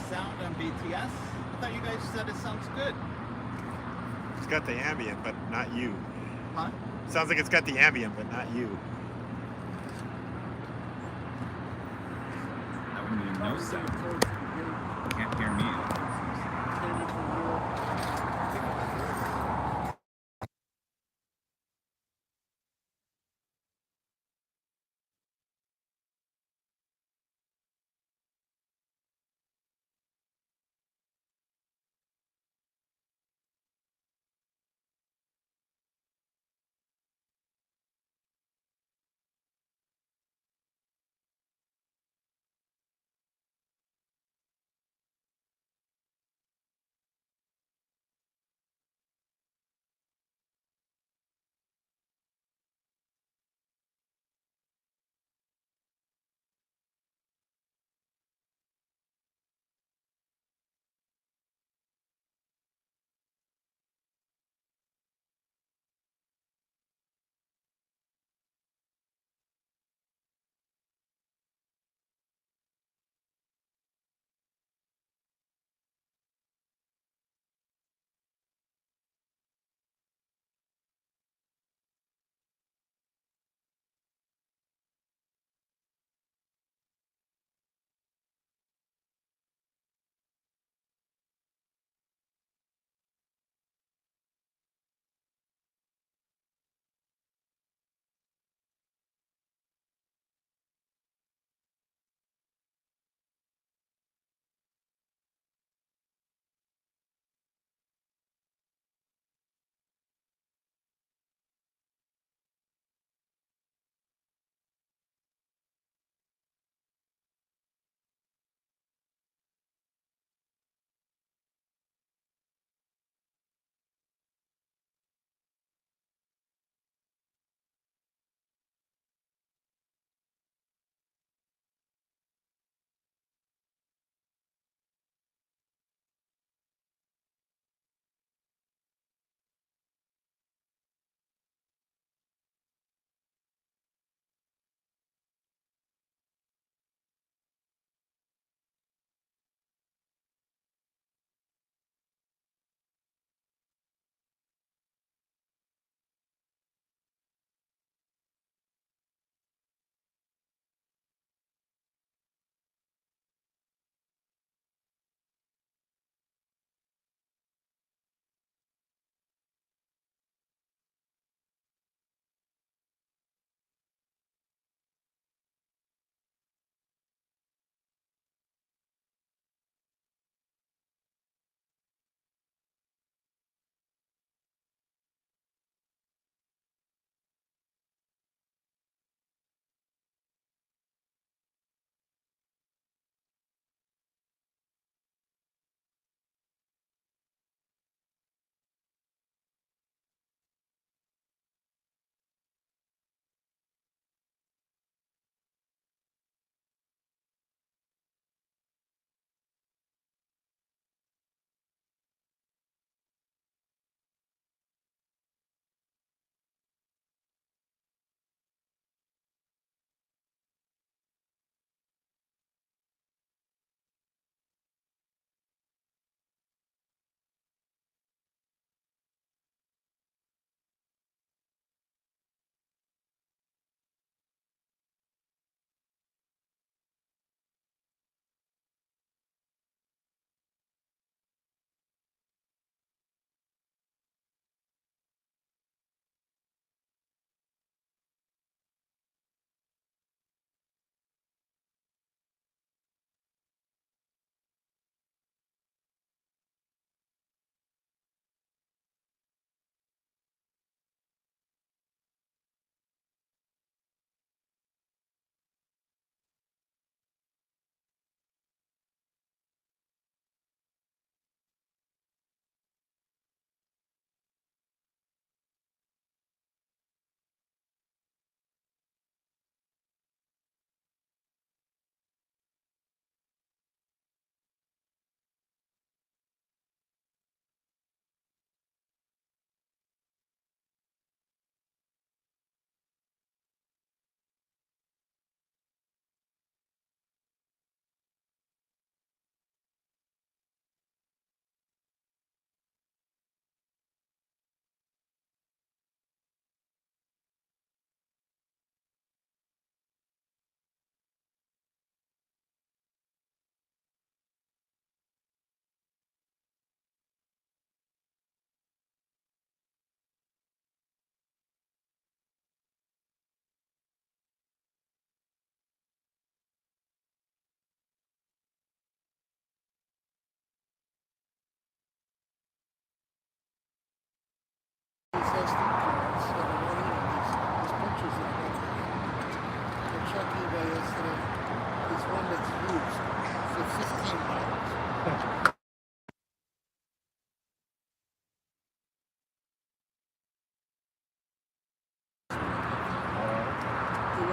sound on BTS? I thought you guys said it sounds good. It's got the ambient, but not you. Huh? Sounds like it's got the ambient, but not you. That would mean no sound. Can't hear me.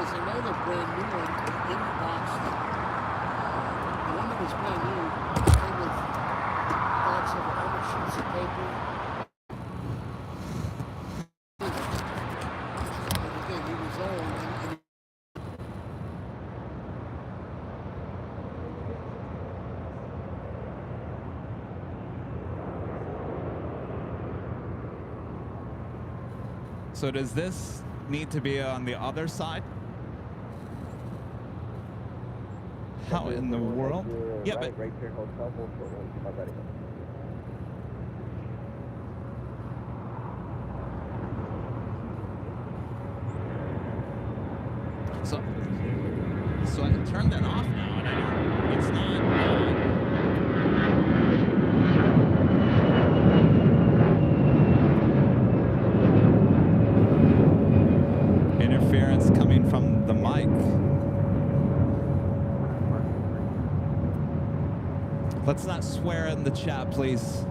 was another brand new one in the box. The one that was brand new came with box of 100 sheets of paper. And again, he was old. And So does this need to be on the other side? How in the world? Yeah, but right here, hotel, so I can turn that off now, and I don't, it's not. Interference coming from the mic. Let's not swear in the chat, please.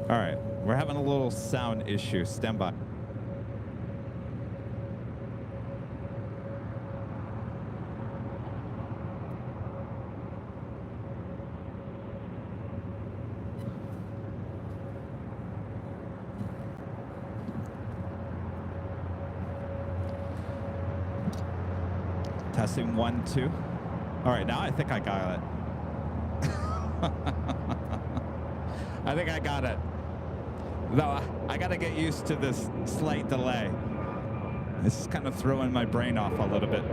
All right, we're having a little sound issue. Stand by. Testing 1, 2. All right, now I think I got it. I think I got it. Though I got to get used to this slight delay. This is kind of throwing my brain off a little bit.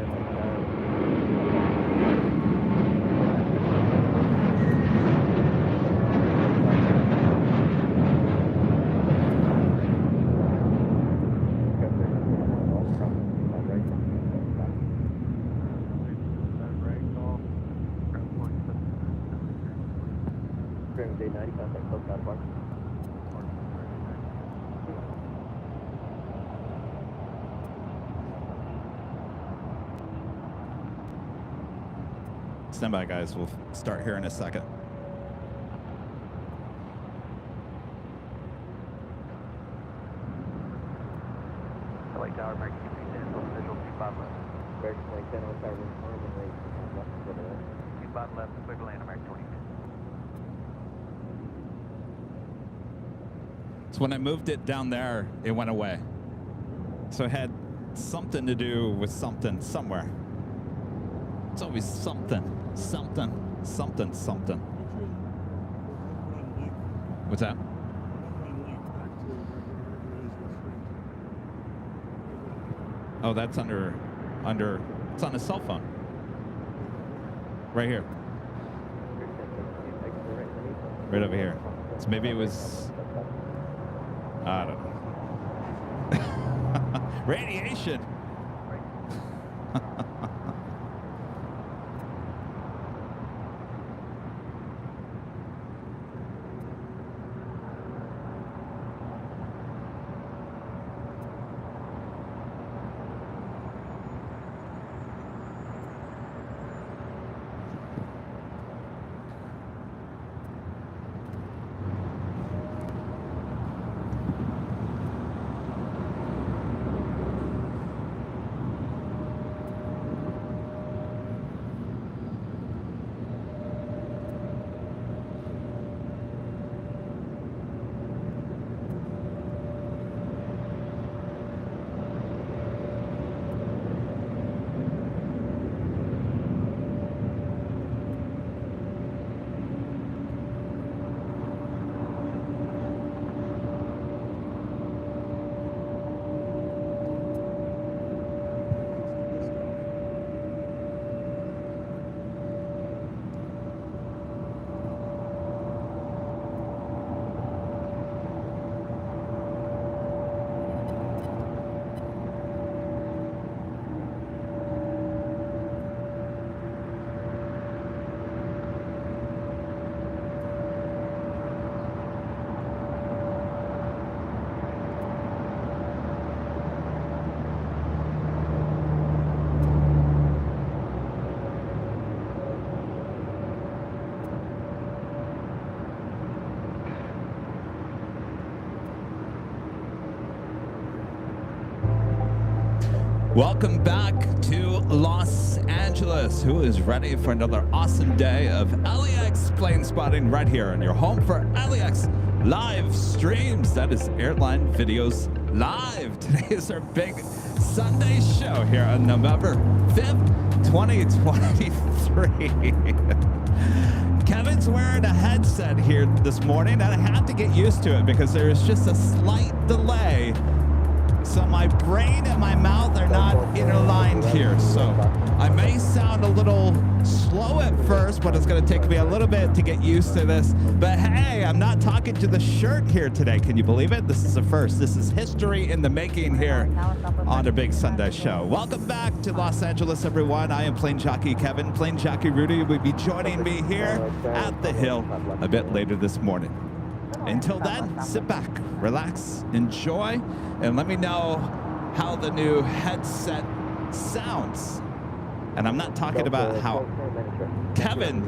Stand by, guys. We'll start here in a second. LA Tower, American 210, visual 25 left. American 10 on tower, arm and rate, left, 25 left, clear to land, American 22. So when I moved it down there, it went away. So it had something to do with something somewhere. It's always something, something, something, something. What's that? Oh, that's under, it's on a cell phone. Right here. Right over here. So maybe it was, I don't know. Radiation. Welcome back to Los Angeles. Who is ready for another awesome day of LAX plane spotting right here on your home for LAX live streams? That is Airline Videos Live. Today is our big Sunday show here on November 5th, 2023. Kevin's wearing a headset here this morning, and I had to get used to it because there is just a slight delay. So my brain and my mouth are not interlined here. So I may sound a little slow at first, but it's going to take me a little bit to get used to this. But hey, I'm not talking to the shirt here today. Can you believe it? This is a first. This is history in the making here on the Big Sunday Show. Welcome back to Los Angeles, everyone. I am Plane Jockey Kevin. Plane Jockey Rudy will be joining me here at the Hill a bit later this morning. Until then, sit back, relax, enjoy, and let me know how the new headset sounds. And I'm not talking about how Kevin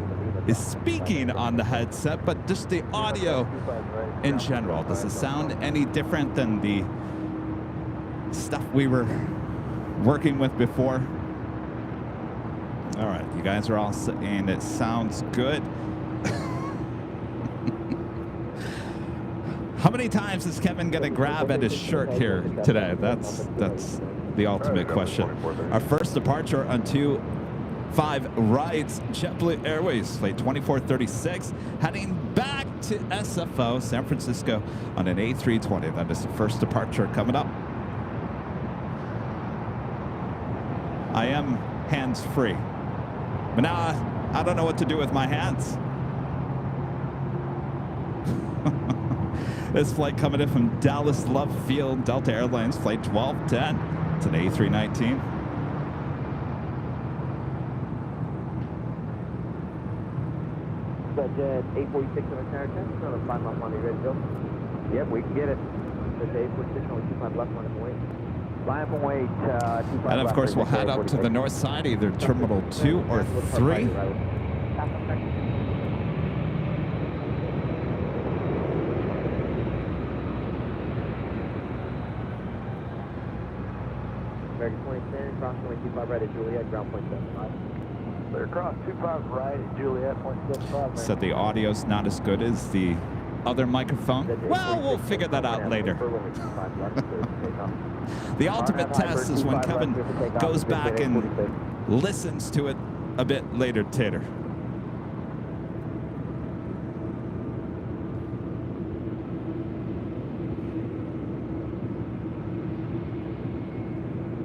is speaking on the headset, but just the audio in general. Does it sound any different than the stuff we were working with before? All right, you guys are all saying it sounds good. How many times is Kevin going to grab at his shirt here today? That's the ultimate question. Our first departure on 25 rights, JetBlue Airways, flight 2436, heading back to SFO, San Francisco, on an A320. That is the first departure coming up. I am hands-free, but now I don't know what to do with my hands. This flight coming in from Dallas Love Field, Delta Airlines, flight 1210. It's an A319. Jet 846 on the tower 10, another 5 miles on, you ready to go? Yep, we can get it. Jet 846 only 25 left on the point. Line up and wait, 25 And of course, we'll head up to the north side, either Terminal 2 or 3. American 2010, cross 25 right at Juliet, ground point 75. They're across 25 right at Juliet, 0.75. Said the audio's not as good as the other microphone. Well, we'll figure that out later. The ultimate test is when Kevin goes back and listens to it a bit later, Tater.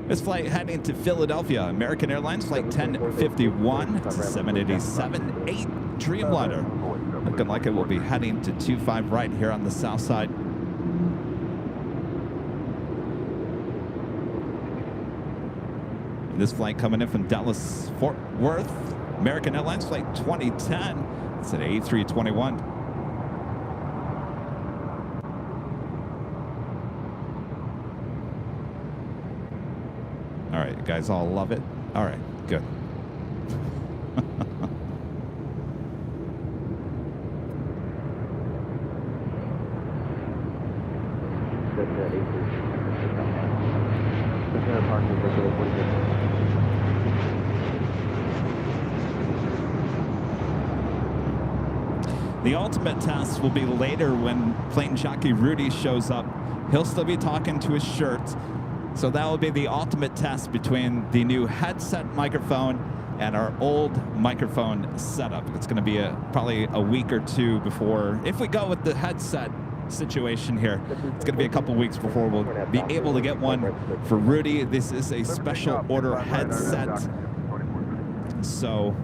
This flight heading to Philadelphia, American Airlines, flight 1051. It's a 787-8 Dreamliner. Looking like it will be heading to 25 right here on the south side. This flight coming in from Dallas Fort Worth, American Airlines, flight 2010. It's an A321. All right, you guys all love it? All right, good. The ultimate test will be later when Plane Jockey Rudy shows up. He'll still be talking to his shirt. So that will be the ultimate test between the new headset microphone and our old microphone setup. It's going to be probably a week or two before, if we go with the headset situation here, it's going to be a couple weeks before we'll be able to get one for Rudy. This is a special order headset. So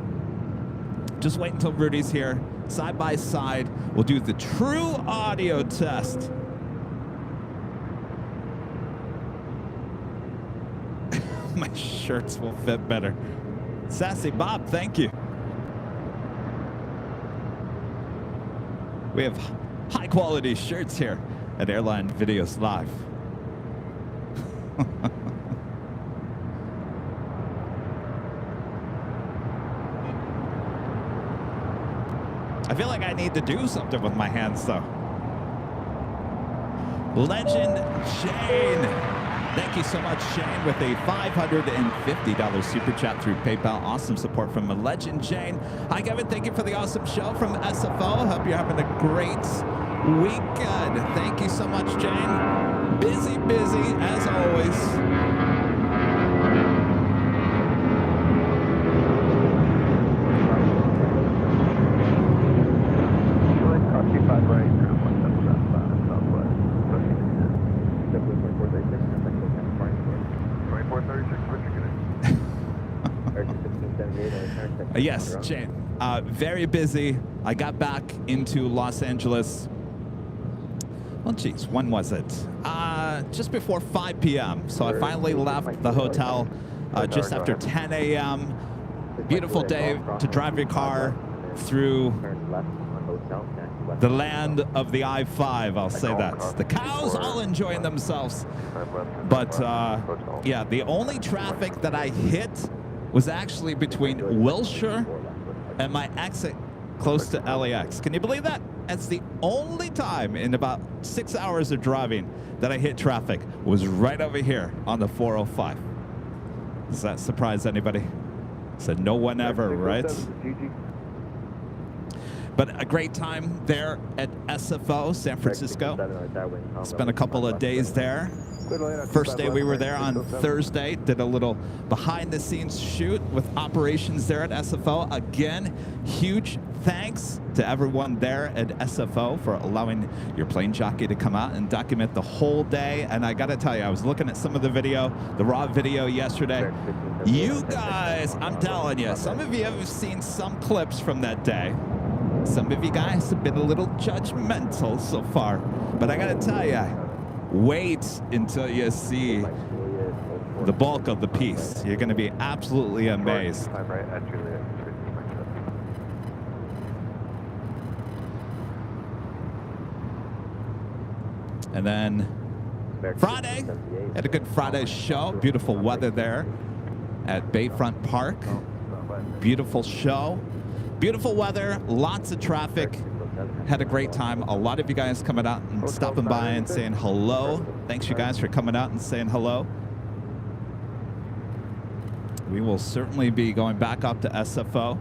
just wait until Rudy's here. Side by side, we'll do the true audio test. My shirts will fit better. Sassy Bob, thank you. We have high quality shirts here at Airline Videos Live. I feel like I need to do something with my hands though. Legend Shane. Thank you so much, Shane, with a $550 super chat through PayPal. Awesome support from a legend, Jane. Hi, Kevin. Thank you for the awesome show from SFO. Hope you're having a great weekend. Thank you so much, Jane. Busy, busy, as always. Yes, Jane. Very busy. I got back into Los Angeles. Well, geez, when was it? Just before 5 p.m. So I finally left the hotel just after 10 a.m. Beautiful day to drive your car through the land of the I-5, I'll say that. The cows all enjoying themselves. But, yeah, the only traffic that I hit was actually between Wilshire and my exit close to LAX. Can you believe that? That's the only time in about 6 hours of driving that I hit traffic was right over here on the 405. Does that surprise anybody? Said no one ever, right? But a great time there at SFO, San Francisco. Spent a couple of days there. First day we were there on Thursday, did a little behind-the-scenes shoot with operations there at SFO. Again, huge thanks to everyone there at SFO for allowing your plane jockey to come out and document the whole day. And I gotta tell you, I was looking at some of the video, the raw video yesterday. You guys, I'm telling you, some of you have seen some clips from that day. Some of you guys have been a little judgmental so far, but I gotta tell you, wait until you see the bulk of the piece. You're going to be absolutely amazed. And then Friday, had a good Friday show. Beautiful weather there at Bayfront Park. Beautiful show. Beautiful weather, lots of traffic. Had a great time. A lot of you guys coming out and stopping by and saying hello. Thanks, you guys, for coming out and saying hello. We will certainly be going back up to SFO.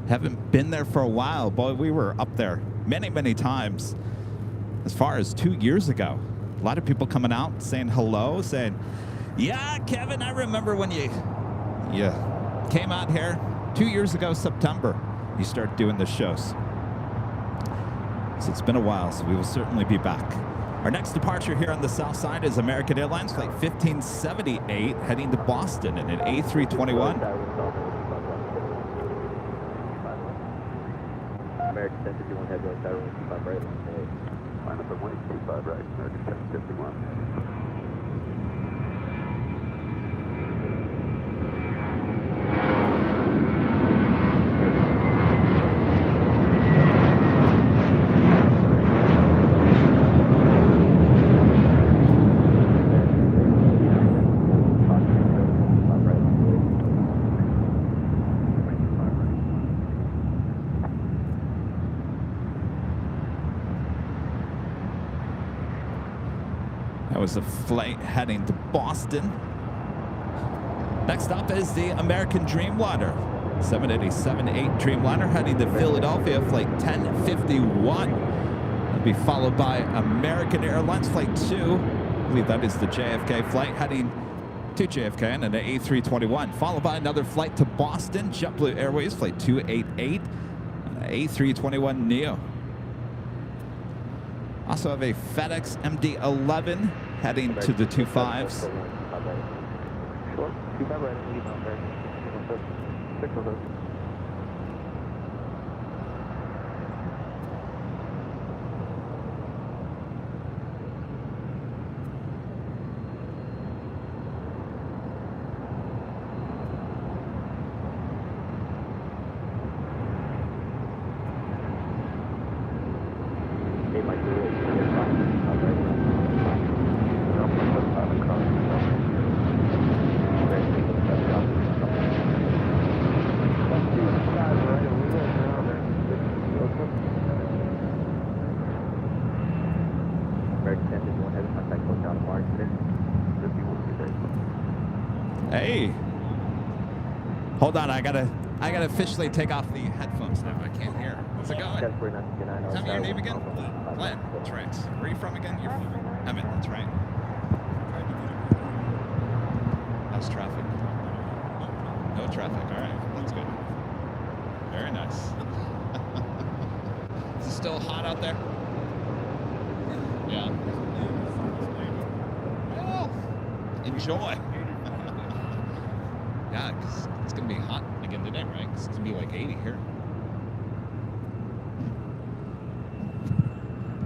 Haven't been there for a while. Boy, we were up there many, many times. As far as 2 years ago. A lot of people coming out saying hello, saying, yeah, Kevin, I remember when you came out here 2 years ago, September. You start doing the shows. So it's been a while, so we will certainly be back. Our next departure here on the south side is American Airlines Flight 1578 heading to Boston in an A321. American 1051 head road, tower 25 right. Line up at 125 right, American 1051. Was a flight heading to Boston. Next up is the American Dreamliner. 787-8 Dreamliner heading to Philadelphia, flight 1051. That'll be followed by American Airlines Flight 2. I believe that is the JFK flight heading to JFK and an A321. Followed by another flight to Boston, JetBlue Airways Flight 288, an A321 Neo. Also have a FedEx MD-11 heading to the 25s. Hey. Hold on, I gotta officially take off the headphones now. I can't hear. How's it going? Tell me your name again. Glenn. That's right. Where are you from again? You're from Emmett. That's right. How's traffic? No traffic. All right. That's good. Very nice. Is it still hot out there? Yeah. Well, enjoy. Yeah, because it's going to be hot again today, right? 'Cause it's going to be like 80 here.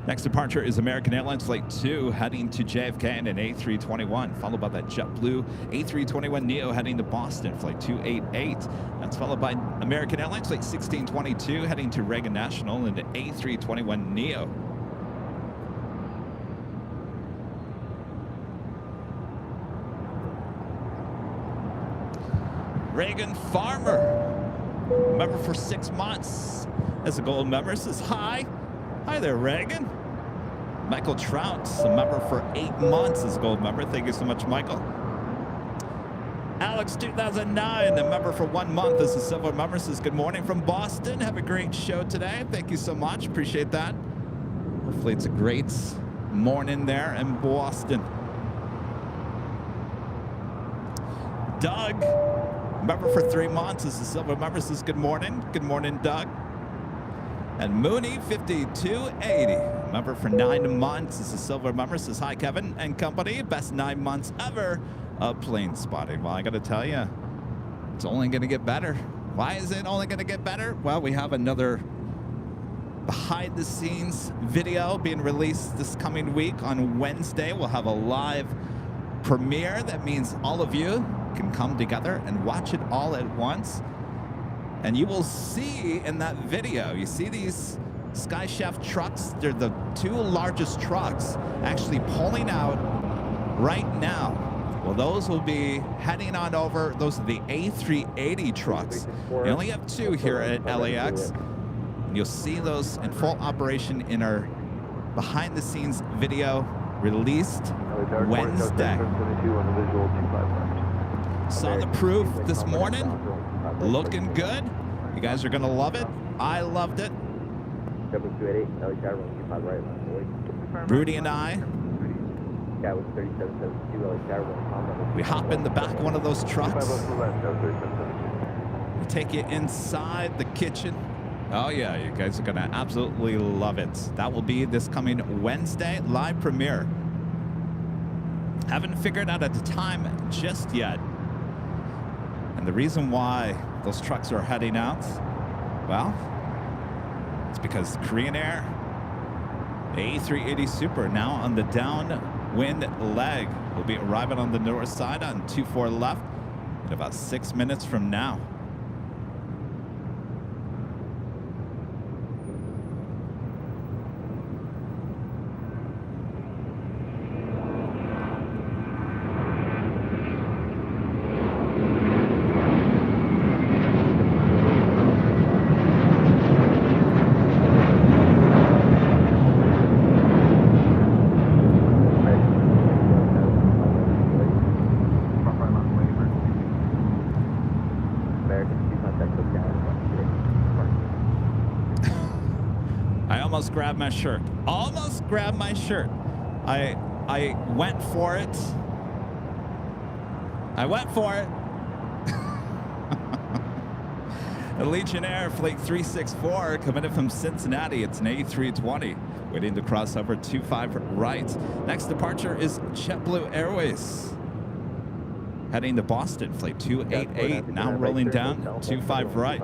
Next departure is American Airlines Flight 2 heading to JFK in an A321, followed by that JetBlue A321neo heading to Boston, Flight 288. That's followed by American Airlines Flight 1622 heading to Reagan National in the A321neo. Reagan Farmer, member for 6 months. As a gold member, says hi. Hi there, Reagan. Michael Trout, a member for 8 months as a gold member. Thank you so much, Michael. Alex 2009, a member for 1 month as a silver member, says good morning from Boston. Have a great show today. Thank you so much. Appreciate that. Hopefully it's a great morning there in Boston. Doug, member for 3 months as a silver member, says good morning. Good morning, Doug. And Mooney 5280, member for 9 months as a silver member, says hi, Kevin and company. Best 9 months ever of plane spotting. Well, I got to tell you, it's only going to get better. Why is it only going to get better? Well, we have another behind the scenes video being released this coming week on Wednesday. We'll have a live premiere. That means all of you can come together and watch it all at once. And you will see in that video, you see these Sky Chef trucks? They're the 2 largest trucks actually pulling out right now. Well, those will be heading on over. Those are the A380 trucks. We only have 2 here at LAX. And you'll see those in full operation in our behind the scenes video released Wednesday. Saw the proof this morning. Looking good. You guys are going to love it. I loved it. Rudy and I, we hop in the back of one of those trucks. We take you inside the kitchen. Oh yeah, you guys are going to absolutely love it. That will be this coming Wednesday, live premiere. Haven't figured out at the time just yet. And the reason why those trucks are heading out, well, it's because Korean Air, the A380 Super, now on the downwind leg, will be arriving on the north side on 24 left in about 6 minutes from now. Grabbed my shirt. Almost grabbed my shirt. I went for it. I went for it. A Legionnaire Flight 364 coming in from Cincinnati. It's an A320 waiting to cross over 25 right. Next departure is JetBlue Airways heading to Boston. Flight 288 now rolling down 25 right.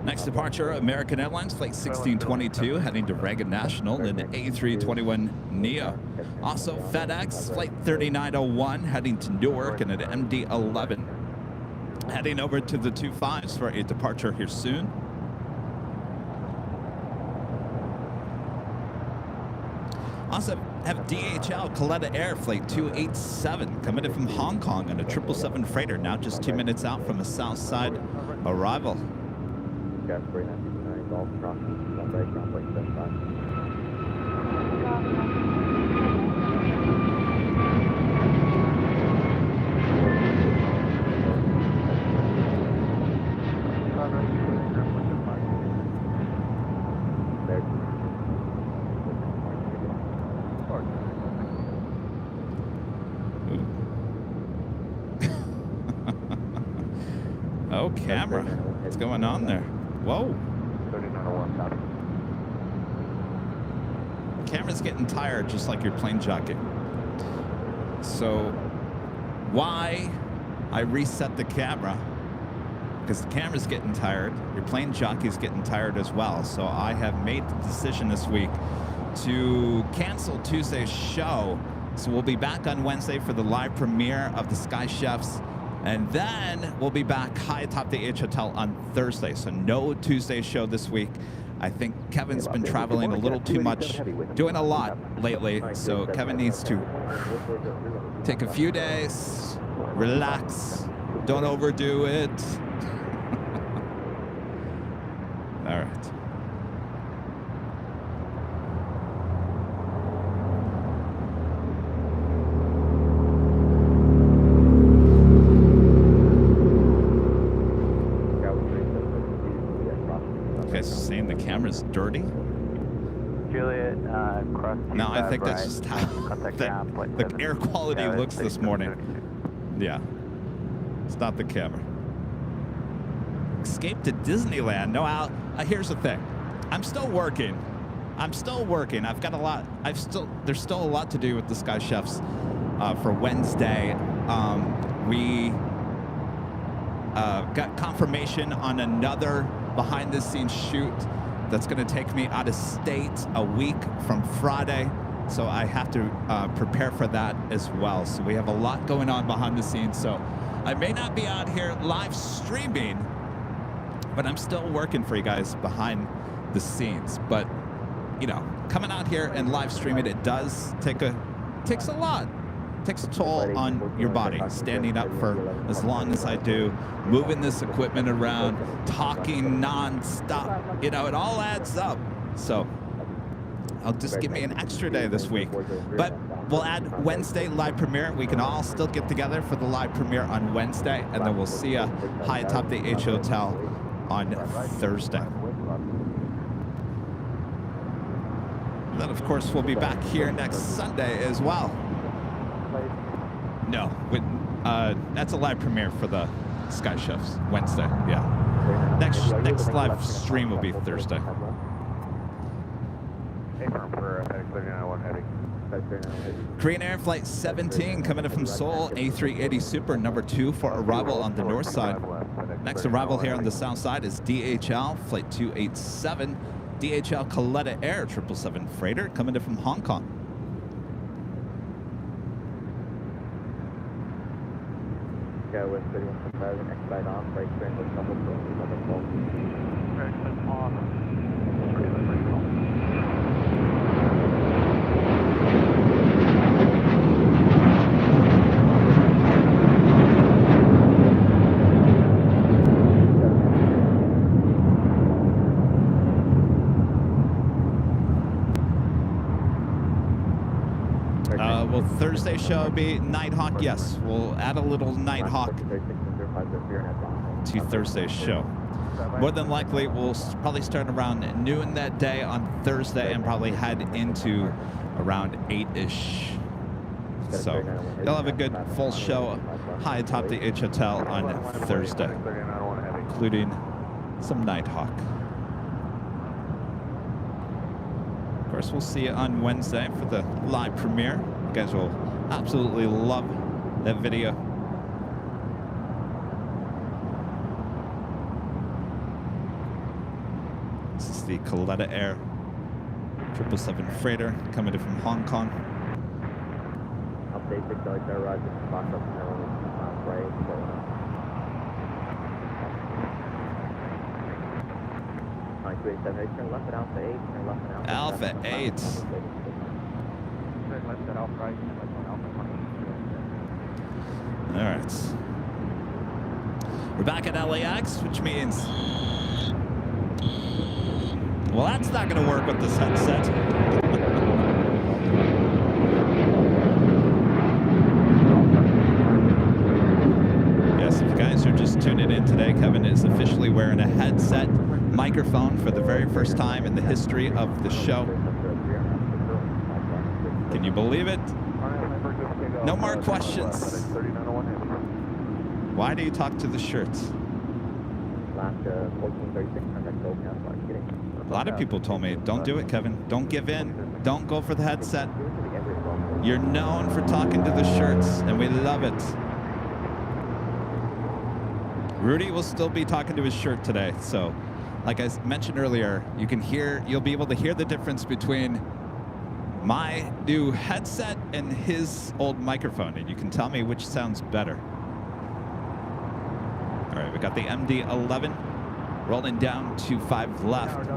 Next departure, American Airlines, flight 1622, heading to Reagan National in A321neo. Also, FedEx, flight 3901, heading to Newark in an MD-11. Heading over to the 25s for a departure here soon. Also have DHL Coletta Air Flight 287 coming in from Hong Kong on a 777 freighter, now just 2 minutes out from the south side arrival. Oh, camera. What's going on there? Whoa. Camera's getting tired, just like your plane jockey. So, why I reset the camera? Because the camera's getting tired. Your plane jockey's getting tired as well. So I have made the decision this week to cancel Tuesday's show. So we'll be back on Wednesday for the live premiere of the Sky Chefs. And then we'll be back high atop the H Hotel on Thursday. So no Tuesday show this week. I think Kevin's been traveling a little too much, doing a lot lately. So Kevin needs to take a few days, relax, don't overdo it. All right. Saying the camera's dirty. Juliet, cross. No, I think that's just how the air quality looks this morning. Yeah, it's not the camera. Escape to Disneyland. No, here's the thing. I'm still working. I've got a lot. There's still a lot to do with the Sky Chefs for Wednesday. We got confirmation on another behind-the-scenes shoot that's going to take me out of state a week from Friday, so I have to prepare for that as well. So we have a lot going on behind the scenes, so I may not be out here live streaming, but I'm still working for you guys behind the scenes. But you know, coming out here and live streaming, it takes a lot. Takes a toll on your body, standing up for as long as I do, moving this equipment around, talking non-stop. You know, it all adds up. So I'll just give me an extra day this week. But we'll add Wednesday live premiere. We can all still get together for the live premiere on Wednesday, and then we'll see you high atop the H Hotel on Thursday. And then, of course, we'll be back here next Sunday as well. No, that's a live premiere for the Sky Chefs Wednesday. Yeah, next live stream will be Thursday. Korean Air Flight 17 coming in from Seoul, A380 Super number 2 for arrival on the north side. Next arrival here on the south side is DHL Flight 287, DHL Coletta Air 777 freighter coming in from Hong Kong. With 31,000, expedite on, break train with double Will Thursday show be Nighthawk? Yes, we'll add a little Nighthawk to Thursday's show. More than likely, we'll probably start around noon that day on Thursday and probably head into around 8-ish. So you'll have a good full show high atop the H Hotel on Thursday, including some Nighthawk. Of course, we'll see you on Wednesday for the live premiere. You guys will absolutely love that video. This is the Coletta Air 777 freighter coming in from Hong Kong. Update 6 Charlie Tower, Roger. Box up now, right. So, 287, turn left at Alpha 8, turn left at Alpha. Alpha 8. Turn left at Alpha right, turn left at Alpha 20. All right. We're back at LAX, which means... Well, that's not going to work with this headset. Yes, if you guys are just tuning in today, Kevin is officially wearing a headset microphone for the very first time in the history of the show. Can you believe it? No more questions. Why do you talk to the shirts? A lot of people told me, don't do it, Kevin. Don't give in. Don't go for the headset. You're known for talking to the shirts, and we love it. Rudy will still be talking to his shirt today. So, like I mentioned earlier, you'll be able to hear the difference between my new headset and his old microphone, and you can tell me which sounds better. All right, we got the MD-11 rolling down to 5 left.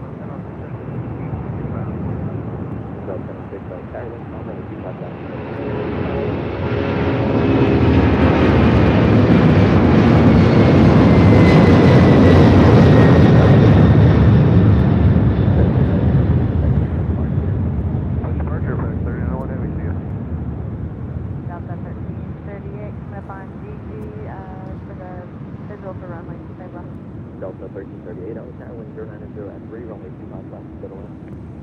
Delta 1338, I was now when 090 at 3, runway 25 left, middle in.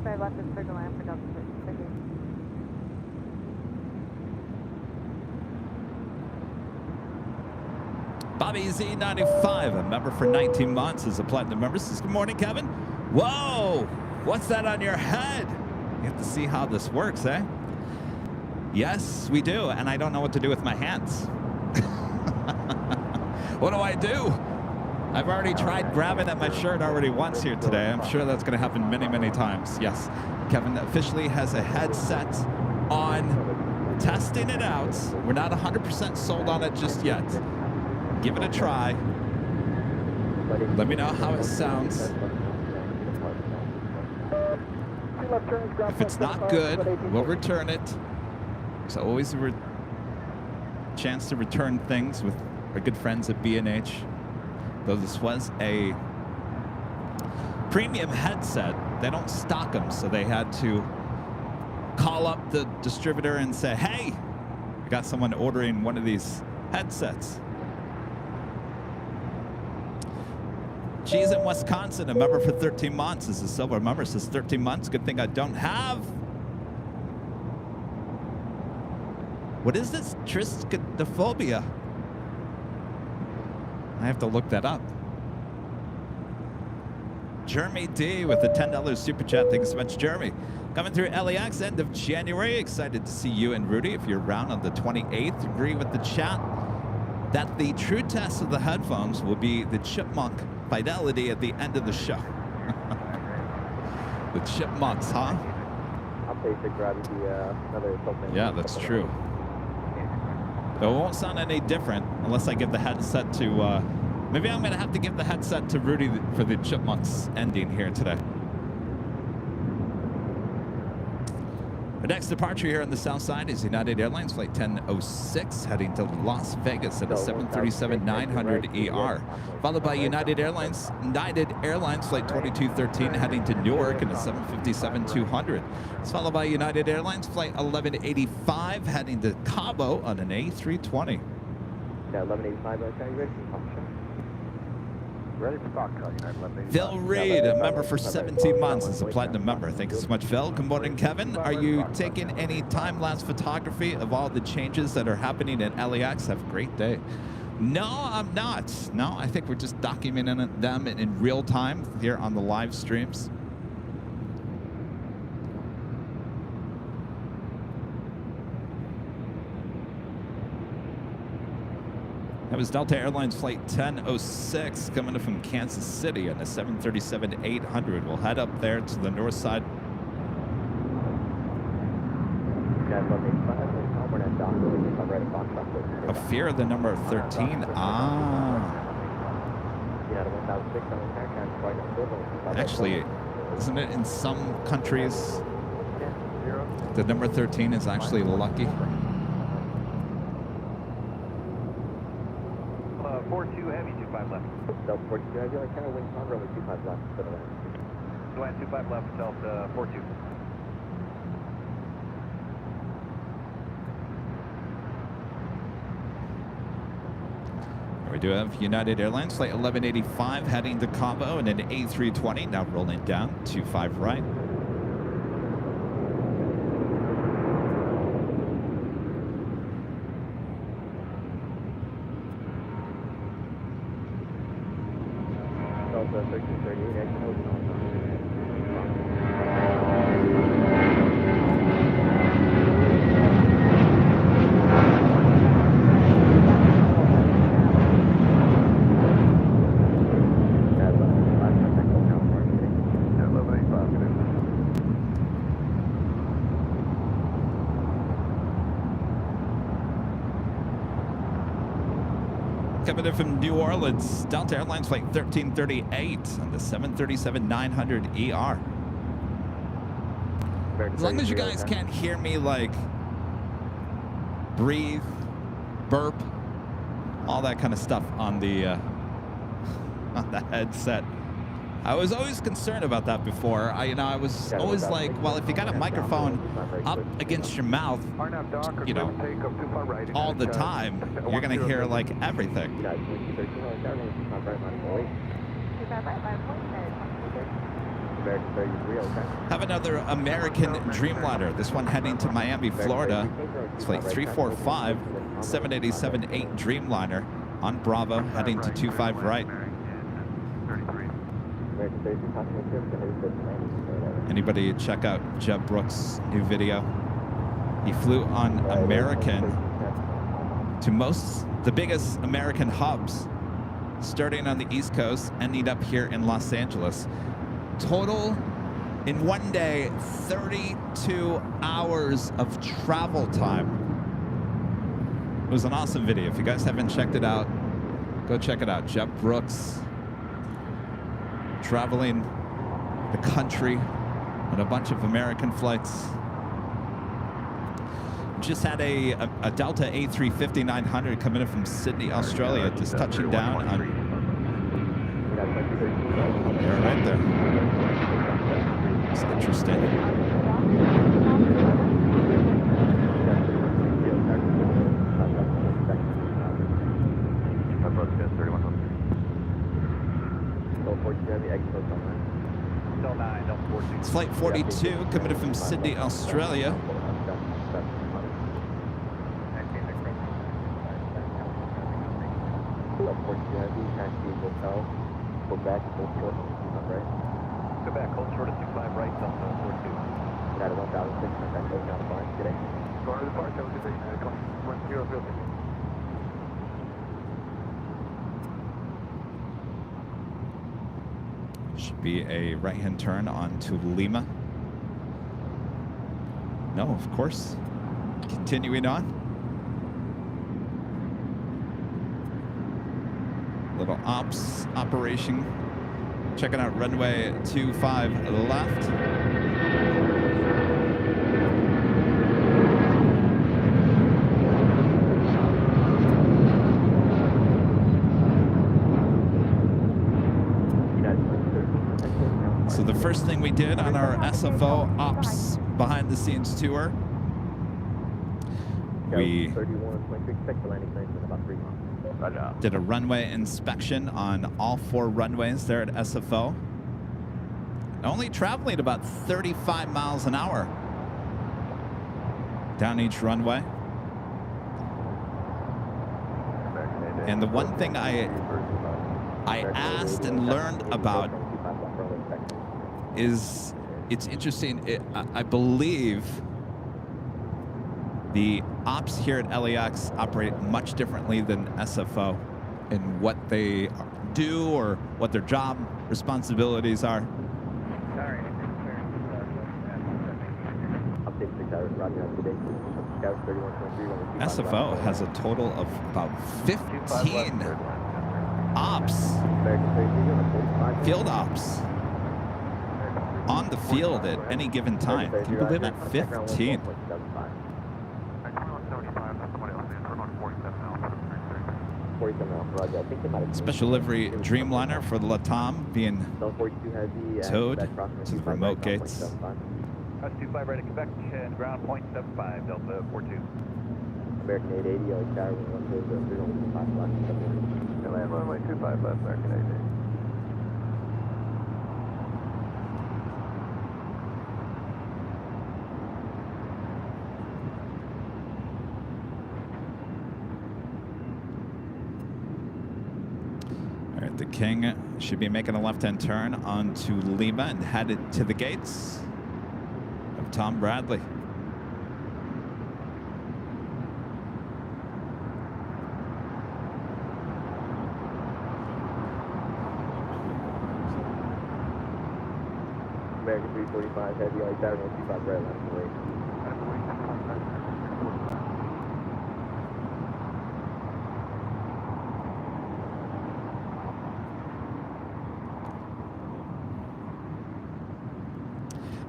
5 left is circle line for Delta 1338. Bobby Z95, a member for 19 months, is a platinum member. Says, good morning, Kevin. Whoa, what's that on your head? You have to see how this works, eh? Yes, we do, and I don't know what to do with my hands. What do I do? I've already tried grabbing at my shirt already once here today. I'm sure that's going to happen many, many times. Yes, Kevin officially has a headset on, testing it out. We're not 100% sold on it just yet. Give it a try. Let me know how it sounds. If it's not good, we'll return it. There's always a chance to return things with our good friends at B&H. Though this was a premium headset, they don't stock them, so they had to call up the distributor and say, hey, I got someone ordering one of these headsets. She's in Wisconsin, a member for 13 months. Is a silver member, says 13 months. Good thing I don't have. What is this triskaidekaphobia? I have to look that up. Jeremy D with a $10 super chat. Thank you so much, Jeremy. Coming through LAX end of January. Excited to see you and Rudy if you're around on the 28th. Agree with the chat that the true test of the headphones will be the chipmunk fidelity at the end of the show. The chipmunks, huh? I'll pay for grabbing another something. Yeah, that's true. It won't sound any different unless I give the headset to, maybe I'm going to have to give the headset to Rudy for the Chipmunks ending here today. Our next departure here on the south side is United Airlines Flight 1006, heading to Las Vegas at a 737-900ER, followed by United Airlines Flight 2213, heading to Newark in a 757-200. It's followed by United Airlines Flight 1185, heading to Cabo on an A320. Yeah, 1185, okay, you ready? Ready for stock, Phil Reed, a member for 17 months, is a platinum member. Thank you so much, Phil. Good morning, Kevin. Are you taking any time-lapse photography of all the changes that are happening at LAX? Have a great day. No, I'm not. No, I think we're just documenting them in real time here on the live streams. That was Delta Airlines Flight 1006 coming in from Kansas City on a 737-800. We'll head up there to the north side. A fear of the number 13. Actually, isn't it in some countries the number 13 is actually lucky? 42 heavy, 25 left. Delta 42 heavy, like kind of wing on runway 25 left for the land. Land 25 left, Delta 42. We do have United Airlines Flight 1185 heading to Cabo and an A320 now rolling down 25 right. Delta 1338, exit Coming in from New Orleans, Delta Airlines Flight 1338 on the 737-900 ER. As long as you guys can't hear me, like, breathe, burp, all that kind of stuff on the headset. I was always concerned about that before. I was always like, well, if you got a microphone up against your mouth, all the time, you're gonna hear like everything. Have another American Dreamliner. This one heading to Miami, Florida. It's flight 345, 787-8 Dreamliner on Bravo, heading to 25 right. Anybody check out Jeb Brooks' new video? He flew on American to the biggest American hubs, starting on the East Coast, ending up here in Los Angeles. Total, in one day, 32 hours of travel time. It was an awesome video. If you guys haven't checked it out, go check it out. Jeb Brooks traveling the country on a bunch of American flights. Just had a Delta A350-900 coming in from Sydney, Australia, just touching down on... Yeah, right there. It's interesting. It's flight 42 coming in from Sydney, Australia. Quebec, hold short of 25 right. Quebec, hold short of 25 right, Delta 42. United 1006, that goes down the line today. Going to the park, that was good. 1006. Should be a right-hand turn onto Lima. No, of course. Continuing on. Little ops operation. Checking out runway 25 left. So the first thing we did on our SFO ops behind the scenes tour, we did a runway inspection on all 4 runways there at SFO. Only traveling about 35 miles an hour down each runway. And the one thing I asked and learned about is, it's interesting, I believe The ops here at LAX operate much differently than SFO in what they do or what their job responsibilities are. SFO has a total of about 15 ops, field ops, on the field at any given time. Can you believe that? 15. Special livery Dreamliner for the Latam being towed to the remote gates. That's 25 right at Quebec and ground 0.75 Delta 42. American 880, LA Tower, 125 left. Land runway 25 left, American 880. All right, the King should be making a left-hand turn onto Lima and headed to the gates of Tom Bradley. American 345, heavy LA Tower, 125 right left away.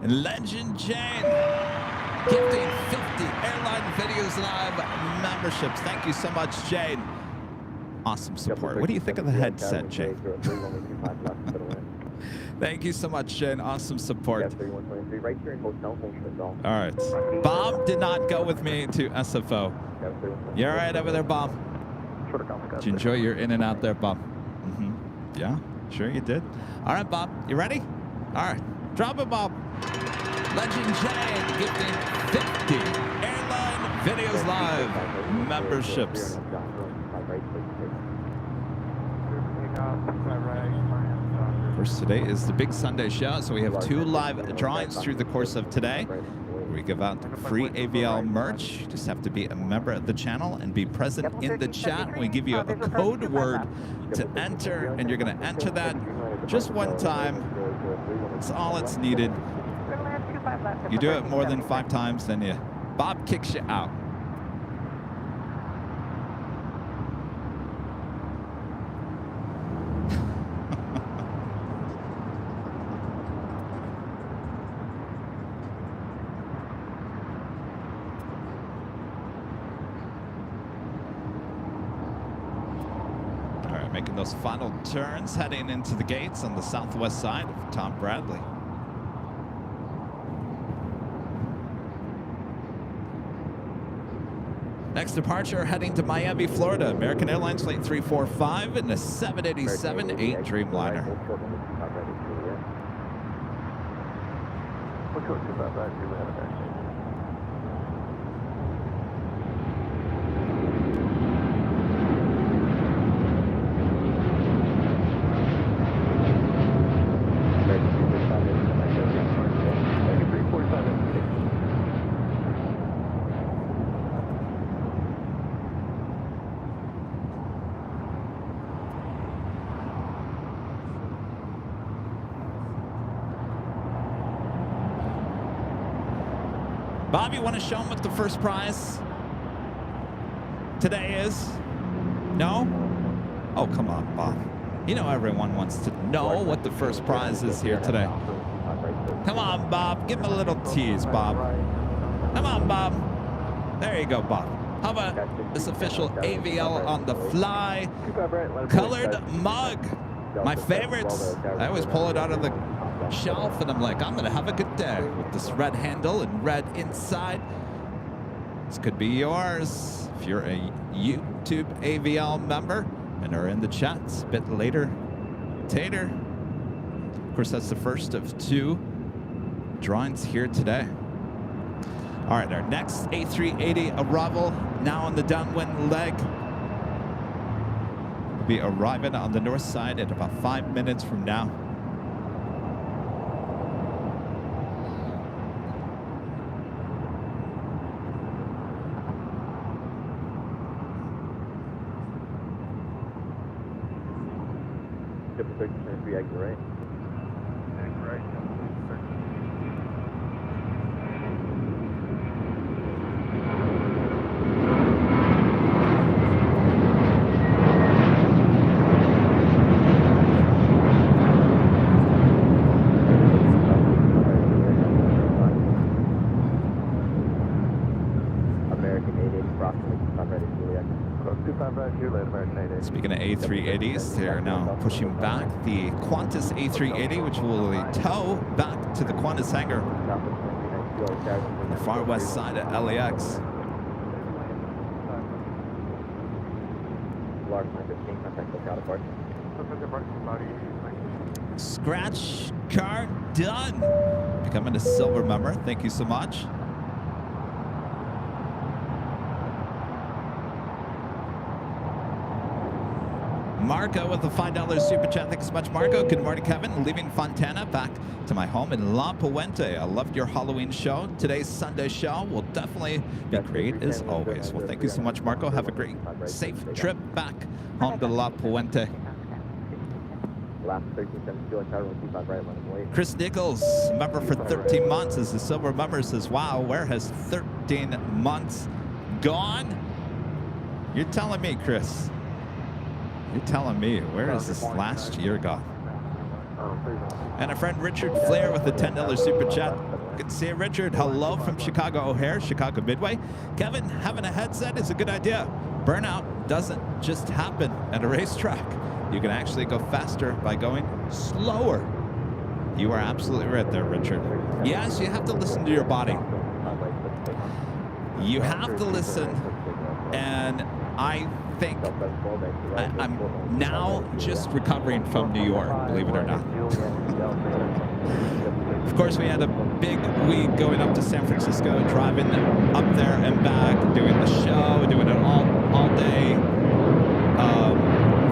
And Legend Jane gifting 50 Airline Videos Live memberships. Thank you so much, Jane. Awesome support. What do you think of the headset, Jane? Thank you so much, Jane. Awesome support. All right. Bob did not go with me to SFO. You all right over there, Bob? Did you enjoy your in and out there, Bob? Yeah, sure you did. All right, Bob. You ready? All right. Drop it, Bob. Legend Jane gifting 50 Airline Videos Live memberships. Of course, today is the big Sunday show, so we have 2 live drawings through the course of today where we give out free AVL merch. You just have to be a member of the channel and be present in the chat. We give you a code word to enter, and you're going to enter that just one time. That's all it's needed. You do it more than 5 times, then Bob kicks you out. All right, making those final turns, heading into the gates on the southwest side of Tom Bradley. Next departure, heading to Miami, Florida. American Airlines Flight 345 and a 787-8 Dreamliner. Bob, you want to show them what the first prize today is? No? Oh, come on, Bob. You know everyone wants to know what the first prize is here today. Come on, Bob. Give him a little tease, Bob. Come on, Bob. There you go, Bob. How about this official AVL on the fly colored mug? My favorites. I always pull it out of the shelf and I'm like, I'm gonna have a good day with this red handle and red inside. This could be yours if you're a YouTube AVL member and are in the chats a bit later. Tater. Of course, that's the first of 2 drawings here today. All right, our next A380 arrival now on the downwind leg. We'll be arriving on the north side at about 5 minutes from now. 1373, exit right. Exit right. American 880, approximately 25 right at Juliet. Close 25 right, Juliet, American 880. Speaking of A380s, they're now pushing back the Qantas A380, which will tow back to the Qantas hangar on the far west side of LAX. Large 915, contact lookout apart. Scratch card done. Becoming a silver member. Thank you so much. Marco with the $5 super chat. Thanks so much, Marco. Good morning, Kevin. Leaving Fontana back to my home in La Puente. I loved your Halloween show. Today's Sunday show will definitely be great as always. Well, thank you so much, Marco. Have a great, safe trip back home to La Puente. Chris Nichols, member for 13 months, is a silver member, says, wow, where has 13 months gone? You're telling me, Chris. You're telling me, where is this last year gone? And a friend, Richard Flair, with a $10 super chat. Good to see you, Richard. Hello from Chicago O'Hare, Chicago Midway. Kevin, having a headset is a good idea. Burnout doesn't just happen at a racetrack. You can actually go faster by going slower. You are absolutely right there, Richard. Yes, you have to listen to your body. You have to listen, and I think I'm now just recovering from New York, believe it or not. Of course, we had a big week going up to San Francisco, driving up there and back, doing the show, doing it all day.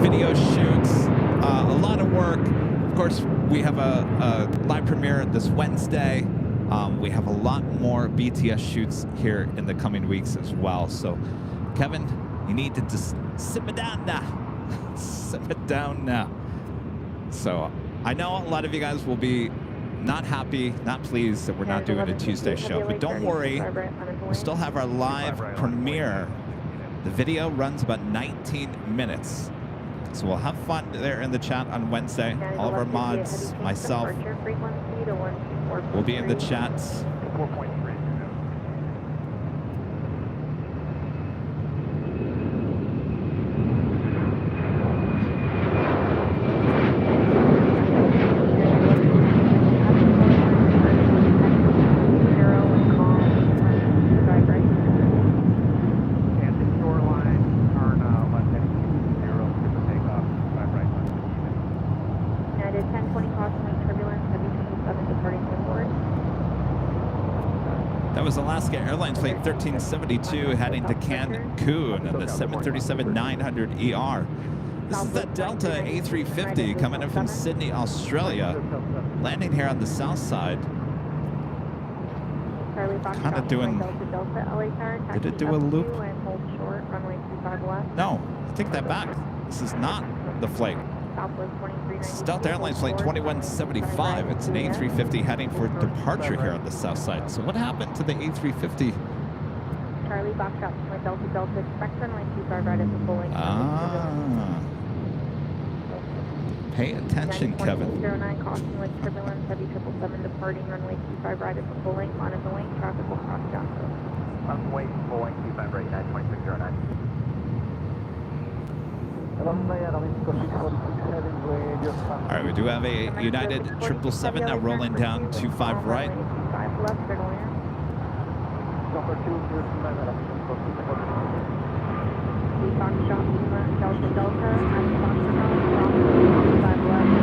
Video shoots, a lot of work. Of course, we have a live premiere this Wednesday. We have a lot more BTS shoots here in the coming weeks as well. So, Kevin, you need to just simmer down now. Simmer down now. So, I know a lot of you guys will be not happy, not pleased that we're not doing a Tuesday show. But don't worry, we'll still have our live premiere. The video runs about 19 minutes. So we'll have fun there in the chat on Wednesday. All of our mods, myself, will be in the chats. 4.3. Alaska Airlines flight 1372 heading to Cancun on the 737-900ER. This is the Delta A350 coming in from Sydney, Australia, landing here on the south side. Kind of doing. Did it do a loop? No, I take that back. This is not the flight. This is Delta Airlines flight 2175. It's an A350 heading for departure here on the south side. So what happened to the A350? Charlie, box up with Delta, expect runway 25 right at the full length. Pay attention, Kevin. 09, caution with turbulence, heavy 777 departing runway 25 right at the full length, on the lane, traffic will cross Johnson. I'm waiting, full length 25 right, 92609. All right, we do have a United 777 now rolling down 25 right. 5 left, signal in. Box shot, Delta Delta, and box shot, 5 left.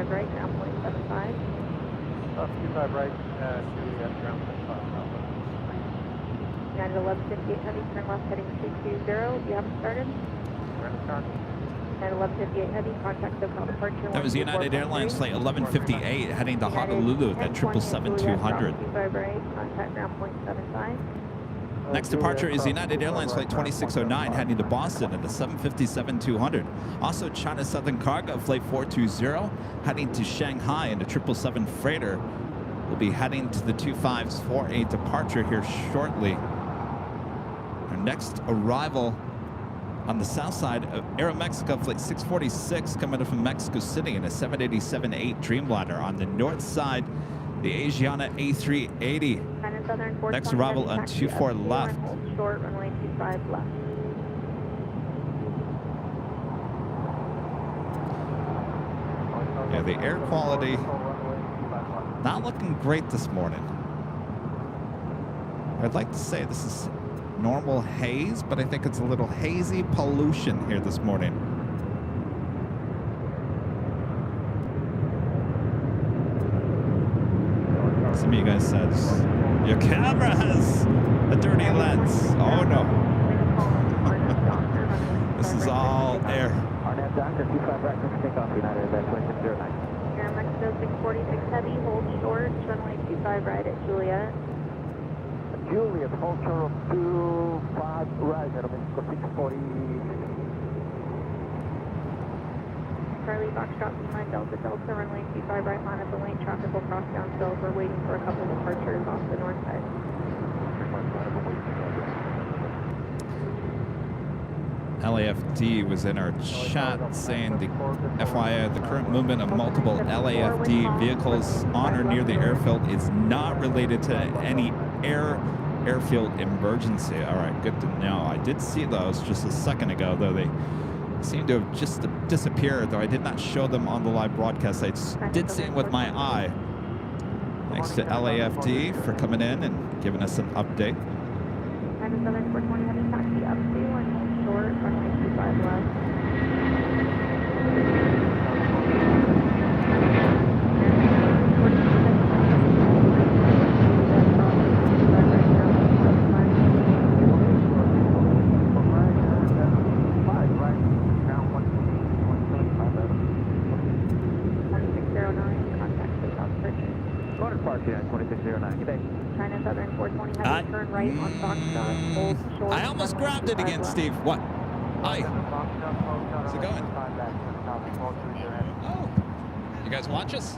Right, ground point Cross 25 right, Juliet, ground 25. United 1158 Heavy, turn left heading 220. You haven't started? Ground start. United 1158 Heavy, contact SoCal departure. That was United Airlines flight 1158 heading to Honolulu, that 777-200. 25 right, contact ground point 75. Next departure is United Airlines flight 2609 heading to Boston at the 757-200. Also, China Southern Cargo flight 420 heading to Shanghai in the 777 freighter. We'll be heading to the 2548 departure here shortly. Our next arrival on the south side of Aeromexico flight 646 coming up from Mexico City in a 787-8 Dreamliner. On the north side, the Asiana A380. Next arrival on 24 left. Hold short, runway 25 left. Yeah, the air quality not looking great this morning. I'd like to say this is normal haze, but I think it's a little hazy pollution here this morning. Some of you guys said your camera has a dirty lens. Oh no. This is all air. Arnett Doctor, 25 right, clear for takeoff, United, 2609. Aeromexico 646 Heavy, hold short, runway 25 right at Juliet. Juliet, hold short of 25 right, Aeromexico 640. Charlie Foxtrot, Lima, Delta Delta, runway 25 right, line up the lane, traffic will cross down Silver. We're waiting for a couple departures off the north side. LAFD was in our chat saying the FYI, the current movement of multiple LAFD vehicles on or near the airfield is not related to any airfield emergency. All right, good to know. I did see those just a second ago, though they seem to have just disappeared, though I did not show them on the live broadcast. I did see them with my eye. Thanks to LAFD for coming in and giving us an update. 97 420 heavy taxi up to and hold short, runway 25 left. China Southern 420 heavy, turn right on Foxtrot, hold short. I almost grabbed it again, Steve. What? Hi. How's it going? Oh, you guys watch us?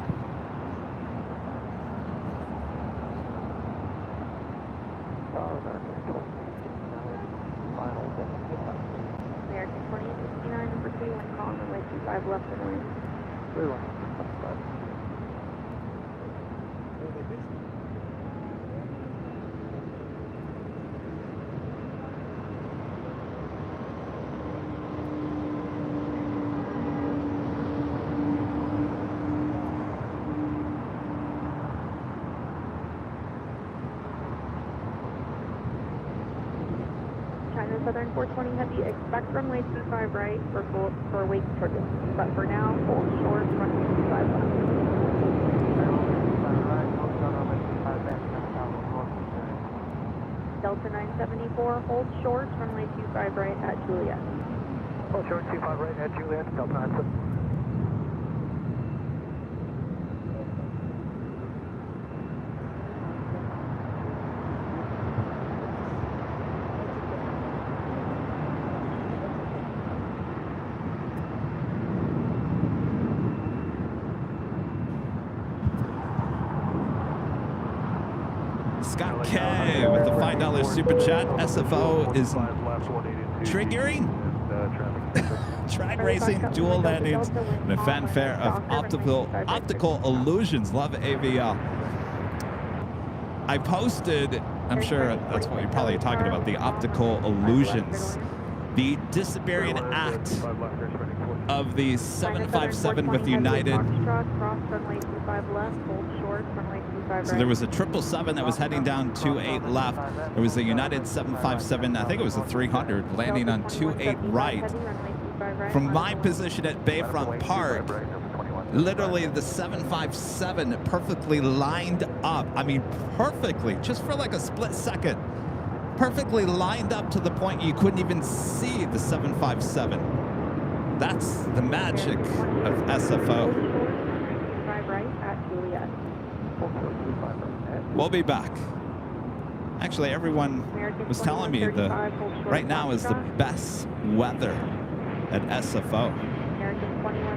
American 2069, number 2, when calling runway 25 left and wind. Southern 420 heavy, expect runway 25 right for wake turbulence, but for now, hold short, runway 25 left. Delta 974, hold short, runway 25 right at Juliet. Hold short, 25 right at Juliet, Delta 974. Scott K with the $5 super chat. SFO is triggering. Track racing, dual landings, and a fanfare of optical illusions. Love AVL. I posted, I'm sure that's what you're probably talking about, the optical illusions. The disappearing act of the 757 with United. So there was a 777 that was heading down 28 left. There was a United 757, I think it was a 300, landing on 28 right. From my position at Bayfront Park, Literally, the 757 perfectly lined up. I mean, perfectly, just for like a split second. Perfectly lined up to the point you couldn't even see the 757. That's the magic of SFO. 5 right at Juliet. We'll be back. Actually, everyone was telling me the right now is the best weather at SFO.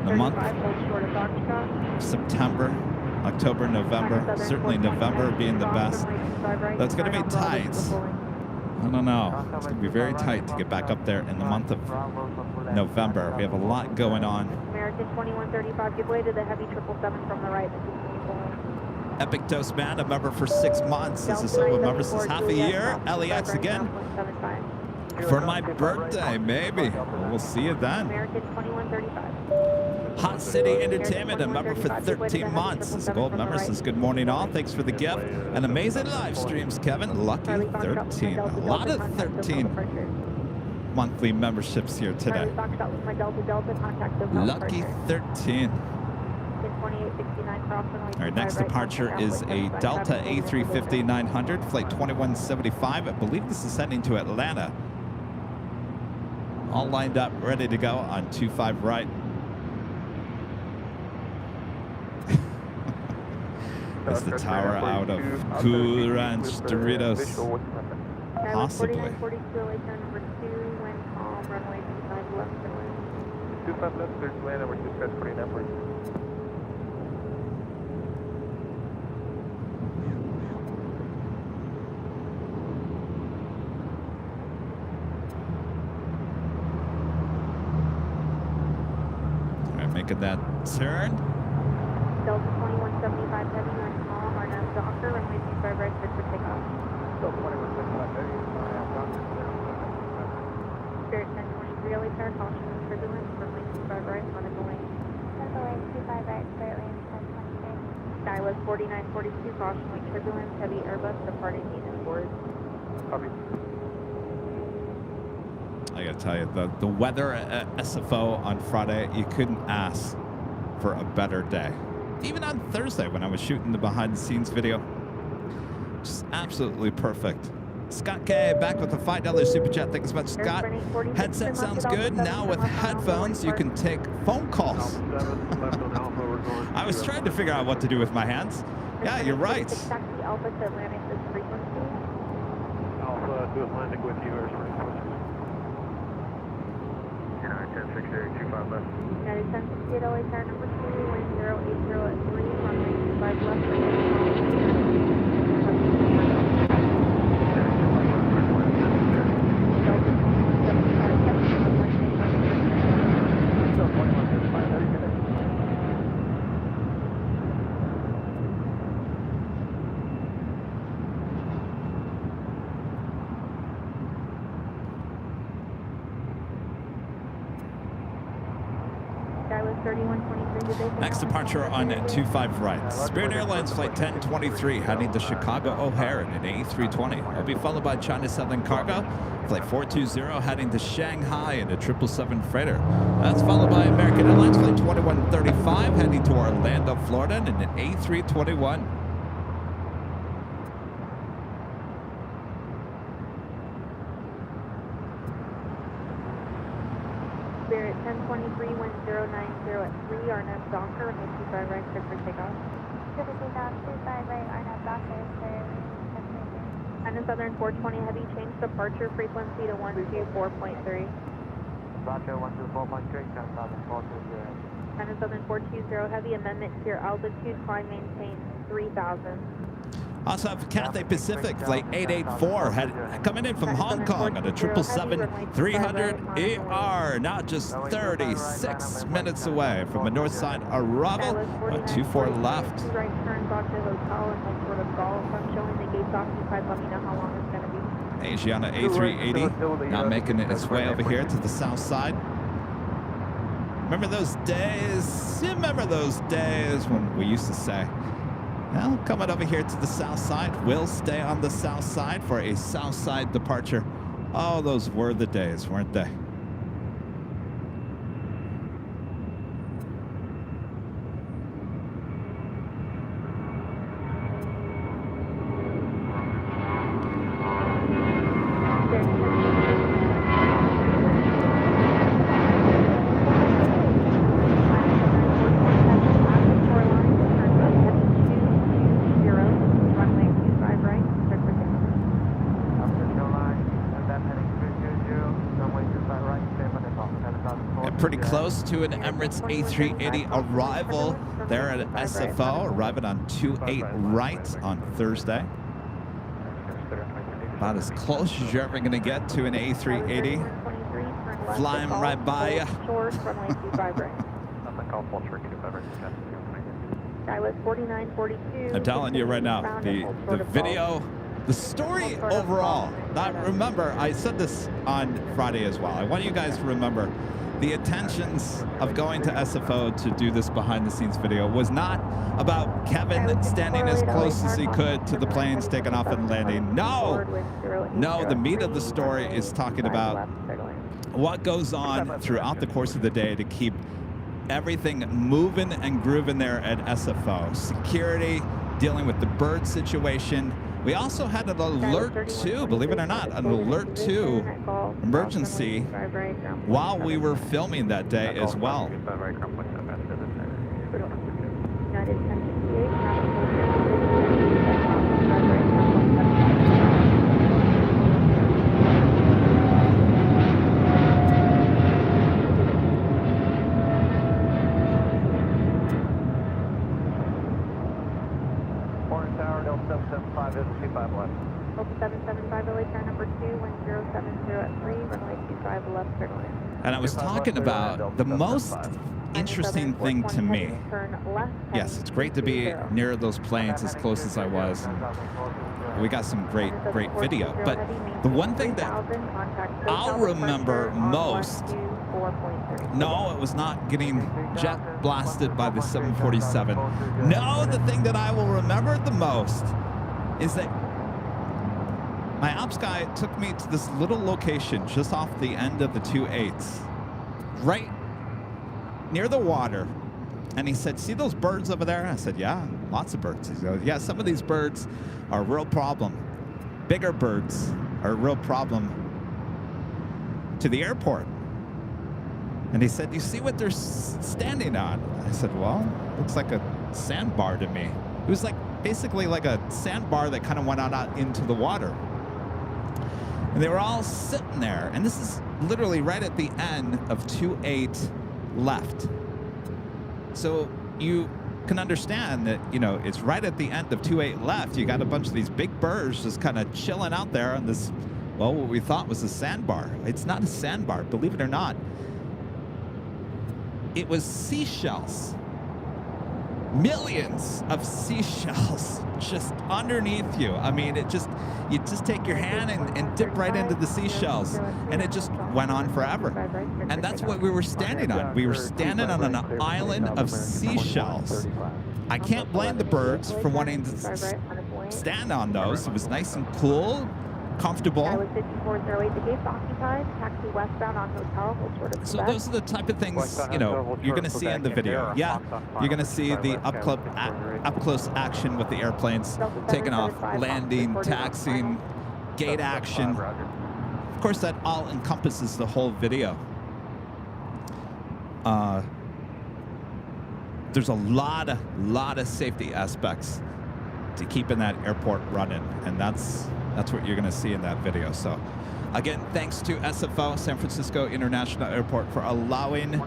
The month of September, October, November, certainly November being the best. That's going to be tight. I don't know. It's going to be very tight to get back up there in the month of November. We have a lot going on. American 2135, give way to the heavy 777 from the right. Epic Dose Man, a member for 6 months. This is a member since half a year. LAX again. For my birthday, maybe. We'll see you then. American 2135. Hot City Entertainment, a member for 13 months. This gold member says, good morning all. Thanks for the gift. And amazing live streams, Kevin. Lucky 13. A lot of 13 monthly memberships here today. Lucky 13. Our next departure is a Delta A350-900, flight 2175. I believe this is heading to Atlanta. All lined up, ready to go on 25 right. Is the tower out of Cool Ranch Doritos? Possibly. 25 left, there's land over 249 please. All right, making that turn. Delta 2175 heavy, you're in small, RNAV Docker, runway 25 right, good for takeoff. Delta 2175 heavy, Spirit 1023, LA Tower, caution and turbulence, runway 25 right, on a lane. Runway 25 right, Spirit lane 1023. Skywest 4942, caution wing turbulence, heavy Airbus departing unit board. Copy. I gotta tell you, the weather at SFO on Friday, you couldn't ask for a better day. Even on Thursday when I was shooting the behind the scenes video, just absolutely perfect. Scott K back with a $5 super chat. Thanks so much, Scott. Headset sounds good. Now with headphones, you can take phone calls. I was trying to figure out what to do with my hands. Yeah, you're right. Alpha to Atlantic this frequency. Alpha to Atlantic with you, or something. 1068, 25 left. United 1068, LA Tower number 2, wind 080 at 3, runway 25 left. Next departure on 25 right. Spirit Airlines Flight 1023 heading to Chicago O'Hare in an A320. Will be followed by China Southern Cargo, Flight 420 heading to Shanghai in a 777 freighter. That's followed by American Airlines Flight 2135 heading to Orlando, Florida in an A321. Spirit 1023, wind 090 at 3, RNAV Docker, and 25 right, good for takeoff. Good for takeoff, 25 right, RNAV Docker, clear, China Southern 420 heavy, change departure frequency to 124.3. Roger, 124.3, China Southern 420. China Southern 420 heavy, amendment to your altitude, climb maintain 3,000. Also have Cathay Pacific Flight 884 coming in from Hong Kong on a 777-300ER, now just 36 minutes away from a north side arrival on 24 left. Right turns onto hotel and some sort of golf. I'm showing the gates occupied. Let me know how long it's going to be. Asiana A380 now making its way over here to the south side. Remember those days? Remember those days when we used to say, well, coming over here to the south side, we'll stay on the south side for a south side departure. Oh, those were the days, weren't they? pretty close to an Emirates A380 arrival there at SFO, arriving on 28 right on Thursday. About as close as you're ever going to get to an A380. Flying right by you. I'm telling you right now, the video, the story overall. Now, remember, I said this on Friday as well. I want you guys to remember the intentions of going to SFO to do this behind-the-scenes video was not about Kevin standing as close as he could to the planes taking off and landing. No, the meat of the story is talking about what goes on throughout the course of the day to keep everything moving and grooving there at SFO. Security, dealing with the bird situation. We also had an alert 2, believe it or not, an alert 2 emergency while we were filming that day as well. And I was talking about the most interesting thing to me. Yes, it's great to be near those planes as close as I was. And we got some great video. But the one thing that I'll remember most, no, it was not getting jet blasted by the 747. No, the thing that I will remember the most is that my ops guy took me to this little location just off the end of the 28s, right near the water. And he said, see those birds over there? I said, yeah, lots of birds. He goes, yeah, some of these birds are a real problem. Bigger birds are a real problem to the airport. And he said, you see what they're standing on? I said, well, looks like a sandbar to me. It was like basically like a sandbar that kind of went out into the water. And they were all sitting there. And this is literally right at the end of 28 left. So you can understand that, you know, it's right at the end of 28 left. You got a bunch of these big birds just kind of chilling out there on this, well, what we thought was a sandbar. It's not a sandbar, believe it or not. It was seashells. Millions of seashells just underneath you. I mean, you just take your hand and dip right into the seashells, and it just went on forever. And that's what we were standing on. We were standing on an island of seashells. I can't blame the birds for wanting to stand on those. It was nice and cool, comfortable. So those are the type of things, you know, you're going to see in the video. Yeah, you're going to see the up-close action with the airplanes taking off, landing, taxiing, gate action. Of course, that all encompasses the whole video. There's a lot of safety aspects to keeping that airport running, and that's what you're going to see in that video. So, again, thanks to SFO, San Francisco International Airport, for allowing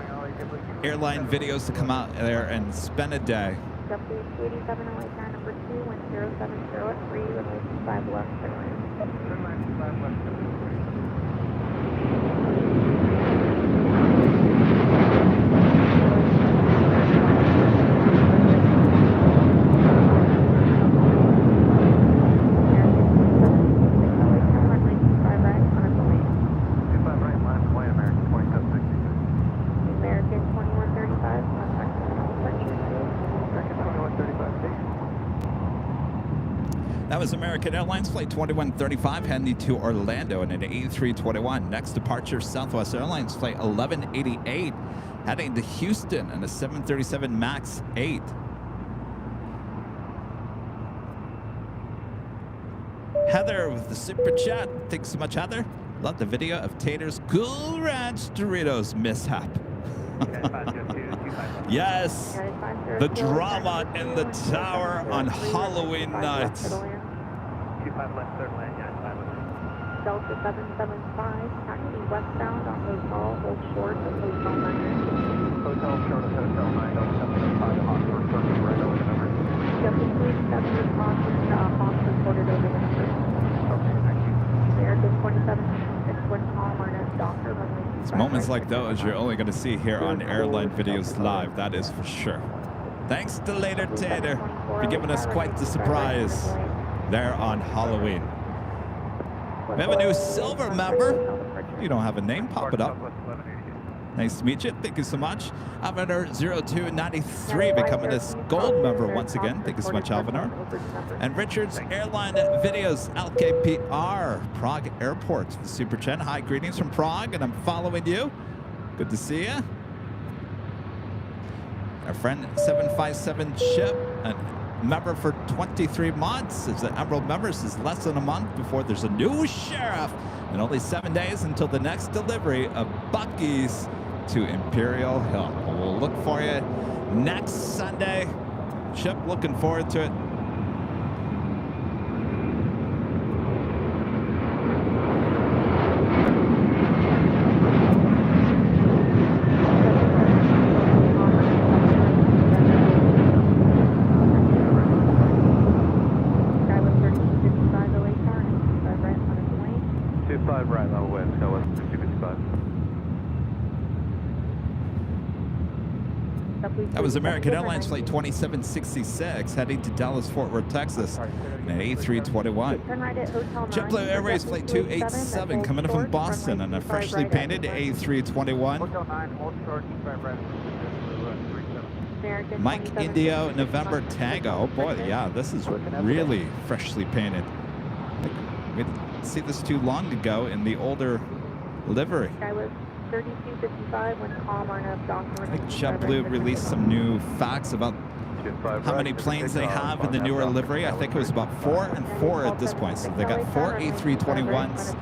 Airline Videos to come out there and spend a day. That was American Airlines Flight 2135 heading to Orlando in an A321. Next departure, Southwest Airlines Flight 1188 heading to Houston in a 737 MAX 8. Heather with the super chat. Thanks so much, Heather. Love the video of Tater's Cool Ranch Doritos mishap. Yes, the drama in the tower on Halloween night. Delta 775, taxi westbound on Hotel, hold short of Hotel 9. Hotel short of Hotel 9, Delta 775, Hawk, surface right over the number. Yep, 287 is Hawk reported over the number. Okay, thank you. American 27, 6 calm, RNS Doctor, runway 25 It's moments right, like those you're only going to see here on Airline Videos Live, that is for sure. Thanks to Later Tater for giving us quite the surprise there on Halloween. We have a new silver member. You don't have a name, pop it up. Nice to meet you. Thank you so much. Alvanar 0293 becoming this gold member once again. Thank you so much, Alvanar. And Richard's Airline Videos LKPR, Prague Airport, the Super Chen. Hi, greetings from Prague, and I'm following you. Good to see you. Our friend 757 Chip, a member for 23 months. Is the Emerald members is less than a month before there's a new sheriff, and only 7 days until the next delivery of Bucky's to Imperial Hill. We'll look for you next Sunday. Chip, looking forward to it. That was American Airlines Flight 2766 heading to Dallas, Fort Worth, Texas, in an A321. JetBlue Airways Flight 287 coming in from Boston on a freshly painted A321. Mike Indio November Tango. Oh boy, yeah, this is really freshly painted. We didn't see this too long ago in the older livery. 3255 when calm RNF Doctor. I think JetBlue released some new facts about how many planes they have in the newer livery. I think it was about 4 and 4 at this point. So they got 4 A321s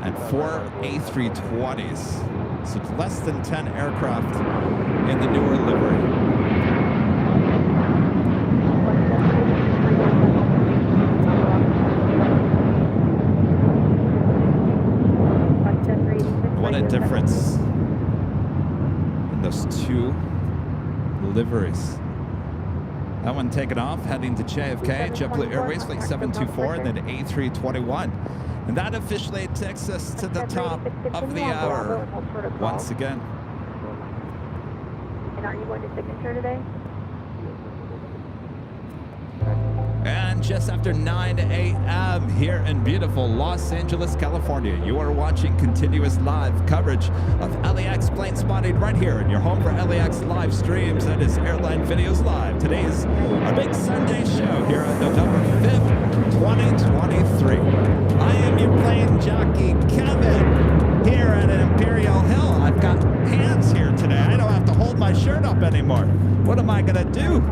and 4 A320s. So it's less than 10 aircraft in the newer livery. What a difference in those two liveries. That one taken off, heading to JFK, JetBlue Airways Flight 724, and then A321. And that officially takes us to the top of the hour once again. And are you going to signature today? And just after 9 a.m. here in beautiful Los Angeles, California, you are watching continuous live coverage of LAX plane spotting right here in your home for LAX live streams. That is Airline Videos Live. Today is our big Sunday show here on November 5th, 2023. I am your plane jockey, Kevin, here at Imperial Hill. I've got hands here today. I don't have to hold my shirt up anymore. What am I going to do?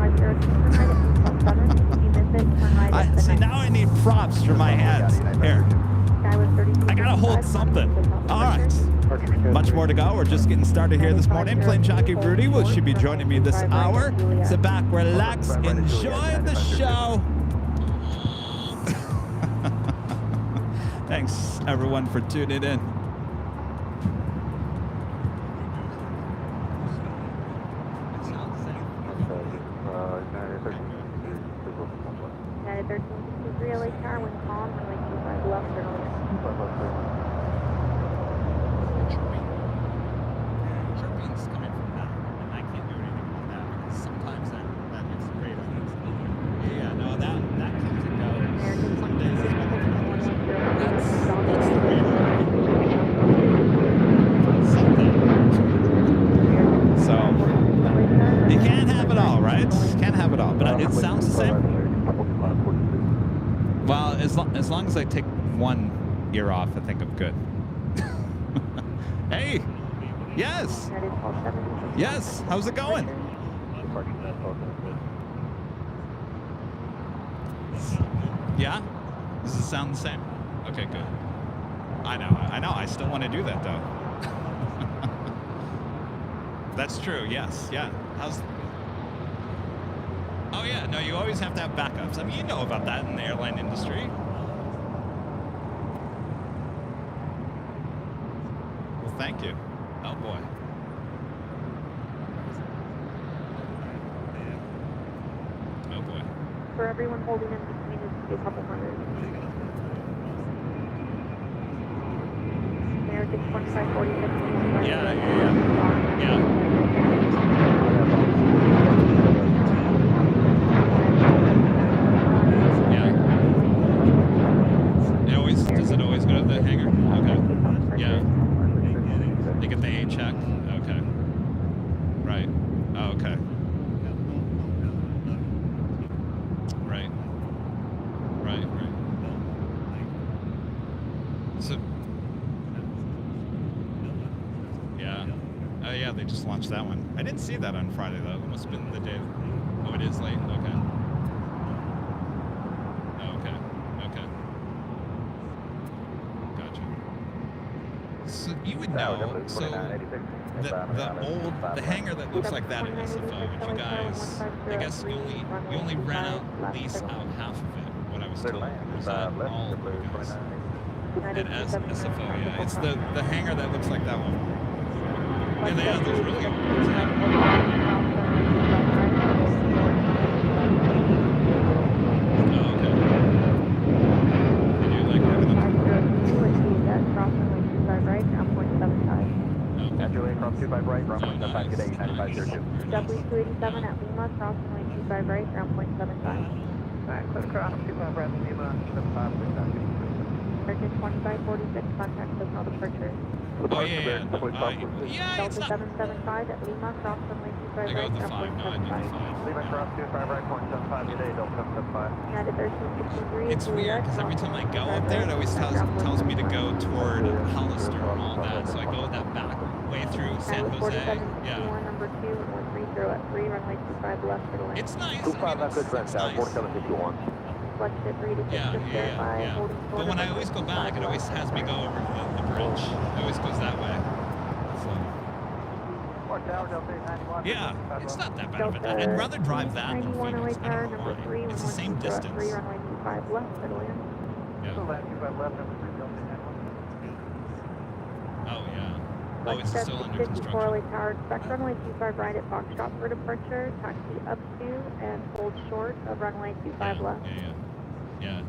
See, now I need props for my hands. Here. I gotta hold something. All right. Much more to go. We're just getting started here this morning. Plane jockey Rudy should be joining me this hour. Sit back, relax, enjoy the show. Thanks, everyone, for tuning in. United 1363 LA Tower, wind calm, runway 25 left, journalist. Chirping's coming from that, and I can't do anything about that because sometimes that hits the radar. Yeah, no, that comes and goes. Some days it's better than others. That's the radar. Something. So you can't have it all, right? Can't have it all, but it sounds the same. Well, as long as I take one ear off, I think I'm good. Hey, yes, yes. How's it going? Yeah, does it sound the same? Okay, good. I know. I still want to do that though. That's true. Yes. Yeah. How's? Oh yeah, no, you always have to have backups. I mean, you know about that in the airline industry. thank you. Oh boy. Oh boy. For everyone holding in between, it's a couple hundred. American 2546. Yeah. Does it always go to the hangar? Okay. Yeah. They get the A check? Okay. Right. Oh, okay. Right. So, yeah. Oh, yeah, they just launched that one. I didn't see that on Friday, though. It must have been the day. Oh, it is late? Okay. Oh, okay. Gotcha. So you would know, so the hangar that looks like that in SFO, if you guys, I guess you only ran out, lease out half of it, what I was told. Was that all of you guys? At SFO, yeah. It's the hangar that looks like that one. Yeah, there's really good ones. Oh, okay. They do like having them. Juliet, cross 25 right, ground point 75, good day, 9502. W287 at Lima, cross runway 25 right, ground point 75. Alright, let's cross 25 right, Lima, 75, American 2546, contact signal departure. Oh, yeah. Yeah, it's Delta not... 775 at Lima, cross runway 25 I go right, with the 5. ground No, I point do the 5. 75. Lima, cross 25 right, point 75, good day, Delta 775. United 1363. It's weird because every time I go up there, it always tells me to go toward Hollister and all that. So I go that back way through San Jose. Yeah. Number 2 and 130 at 3, runway 25 left for the lane. It's nice. 25, that's good, it's nice. 4751. Flex it 3 to 6 Yeah. holding But when I always go back, it always has me go over the bridge. It always goes that way. So, yeah, it's not that bad of a I'd rather drive that than Phoenix. I don't know why. It's the same distance. 3 runway 25 left for the lane. Yeah. Oh, yeah. Oh, it's still under construction. Tower, expect runway 25 right at Foxtrot for departure, taxi up to and hold short of runway 25 left. Yeah.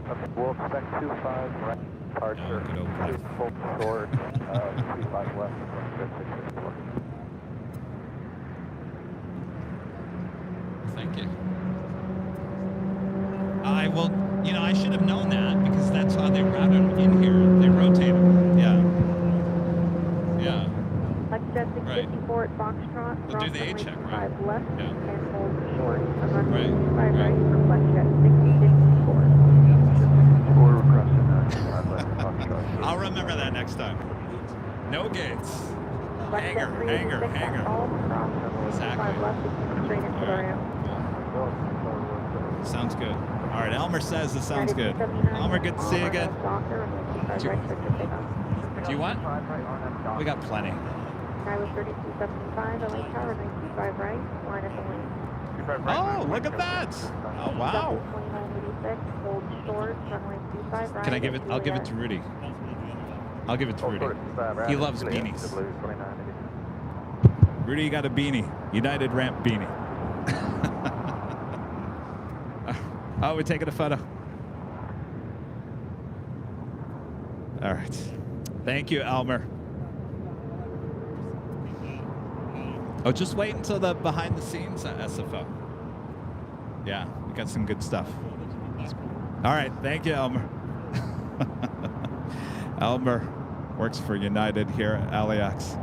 Okay, we'll expect 25 right, departure, good old place. full short, 25 left, 664. Thank you. I will, I should have known that because that's how they route them in here. They rotate them. Yeah. Jet 654 at Foxtrot, They'll do the A check, right? 5 left Yeah. and hold short of runway Right. 25 right for Jet 654. I'll remember that next time. No gates. Hangar. Exactly. Straight into the ramp. Sounds good. All right, Elmer says it sounds good. Elmer, good to see you again. Do you want? We got plenty. I was 3275, LA Tower, 925 right, line at the lane. Oh, look at that. Oh, wow. 2986, hold short, runway 25 right. Can I give it? I'll give it to Rudy. I'll give it to Rudy. He loves beanies. Rudy, you got a beanie. United Ramp beanie. Oh, we're taking a photo. All right. Thank you, Elmer. Oh, just wait until the behind the scenes at SFO. Yeah, we got some good stuff. All right, thank you, Elmer. Elmer works for United here at LAX.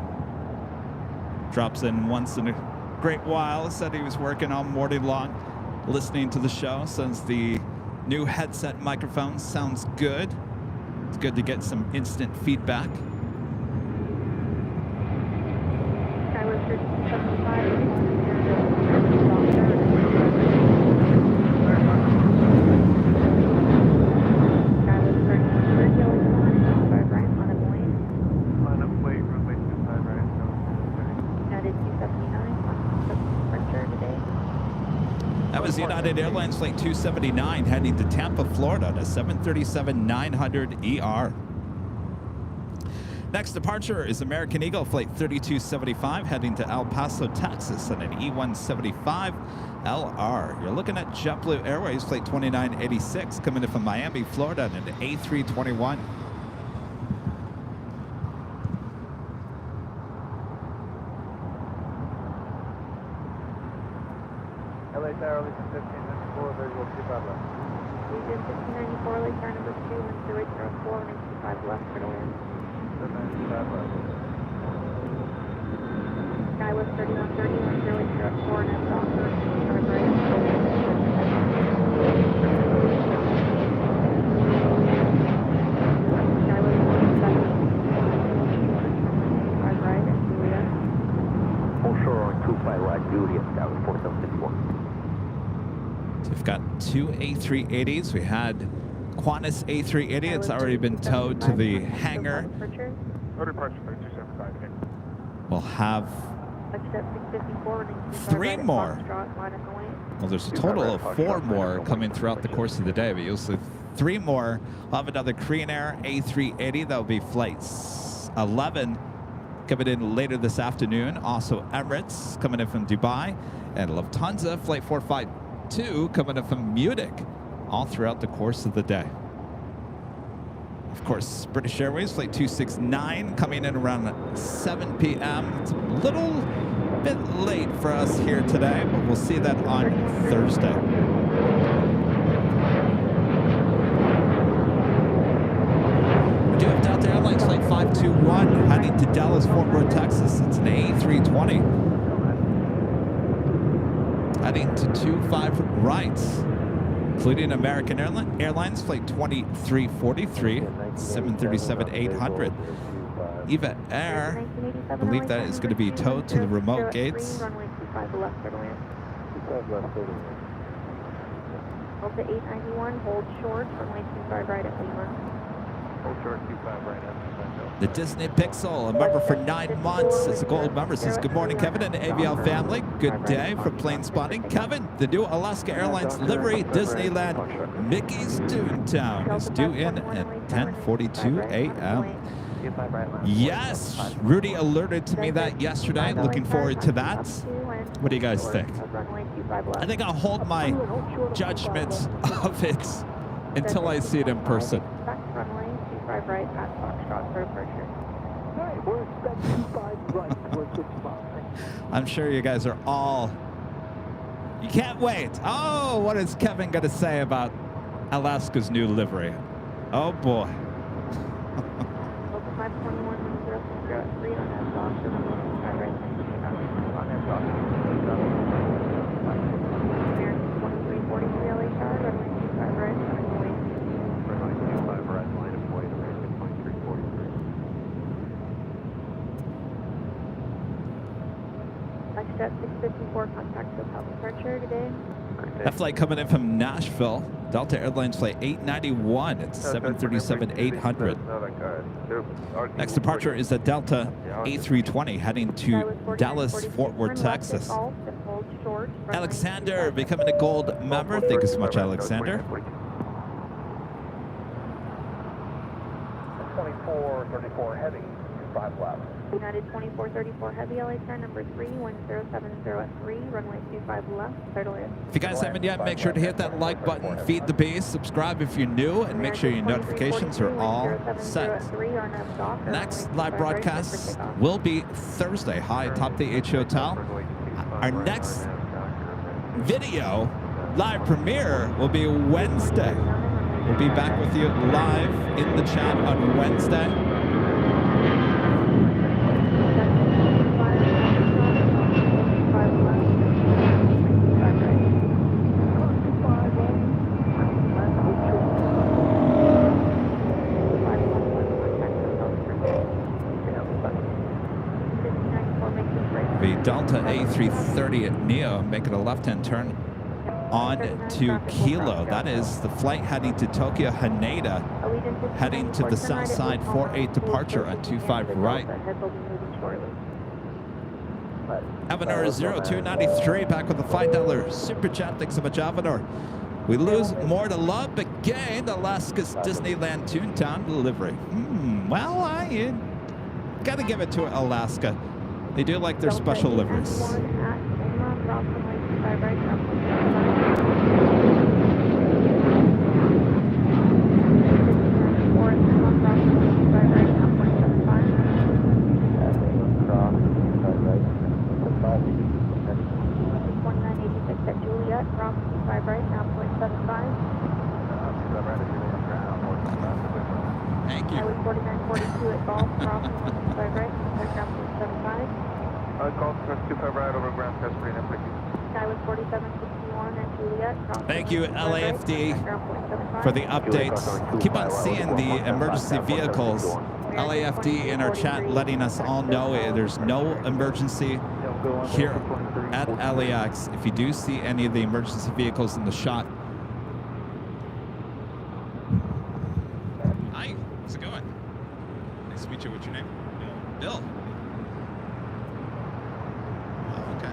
Drops in once in a great while. Said he was working all morning long, listening to the show. Says the new headset microphone sounds good. It's good to get some instant feedback. That was United Airlines Flight 279 heading to Tampa, Florida, to 737-900 ER. Next departure is American Eagle Flight 3275 heading to El Paso, Texas on an E175 LR. You're looking at JetBlue Airways Flight 2986 coming in from Miami, Florida on an A321. LA Tower, Lisa 1594, visual 25 left. Region 1594, LA Tower number 2, 1004, 185 left for the land. 795 left. Skywest 3130, 1004, and Docker, 25 right. Skywest 170, 25 right, and Juliet. Full shore on 25 right, Juliet, Skywest 4751. So we've got two A380s. We had Qantas A380. It's already been towed to the hangar. Order departure 3275. We'll have three more. Well, there's a total of 4 more coming throughout the course of the day, but you'll see 3 more. We'll have another Korean Air A380. That'll be flights 11 coming in later this afternoon. Also Emirates coming in from Dubai, and Lufthansa Flight 452 coming in from Munich, all throughout the course of the day. Of course, British Airways Flight 269 coming in around 7 p.m. It's a little bit late for us here today, but we'll see that on Thursday. We do have Delta Airlines Flight 521 heading to Dallas, Fort Worth, Texas. It's an A320. Heading to 25 right. Including American Airlines Flight 2343, 737-800. Eva Air, I believe that is going to be towed to the remote gates. Runway 25 left for the land. 25 left, Delta 891, hold short, runway 25 right at Lima. Hold short 25 right at The Disney Pixel, a member for 9 months, as a gold member, says, good morning, Kevin and AVL family. Good day for plane spotting. Kevin, the new Alaska Airlines livery, Disneyland Mickey's Toontown is due in at 10:42 a.m. Yes, Rudy alerted to me that yesterday. Looking forward to that. What do you guys think? I think I'll hold my judgment of it until I see it in person. Runway 25 right at Foxtrot for departure. Alright, we're expecting 25 right towards 65. I'm sure you guys are all... You can't wait. Oh, what is Kevin going to say about Alaska's new livery? Oh, boy. Delta 521, 1003 on that dock, so runway 25 right. On that dock. American 2343 LA Tower, runway 25 right, runway. Runway 25 right, line of flight, American 2343. Jet 654, contact hotel departure today. That flight coming in from Nashville, Delta Airlines Flight 891. It's 737-800. Next departure is a Delta A320 heading to Dallas, Fort Worth, Texas. Alexander becoming a gold member. Thank you so much, Alexander. 2434 heavy, 5 left. United 2434 Heavy LA Tower number 3, 1070 at 3, runway 25 left, clear to land. If you guys haven't yet, make sure to hit that like button, feed the beast, subscribe if you're new, and make sure your notifications are all set. Next live broadcast will be Thursday. Hi, atop the H Hotel. Our next video live premiere will be Wednesday. We'll be back with you live in the chat on Wednesday. The Delta A330 at NEO making a left-hand turn on to Kilo. That is the flight heading to Tokyo Haneda, heading to the south side 48 departure on 25 right. Avenor 0293 back with a $5 super chat. Thanks so much, Avenor. We lose more to love, but gain Alaska's Disneyland Toontown delivery. Well, Gotta give it to Alaska. They do like their special liveries. Thank you. Highway 4942 at Golf, crossing 125 right, ground 75. Golf, crest 25 right over ground, crest 3, thank you. Highway 4761 at Juliet, crossing Thank you, 125 right, LAFD, ground 75. for the updates. Keep on seeing the emergency vehicles. LAFD in our chat letting us all know there's no emergency here at LAX. If you do see any of the emergency vehicles in the shot. Hi, how's it going? Nice to meet you. What's your name? Bill. Oh, okay.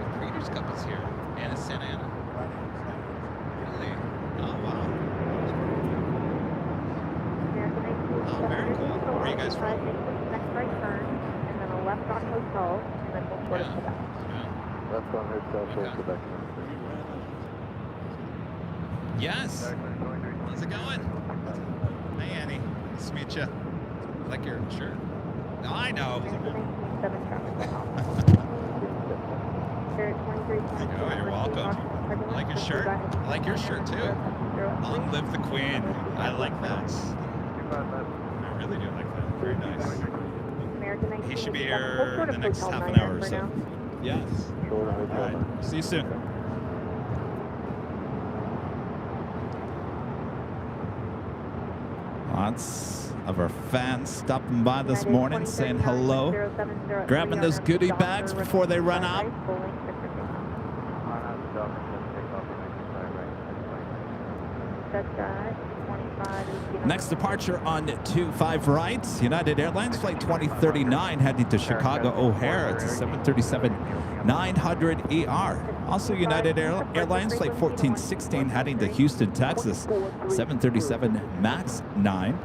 The Breeders' Cup is here. And it's Santa Ana. Really? Oh, wow. Oh, very cool. Where are you guys from? Next right turn, and then a left on Hotel, and then we'll sort of Quebec. Left on Hotel, Okay. Quebec. Yes. How's it going? Hey, Annie. Nice to meet you. I like your shirt. No, I know. Oh, you're welcome. I like your shirt. I like your shirt too. Long live the Queen. I like that. I really do like that. Very nice. He should be here in the next half an hour or so. Yes. All right. See you soon. Lots of our fans stopping by this morning saying hello, grabbing those goodie bags before they run out. Next departure on 25 right, United Airlines Flight 2039 heading to Chicago O'Hare. It's a 737-900ER. Also United Airlines Flight 1416 heading to Houston, Texas. 737 MAX 9.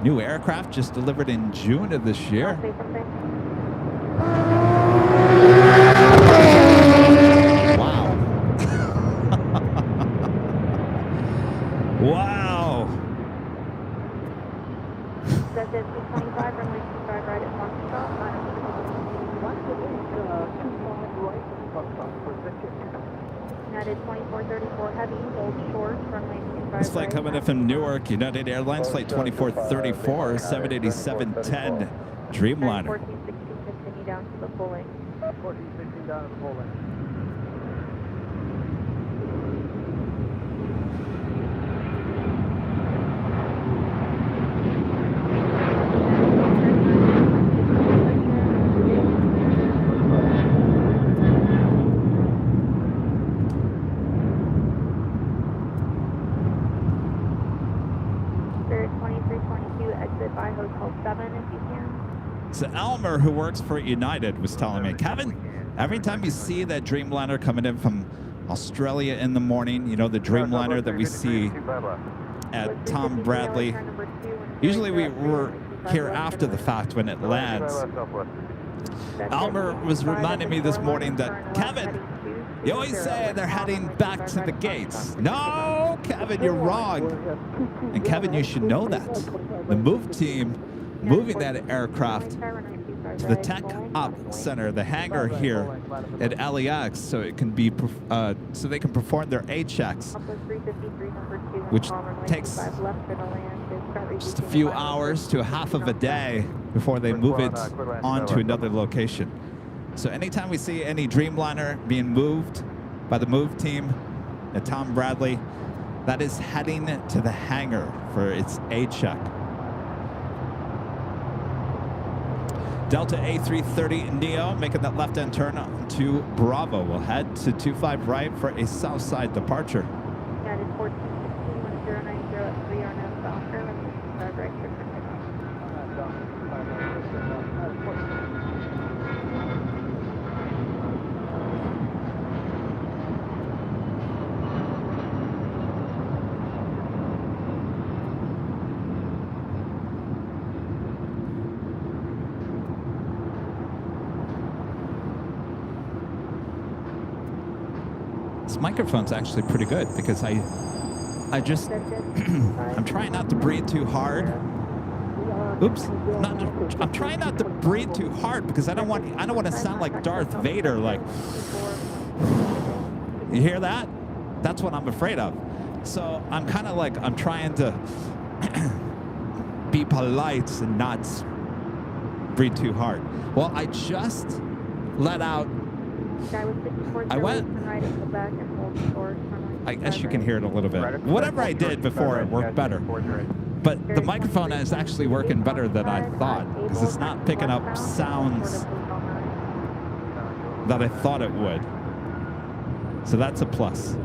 New aircraft just delivered in June of this year. Wow. Wow. That's it, 225, runway 25 right at Foxtrot, United 2434 heavy, hold short, runway 25 This flight coming in from Newark, United Airlines Flight 2434, 787-10 Dreamliner. 1416, continue down to the full lane. 1416 down to the full lane. So Elmer, who works for United, was telling me, Kevin, every time you see that Dreamliner coming in from Australia in the morning, you know, the Dreamliner that we see at Tom Bradley, usually we're here after the fact when it lands. Elmer was reminding me this morning that, Kevin, you always say they're heading back to the gates. No, Kevin, you're wrong. And Kevin, you should know that. The move team moving that aircraft to the Tech Op Center, the hangar here at LAX, so it can be so they can perform their A checks, which takes just a few hours to a half of a day before they move it on to another location. So anytime we see any Dreamliner being moved by the move team at Tom Bradley, that is heading to the hangar for its A check. Delta A330 Neo making that left-hand turn to Bravo. We'll head to 25 right for a south side departure. That is 1416 1090 at 3 on out Falcon, and right here for microphone's actually pretty good because I just I'm trying not to breathe too hard. Oops. I'm trying not to breathe too hard because I don't want to sound like Darth Vader, like. You hear that? That's what I'm afraid of. So I'm kind of like, I'm trying to be polite and not breathe too hard. Well, I just let out, I guess you can hear it a little bit. Whatever I did before, it worked better. But the microphone is actually working better than I thought because it's not picking up sounds that I thought it would. So that's a plus.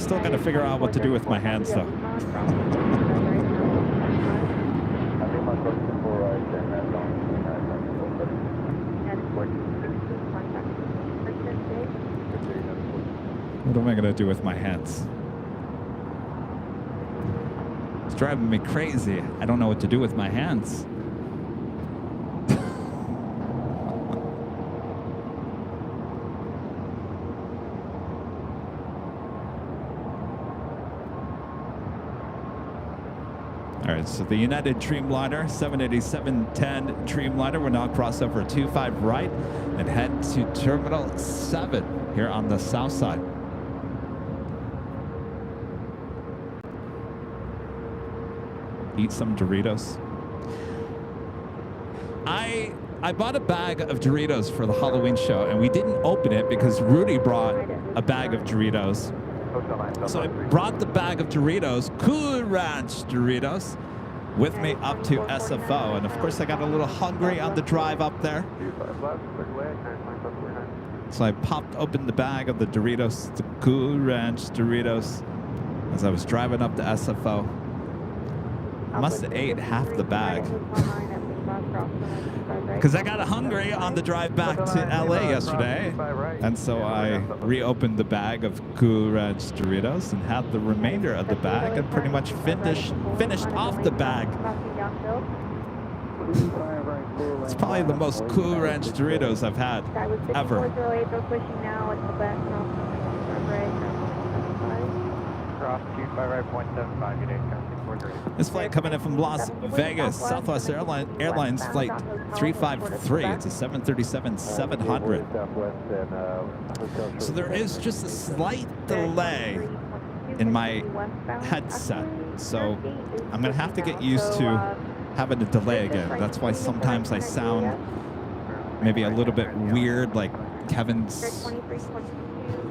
Still got to figure out what to do with my hands, though. What am I going to do with my hands? It's driving me crazy. I don't know what to do with my hands. All right, so the United Dreamliner, 787-10 Dreamliner will now cross over 25 right and head to Terminal 7 here on the south side. Eat some Doritos. I bought a bag of Doritos for the Halloween show, and we didn't open it because Rudy brought a bag of Doritos. So I brought the bag of Doritos, Cool Ranch Doritos, with me up to SFO. And of course, I got a little hungry on the drive up there. So I popped open the bag of the Doritos, the Cool Ranch Doritos, as I was driving up to SFO. I must have ate half the bag. Because I got hungry on the drive back to LA yesterday. And so I reopened the bag of Cool Ranch Doritos and had the remainder of the bag and pretty much finished off the bag. It's probably the most Cool Ranch Doritos I've had ever. This flight coming in from Las Vegas, Southwest Airlines flight 353. It's a 737-700. So there is just a slight delay in my headset. So I'm going to have to get used to having a delay again. That's why sometimes I sound maybe a little bit weird, like Kevin's.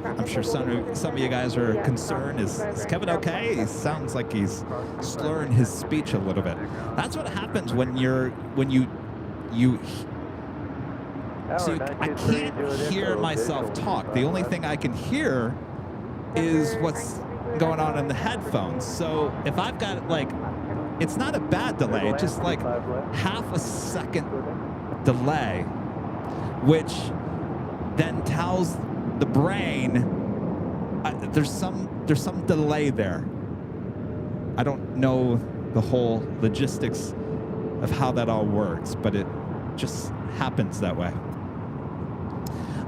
I'm sure some of you guys are concerned. Is Kevin okay? He sounds like he's slurring his speech a little bit. That's what happens when you see, I can't hear myself talk. The only thing I can hear is what's going on in the headphones. So if I've got like, it's not a bad delay, just like half a second delay, which then tells the brain there's some delay there. I don't know the whole logistics of how that all works, but it just happens that way.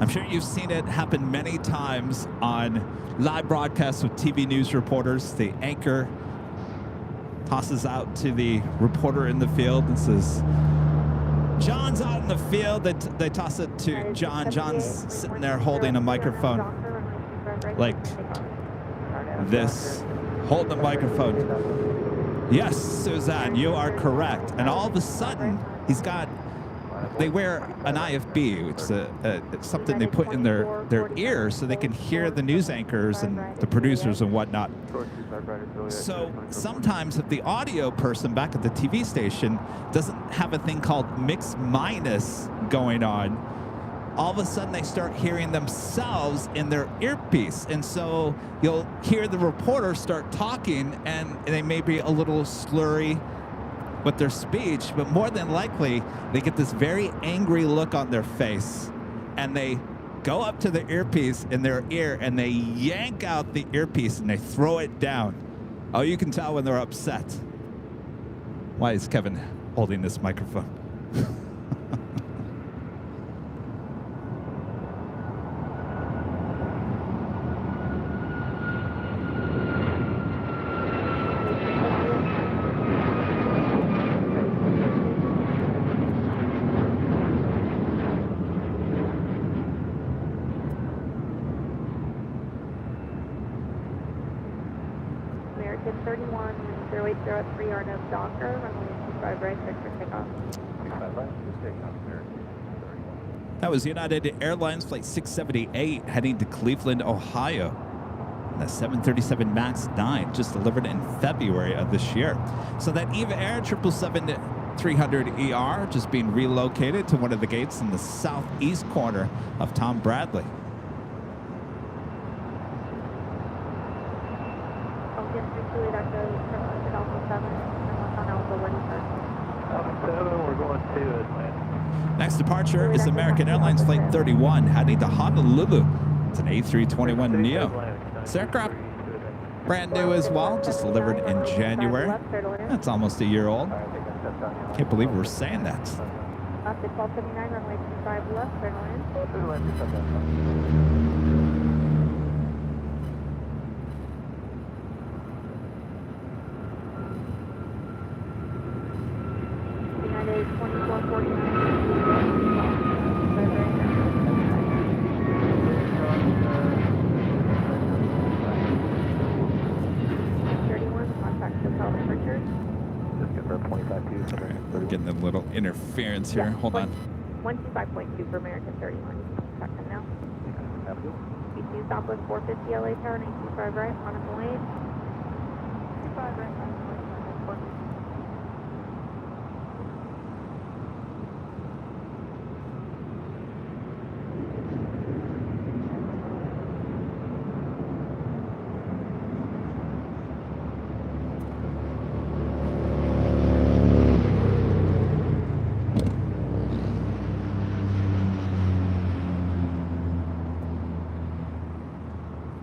I'm sure you've seen it happen many times on live broadcasts with TV news reporters. The anchor tosses out to the reporter in the field and says, John's out in the field. They toss it to John. John's sitting there holding a microphone like this, holding the microphone. Yes, Suzanne, you are correct. And all of a sudden, they wear an IFB, which is something they put in their ear so they can hear the news anchors and the producers and whatnot. So sometimes if the audio person back at the TV station doesn't have a thing called mix minus going on, all of a sudden they start hearing themselves in their earpiece. And so you'll hear the reporter start talking and they may be a little slurry with their speech, but more than likely they get this very angry look on their face and they go up to the earpiece in their ear and they yank out the earpiece and they throw it down. Oh, you can tell when they're upset. Why is Kevin holding this microphone? American 31, 080 at 3 Arno Docker, runway 25 right, cleared for takeoff. 25 right, just taking off American 31. That was United Airlines Flight 678 heading to Cleveland, Ohio. The 737 MAX 9 just delivered in February of this year. So that EVA Air 777-300ER just being relocated to one of the gates in the southeast corner of Tom Bradley. We're going to Atlanta. Next departure is American Airlines Flight 31 heading to Honolulu. It's an A321neo. This aircraft, brand new as well, just delivered in January. That's almost a year old. Can't believe we're saying that. Left at 1279, runway 25 left, turn land. United 2449. Contact hotel departure. Just confirm 25-2. We're getting a little interference here. Hold on. 125.2 for American 31. Contact them now. Have a good one. B2 Southwest 450 LA Tower, 925 right, on its way. 25 right, on its way.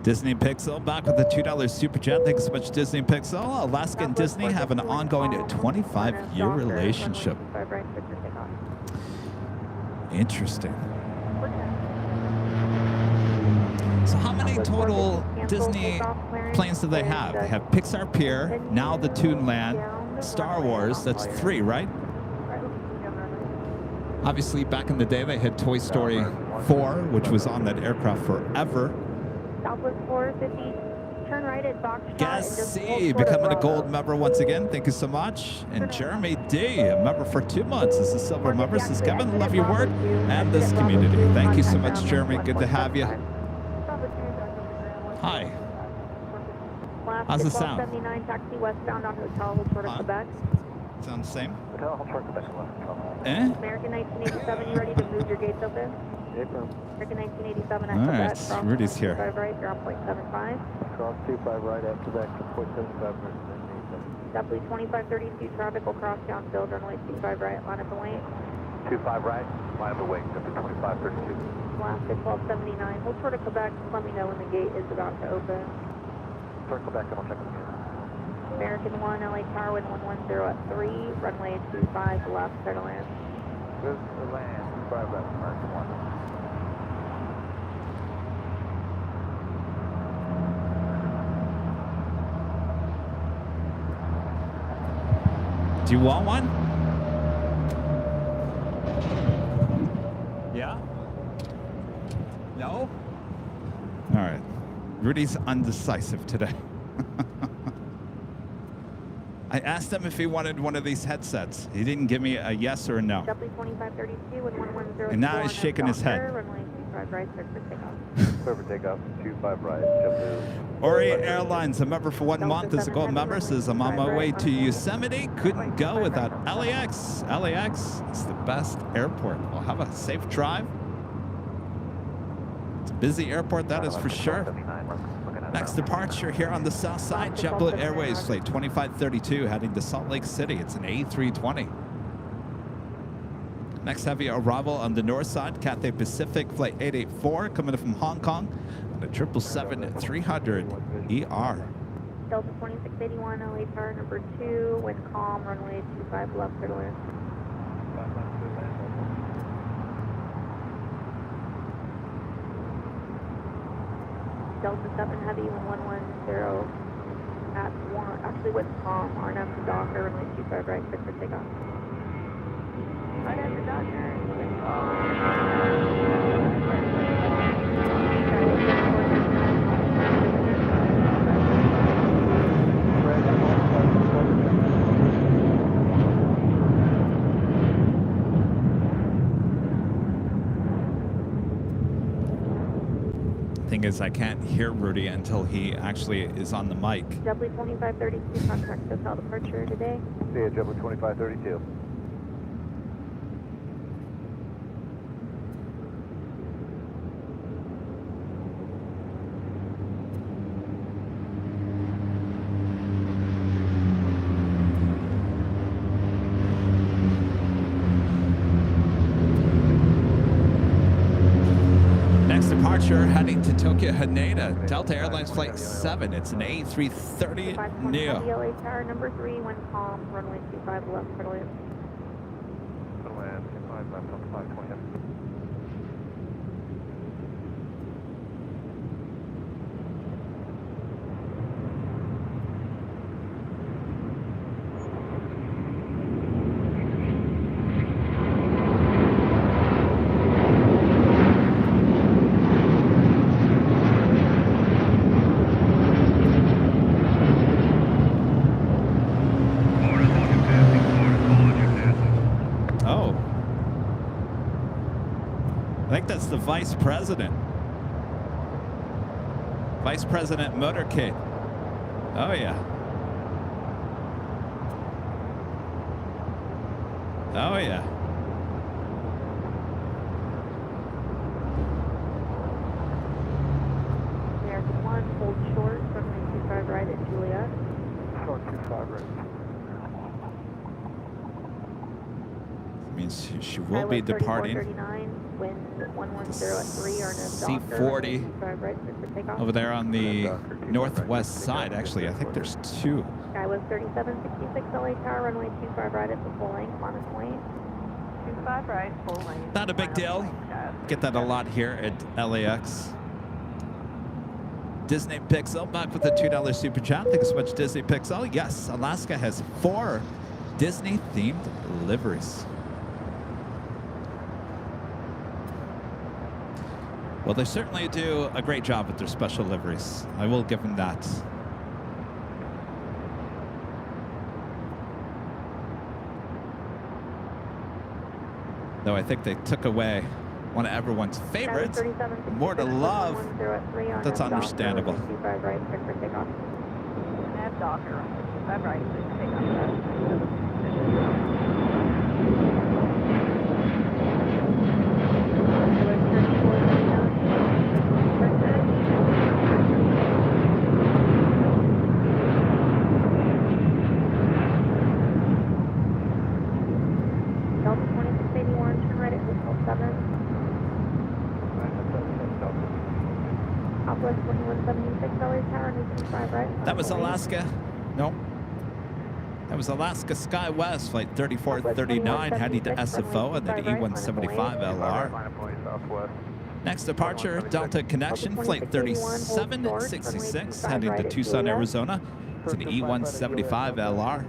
Disney Pixel back with a $2 super chat. Thanks so much, Disney Pixel. Alaska and Disney have an ongoing 25-year relationship. Interesting. So how many total Disney planes do they have? They have Pixar Pier, now the Toonland, Star Wars, that's 3, right? Obviously, back in the day, they had Toy Story 4, which was on that aircraft forever. Southwest 450, turn right at Foxtrot. Gas C, becoming a gold member once again. Thank you so much. And Jeremy D, a member for 2 months. This is a silver member. This is Kevin. Love your work and this community. Thank you so much, Jeremy. Good to have you. Hi. How's it sound? 79 taxi westbound on Hotel Holtford, Quebec. Sound the same? Hotel Holtford, Quebec. Eh? American 1987, you ready to move your gates open? American 1987 at All Quebec. right, Rudy's here. 25 right, you're on 0.75. Cross 25 right at Quebec, 0.75. W 2532, traffic will cross downfield, runway 25 right, line up and wait. 25 right, line up and wait, W 2532. Last at 1279, hold short of Quebec, let me know when the gate is about to open. Circle back and I'll check again. American 1, LA Tower, wind 110 at 3, runway 25 left, clear to land. Good to land, 25 left, American 1. Do you want one? Yeah? No? All right. Rudy's undecisive today. I asked him if he wanted one of these headsets. He didn't give me a yes or a no. W 2532 with 110. And now he's shaking his head. Runway 25 right, clear for takeoff. Clear for takeoff, 25 right, Ori Airlines, a member for 1 month as a gold member, says I'm on my way to Yosemite. Couldn't go without LAX. LAX is the best airport. Well, have a safe drive. It's a busy airport, that is for sure. Next departure here on the south side, JetBlue Airways Flight 2532 heading to Salt Lake City. It's an A320. Next heavy arrival on the north side, Cathay Pacific Flight 884 coming in from Hong Kong on a 777-300ER. Delta 2681, LA Tower number 2, wind calm, runway 25 left, clear to land. Delta 7 Heavy, 110 at 1, actually with calm, RNF to Docker, runway 25 right, clear for takeoff. RNF to Docker, wind calm. thing is I can't hear Rudy until he actually is on the mic. JetBlue 2532, contact hotel departure today. See ya, JetBlue 2532. Departure heading to Tokyo Haneda, Delta Airlines Flight 7. It's an A330 Neo. LA Tower number 3, when calm, runway 25 left, runway. Runway 25 left on 520. I think that's the Vice President. Vice President Motorcade. Oh, yeah. Oh, yeah. American 1, hold short, runway 25 right at Juliet. Short 25 right. Means she will be departing. Wind 110 at 3 or C40 over there on the northwest side. Actually, I think there's two. Skywest 3766 LA Tower, runway 25 right at the full length, minus point. 25 right, full length. Not a big deal. Get that a lot here at LAX. Disney Pixel back with a $2 super chat. Thank you so much, Disney Pixel. Yes, Alaska has 4 Disney-themed liveries. Well, they certainly do a great job with their special liveries. I will give them that. Though I think they took away one of everyone's favorites, More to Love. That's understandable. That was Alaska. No. That was Alaska SkyWest Flight 3439 heading to SFO and then E175LR. Next departure, Delta Connection Flight 3766 heading to Tucson, Arizona. It's an E175LR.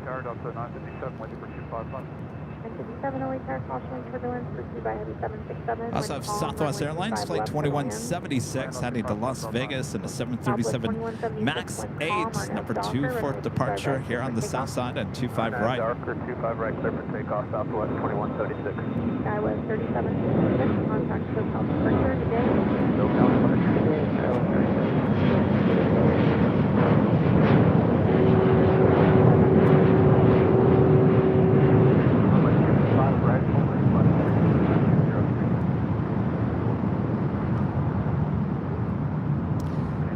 Tower, Delta 957, waiting for 251. 957, LA Tower, caution turbulence, pursued by heavy 767. Also have Southwest Airlines Flight 2176 heading to Las Vegas in a 737 MAX 8, number 2 for departure here on the south side and 25 right. Darker 25 right, clear for takeoff, Southwest 2176. Skywest 3766, contact hotel departure today. No California today,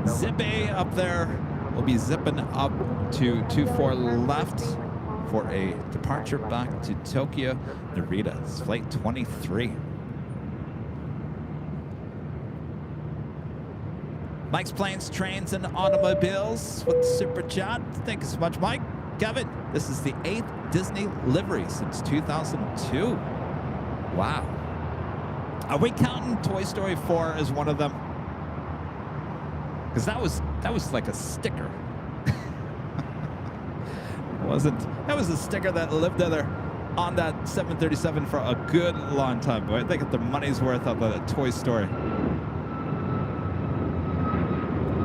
Zippy up there will be zipping up to 24 left for a departure back to Tokyo Narita. It's flight 23. Mike's Planes, Trains, and Automobiles with the super chat. Thank you so much, Mike. Kevin, this is the 8th Disney livery since 2002. Wow. Are we counting Toy Story 4 as one of them? Because that was like a sticker. That was a sticker that lived there on that 737 for a good long time. But they got their money's worth out of that Toy Story.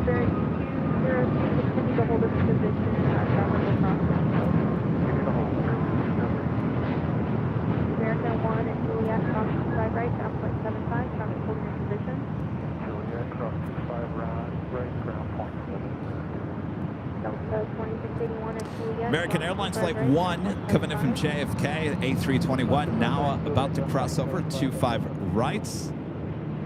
Very continue to hold this position. American 1 and Juliet, caution 5 right, 7.75, So 2681 and Juliet. American Airlines Flight 1 coming in from JFK, A321, now about to cross over 25 right.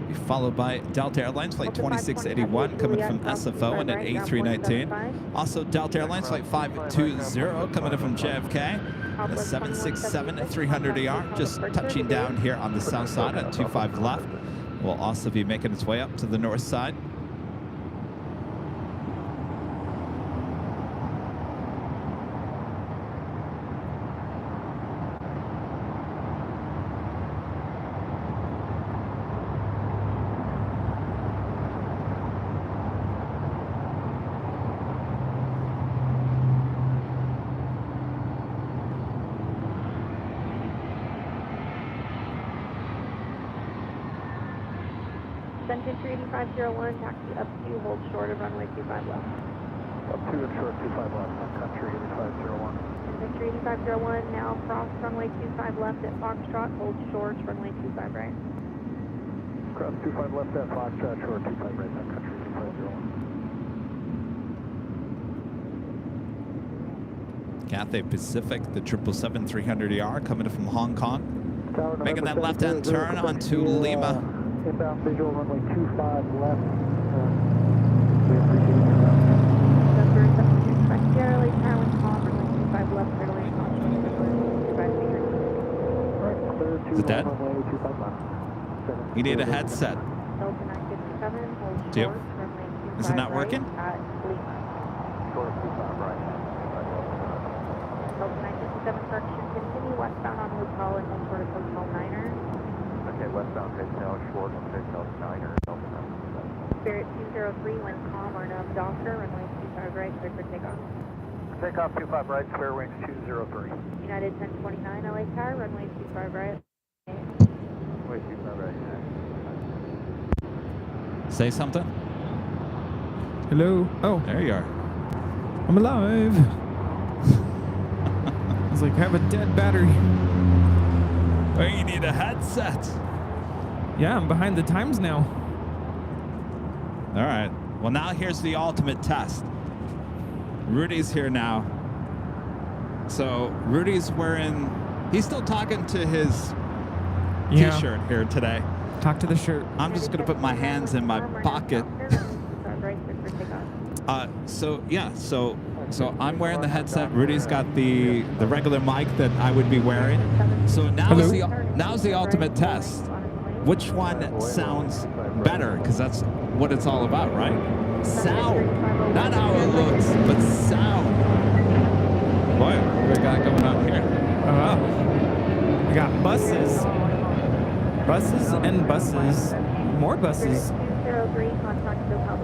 Be followed by Delta Airlines Flight 2681 coming from SFO and an A319. Also Delta Airlines Flight 520 coming in from JFK. A 767-300ER just touching down here on the south side at 25 left. Will also be making its way up to the north side. Extension 38501, taxi up to, hold short of runway 25 left. Up 2 and short 25 left on country 8501. Extension 38501, now cross runway 25 left at Foxtrot, hold short, runway 25 right. Cross 25 left at Foxtrot, short 25 right on country 8501. Cathay Pacific, the 777-300ER coming in from Hong Kong. Making that left-hand turn onto Lima. Inbound visual runway 25 left. We appreciate Sierra Lake Tower and Palm, runway 25 left, clear to land, caution, 25 meters. Is it dead? You need a headset. Delta 957, hold Do you? short, runway 25 Is it not working? right at Lima. Short 25 right. Delta 957, correction, continue westbound on Hotel and hold short of Hotel Niner. Okay, westbound Hotel, short on Hotel Niner. Spirit 203, wind calm, Arnhem Docker, runway 25 right, clear for takeoff. Takeoff 25 right, square wings 203. United 1029, LA Tower, runway 25 right. Wait, 25 right. Say something. Hello. Oh, There you are. I'm alive. It's like I have a dead battery. Oh, you need a headset. Yeah, I'm behind the times now. All right. Well, now here's the ultimate test. Rudy's here now. So Rudy's wearing, he's still talking to his t-shirt here today. Talk to the shirt. I'm just going to put my hands in my pocket. So I'm wearing the headset. Rudy's got the regular mic that I would be wearing. So now's the ultimate test. Which one sounds better? Because that's what it's all about, right? Sound. Not how it looks, but sound. Boy, what we got going on here? We got buses. Buses and buses. More buses.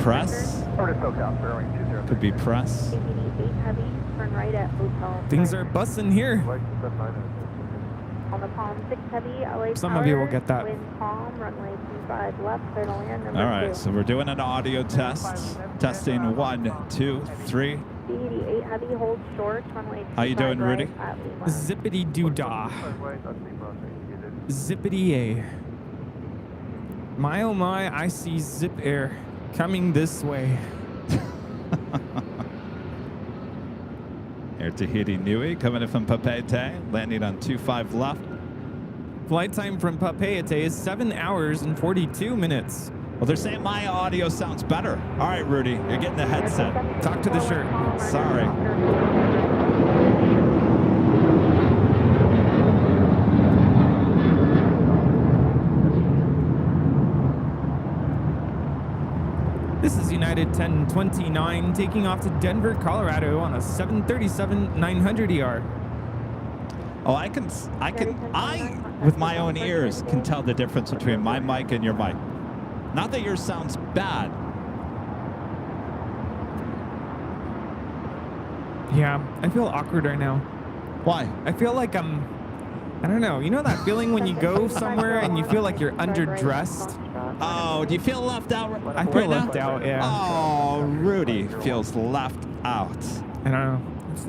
Press. Could be press. Things are bussing here. On the Palm 6 Heavy, LA Some Tower, of you will get that. wind calm, runway 25 left, clear to land, number All right, 2. so we're doing an audio test. Testing 1, 2, 3. BLVD 8 Heavy, hold short, runway 25 How you doing, right Rudy? at Lima. Zippity doo dah. Zippity a. My oh my, I see Zip Air coming this way. Air Tahiti Nui coming in from Papeete, landing on 25 left. Flight time from Papeete is 7 hours and 42 minutes. Well, they're saying my audio sounds better. All right, Rudy, you're getting the headset. Talk to the shirt. Sorry. This is United 1029 taking off to Denver, Colorado on a 737-900ER. Oh, I with my own ears can tell the difference between my mic and your mic. Not that yours sounds bad. Yeah, I feel awkward right now. Why? I feel like I don't know. You know that feeling when you go somewhere and you feel like you're underdressed? Oh, do you feel left out I feel left out, yeah. Oh, Rudy feels left out. I don't know.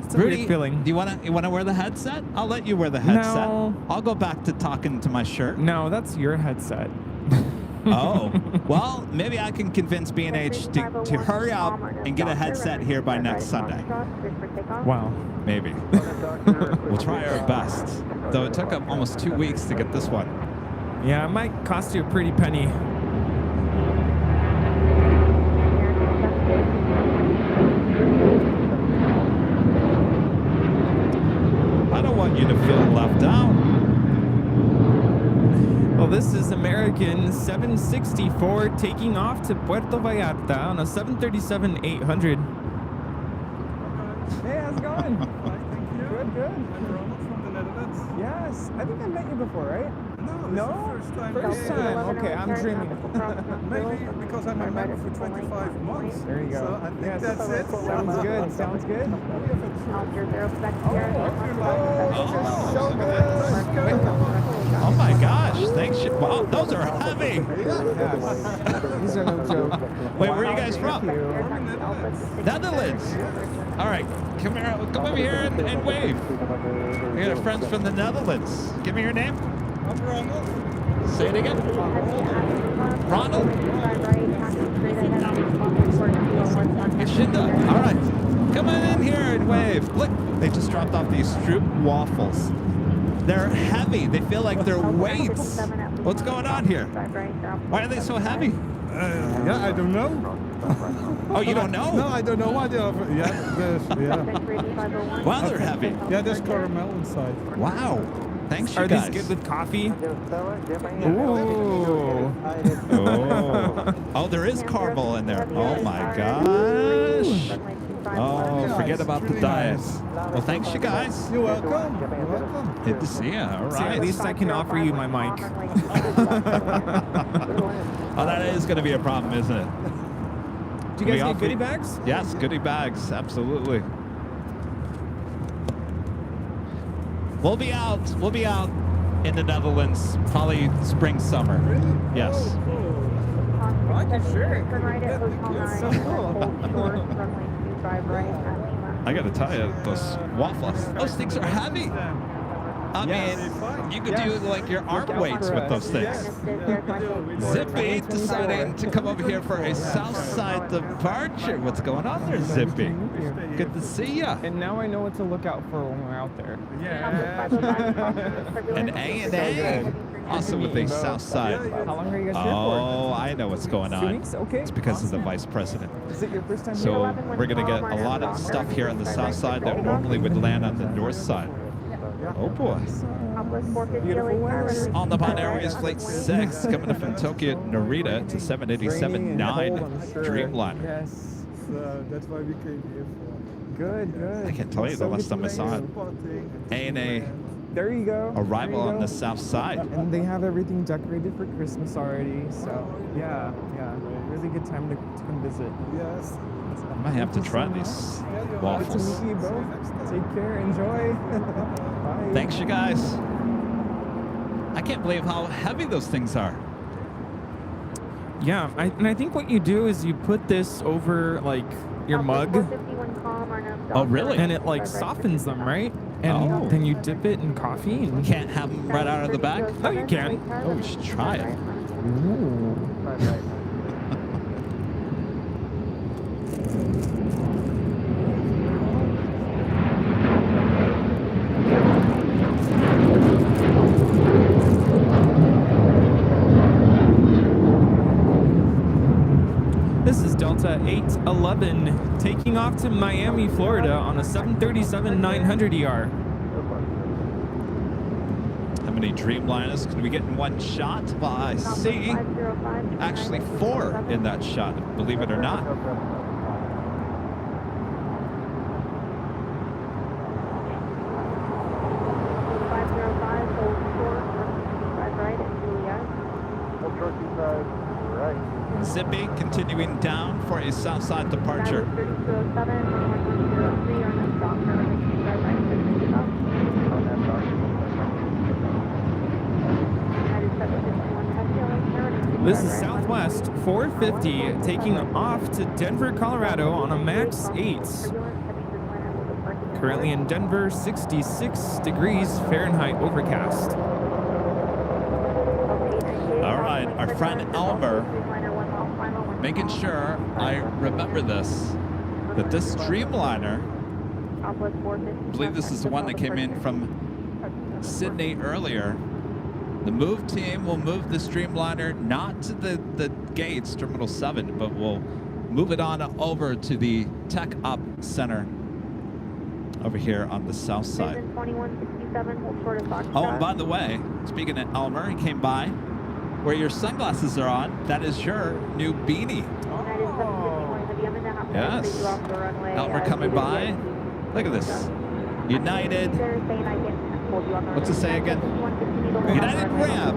It's a Rudy, weird feeling. do you want to wear the headset? I'll let you wear the headset. No. I'll go back to talking to my shirt. No, that's your headset. Oh, well, maybe I can convince B&H to hurry up and get a headset here by next Sunday. Wow. Maybe. We'll try our best. Though it took almost 2 weeks to get this one. Yeah, it might cost you a pretty penny. I don't want you to feel left out. Well, this is American 764 taking off to Puerto Vallarta on a 737-800. Hey, how's it going? Thank you. Good, good. I'm Ronald from the Netherlands. Yes, I think I met you before, right? No, this is the first time. First time. Okay, I'm dreaming. Maybe because I'm a member for 25 months. There you go. So I think Yes. that's it. Sounds good. Sounds good. So good. Oh my gosh. Thanks. Wow, those are heavy. These are no joke. Wait, where are you guys from? Thank you. Netherlands. All right. Come here. Come over here and wave. We got our friends from the Netherlands. Give me your name. I'm Ronald. Say it again. Ronald. Yashinda. All right. Come on in here and wave. Look, they just dropped off these Stroop waffles. They're heavy. They feel like they're weights. What's going on here? Why are they so heavy? Yeah, I don't know. Oh, you don't know? No, I don't know why they are. Yeah, Wow, they're heavy. yeah, there's caramel inside. Wow. Thanks, you Are guys. these good with coffee? Ooh. Oh, there is caramel in there. Oh my gosh. Oh, forget about the diet. Well, thanks, you guys. You're welcome. You're welcome. Good to see you. All See, at right. least I can offer you my mic. Oh, that is going to be a problem, isn't it? Do you guys need goodie bags? Yes, goodie bags. Absolutely. We'll be out in the Netherlands probably spring, summer. Yes. I can share it. So cool. I got to tell you, those waffles, those things are heavy. I mean, you could do like your arm weights with those things. Zippy deciding to come over here for a south side departure. What's going on there, Zippy? Good to see ya. And now I know what to look out for when we're out there. An A&A. Also with a south side. How long are you guys here for? Oh, I know what's going 2 on. weeks? Okay. It's because of the vice president. Is it your first time So here? we're going to get a lot of stuff here on the south side that normally would land on the north side. Oh boy. On the Bon Airways Flight 6 coming up from Tokyo Narita to 787-9 Dreamliner. Yes. That's why we came here for. Good, good. I can't tell you the last time I saw it. A&A There you go. arrival There you on go. the south side. And they have everything decorated for Christmas already. So, yeah. Really good time to come visit. Yes. I might have to try these Good to waffles. meet you both. Take care. Enjoy. Bye. Thanks, you guys. I can't believe how heavy those things are. Yeah, and I think what you do is you put this over like your mug, Oh, really? and it like softens them, right? And then you dip it in coffee. And Can't have them right out of the bag? Oh, you can. Oh, we should try it. This is Delta 811 taking off to Miami, Florida on a 737-900ER. How many Dreamliners can we get in one shot? Well, I see actually 4 in that shot, believe it or not. Zippy continuing down for a south side departure. This is Southwest 450 taking off to Denver, Colorado on a MAX 8. Currently in Denver, 66 degrees Fahrenheit overcast. All right, our friend Elmer, making sure I remember this. that this Streamliner, Southwest 450. I believe this is the one that came in from Sydney earlier. The move team will move the Streamliner not to the gates, Terminal 7, but will move it on over to the Tech Up Center over here on the south side. 2167, hold short of Foxtrot. Oh, and by the way, speaking of Elmer, he came by. Where your sunglasses are on, that is your new beanie. Yes. Elmer coming by. Look at this. United. What's it say again? United Grab.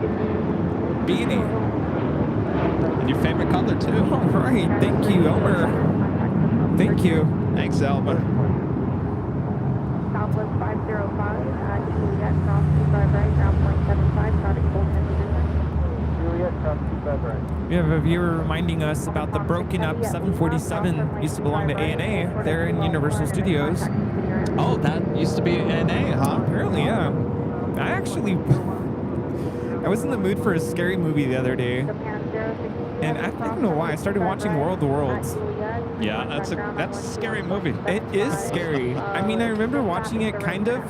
Beanie. And your favorite color, too. All right. Thank you, Elmer. Thank you. Thanks, Elmer. Southwest 505, Juliet, cross 25 right, ground 0.75, starting full 10 position. We have a viewer reminding us about the broken up 747 used to belong to ANA. They're in Universal Studios. Oh, that used to be ANA, huh? Apparently, yeah. I was in the mood for a scary movie the other day. And I don't know why. I started watching World of the Worlds. Yeah, that's a scary movie. It is scary. I mean, I remember watching it kind of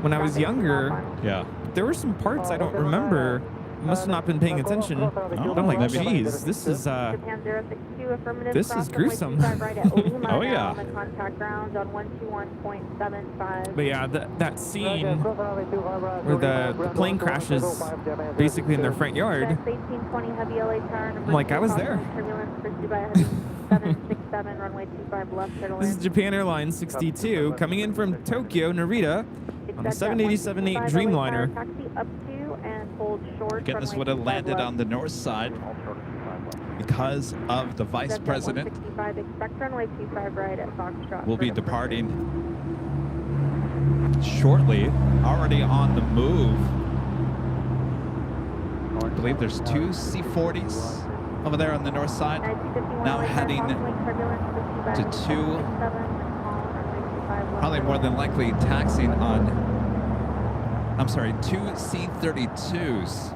when I was younger. Yeah. There were some parts I don't remember. Must have not been paying attention. I'm like, geez, this is gruesome. Oh yeah. But yeah, that scene where the plane crashes basically in their front yard. I'm like, I was there. This is Japan Airlines 62 coming in from Tokyo, Narita on the 787-8 Dreamliner. Again, this would have landed on the north side because of the vice president will be departing shortly, already on the move. I believe there's two C-40s over there on the north side, now heading to two, probably more than likely taxiing on, I'm sorry, two C-32s.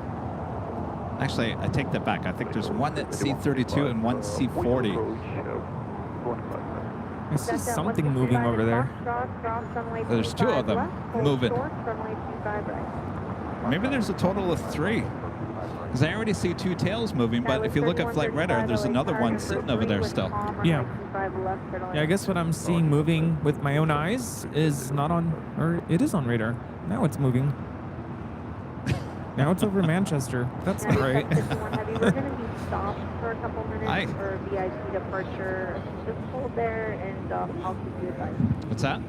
Actually, I take that back. I think there's one at C-32 and one C-40. I see something moving over there. There's two of them moving. Maybe there's a total of three. Because I already see two tails moving, but if you look at Flight Radar, there's another one sitting over there still. Yeah. Yeah, I guess what I'm seeing moving with my own eyes is not on, or it is on radar. Now it's moving. Now it's over Manchester. That's not right. We're going to be stopped for a couple minutes for VIP departure. Just hold there and I'll keep you advised. What's that?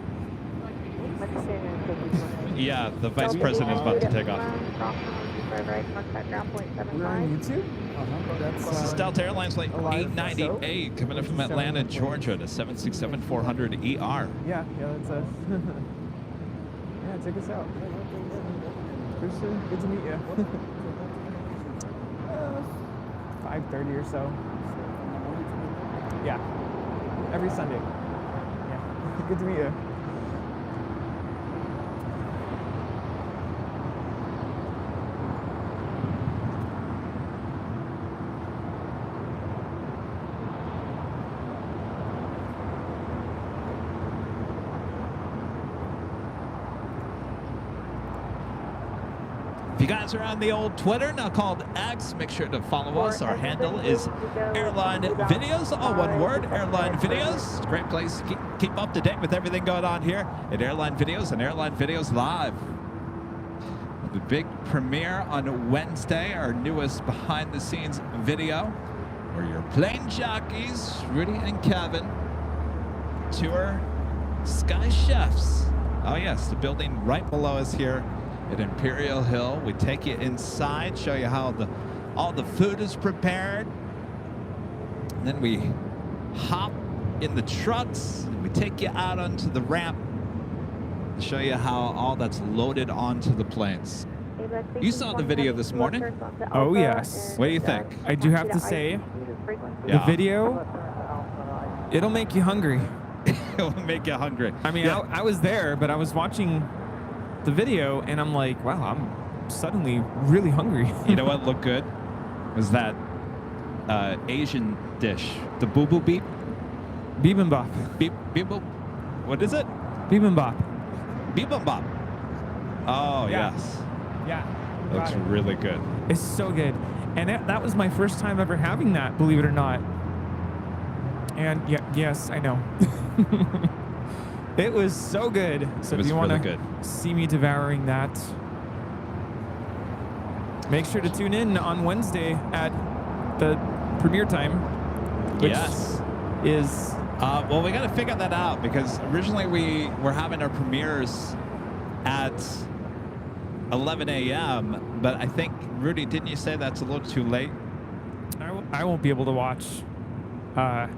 Yeah, the vice president is about to take off. We're on YouTube? This is Delta Airlines Flight 898 coming in from Atlanta, Georgia to 767-400 ER. Yeah, that's a... yeah, check us out. Christian, good to meet you. 5:30 or so. Yeah, every Sunday. Yeah, good to meet you. If you guys are on the old Twitter, now called X, make sure to follow us. Our handle is Airline Videos, all one word, Airline Videos. It's a great place to keep up to date with everything going on here at Airline Videos and Airline Videos Live. The big premiere on Wednesday, our newest behind-the-scenes video, where your plane jockeys, Rudy and Kevin, tour Sky Chefs. Oh yes, the building right below us here at Imperial Hill. We take you inside, show you how all the food is prepared. And then we hop in the trucks and we take you out onto the ramp to show you how all that's loaded onto the planes. You saw the video this morning. Oh, yes. What do you think? I do have to say, the video, it'll make you hungry. It'll make you hungry. I mean, I was there, but I was watching the video and I'm like, wow, I'm suddenly really hungry. You know what looked good? Was that Asian dish, the boo boo beep. Bibimbap. Beep, beep, boop. What is it? Bibimbap. Bibimbap. Oh, Yeah. yes. Yeah. Looks got it. really good. It's so good. And that was my first time ever having that, believe it or not. And yes, I know. It was so good. So It if was you want really to good. see me devouring that, make sure to tune in on Wednesday at the premiere time, which Yes. is Well, we got to figure that out because originally we were having our premieres at 11 a.m. But I think, Rudy, didn't you say that's a little too late? I won't be able to watch at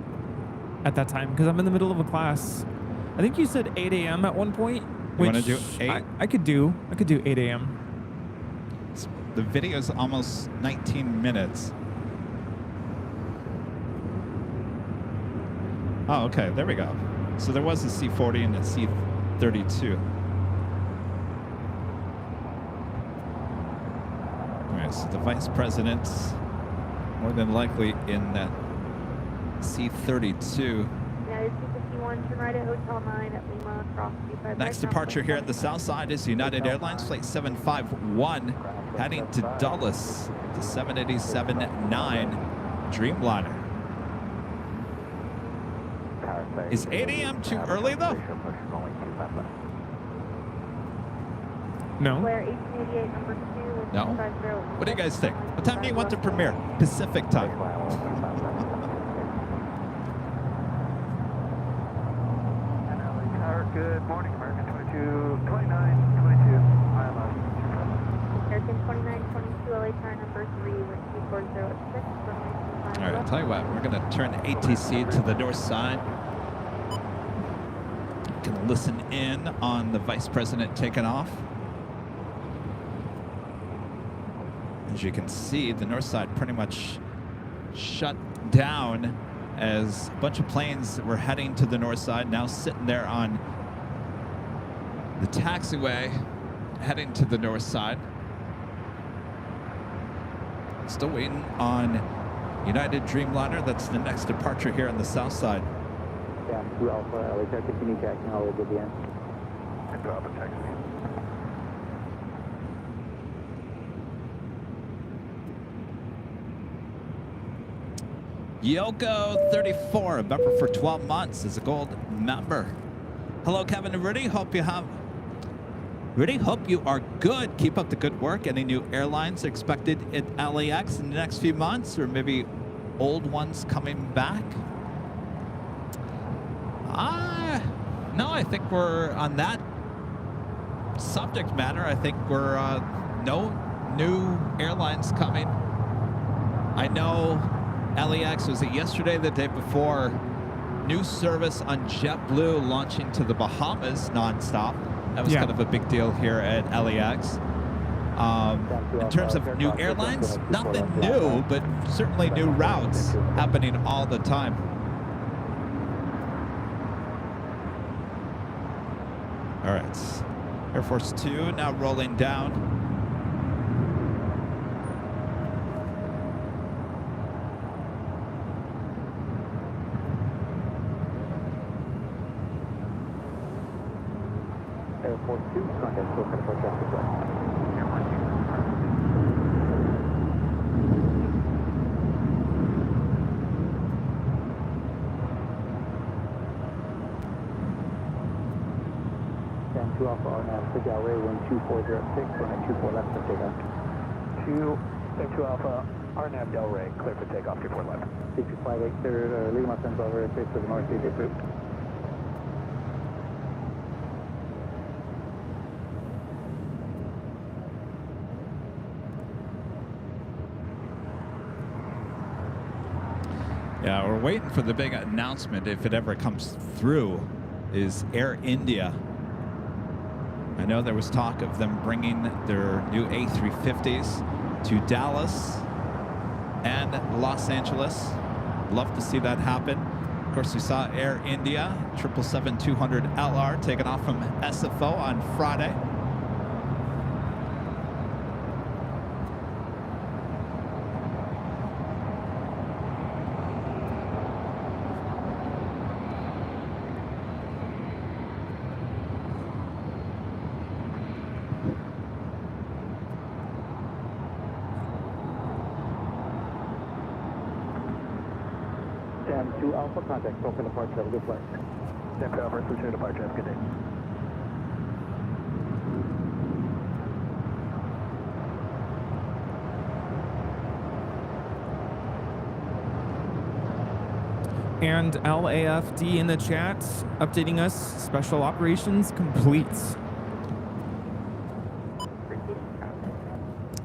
that time because I'm in the middle of a class. I think you said 8 a.m. at one point. You wanna which do 8? I could do 8 a.m. The video's almost 19 minutes. Oh, okay. There we go. So there was a C40 and a C32. All right, so the vice president's more than likely in that C32. United 251, turn right at Hotel 9 at Lima, cross 25. Next departure here at the south side is United Airlines Flight 751 heading to Dulles, the 787-9 Dreamliner. Is 8 a.m. too early though? No. Blair 1888, number 2. No? What do you guys think? What time do you want to premiere? Pacific time. Good morning, American 22, 29, 22. American 2922, LA Tower number 3, with 2406. All right, I'll tell you what, we're going to turn the ATC to the north side. You can listen in on the vice president taking off. As you can see, the north side pretty much shut down as a bunch of planes that were heading to the north side now sitting there on the taxiway heading to the north side. Still waiting on United Dreamliner. That's the next departure here on the south side. Yeah, 2 Alpha, LA Tower, continue tracking all over the end. And 2 Alpha, taxi. Yoko34, a member for 12 months, is a gold member. Hello, Kevin and Rudy. Hope you are good. Keep up the good work. Any new airlines expected at LAX in the next few months, or maybe old ones coming back? No, I think we're on that subject matter. I think we're no new airlines coming. I know LAX, was it yesterday, the day before, new service on JetBlue launching to the Bahamas nonstop. That was kind of a big deal here at LAX. In terms of new airlines, nothing new, but certainly new routes happening all the time. All right, Air Force 2 now rolling down. Air Force 2, contact 4 traffic light. Stand 2 Alpha, RNAV, Big Delray, wind 2406, runway 24 left for takeoff. 2 Alpha, RNAV Delray, clear for takeoff, 24 left. 6580, clear, Lima sends over, face to the north, DJ group. Yeah, we're waiting for the big announcement, if it ever comes through, is Air India. I know there was talk of them bringing their new A350s to Dallas and Los Angeles. Love to see that happen. Of course, we saw Air India 777-200LR taking off from SFO on Friday. 2 Alpha, contact open departure, have a good flight. Tempo Alpha, switch to departure, have a good day. And LAFD in the chat updating us. Special operations complete.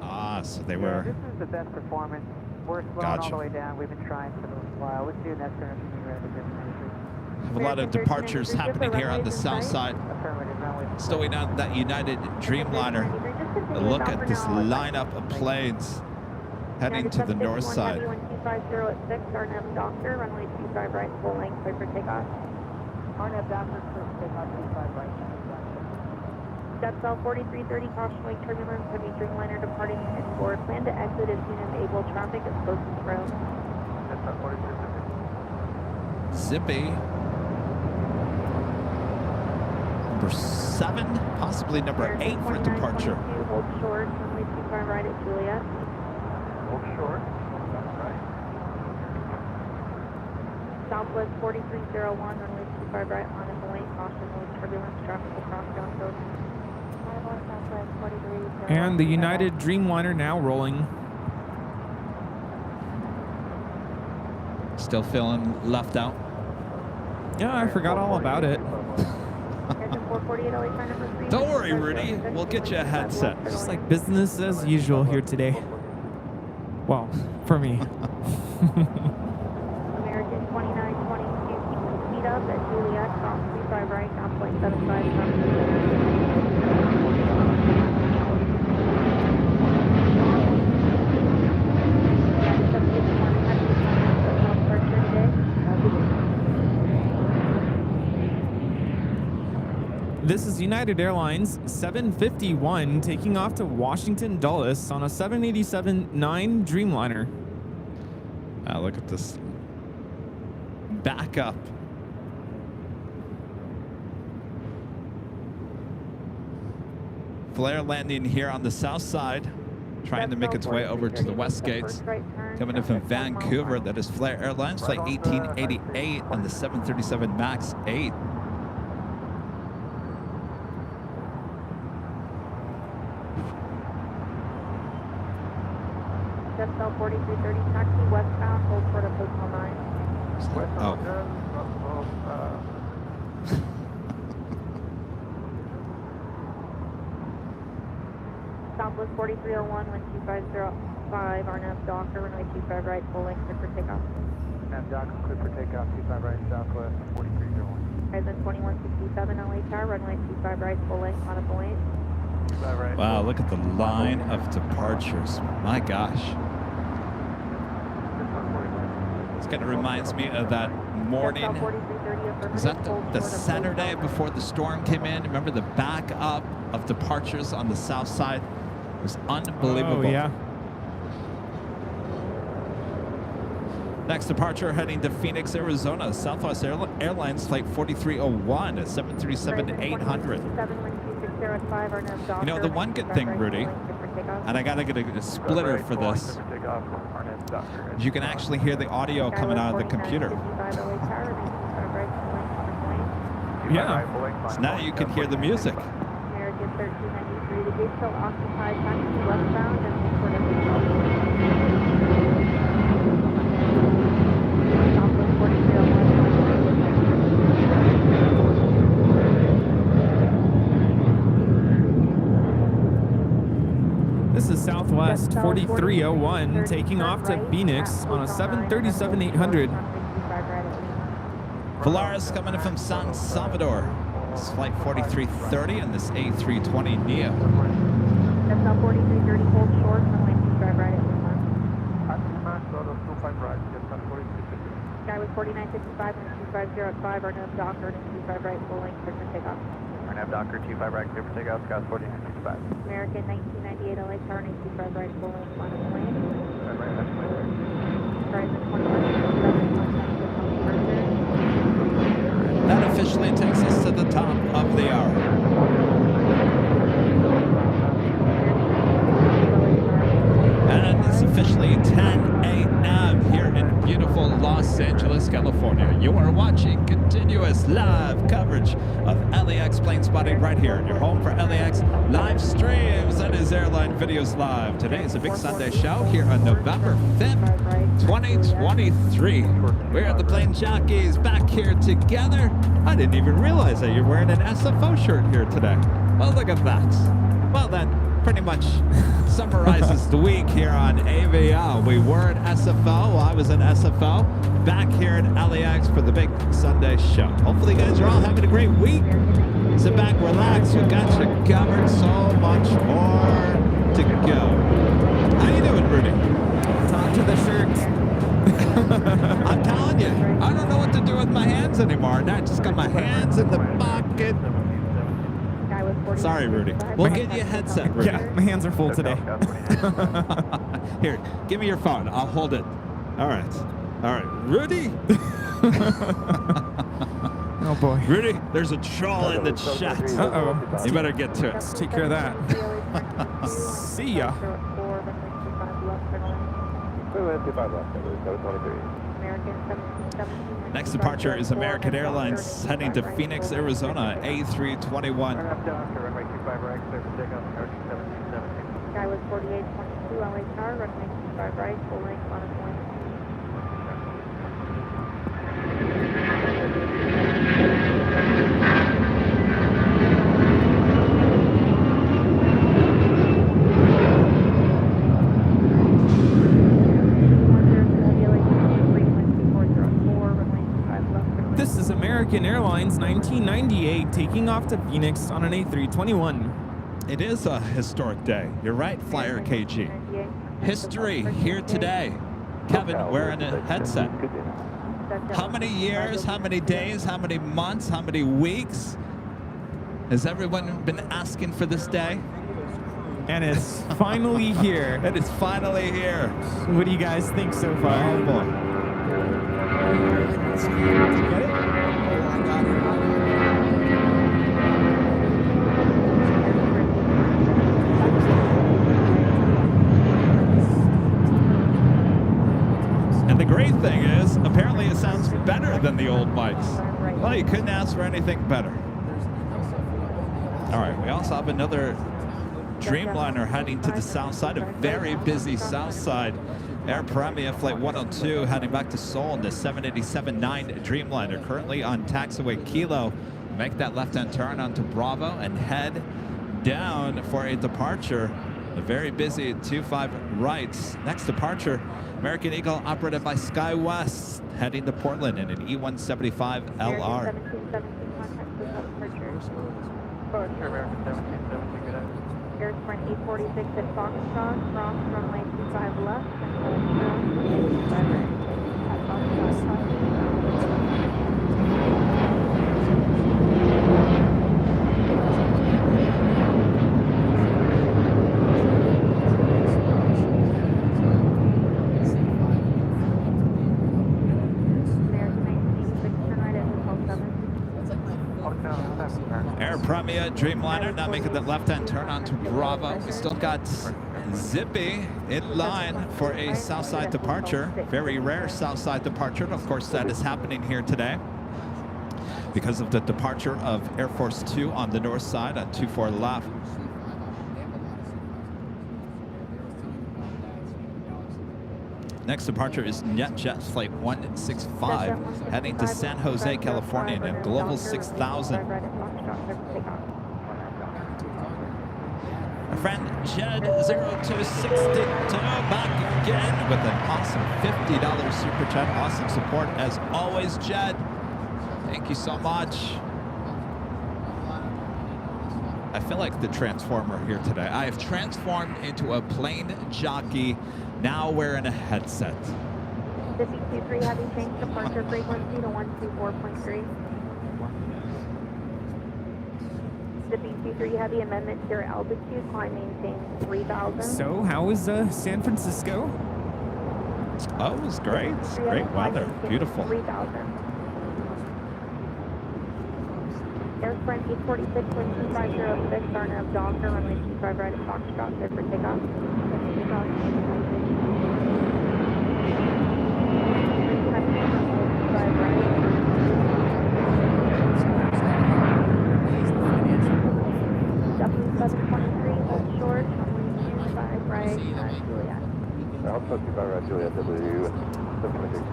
Ah, so they Yeah, were. this is the best performance. We're slowing all Gotcha. the way down. We've been trying for a while. Let's do an S-turn if you can grab the Have a lot of departures happening here on the south side. Affirmative, runway. Still waiting on that United Dreamliner. A look at this lineup of planes heading to the north side. 1250 at 6, RNAV Doctor, runway 25 right, full length, clear for takeoff. RNAV Doctor, clear for takeoff, 25 right. Jetsell 4330, caution wake turbulence, heavy Dreamliner departing and board. Plan to exit as soon as able. Traffic is close to throw. Jetsell 4330. Zippy. Number 7, possibly number 8 for departure. Hold short, runway 25 right at Juliet. Hold short. That's right. Southwest 4301, runway 25 right, on and away. Caution wake turbulence, traffic will cross down coast. And the United Dreamliner now rolling. Still feeling left out. Yeah, I forgot all about it. Don't worry, Rudy. We'll get you a headset. Just like business as usual here today. Well, for me. American 2922, speed up at Juliet, cross 35 right, down 0.75. This is United Airlines 751 taking off to Washington Dulles on a 787-9 Dreamliner. Look at this backup. Flare landing here on the south side, trying to make its way over to the west gates. Coming in from Vancouver, that is Flare Airlines, flight 1888 on the 737 MAX 8. Jetsell 4330, taxi westbound, hold short of Hotel 9. Oh. Southwest 4301, wind 2505, RNAV Doctor, runway 25 right, full length, clear for takeoff. RNAV Doctor, clear for takeoff, 25 right, Southwest 4301. Horizon 2167, LA Tower, runway 25 right, full length, on a point. Wow, look at the line of departures. My gosh. This kind of reminds me of that morning. Is that the Saturday before the storm came in? Remember the backup of departures on the south side? It was unbelievable. Oh, yeah. Next departure heading to Phoenix, Arizona. Southwest Airlines flight 4301 at 737-800. You know, the one good thing, Rudy, and I gotta get a splitter for this, is you can actually hear the audio coming out of the computer. Yeah. So now you can hear the music. American 1393, the gate still occupied, taxi westbound and report everything. Southwest 4301. This is Southwest 4301 taking off to Phoenix on a 737-800. Polaris coming in from San Salvador. It's flight 4330 and this A320 Neo. Jetsell 4330, hold short, runway 25 right at Lima. Skyway 4955 and 250 at 5, RNAV Doctor and 25 right, full length, clear for takeoff. RNAV Doctor, 25 right, clear for takeoff, Scout 4955. American 1998 LA Tower, 25 right, full length, on the plane. Horizon 2167, That officially takes us to the top of the hour. And it's officially 10 a.m. here in beautiful Los Angeles. Angeles, California. You are watching continuous live coverage of LAX plane spotting right here in your home for LAX live streams. That is Airline Videos Live. Today is a big Sunday show here on November 5th, 2023. We're at the Plane Jockeys back here together. I didn't even realize that you're wearing an SFO shirt here today. Well, look at that. Well, that pretty much summarizes the week here on AVL. We were at SFO. I was at SFO. Back here at LAX for the big Sunday show. Hopefully you guys are all having a great week. Sit back, relax. We got you covered. So much more to go. How you doing, Rudy? Talk to the shirt. I'm telling you, I don't know what to do with my hands anymore. Now I just got my hands in the pocket. Sorry, Rudy. We'll get you a headset, Rudy. Yeah, my hands are full today. Here, give me your phone. I'll hold it. All right. All right. Rudy. Oh, boy. Rudy, there's a troll in the chat. Uh-oh. You better get to it. Let's take care of that. See ya. Next departure is American Airlines heading to Phoenix, Arizona, A321. Sky was 4822, LA Tower, runway 25 right, full length on its way. This is American Airlines 1998 taking off to Phoenix on an A321. It is a historic day. You're right, Flyer KG. History here today. Kevin wearing a headset. How many years, how many days, how many months, how many weeks has everyone been asking for this day? And it's finally here. It is finally here. What do you guys think so far? Oh boy. Get it? And the great thing is, apparently it sounds better than the old mics. Well, you couldn't ask for anything better. All right, we also have another Dreamliner heading to the south side, a very busy south side. Air Premier Flight 102 heading back to Seoul in the 787-9 Dreamliner, currently on taxiway Kilo. Make that left-hand turn onto Bravo and head down for a departure. A very busy 25 rights. Next departure, American Eagle operated by SkyWest, heading to Portland in an E175 LR. Air Sprint 846 at Foxtrot, cross runway 25 left, and hold at Foxtrot. Air Premier Dreamliner now making the left-hand turn onto Bravo. We still got Zippy in line for a Southside departure. Very rare Southside departure. Of course, that is happening here today because of the departure of Air Force 2 on the north side on 24 left. Next departure is NetJet Flight 165 heading to San Jose, California in a Global 6000. Our friend Jed0262 back again with an awesome $50 super chat. Awesome support as always, Jed. Thank you so much. I feel like the Transformer here today. I have transformed into a plane jockey, now wearing a headset. The B23 having changed departure frequency to 124.3. The B23 Heavy amendment to your altitude, climb maintain 3,000. So, how was San Francisco? Oh, it was great. Great weather. Beautiful. 3,000. Air Sprint 846 with 2506, RNAV Docker, runway 25 right at Foxtrot, clear for takeoff. Juliet W 726.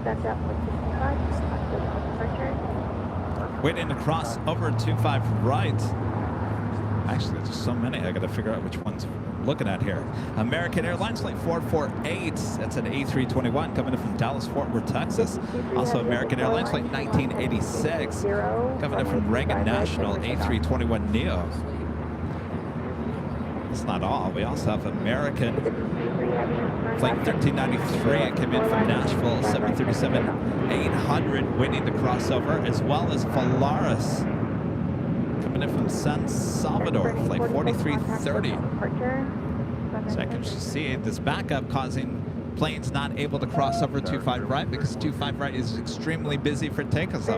That's up with 65, departure. Waiting to cross over 25 right. Actually, there's so many. I got to figure out which ones I'm looking at here. American Airlines flight 448. That's an A321 coming in from Dallas, Fort Worth, Texas. Also American Airlines flight 1986 coming in from Reagan National A321 Neo. That's not all. We also have American flight 1393. It came in from Nashville 737-800 waiting to crossover, as well as Volaris coming in from San Salvador, flight 4330. So I can see this backup causing planes not able to cross over 25 right because 25 right is extremely busy for takeoffs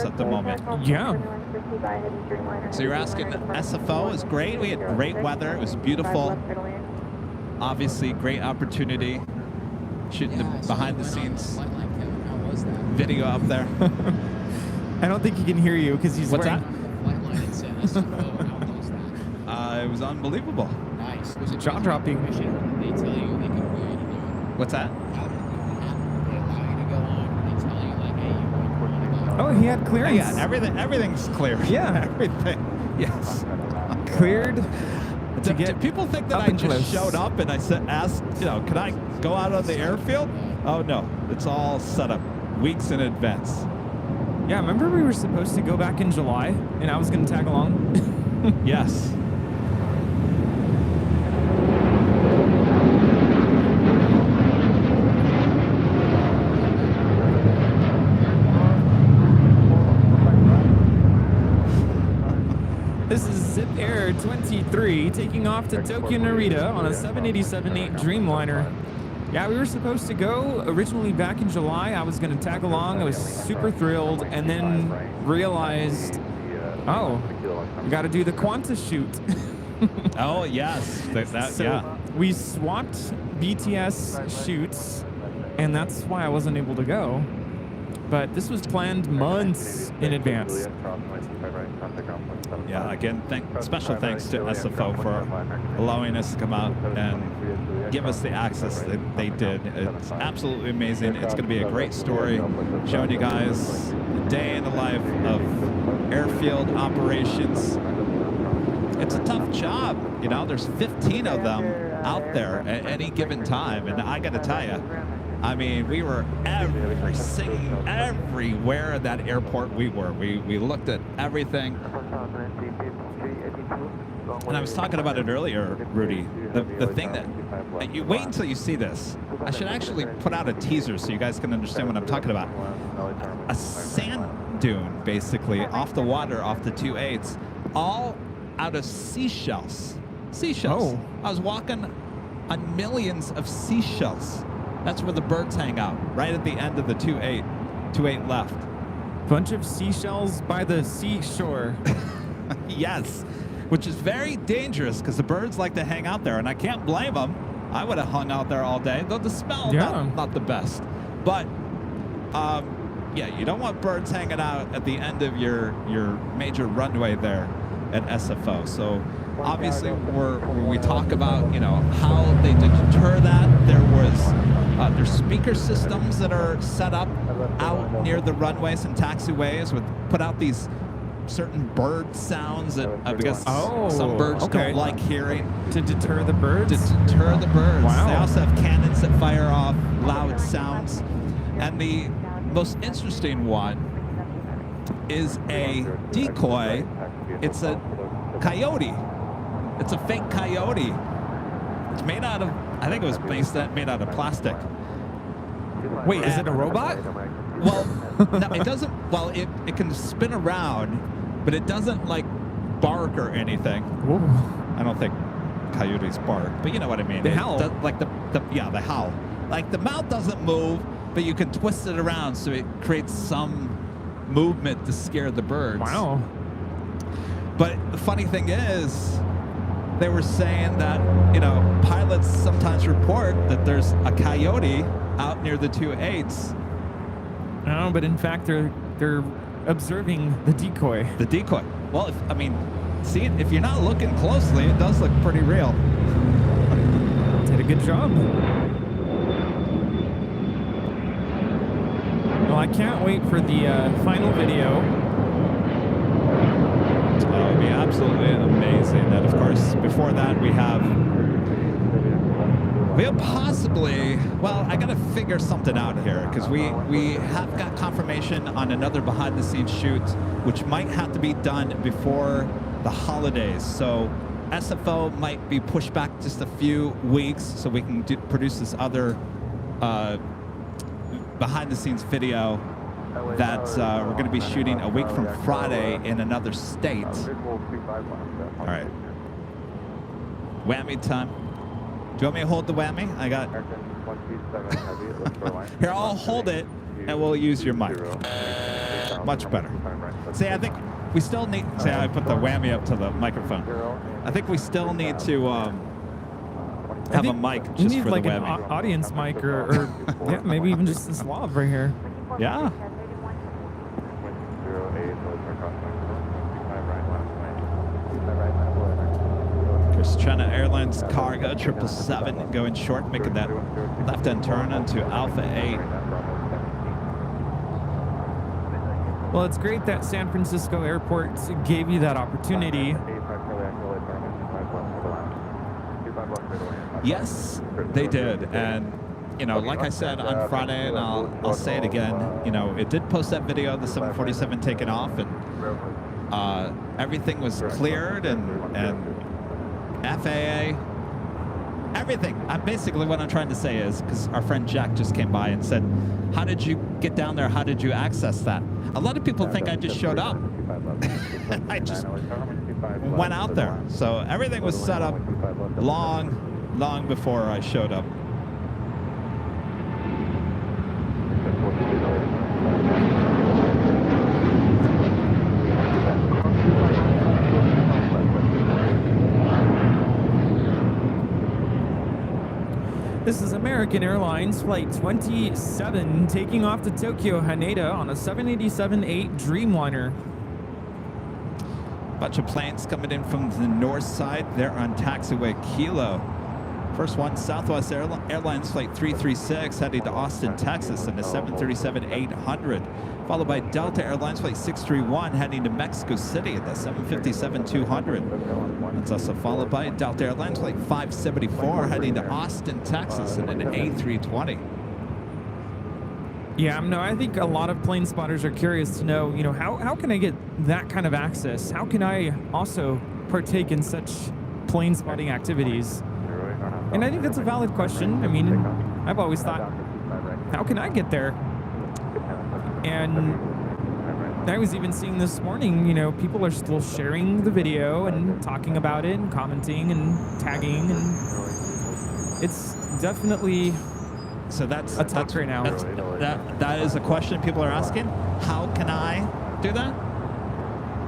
at the moment. Yeah. So you're asking, SFO is great. We had great weather. It was beautiful. Obviously, great opportunity. Shooting the behind the scenes video up there. I don't think he can hear you because he's What's wearing... It was unbelievable. Nice. Jaw-dropping. They tell you they can do anything. What's that? They allow you to go on. They tell you like, hey, you want to go. Oh, he had clearance. Yeah, everything's clear. Yeah. Everything. Yes. Cleared to Do get people think that up I and just close. showed up and I asked, can I go out on the airfield? Oh, no. It's all set up weeks in advance. Yeah, remember we were supposed to go back in July and I was going to tag along? Yes. This is Zip Air 23 taking off to Tokyo Narita on a 787-8 Dreamliner. Yeah, we were supposed to go originally back in July. I was going to tag along. I was super thrilled and then realized, oh, we got to do the Qantas shoot. Oh, yes. So we swapped BTS shoots, and that's why I wasn't able to go. But this was planned months in advance. Yeah, again, special thanks to SFO for allowing us to come out and give us the access that they did. It's absolutely amazing. It's going to be a great story, showing you guys the day in the life of airfield operations. It's a tough job. There's 15 of them out there at any given time. And I got to tell you, I mean, we were everywhere at that airport we were. We looked at everything. And I was talking about it earlier, Rudy. The thing that, you wait until you see this. I should actually put out a teaser so you guys can understand what I'm talking about. A sand dune, basically, off the water, off the 2.8s, all out of seashells. Seashells. Oh. I was walking on millions of seashells. That's where the birds hang out, right at the end of the 2.8 left. Bunch of seashells by the seashore. Yes, which is very dangerous because the birds like to hang out there, and I can't blame them. I would have hung out there all day, though the smell, not the best. But, yeah, you don't want birds hanging out at the end of your major runway there at SFO. So obviously we talk about, how they deter that. There's speaker systems that are set up out near the runways and taxiways with put out these certain bird sounds that because some birds don't like hearing. To deter the birds? To deter the birds. Wow. They also have cannons that fire off loud sounds. And the most interesting one is a decoy. It's a coyote. It's a fake coyote. It's made out of, I think it was made out of plastic. Wait, is it a robot? Well, no, it doesn't. Well, it can spin around, but it doesn't like bark or anything. Whoa. I don't think coyotes bark, but you know what I mean. They howl. Like the howl. Like the mouth doesn't move, but you can twist it around so it creates some movement to scare the birds. Wow. But the funny thing is, they were saying that, pilots sometimes report that there's a coyote out near the 2.8s. No, but in fact, they're observing the decoy. The decoy. Well, if you're not looking closely, it does look pretty real. did a good job. Well, I can't wait for the final video. It would be absolutely amazing. And of course, before that, we have possibly, well, I gotta figure something out here because we have got confirmation on another behind the scenes shoot, which might have to be done before the holidays. So SFO might be pushed back just a few weeks so we can produce this other behind the scenes video that we're going to be shooting a week from Friday in another state. All right. Whammy time. Do you want me to hold the whammy? I got... Here, I'll hold it, and we'll use your mic. Much better. See, I think we still need... See, I put the whammy up to the microphone. I think we still need to have a mic just need for like the an whammy. audience mic or yeah, maybe even just this lav right here. Yeah. China Airlines cargo 777 going short, making that left-hand turn into Alpha 8. Well, it's great that San Francisco Airport gave you that opportunity. Yes, they did. And, you know, like I said on Friday, and I'll say it again, you know, it did post that video of the 747 taking off, and everything was cleared, and FAA, everything. Basically what I'm trying to say is, because our friend Jack just came by and said, how did you get down there? How did you access that? A lot of people think I just showed up. I just went out there. So everything was set up long before I showed up. This is American Airlines Flight 27 taking off to Tokyo Haneda on a 787-8 Dreamliner. Bunch of planes coming in from the north side. They're on taxiway Kilo. First one, Southwest Airlines Flight 336 heading to Austin, Texas in the 737-800. Followed by Delta Airlines Flight 631 heading to Mexico City in the 757-200. It's also followed by Delta Airlines Flight 574 heading to Austin, Texas in an A320. Yeah, no, I think a lot of plane spotters are curious to know, you know, how can I get that kind of access? How can I also partake in such plane spotting activities? And I think that's a valid question. I mean, I've always thought, how can I get there? And I was even seeing this morning, you know, people are still sharing the video and talking about it and commenting and tagging, and it's definitely that's a talk right now. That is a question people are asking. How can I do that?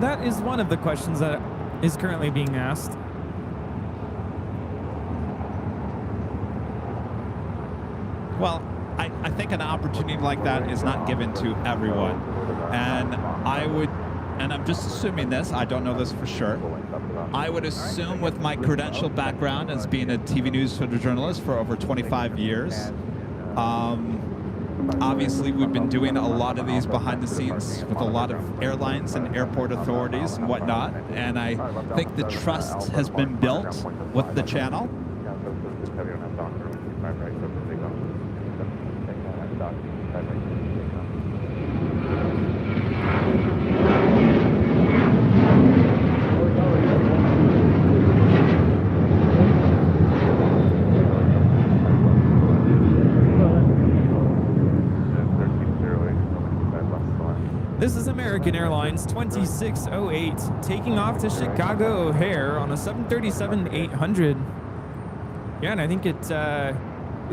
That is one of the questions that is currently being asked. Well, I think an opportunity like that is not given to everyone. And I'm just assuming this, I don't know this for sure. I would assume with my credential background as being a TV news photojournalist for over 25 years, obviously we've been doing a lot of these behind the scenes with a lot of airlines and airport authorities and whatnot. And I think the trust has been built with the channel. This is American Airlines 2608 taking off to Chicago O'Hare on a 737-800. Yeah, and I think it's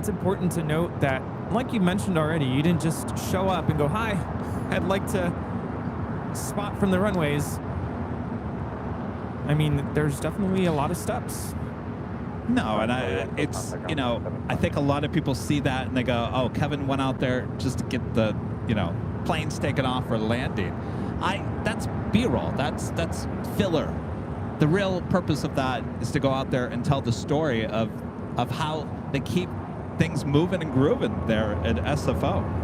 important to note that, like you mentioned already, you didn't just show up and go, hi, I'd like to spot from the runways. I mean, there's definitely a lot of steps. No, and it's, you know, I think a lot of people see that and they go, oh, Kevin went out there just to get the, you know, planes taken off or landing. That's B-roll. That's filler. The real purpose of that is to go out there and tell the story of how they keep things moving and grooving there at SFO.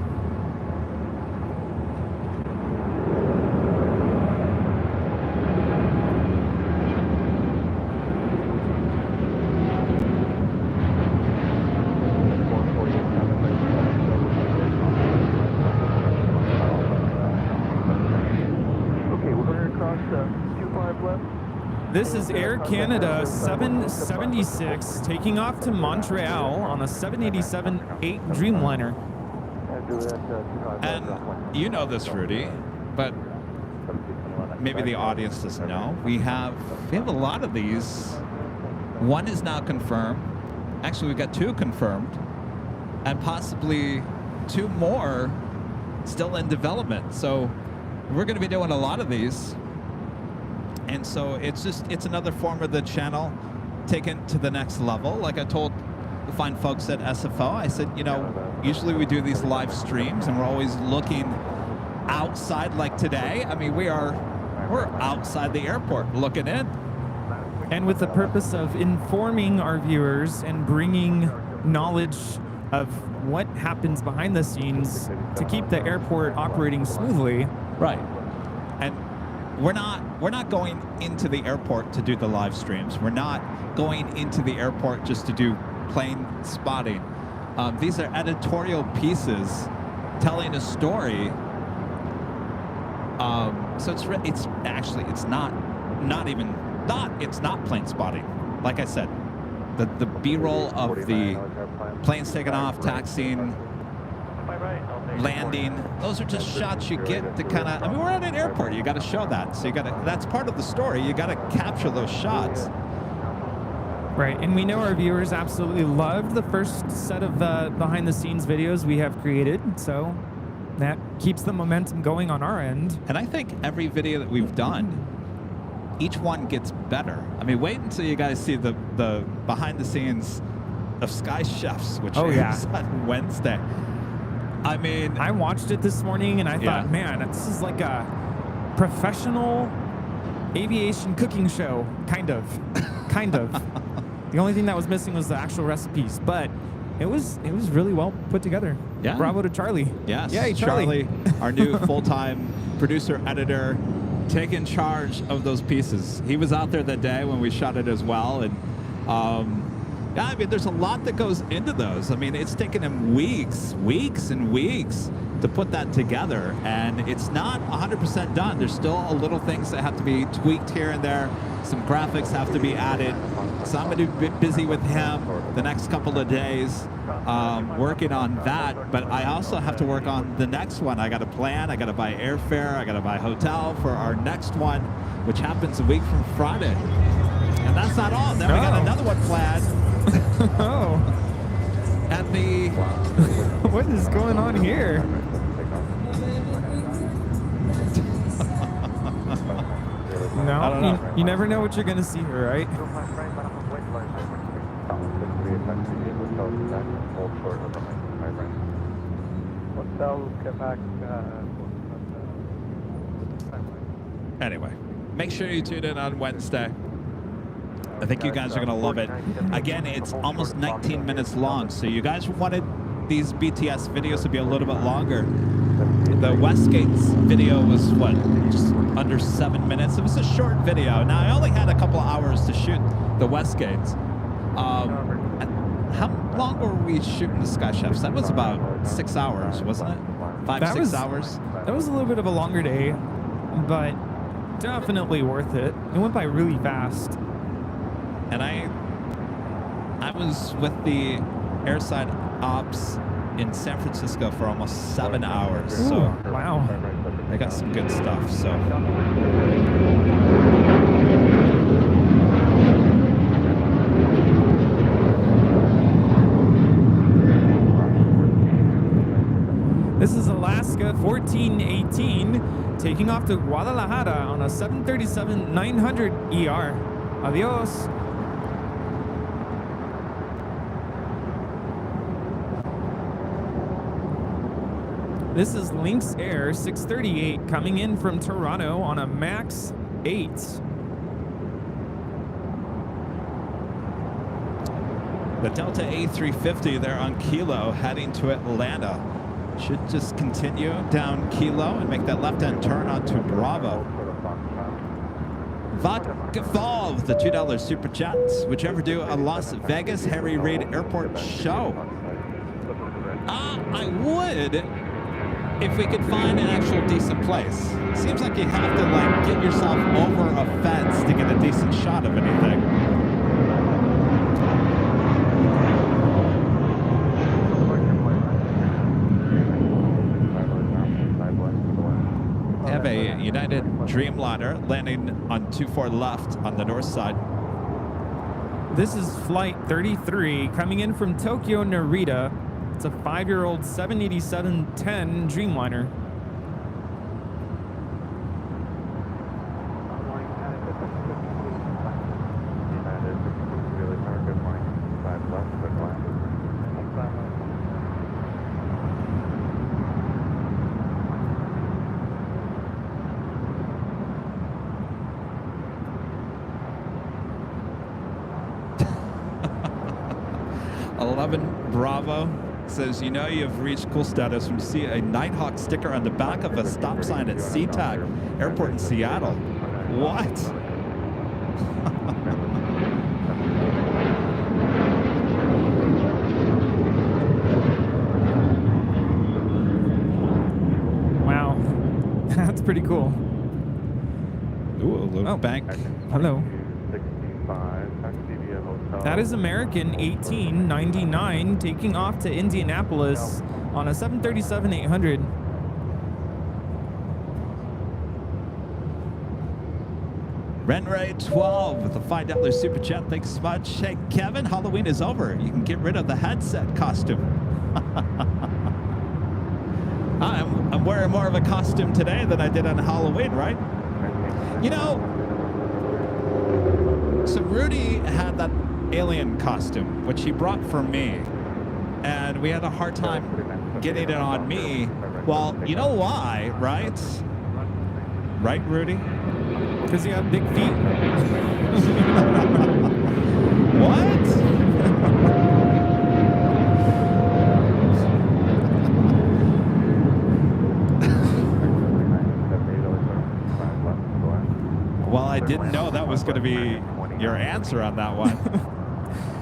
This is Air Canada 776 taking off to Montreal on a 787-8 Dreamliner. And you know this, Rudy, but maybe the audience doesn't know. We have a lot of these. One is now confirmed. Actually, we've got 2 confirmed, and possibly 2 more still in development. So we're going to be doing a lot of these. And so it's another form of the channel taken to the next level. Like I told the fine folks at SFO, I said, you know, usually we do these live streams and we're always looking outside. Like today, I mean, we're outside the airport looking in. And with the purpose of informing our viewers and bringing knowledge of what happens behind the scenes to keep the airport operating smoothly. Right. And we're not going into the airport to do the live streams. We're not going into the airport just to do plane spotting. These are editorial pieces telling a story. So it's not plane spotting. Like I said, the B-roll of the planes taking off, taxiing, landing, those are just shots you get to kind of, I mean, we're at an airport, you got to show that. So that's part of the story. You got to capture those shots. Right, and we know our viewers absolutely loved the first set of behind the scenes videos we have created. So that keeps the momentum going on our end. And I think every video that we've done, each one gets better. I mean, wait until you guys see the behind the scenes of Sky Chefs, which is on Wednesday. I mean, I watched it this morning and I thought, man, this is like a professional aviation cooking show, kind of. The only thing that was missing was the actual recipes, but it was really well put together. Yeah. Bravo to Charlie. Yes. Yay, Charlie. Our new full-time producer, editor, taking charge of those pieces. He was out there that day when we shot it as well, and yeah, I mean, there's a lot that goes into those. I mean, it's taken him weeks and weeks to put that together, and it's not 100% done. There's still a little things that have to be tweaked here and there. Some graphics have to be added. So I'm going to be busy with him the next couple of days working on that, but I also have to work on the next one. I got to plan, I got to buy airfare, I got to buy hotel for our next one, which happens a week from Friday. And that's not all. Then we got another one planned. Oh. At the... What is going on here? No, you never know what you're going to see here, right? Anyway, make sure you tune in on Wednesday. I think you guys are going to love it. Again, it's almost 19 minutes long, so you guys wanted these BTS videos to be a little bit longer. The Westgate's video was, what, just under 7 minutes? It was a short video. Now, I only had a couple of hours to shoot the Westgates. How long were we shooting the Sky Chefs? That was about 6 hours, wasn't it? 5-6 hours? That was a little bit of a longer day, but definitely worth it. It went by really fast. And I was with the airside ops in San Francisco for almost 7 hours. Ooh, so wow. I got some good stuff. So this is Alaska 1418 taking off to Guadalajara on a 737-900 ER. Adios. This is Lynx Air 638 coming in from Toronto on a MAX 8. The Delta A350 there on Kilo heading to Atlanta. Should just continue down Kilo and make that left-hand turn onto Bravo. Vodka Fall with the $2 super chats. Whichever do a Las Vegas Harry Reid Airport show. I would if we could find an actual decent place. Seems like you have to like get yourself over a fence to get a decent shot of anything. Have a United Dreamliner landing on 24 left on the north side. This is flight 33 coming in from Tokyo Narita. It's a 5-year-old 787-10 Dreamliner. Bravo says, you know you've reached cool status when you see a Nighthawk sticker on the back of a stop sign at SeaTac Airport in Seattle. What? Wow. That's pretty cool. Ooh, a little bank. Hello. That is American 1899 taking off to Indianapolis on a 737-800. Renray 12 with a $5 super chat. Thanks so much. Hey, Kevin, Halloween is over. You can get rid of the headset costume. I'm wearing more of a costume today than I did on Halloween, right? You know, so Rudy had that alien costume, which he brought for me, and we had a hard time getting it on me. Well, you know why, right? Right, Rudy? Because you have big feet. What? Well, I didn't know that was going to be your answer on that one.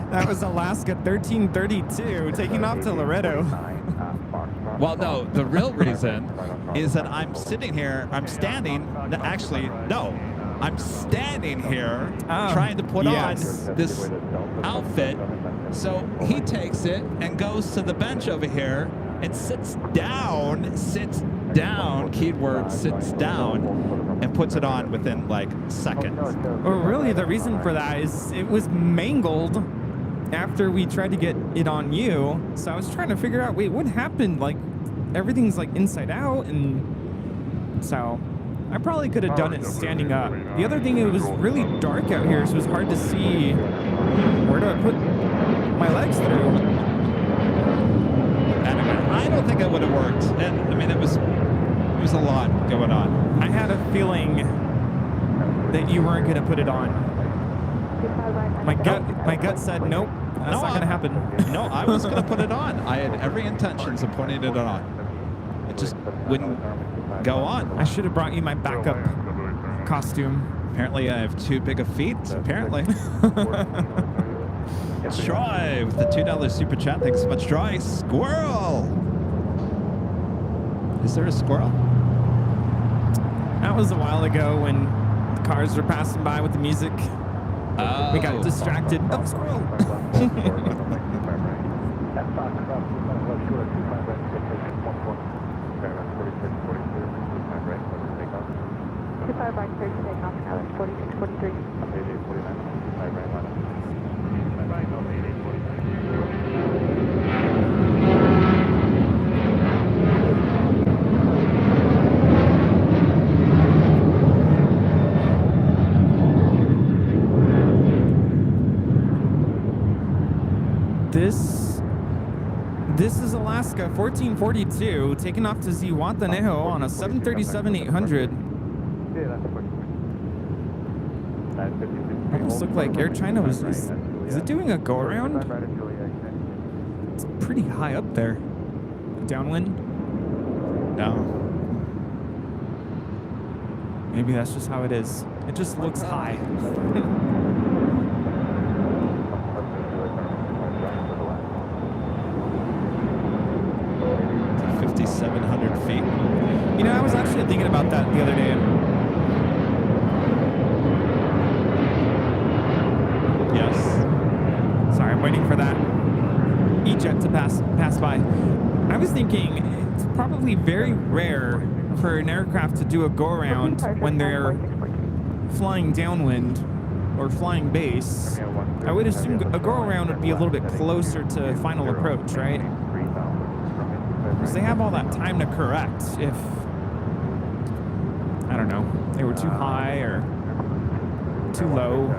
That was Alaska 1332 taking off to Loretto. Well, no, the real reason is that I'm standing here trying to put on this outfit. So he takes it and goes to the bench over here and sits down, keyword sits down, and puts it on within like seconds. Well, really, the reason for that is it was mangled after we tried to get it on you. So I was trying to figure out, wait, what happened? Like, everything's like inside out, and so I probably could have done it standing up. The other thing, it was really dark out here, so it was hard to see where do I put my legs through. Anyway, I don't think it would have worked. And I mean, it was a lot going on. I had a feeling that you weren't going to put it on. My gut said, nope, that's not going to happen. No, I was going to put it on. I had every intentions of putting it on. It just wouldn't go on. I should have brought you my backup costume. Apparently, I have too big of feet. Apparently. Troy with the $2 super chat. Thanks so much, Troy. Squirrel. Is there a squirrel? That was a while ago when the cars were passing by with the music. Oh. We got distracted. Oh, squirrel. This is Alaska 1442 taking off to Zihuatanejo on a 737-800. Almost looked like Air China was. Is it doing a go around? it's pretty high up there. Downwind? No. Maybe that's just how it is. It just looks high. 5,700 feet. You know, I was actually thinking about that the other day. Yes. Sorry, I'm waiting for that E-jet to pass by. I was thinking it's probably very rare for an aircraft to do a go-around when they're flying downwind or flying base. I would assume a go-around would be a little bit closer to final approach, right? Because they have all that time to correct if, I don't know, they were too high or too low.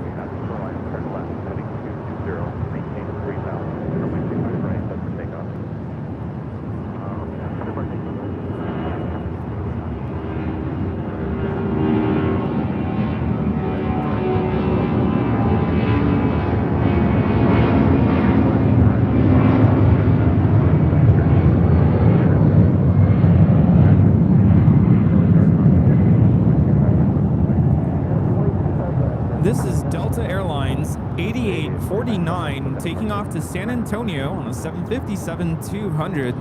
This is Delta Airlines 8849 taking off to San Antonio on a 757-200.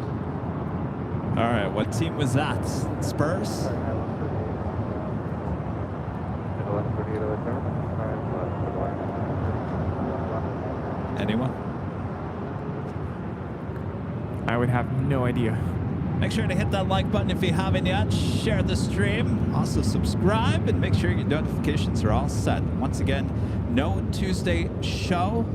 All right, what team was that? Spurs? Anyone? I would have no idea. Make sure to hit that like button if you haven't yet. Share the stream. Also subscribe and make sure your notifications are all set. Once again, no Tuesday show.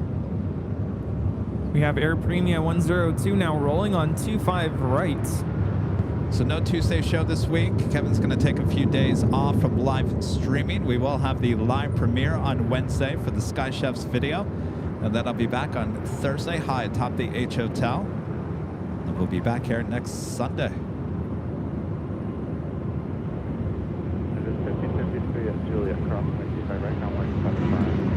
We have Air Premia 102 now rolling on 25 right. So no Tuesday show this week. Kevin's going to take a few days off from live streaming. We will have the live premiere on Wednesday for the Sky Chefs video. And then I'll be back on Thursday high atop the H Hotel. And we'll be back here next Sunday. It is 1553 at Juliet, cross 95 right now, 175.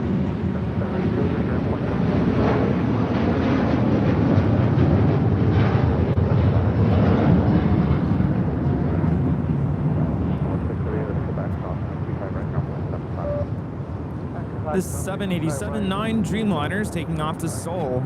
This 787-9 Dreamliner is taking off to Seoul.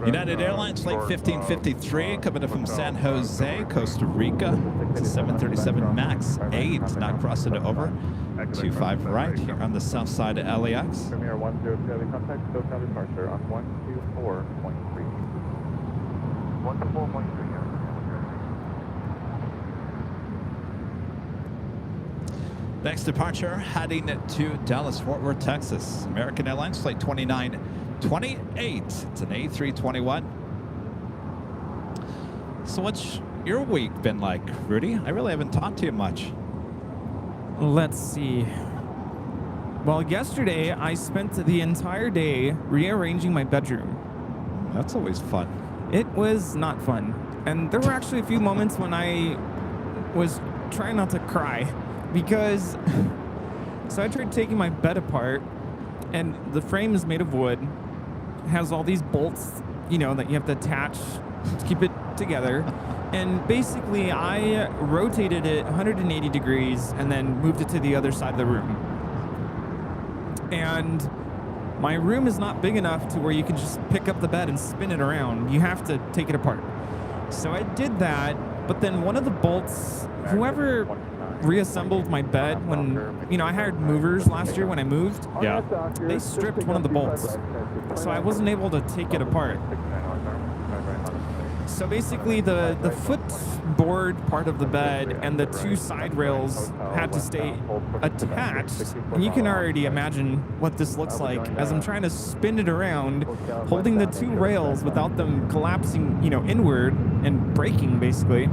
United Airlines Flight 1553 coming in from San Jose, Costa Rica. It's a 737 MAX 8, not crossing over. 25 right here on the south side of LAX. Premier 102 contact, SoCal departure on 124.3. 124.3 here. Next departure, heading to Dallas, Fort Worth, Texas. American Airlines Flight 2928. It's an A321. So what's your week been like, Rudy? I really haven't talked to you much. Let's see. Well, yesterday I spent the entire day rearranging my bedroom. That's always fun. It was not fun. And there were actually a few moments when I was trying not to cry because so I tried taking my bed apart, and the frame is made of wood, has all these bolts, you know, that you have to attach to keep it together. And basically, I rotated it 180 degrees and then moved it to the other side of the room. And my room is not big enough to where you can just pick up the bed and spin it around. You have to take it apart. So I did that, but then one of the bolts, whoever reassembled my bed when, you know, I hired movers last year when I moved. Yeah. They stripped one of the bolts. So I wasn't able to take it apart. So basically the footboard part of the bed and the two side rails had to stay attached. And you can already imagine what this looks like as I'm trying to spin it around, holding the two rails without them collapsing, you know, inward and breaking basically.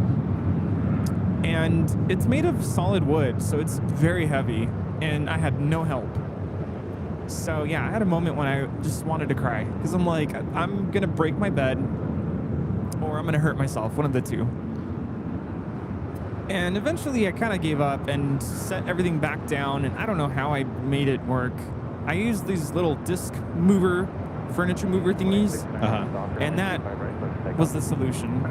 And it's made of solid wood, so it's very heavy, and I had no help. So yeah, I had a moment when I just wanted to cry because I'm like, I'm gonna break my bed or I'm gonna hurt myself, one of the two. And eventually I kind of gave up and set everything back down, and I don't know how I made it work. I used these little disc mover, furniture mover thingies, and that was the solution.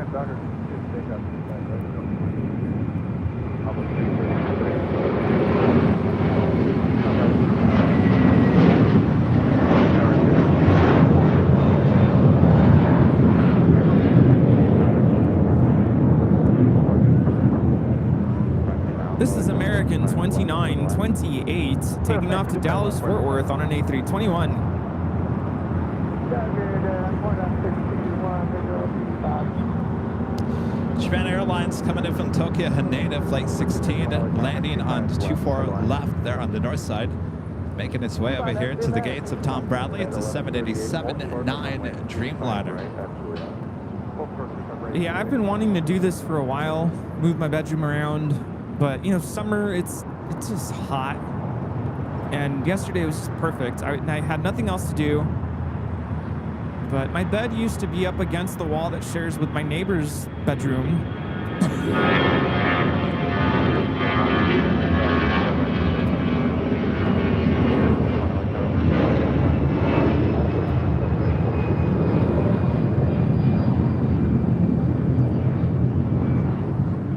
This is American 2928 taking off to Dallas Fort Worth on an A321. Japan Airlines coming in from Tokyo Haneda, flight 16, landing on 24 left there on the north side, making its way over here to the gates of Tom Bradley. It's a 787-9 Dreamliner. Yeah, I've been wanting to do this for a while, move my bedroom around, but you know, summer, it's just hot. And yesterday was just perfect. I had nothing else to do. But my bed used to be up against the wall that shares with my neighbor's bedroom.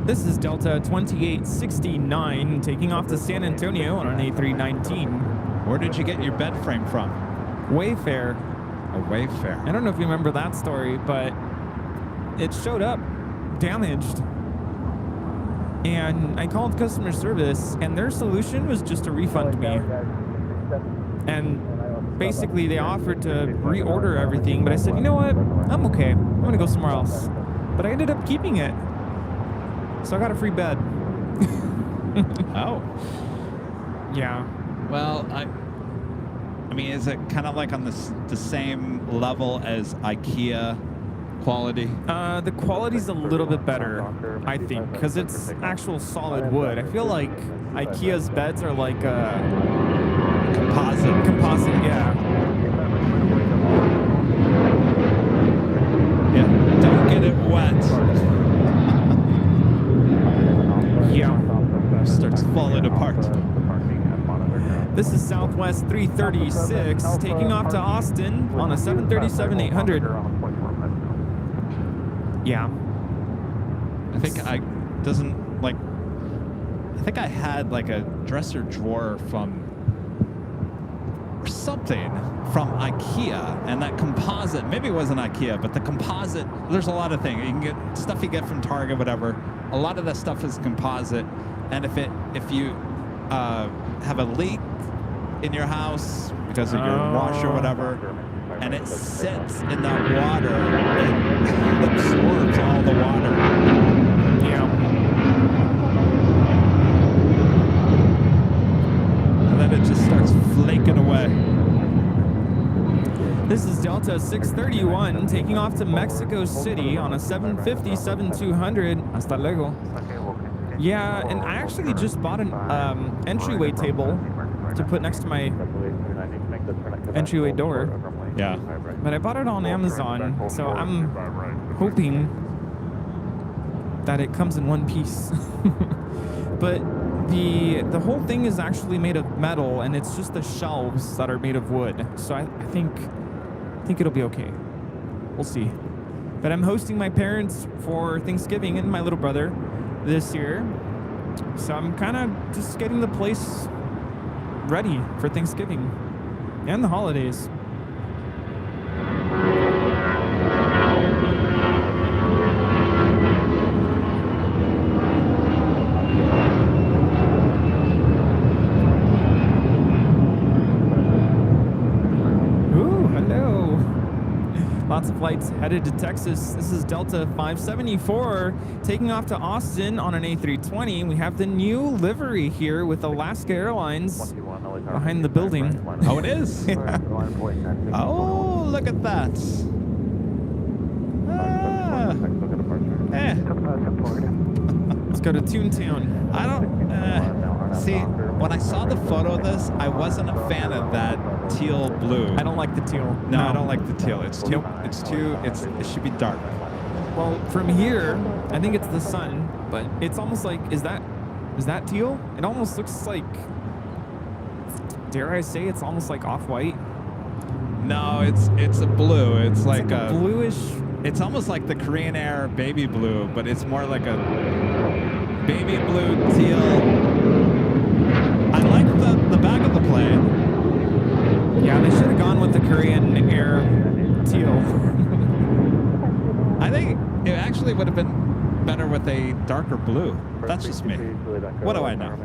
This is Delta 2869 taking off to San Antonio on an A319. Where did you get your bed frame from? Wayfair. A Wayfair. I don't know if you remember that story, but it showed up damaged. And I called customer service, and their solution was just to refund me. And basically, they offered to reorder everything, but I said, you know what? I'm okay. I'm going to go somewhere else. But I ended up keeping it. So I got a free bed. Oh. Yeah. Well, I mean, is it kind of like on the same level as IKEA quality? The quality's a little bit better, I think, because it's actual solid wood. I feel like IKEA's beds are like composite. Composite, yeah. Yeah. Don't get it wet. Yeah. Starts falling apart. This is Southwest 336 taking off to Austin on a 737-800. Yeah. I think I had like a dresser drawer from or something from IKEA, and that composite, maybe it wasn't IKEA, but the composite, there's a lot of things. You can get stuff you get from Target, whatever. A lot of that stuff is composite, and if you have a leak in your house because of your washer or whatever, and it sits in that water, it absorbs all the water. Yeah. And then it just starts flaking away. This is Delta 631 taking off to Mexico City on a 750-7200. Hasta luego. Yeah, and I actually just bought an entryway table to put next to my entryway door. Yeah. But I bought it on Amazon, so I'm hoping that it comes in one piece. But the whole thing is actually made of metal, and it's just the shelves that are made of wood. So I think it'll be okay. We'll see. But I'm hosting my parents for Thanksgiving and my little brother this year. So I'm kind of just getting the place ready for Thanksgiving and the holidays. Lots of flights headed to Texas. This is Delta 574 taking off to Austin on an A320. We have the new livery here with Alaska Airlines behind the building. Oh, it is? Yeah. Oh, look at that. Let's go to Toontown. I don't... see, when I saw the photo of this, I wasn't a fan of that teal blue. I don't like the teal. No, I don't like the teal. It should be dark. Well, from here, I think it's the sun, but it's almost like, is that teal? It almost looks like, dare I say, it's almost like off-white. No, it's a blue. It's like a bluish. It's almost like the Korean Air baby blue, but it's more like a baby blue teal. I like the back of the plane. Yeah, they should have gone with the Korean Air teal. I think it actually would have been better with a darker blue. That's just me. What do I know?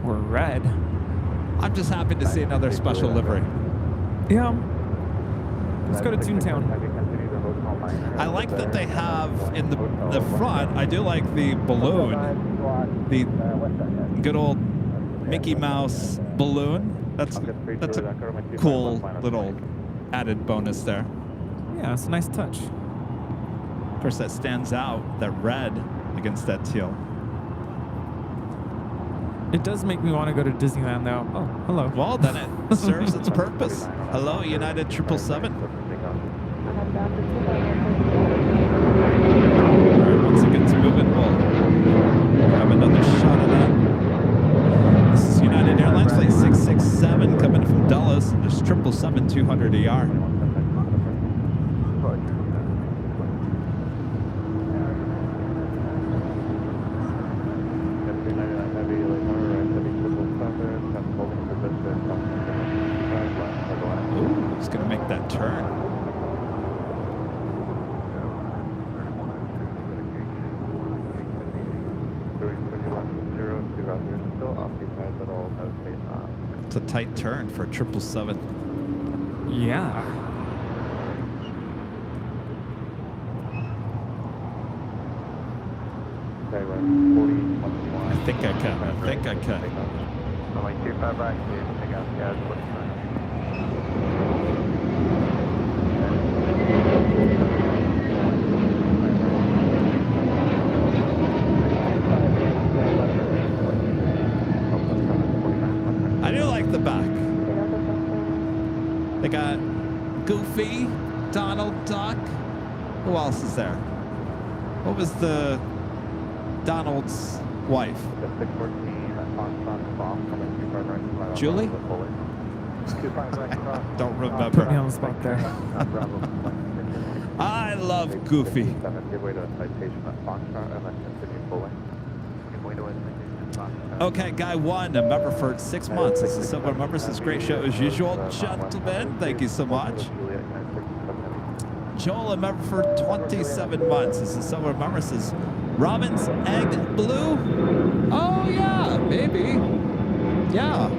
Or red. I'm just happy to see another special livery. Yeah. Let's go to Toontown. I like that they have in the front, I do like the balloon. The good old Mickey Mouse balloon. That's a cool little added bonus there. Yeah, it's a nice touch. Of course, that stands out, that red against that teal. It does make me want to go to Disneyland, though. Oh, hello. Well, then it serves its purpose. Hello, United 777. All right, once it gets moving, we'll grab another shot of that. This is United Airlines flight 667 coming from Dulles, and there's 777-200 ER. Ooh, it's going to make that turn. It's a tight turn for 777. Yeah. I think I can. I think I can. I do like the back. They got Goofy, Donald Duck. Who else is there? What was the Donald's wife? Julie? Don't remember. Put me on the spot there. I love Goofy. Okay, guy one, a member for 6 months. This is Silver member. Says great show as usual. Gentlemen, thank you so much. Joel, a member for 27 months. This is Silver member. Says Robin's Egg Blue. Oh, yeah, maybe. Yeah.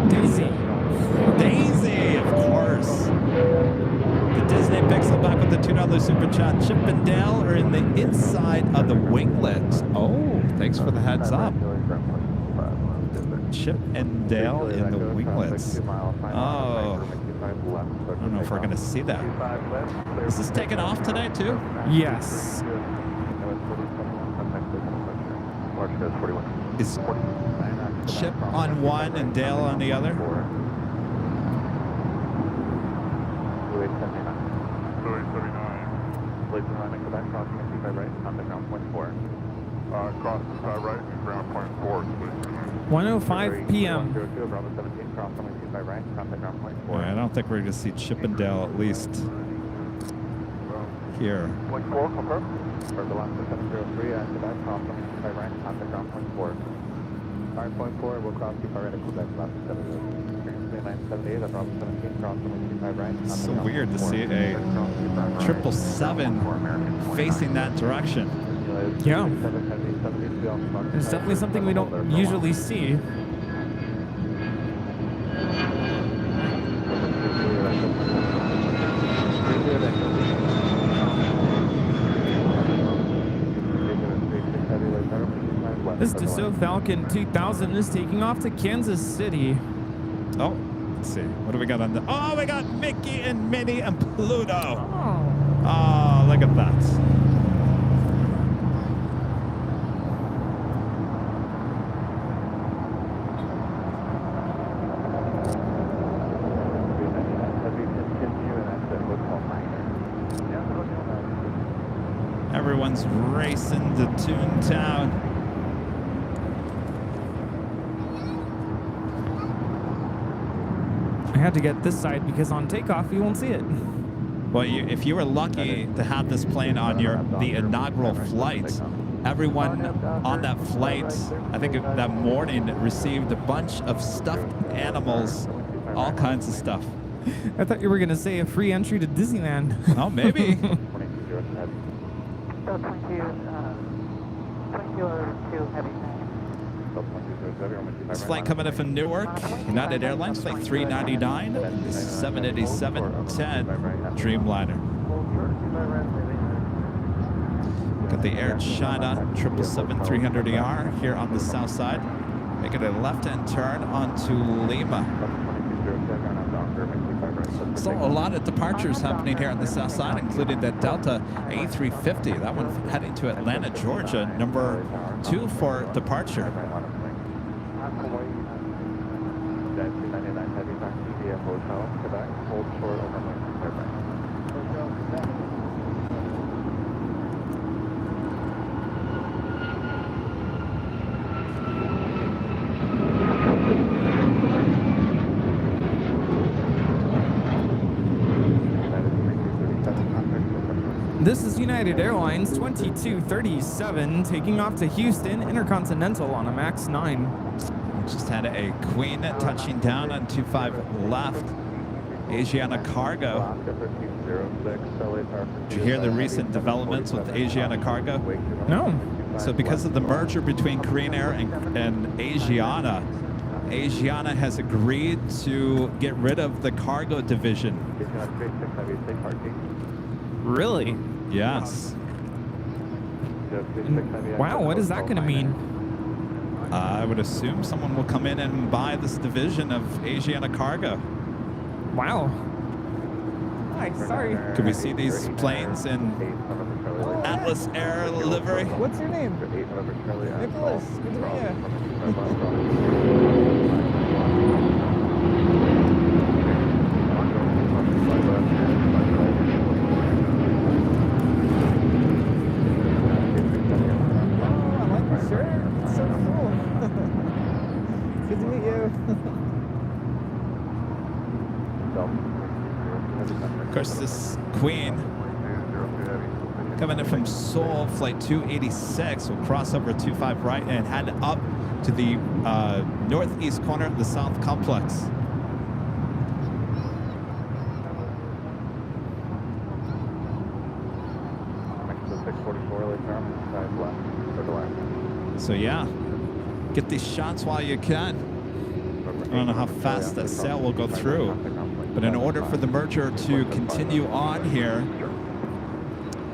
Daisy. Daisy, of course. The Disney Pixel back with the $2 super chat. Chip and Dale are in the inside of the winglet. Oh, thanks for the heads up. Chip and Dale in the winglets. Oh, I don't know if we're going to see that. Is this taking off today, too? Yes. Is Chip on one and Dale on the other? Cross right and ground point 4, 1:05 p.m. Yeah, I don't think we're going to see Chip and Dale at least here. Point 4, confirm. For the last 703, after that, cross right, contact ground point 4. 5.4, we'll cross keep right at Quebec, last 978, that's Robert 17, cross right. It's so weird to see a 777 facing that direction. Yeah. It's definitely something we don't usually see. This Dassault Falcon 2000 is taking off to Kansas City. Oh, let's see. What do we got on the... Oh, we got Mickey and Minnie and Pluto. Oh, look at that. Airlines racing to Toontown. I had to get this side because on takeoff you won't see it. Well, if you were lucky to have this plane on the inaugural flight, everyone on that flight, I think that morning, received a bunch of stuffed animals, all kinds of stuff. I thought you were going to say a free entry to Disneyland. Oh, maybe. 2202 heavy. This flight coming in from Newark, United Airlines, flight 399, 787-10 Dreamliner. Got the Air China 777-300ER here on the south side. Making a left-hand turn onto Lima. Still a lot of departures happening here on the south side, including the Delta A350. That one heading to Atlanta, Georgia, number 2 for departure. This is United Airlines 2237 taking off to Houston Intercontinental on a MAX 9. Just had a Queen touching down on 25 left. Asiana Cargo. Did you hear the recent developments with Asiana Cargo? No. So because of the merger between Korean Air and Asiana, Asiana has agreed to get rid of the cargo division. Really? Yes. Wow, what is that going to mean? I would assume someone will come in and buy this division of Asiana Cargo. Wow. Hi, sorry. Could we see these planes in Atlas Air livery? What's your name? Nicholas. Good to meet Of course, this Queen coming in from Seoul, flight 286, will cross over 25 right and head up to the northeast corner of the South Complex. So yeah, get these shots while you can. I don't know how fast that sale will go through, but in order for the merger to continue on here,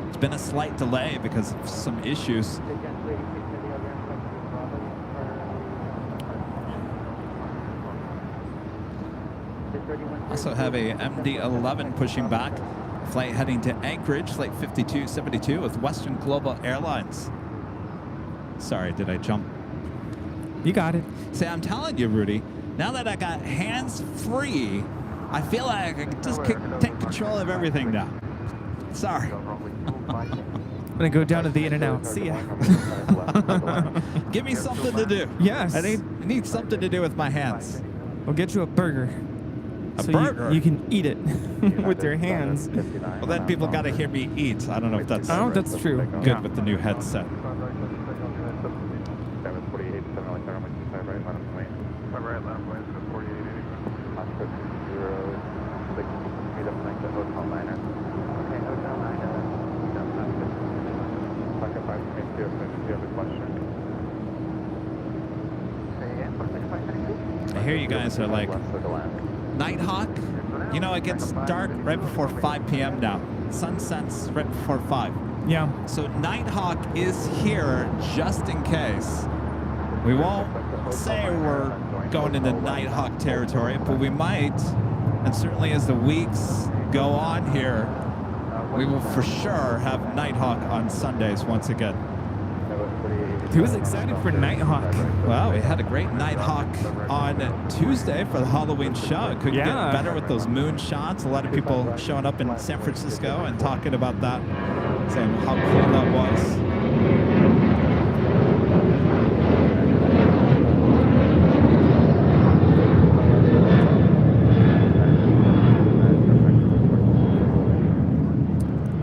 it's been a slight delay because of some issues. Also have a MD-11 pushing back, flight heading to Anchorage, flight 5272 with Western Global Airlines. Sorry, did I jump? You got it. See, I'm telling you, Rudy, now that I got hands-free, I feel like I can just take control of everything now. Sorry. I'm going to go down to the In-N-Out. See ya. Give me something to do. Yes. I need something to do with my hands. We'll get you a burger. A so burger? You can eat it with your hands. Well, then people got to hear me eat. I don't know if that's that's true. Good with the new headset. I hear you guys are like, Nighthawk? You know, it gets dark right before 5 p.m. now. Sun sets right before 5. Yeah. So Nighthawk is here just in case. We won't say we're going into Nighthawk territory, but we might. And certainly as the weeks go on here, we will for sure have Nighthawk on Sundays once again. Who's excited for Nighthawk? Well, we had a great Nighthawk on Tuesday for the Halloween show. It couldn't get better with those moon shots. A lot of people showing up in San Francisco and talking about that. saying how cool that was.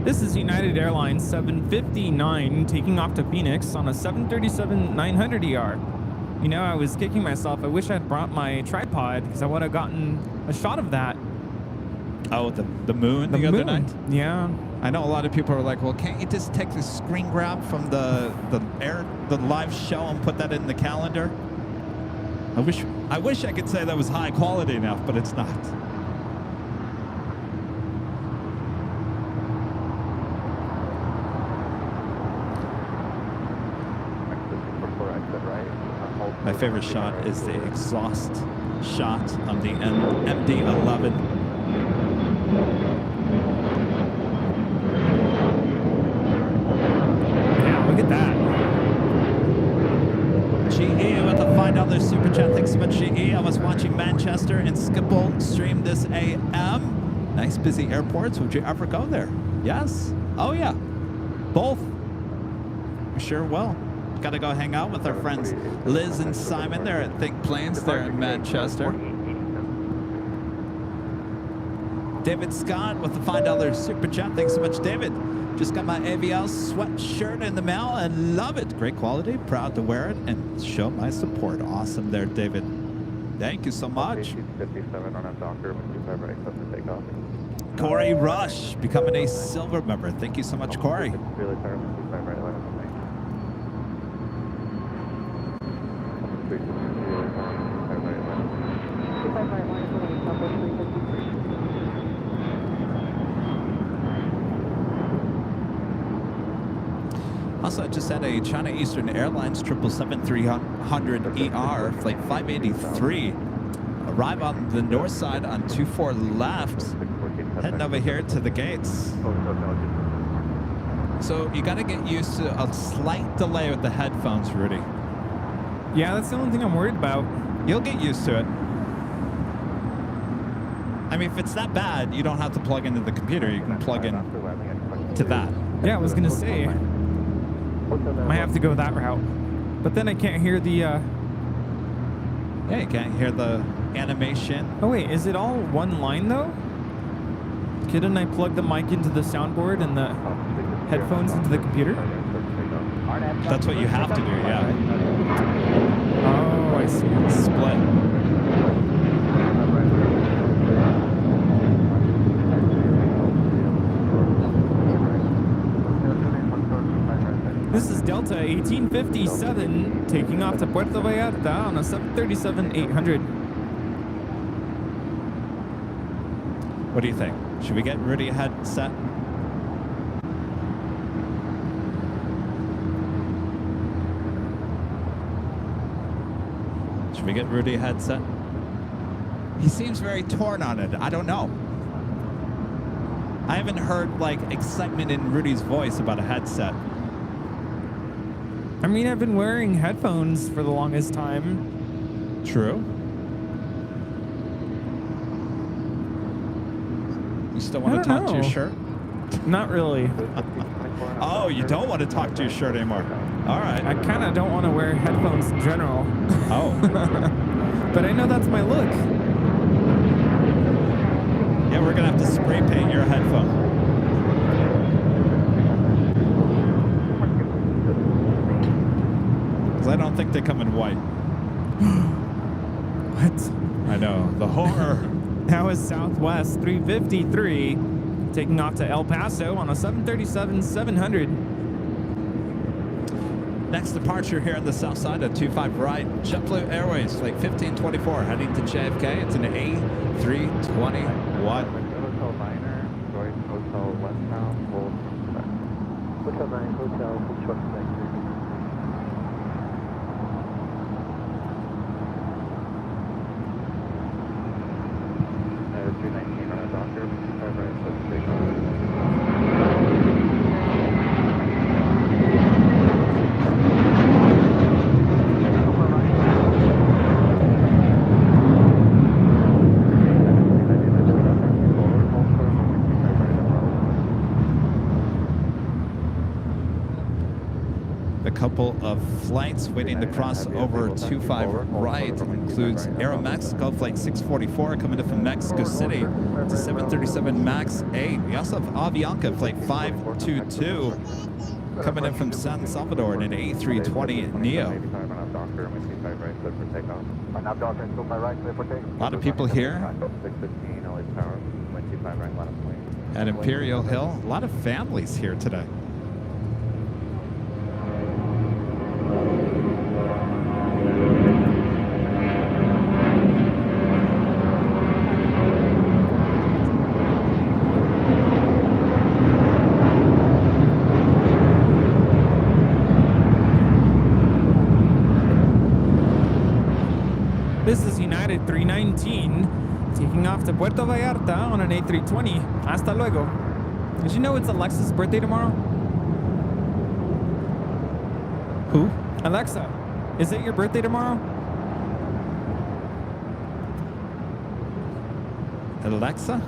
This is United Airlines 759 taking off to Phoenix on a 737-900ER. You know, I was kicking myself. I wish I had brought my tripod because I would have gotten a shot of that. Oh, the moon the other night? Yeah. I know a lot of people are like, well, can't you just take the screen grab from the live show and put that in the calendar? I wish I could say that was high quality enough, but it's not. My favorite shot is the exhaust shot on the MD-11. Yeah, look at that. GE with a $5 super chat. Thanks so much, GE. I was watching Manchester and Schiphol stream this AM. Nice busy airports. Would you ever go there? Yes. Oh, yeah. Both. We sure will. Got to go hang out with our friends Liz and Simon there at Think Planes there in Manchester. David Scott with the $5 super chat. Thanks so much, David. Just got my AVL sweatshirt in the mail and love it. Great quality. Proud to wear it and show my support. Awesome there, David. Thank you so much. Corey Rush becoming a silver member. Thank you so much, Corey. Also, I just had a China Eastern Airlines 777-300ER flight 583 arrive on the north side on 24 left, heading over here to the gates. So you got to get used to a slight delay with the headphones, Rudy. Yeah, that's the only thing I'm worried about. You'll get used to it. I mean, if it's that bad, you don't have to plug into the computer. You can plug in to that. Yeah, I was going to say, might have to go that route. But then I can't hear the... Yeah, you can't hear the animation. Oh, wait, is it all one line, though? Couldn't I plug the mic into the soundboard and the headphones into the computer? That's what you have to do, yeah. Oh, I see. Split. This is Delta 1857 taking off to Puerto Vallarta on a 737-800. What do you think? Should we get Rudy a headset? Should we get Rudy a headset? He seems very torn on it. I don't know. I haven't heard like excitement in Rudy's voice about a headset. I mean, I've been wearing headphones for the longest time. True. You still want to talk to your shirt? Not really. Oh, you don't want to talk to your shirt anymore. All right. I kind of don't want to wear headphones in general. Oh. But I know that's my look. Yeah, we're going to have to spray paint your headphone. I don't think they come in white. What? I know. The horror. That was Southwest 353 taking off to El Paso on a 737-700. Next departure here on the south side of 25 right. JetBlue Airways, flight 1524, heading to JFK. It's an A321. Hotel 9, hotel, short flight. 319 on a doctor, 25 right, 7 couple of flights waiting to cross over 25 right. It includes Aeromexico Flight 644 coming in from Mexico City. It's a 737 MAX 8. We also have Avianca Flight 522 coming in from San Salvador in an A320 Neo. A lot of people here at Imperial Hill. A lot of families here today. This is United 319 taking off to Puerto Vallarta on an A320. Hasta luego. Did you know it's Alexa's birthday tomorrow? Who? Alexa, is it your birthday tomorrow? Alexa?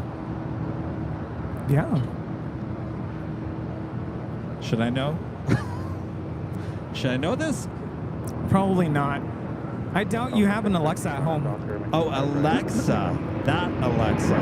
Yeah. Should I know? Should I know this? Probably not. I doubt you have an Alexa at home. Oh, Alexa. That Alexa.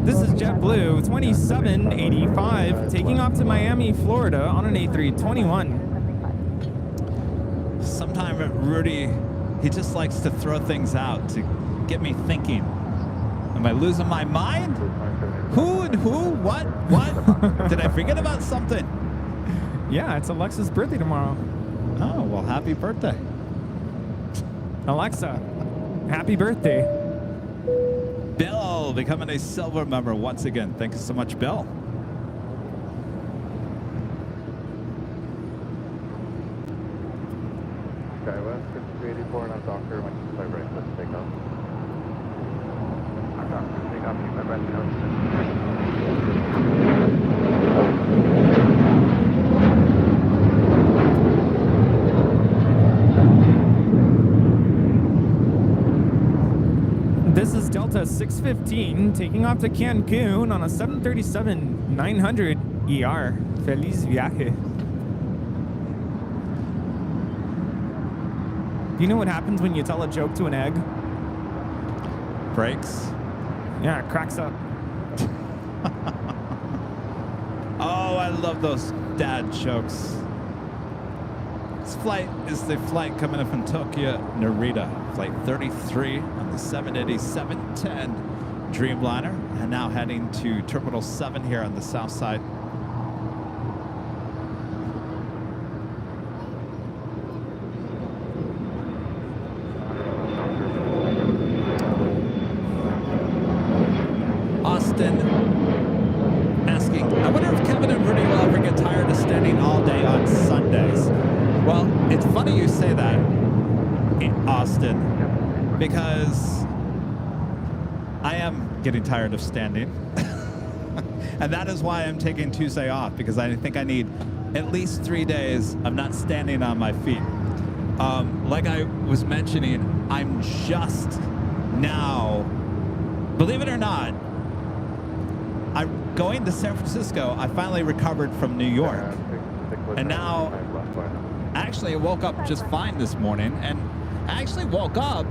This is JetBlue 2785 taking off to Miami, Florida on an A321. Sometime Rudy, he just likes to throw things out to get me thinking. Am I losing my mind? Who and who? What? What? Did I forget about something? Yeah, it's Alexa's birthday tomorrow. Oh, well, happy birthday. Alexa, happy birthday. Bill becoming a silver member once again. Thank you so much, Bill. Skywest 5384 and I'm Doctor. When you fly right, let's take off. I'm Doctor, take off, keep my breath out. This is Delta 615 taking off to Cancun on a 737-900 ER. Feliz viaje. Do you know what happens when you tell a joke to an egg? Breaks. Yeah, it cracks up. Oh, I love those dad jokes. This flight is the flight coming in from Tokyo, Narita. Flight 33 on the 787-10 Dreamliner. And now heading to Terminal 7 here on the south side. Austin asking, I wonder if Kevin and Rudy will ever get tired of standing all day on Sundays. Well, it's funny you say that, Austin, because I am getting tired of standing. And that is why I'm taking Tuesday off, because I think I need at least 3 days of not standing on my feet. Like I was mentioning, I'm just now, believe it or not, I'm going to San Francisco. I finally recovered from New York. And now, actually, I woke up just fine this morning. And I actually woke up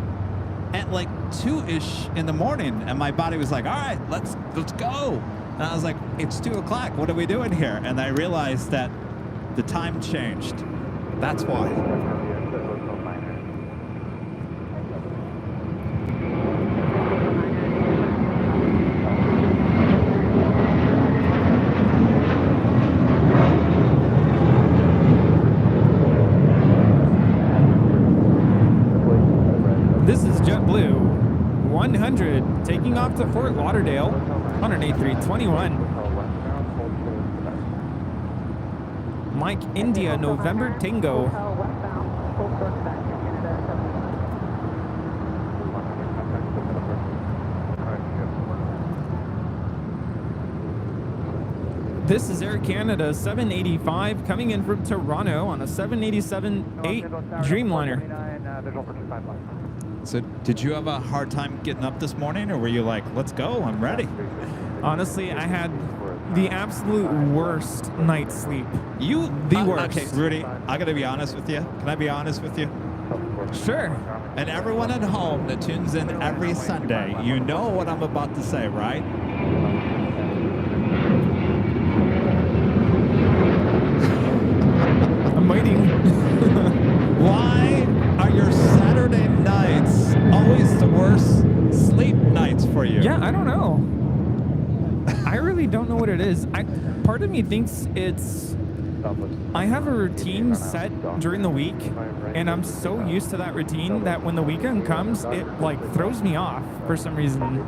at like 2-ish in the morning. And my body was like, all right, let's go. And I was like, it's 2 o'clock. What are we doing here? And I realized that the time changed. That's why. This is JetBlue 100 taking off to Fort Lauderdale on an A321. Mike India November Tango. This is Air Canada 785 coming in from Toronto on a 787-8 Dreamliner. So did you have a hard time getting up this morning, or were you like, let's go, I'm ready? Honestly, I had the absolute worst night's sleep. The worst. Okay, Rudy, I got to be honest with you. Can I be honest with you? Sure. And everyone at home that tunes in every Sunday, you know what I'm about to say, right? I'm waiting. Why are your Saturday nights always the worst sleep nights for you? Yeah, I don't know. I really don't know what it is. Part of me thinks it's I have a routine set during the week, and I'm so used to that routine that when the weekend comes, it like throws me off for some reason.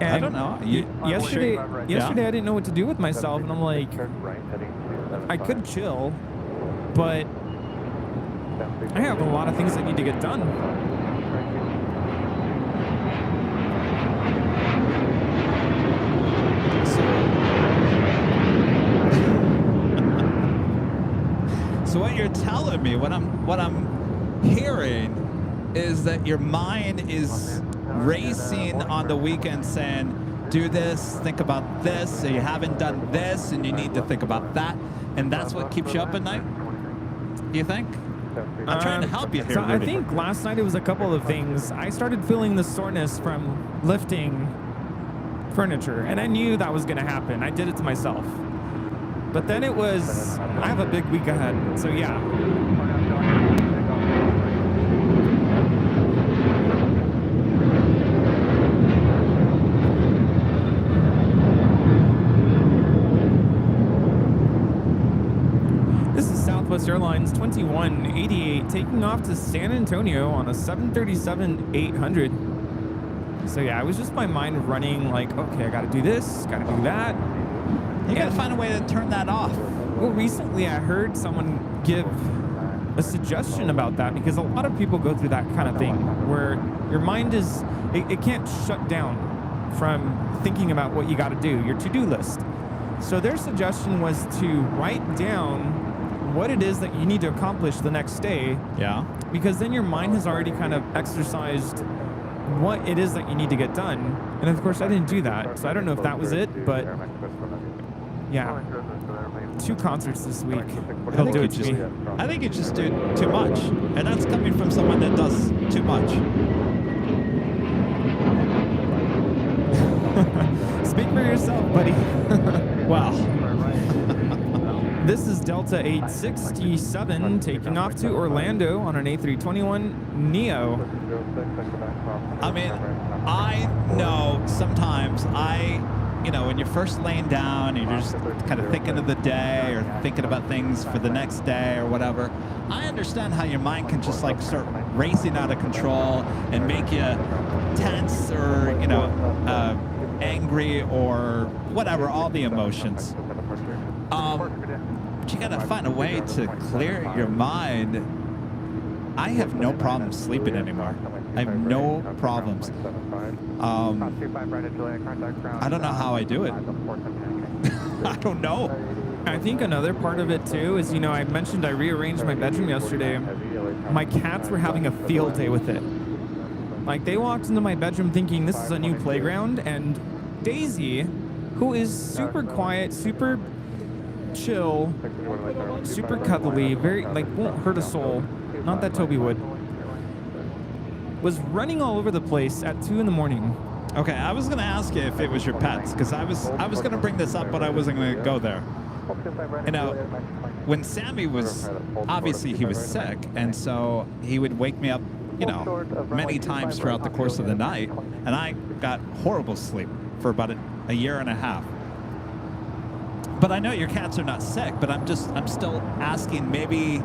And I don't know. Yesterday I didn't know what to do with myself, and I'm like, I could chill, but I have a lot of things that need to get done. So what you're telling me, what I'm hearing, is that your mind is racing on the weekend, saying, "Do this, think about this. So you haven't done this, and you need to think about that," and that's what keeps you up at night. You think? I'm trying to help you here. So Rudy. I think last night it was a couple of things. I started feeling the soreness from lifting furniture, and I knew that was going to happen. I did it to myself. But then it was, I have a big week ahead, so yeah. This is Southwest Airlines 2188 taking off to San Antonio on a 737-800. So yeah, it was just my mind running like, okay, I gotta do this, gotta do that. You gotta find a way to turn that off. Well, recently I heard someone give a suggestion about that, because a lot of people go through that kind of thing where your mind is, it can't shut down from thinking about what you gotta do, your to-do list. So their suggestion was to write down what it is that you need to accomplish the next day. Yeah. Because then your mind has already kind of exercised what it is that you need to get done. And of course I didn't do that, so I don't know if that was it, but yeah, 2 concerts this week. It'll do it to me. I think you just do too much, and that's coming from someone that does too much. Speak for yourself, buddy. Wow. This is Delta 867 taking off to Orlando on an A321 Neo. I mean, I know sometimes when you're first laying down and you're just kind of thinking of the day or thinking about things for the next day or whatever, I understand how your mind can just like start racing out of control and make you tense or, angry or whatever, all the emotions. But you gotta find a way to clear your mind. I have no problem sleeping anymore. I have no problems. I don't know how I do it. I don't know. I think another part of it too is, I mentioned I rearranged my bedroom yesterday. My cats were having a field day with it. Like, they walked into my bedroom thinking this is a new playground, and Daisy, who is super quiet, super chill, super cuddly, very, won't hurt a soul, not that Toby would, was running all over the place at 2 in the morning. Okay, I was gonna ask you if it was your pets, because I was gonna bring this up, but I wasn't gonna go there. When Sammy was, obviously he was sick, and so he would wake me up, many times throughout the course of the night, and I got horrible sleep for about a year and a half. But I know your cats are not sick, but I'm still asking, maybe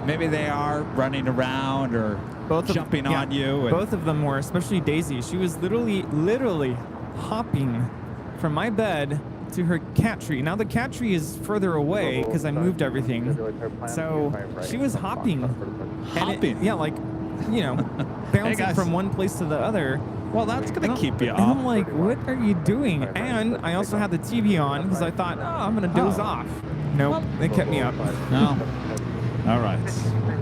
they are running around or jumping on you. Both of them were, especially Daisy. She was literally hopping from my bed to her cat tree. Now the cat tree is further away because I moved everything. So she was hopping. Hopping? Bouncing from one place to the other. Well, that's going to keep you And I'm up. like, what are you doing? And I also had the TV on because I thought, oh, I'm going to doze off. Nope, they kept me up. No. All right.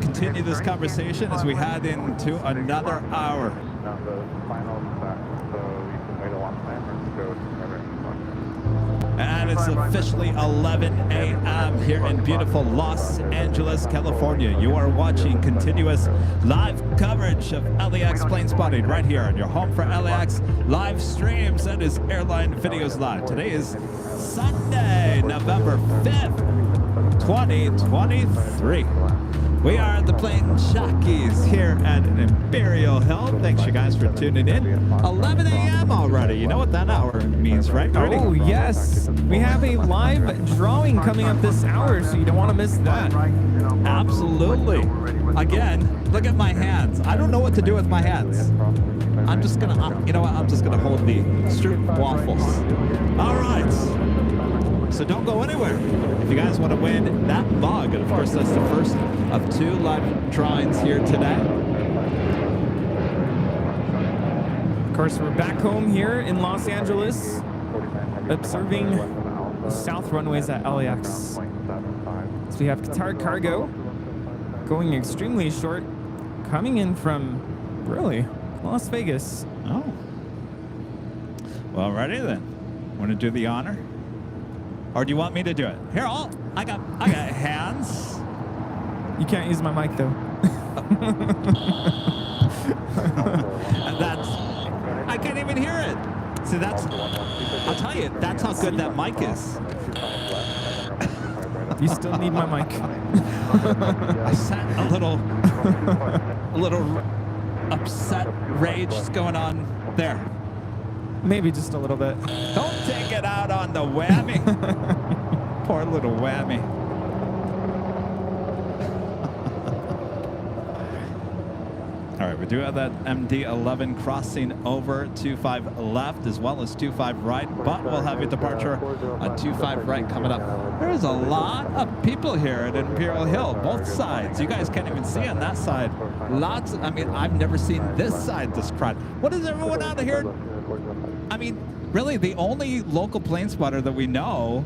Continue this conversation as we head into another hour. Now the final back, so you can wait a long time or go to whenever you want. And it's officially 11 a.m. here in beautiful Los Angeles, California. You are watching continuous live coverage of LAX plane spotting right here on your home for LAX live streams. That is Airline Videos Live. Today is Sunday, November 5th, 2023. We are the plane jockeys here at Imperial Hill. Thanks, you guys, for tuning in. 11 a.m. already. You know what that hour means, right? Artie? Oh, yes. We have a live drawing coming up this hour, so you don't want to miss that. Absolutely. Again, look at my hands. I don't know what to do with my hands. I'm just going to, you know what? I'm just going to hold the stroop waffles. All right. So don't go anywhere. If you guys want to win that mug, and of course that's the first of 2 live drawings here today. Of course, we're back home here in Los Angeles, observing the south runways at LAX. So we have Qatar Cargo going extremely short, coming in from, really, Las Vegas. Oh. Well, ready then. Want to do the honor? Or do you want me to do it? Here, I got hands. You can't use my mic though. I can't even hear it. See, I'll tell you, that's how good that mic is. You still need my mic. I sat a little upset rage going on there. Maybe just a little bit. Don't take it out on the whammy. Poor little whammy. All right, we do have that MD-11 crossing over 25 left as well as 25 right, but we'll have a departure on 25 right coming up. There's a lot of people here at Imperial Hill, both sides. You guys can't even see on that side. Lots, I mean, I've never seen this side this crowd. What is everyone out of here? I mean, really, the only local plane spotter that we know.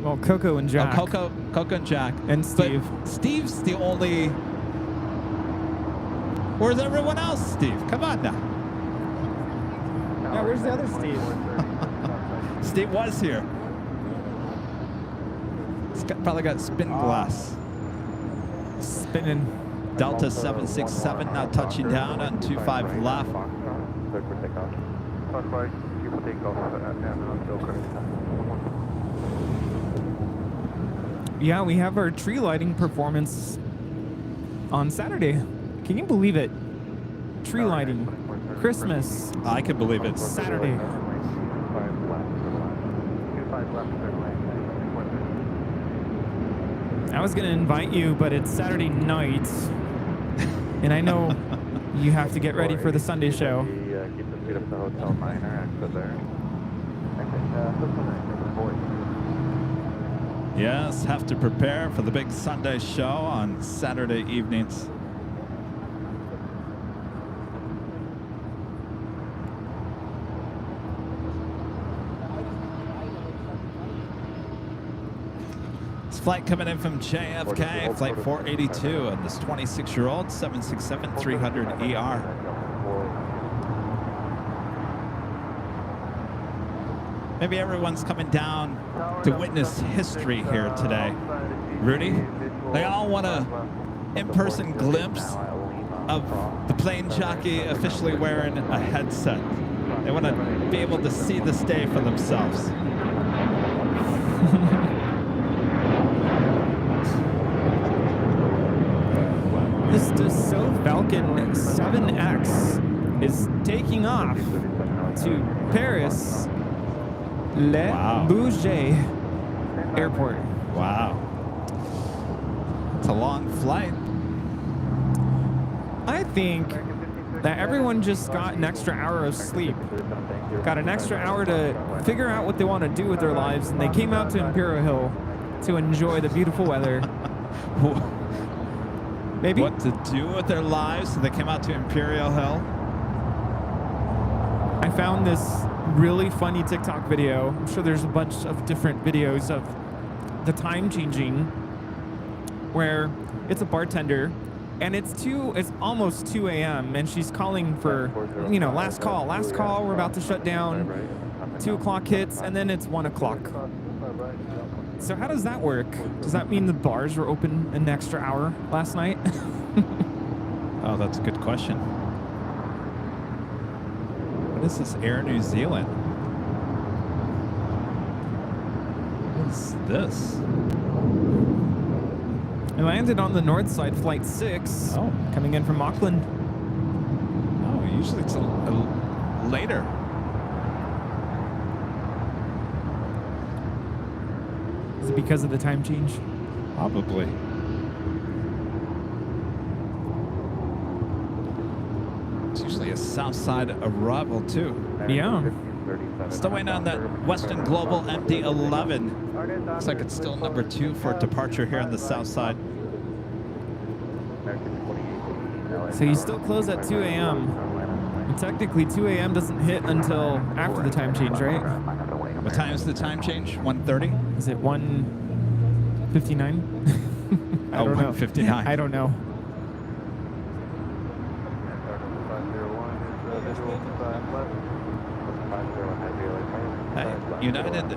Well, Coco and Jack. Oh, Coco and Jack. And Steve. But Steve's the only. Where's everyone else, Steve? Come on now. Yeah, where's the other Steve? Steve was here. He's probably got spin glass. Spinning. Delta 767 now touching down on 25 left. Yeah, we have our tree lighting performance on Saturday. Can you believe it? Tree lighting. Christmas. I can believe it. Saturday. I was going to invite you, but it's Saturday night. And I know you have to get ready for the Sunday show. Keep the speed up to Hotel Minor, exit there. Yes, have to prepare for the big Sunday show on Saturday evenings. Flight coming in from JFK, flight 482, and this 26-year-old 767-300ER. Maybe everyone's coming down to witness history here today. Rudy, they all want an in-person glimpse of the plane jockey officially wearing a headset. They want to be able to see this day for themselves. This Dassault Falcon 7X is taking off to Paris Le Bourget Airport. Wow. It's a long flight. I think that everyone just got an extra hour of sleep. Got an extra hour to figure out what they want to do with their lives, and they came out to Imperial Hill to enjoy the beautiful weather. Maybe what to do with their lives, so they came out to Imperial Hill. found this really funny TikTok video. I'm sure there's a bunch of different videos of the time changing where it's a bartender and it's almost 2 a.m. and she's calling for, last call, we're about to shut down. 2 o'clock hits and then it's 1 o'clock. So how does that work? Does that mean the bars were open an extra hour last night? Oh, that's a good question. What is this? Air New Zealand? What is this? I landed on the north side, flight 6, coming in from Auckland. Oh, usually it's a later. Is it because of the time change? Probably. It's usually a south side arrival too. Yeah. Still waiting on that Western Global MD-11. Looks like it's still number 2 for departure here on the south side. So you still close at 2 a.m. And technically 2 a.m. doesn't hit until after the time change, right? What time is the time change? 1:30? Is it 1:59? I don't know. 1:59. I don't know. United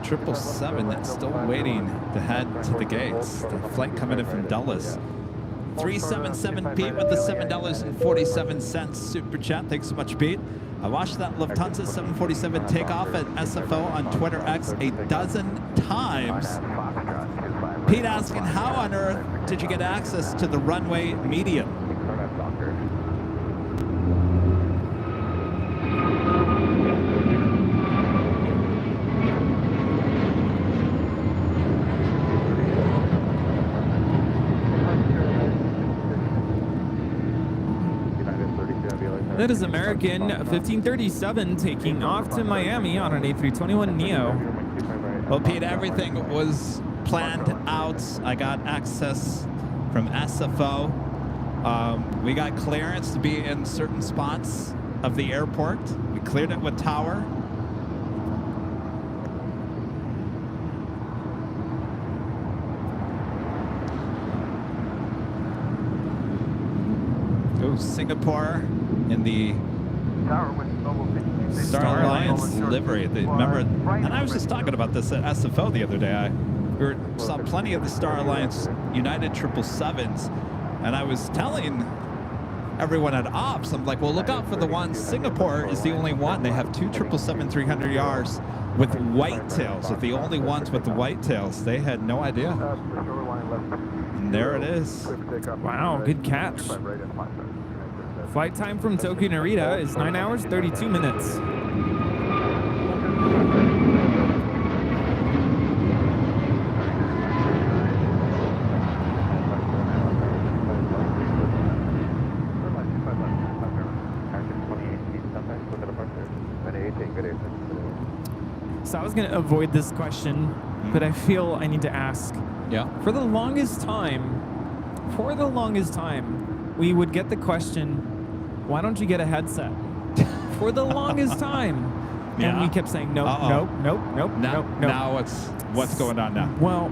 777 that's still waiting to head to the gates. The flight coming in from Dulles. 377 Pete with the $7.47 super chat. Thanks so much, Pete. I watched that Lufthansa 747 takeoff at SFO on Twitter X a dozen times. Pete asking, how on earth did you get access to the runway median? That is American 1537 taking off to Miami on an A321neo. Well, Pete, everything was planned out. I got access from SFO. We got clearance to be in certain spots of the airport. We cleared it with Tower. Oh, Singapore in the Star Alliance livery. Remember, and I was just talking about this at SFO the other day. We saw plenty of the Star Alliance United 777s, and I was telling everyone at ops, I'm like, well, look out for the one. Singapore is the only one. They have 2 777-300ERs with white tails. They're the only ones with the white tails. They had no idea. And there it is. Wow, good catch. Flight time from Tokyo Narita is 9 hours, 32 minutes. So I was going to avoid this question, but I feel I need to ask. Yeah. For the longest time, we would get the question, why don't you get a headset? For the longest time. Yeah. And we kept saying, nope. Now what's going on now? Well,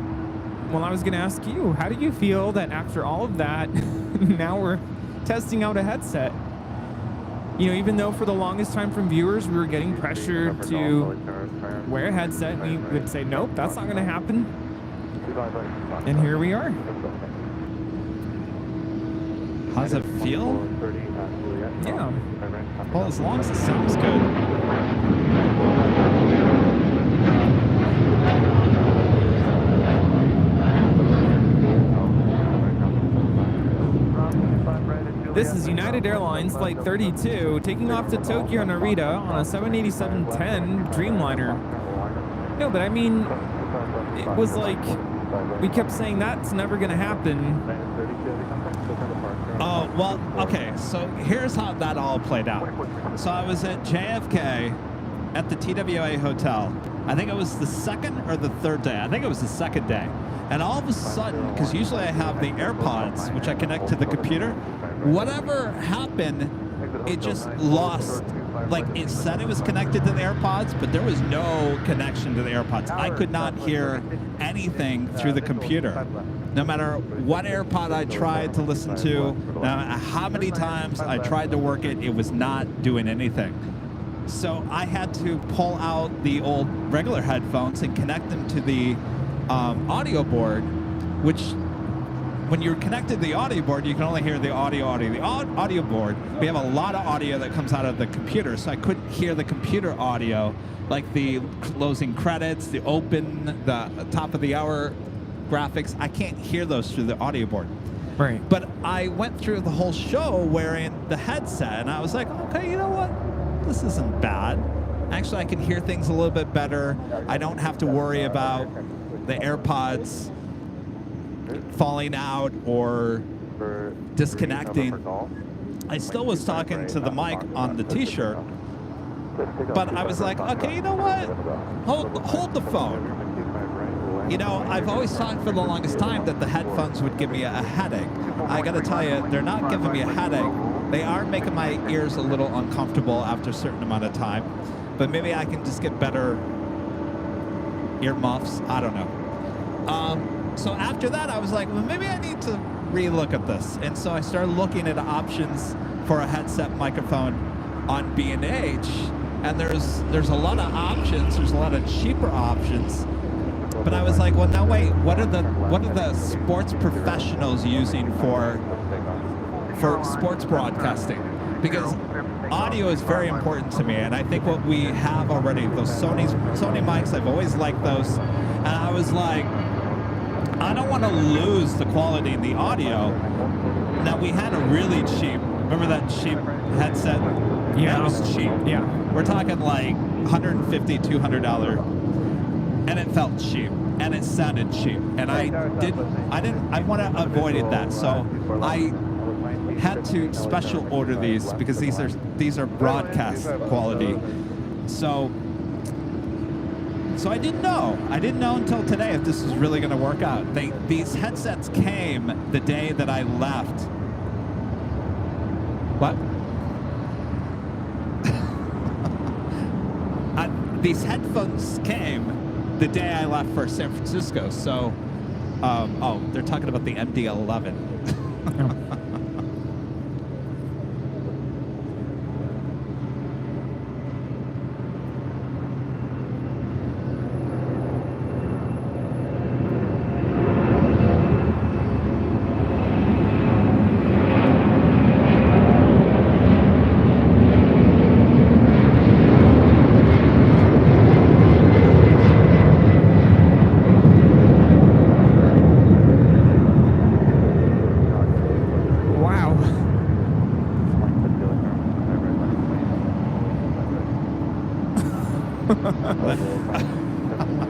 I was going to ask you, how do you feel that after all of that, now we're testing out a headset? Even though for the longest time from viewers, we were getting pressured to wear a headset, we would say, nope, that's not going to happen. And here we are. How does it feel? Yeah. Well, as long as it sounds good. This is United Airlines Flight 32 taking off to Tokyo Narita on a 787-10 Dreamliner. No, but I mean, it was like, we kept saying that's never going to happen. Oh, well, okay, so here's how that all played out. So I was at JFK at the TWA hotel. I think it was the second or the third day. I think it was the second day. And all of a sudden, because usually I have the AirPods, which I connect to the computer, whatever happened, it just lost like it said it was connected to the AirPods, but there was no connection to the AirPods. I could not hear anything through the computer. No matter what AirPod I tried to listen to, no matter how many times I tried to work it, it was not doing anything. So I had to pull out the old regular headphones and connect them to the audio board, which when you're connected to the audio board, you can only hear the audio. The audio board, we have a lot of audio that comes out of the computer, so I couldn't hear the computer audio, like the closing credits, the open, the top of the hour graphics. I can't hear those through the audio board. Right. But I went through the whole show wearing the headset, and I was like, okay, you know what? This isn't bad. Actually, I can hear things a little bit better. I don't have to worry about the AirPods falling out or disconnecting. I still was talking to the mic on the t-shirt, but I was like, okay, you know what? Hold the phone. You know, I've always thought for the longest time that the headphones would give me a headache. I gotta tell you, they're not giving me a headache. They are making my ears a little uncomfortable after a certain amount of time, but maybe I can just get better ear muffs. I don't know. So after that, I was like, well, maybe I need to relook at this. And so I started looking at options for a headset microphone on B&H. And there's a lot of options. There's a lot of cheaper options. But I was like, well, now wait, what are the sports professionals using for sports broadcasting? Because audio is very important to me, and I think what we have already, those Sony mics, I've always liked those. And I was like, I don't want to lose the quality in the audio. Now, we had a really cheap, remember that cheap headset? Yeah. That was cheap. Yeah. We're talking like $150, $200. And it felt cheap. And it sounded cheap. And I want to avoid that. So I had to special order these because these are broadcast quality. So I didn't know. I didn't know until today if this was really going to work out. These headsets came the day that I left. What? These headphones came the day I left for San Francisco. So, oh, they're talking about the MD-11.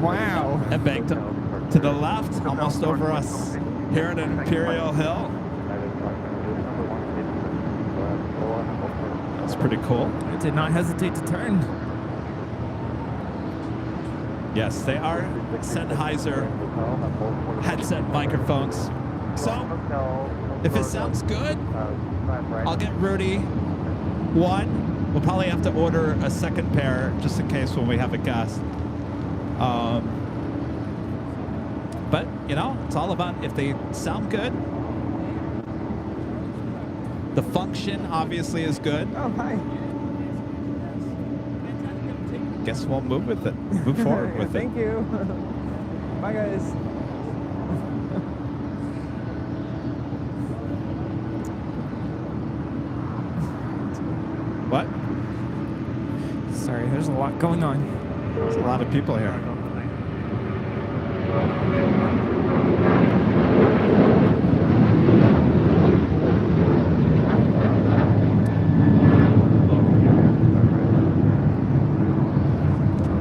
Wow. And banked to the left, almost over us here at Imperial Hill. That's pretty cool. I did not hesitate to turn. Yes, they are Sennheiser headset microphones. So, if it sounds good, I'll get Rudy one. We'll probably have to order a second pair just in case when we have a guest. But, you know, it's all about if they sound good. The function obviously is good. Oh, hi. Guess we'll move with it. Move forward with Thank you. Bye, guys. What? Sorry, there's a lot going on. There's a lot of people here.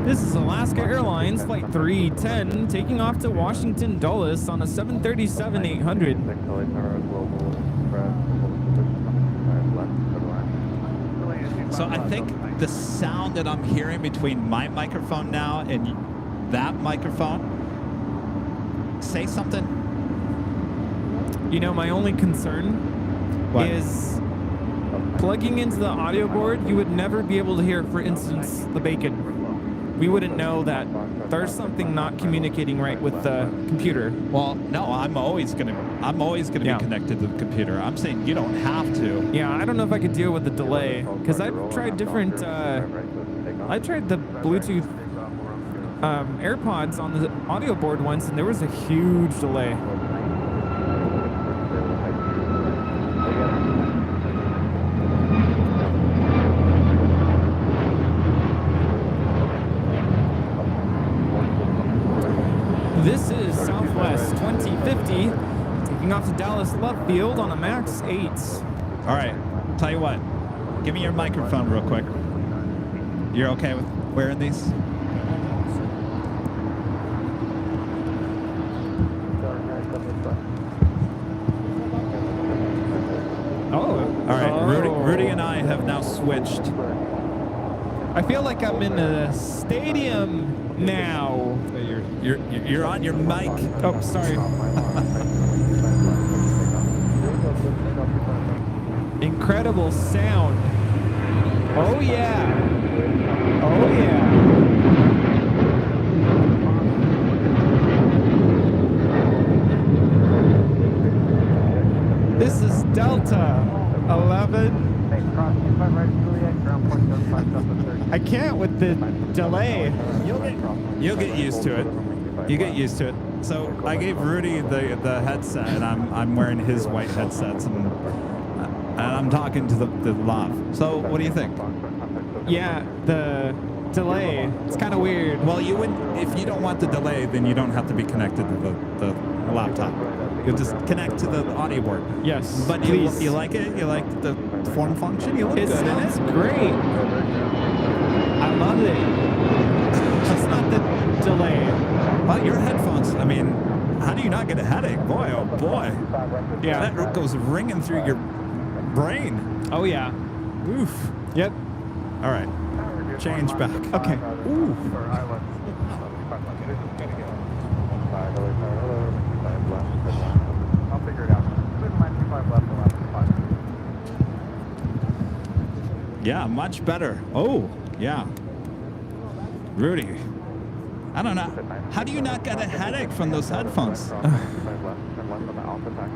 This is Alaska Airlines Flight 310 taking off to Washington Dulles on a 737-800. So I think the sound that I'm hearing between my microphone now and that microphone, say something. You know, my only concern is plugging into the audio board, you would never be able to hear, for instance, the bacon. We wouldn't know that there's something not communicating right with the computer. Well, no, I'm always gonna be connected to the computer. I'm saying you don't have to. Yeah, I don't know if I could deal with the delay because I've tried different. I tried the Bluetooth AirPods on the audio board once, and there was a huge delay. This is Southwest 2050, taking off to Dallas Love Field on a Max 8. All right, tell you what, give me your microphone real quick. You're okay with wearing these? Oh. All right, Rudy and I have now switched. I feel like I'm in a stadium now. You're on your mic. Oh, sorry. Incredible sound. Oh yeah. Oh yeah. This is Delta 11. I can't with the delay. You'll get used to it. You get used to it. So I gave Rudy the headset, and I'm wearing his white headsets, and I'm talking to the lav. So what do you think? Yeah, the delay. It's kind of weird. Well, you wouldn't. If you don't want the delay, then you don't have to be connected to the laptop. You'll just connect to the audio board. Yes. But please. you like it? You like the form function? You look It good in sounds it. great. I love it. Just not the delay. Well, your headphones, I mean, how do you not get a headache? Boy, oh boy. Yeah. That goes ringing through your brain. Oh, yeah. Oof. Yep. All right. Change back. Okay. Ooh. I'll figure it out. Yeah, much better. Oh, yeah. Rudy, I don't know. How do you not get a headache from those headphones?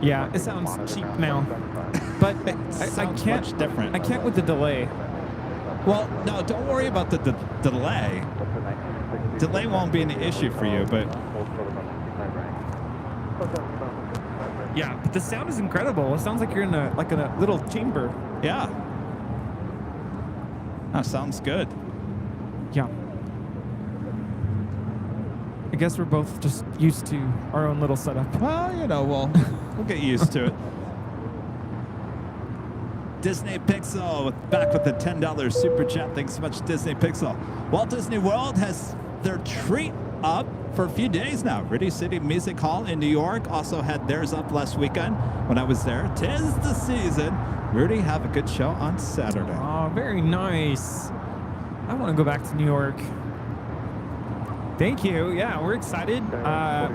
Yeah, it sounds cheap now. But I can't. Much different. I can't with the delay. Well, no, don't worry about the delay. Delay won't be an issue for you, but Yeah, but the sound is incredible. It sounds like you're in a little chamber. yeah. That sounds good. Yeah. I guess we're both just used to our own little setup. Well, you know, we'll get used to it. Disney Pixel back with the $10 super chat. Thanks so much, Disney Pixel. Walt Disney World has their treat up for a few days now. Radio City Music Hall in New York also had theirs up last weekend when I was there. 'Tis the season. Rudy, have a good show on Saturday. Oh, very nice. I want to go back to New York. Thank you. Yeah, we're excited.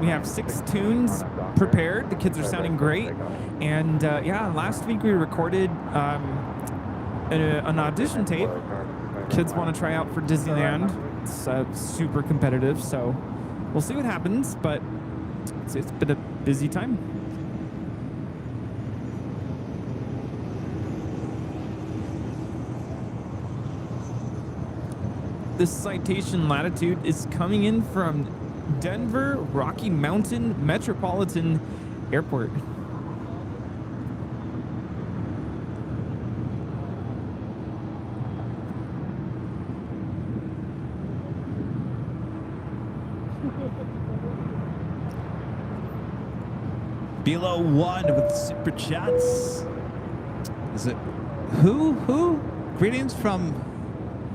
We have 6 tunes prepared. The kids are sounding great. And yeah, last week we recorded an audition tape. Kids want to try out for Disneyland. It's super competitive, so we'll see what happens, but it's been a busy time. This citation latitude is coming in from Denver Rocky Mountain Metropolitan Airport. Below 1 with super chats. Is it who? Greetings from,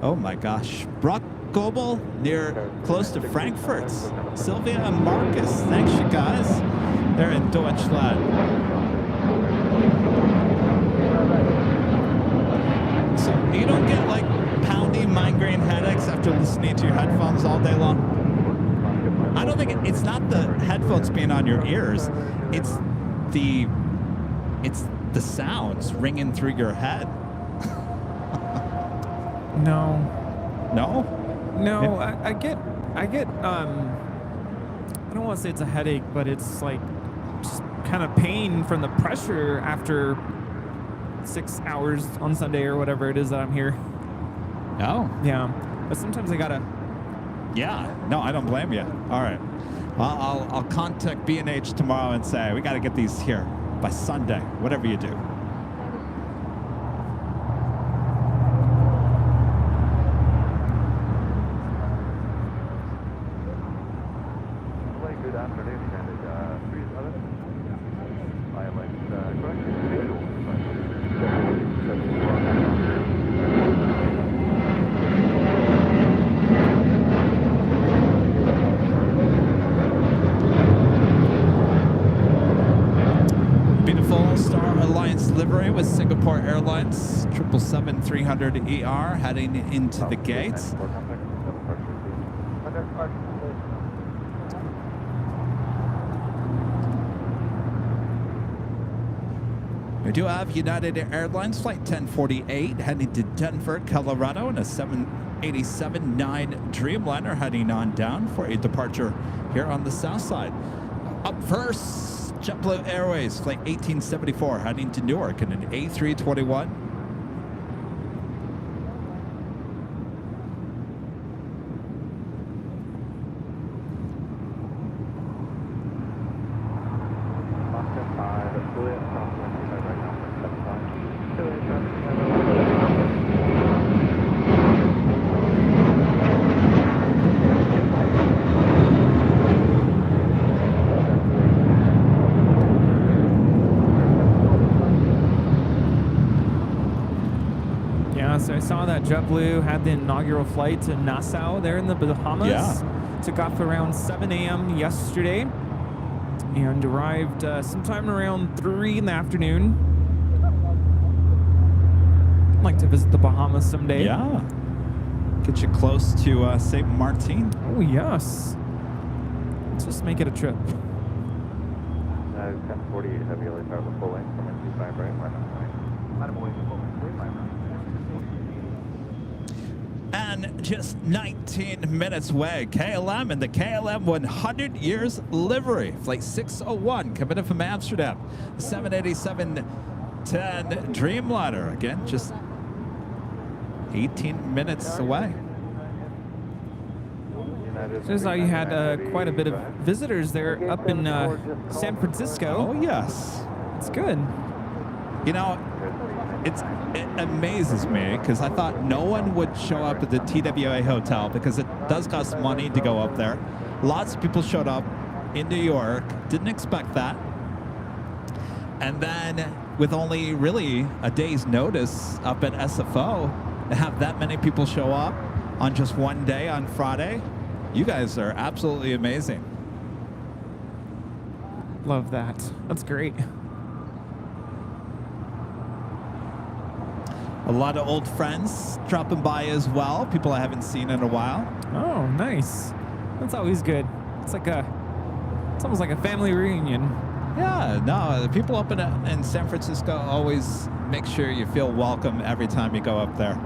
oh my gosh, Brock Goebel near close to Frankfurt. Sylvia and Marcus, thanks you guys. They're in Deutschland. So you don't get like pounding migraine headaches after listening to your headphones all day long? I don't think it's not the headphones being on your ears. It's the sounds ringing through your head. No. No? No, I get, I don't want to say it's a headache, but it's like just kind of pain from the pressure after 6 hours on Sunday or whatever it is that I'm here. Oh. Yeah. But sometimes I gotta. Yeah. No, I don't blame you. All right. I'll contact B&H tomorrow and say, we got to get these here by Sunday, whatever you do. Good afternoon, United 37. ILX, correct? Beautiful Star Alliance livery with Singapore Airlines 777-300ER heading into the gates. We do have United Airlines Flight 1048 heading to Denver, Colorado, and a 787-9 Dreamliner heading on down for a departure here on the south side. Up first, JetBlue Airways Flight 1874 heading to Newark in an A321. So I saw that JetBlue had the inaugural flight to Nassau there in the Bahamas. Yeah. Took off around 7 a.m. yesterday and arrived sometime around 3 in the afternoon. I'd like to visit the Bahamas someday. Yeah. Get you close to St. Martin. Oh, yes. Let's just make it a trip. 1048 heavy LA travel full length from 25 right, And just 19 minutes away, KLM and the KLM 100 years livery. Flight 601 coming in from Amsterdam. 787-10 Dreamliner. Again, just 18 minutes away. So I saw you had quite a bit of visitors there up in San Francisco. Oh, yes. It's good. You know, it amazes me because I thought no one would show up at the TWA hotel because it does cost money to go up there. Lots of people showed up in New York. Didn't expect that. And then with only really a day's notice up at SFO, to have that many people show up on just one day on Friday, you guys are absolutely amazing. Love that. That's great. A lot of old friends dropping by as well. People I haven't seen in a while. Oh, nice. That's always good. It's almost like a family reunion. Yeah, no, the people up in San Francisco always make sure you feel welcome every time you go up there.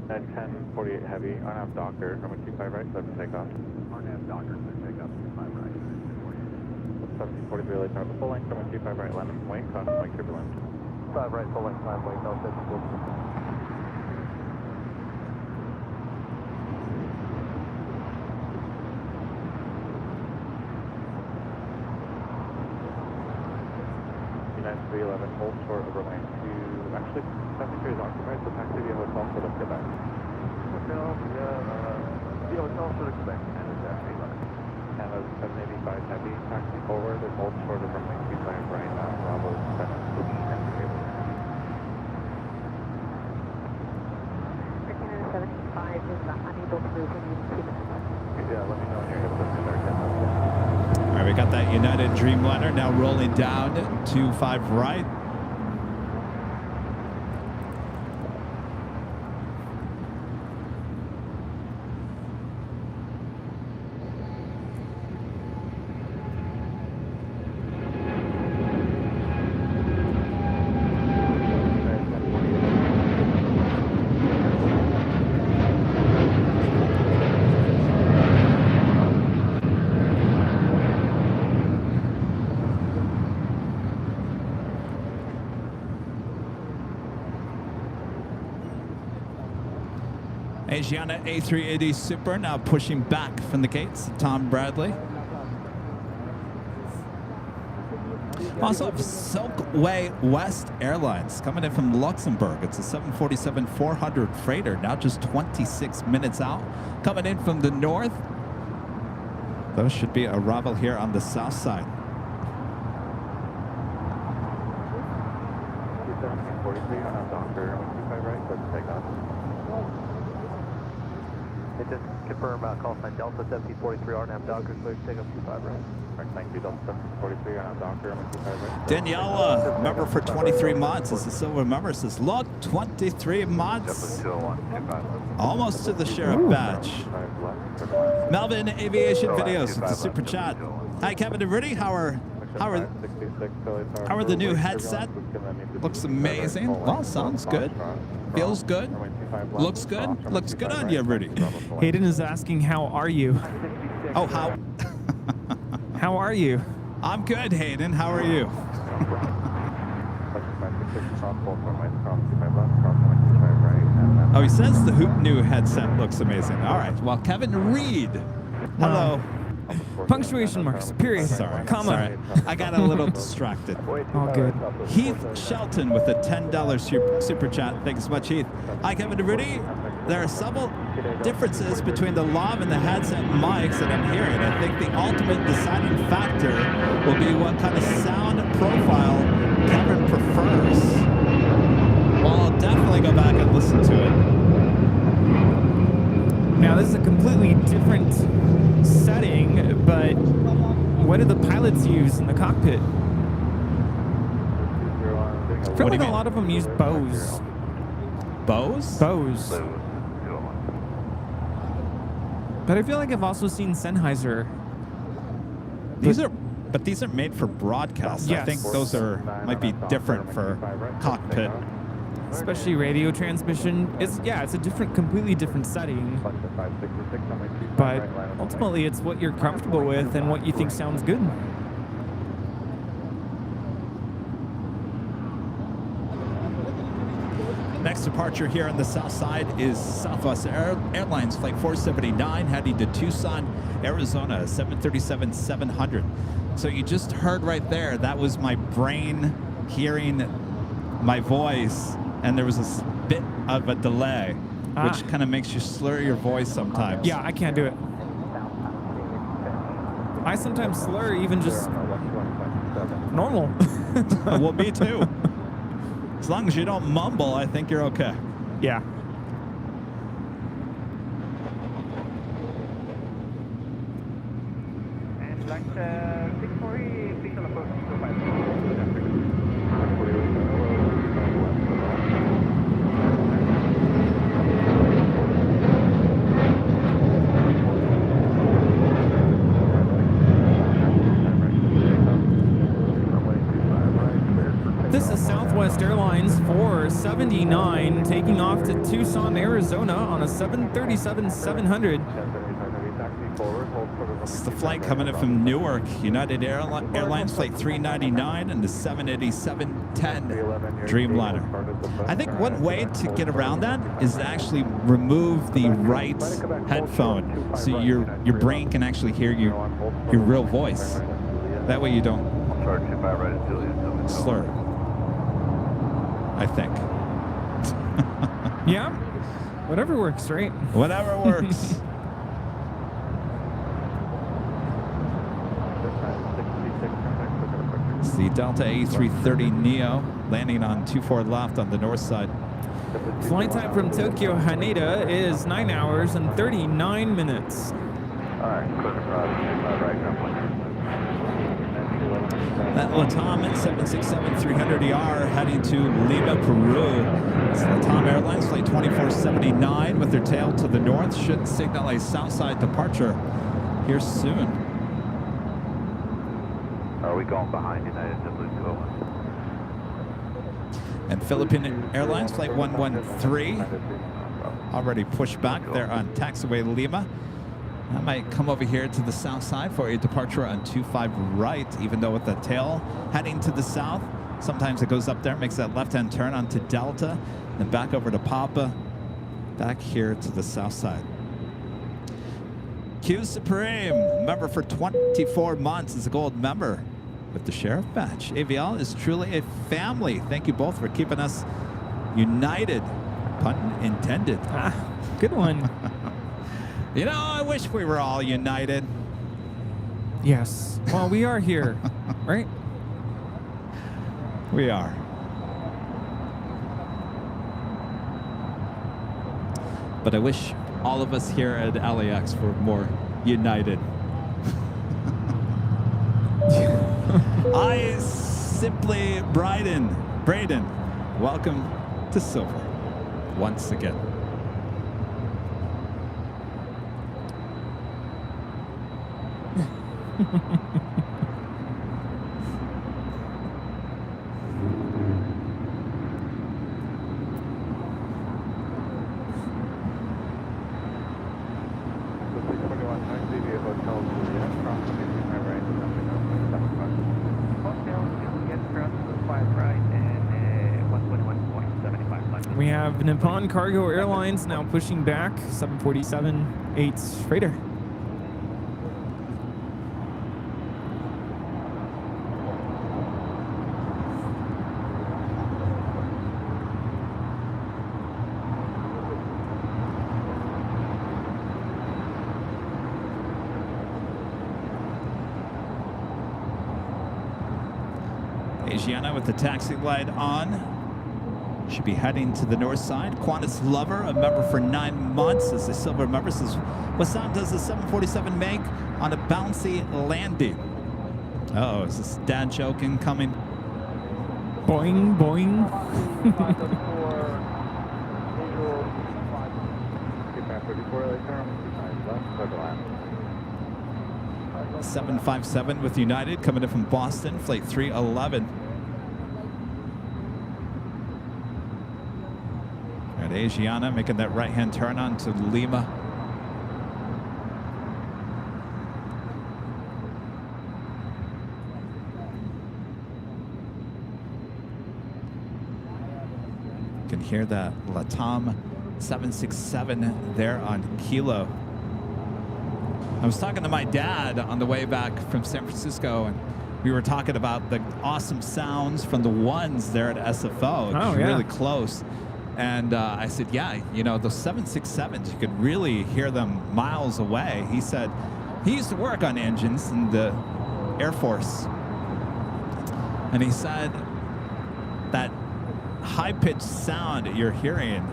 At 1048 heavy, RNAV Docker, from 25 right, 7 takeoff. RNAV Docker, 7 takeoff, 25 right. 1743 LA tower, full length, from 25 right, landing wing, caution, wing turbulence. 5 right, full length, climb wing, no physical. United 311, hold short over lane 2. Actually, 73 is occupied, so taxi via hotel for the Quebec. Hotel via hotel for the Quebec, and it's actually 11. Canada 785 heavy, taxi forward, and hold short over lane 25 right now, Bravo 7, and Canada 75 is unable to move in 2 minutes. Yeah, let me know when you're able to do that. All right, we got that United Dreamliner now rolling down 25 right. Asiana A380 Super now pushing back from the gates. Tom Bradley. Also, Silkway West Airlines coming in from Luxembourg. It's a 747-400 freighter, now just 26 minutes out. Coming in from the north. Those should be arrival here on the south side. 43 on Docker, 25 right, let's take off. Just confirm call sign Delta 1743 RNAV Docker, so take up 25 right. Correct, thank you, Delta 1743 RNAV Docker, 25 right. Daniela, member for 23 months. This is silver member. Says, look, 23 months. Almost to the sheriff badge. Melvin Aviation Videos with the super chat. Hi, Kevin and Rudy. How are the new headset? Looks amazing. Well, sounds good. Feels good. Looks good. Looks good on you, Rudy. Hayden is asking, how are you? Oh, how? How are you? I'm good, Hayden. How are you? Oh, he says the new headset looks amazing. All right. Well, Kevin Reed. Hello. Punctuation marks, period, Sorry, comma. sorry. I got a little distracted. All good. Heath Shelton with a $10 super chat. Thanks so much, Heath. Hi, Kevin and Rudy. There are several differences between the lav and the headset mics that I'm hearing. I think the ultimate deciding factor will be what kind of sound profile Kevin prefers. Well, I'll definitely go back and listen to it. Now, this is a completely different setting, but what do the pilots use in the cockpit? I feel like a lot of them use Bose. Bose? Bose. But I feel like I've also seen Sennheiser. These are made for broadcast. Yes. I think those might be different for cockpit. Especially radio transmission. It's a completely different setting. But ultimately, it's what you're comfortable with and what you think sounds good. Next departure here on the south side is Southwest Airlines Flight 479 heading to Tucson, Arizona, 737-700. So you just heard right there, that was my brain hearing my voice, and there was a bit of a delay, which kind of makes you slur your voice sometimes. Yeah, I can't do it. I sometimes slur even just normal. Well, me too. As long as you don't mumble, I think you're okay. Yeah. And like 640, please on approach 255. This is Southwest Airlines 479 taking off to Tucson, Arizona on a 737-700. This is the flight coming in from Newark, United Airlines Flight 399 and the 787-10 Dreamliner. I think one way to get around that is to actually remove the right headphone so your brain can actually hear your real voice. That way you don't slur, I think. Yeah, whatever works, right? Whatever works. It's the Delta A330neo landing on 24 left on the north side. Flight time from Tokyo Haneda is 9 hours and 39 minutes. All right, clear right, That Latam at 767-300ER heading to Lima, Peru. It's Latam Airlines flight 2479 with their tail to the north. Should signal a southside departure here soon. Are we going behind United WTO? And Philippine Airlines flight 113 already pushed back there on taxiway Lima. I might come over here to the south side for a departure on 25 right, even though with the tail heading to the south. Sometimes it goes up there, makes that left-hand turn onto Delta, then back over to Papa, back here to the south side. Q Supreme, member for 24 months, is a gold member with the Sheriff Badge. AVL is truly a family. Thank you both for keeping us united. Pun intended. Ah, good one. You know, I wish we were all united. Yes. Well, we are here, right? We are. But I wish all of us here at LAX were more united. I simply Braden, welcome to Silver once again. We have Nippon Cargo Airlines now pushing back 747-8 freighter. Asiana with the taxi light on. Should be heading to the north side. Qantas Lover, a member for 9 months, is a silver member. Says, what sound does the 747 make on a bouncy landing? Uh-oh, is this dad joke incoming? Boing, boing. 757 with United coming in from Boston, flight 311. At Asiana making that right-hand turn on to Lima. You can hear that Latam 767 there on Kilo. I was talking to my dad on the way back from San Francisco, and we were talking about the awesome sounds from the ones there at SFO. Oh, it's yeah. really close. And I said, yeah, you know, those 767s, you could really hear them miles away. He said he used to work on engines in the Air Force. And he said that high-pitched sound you're hearing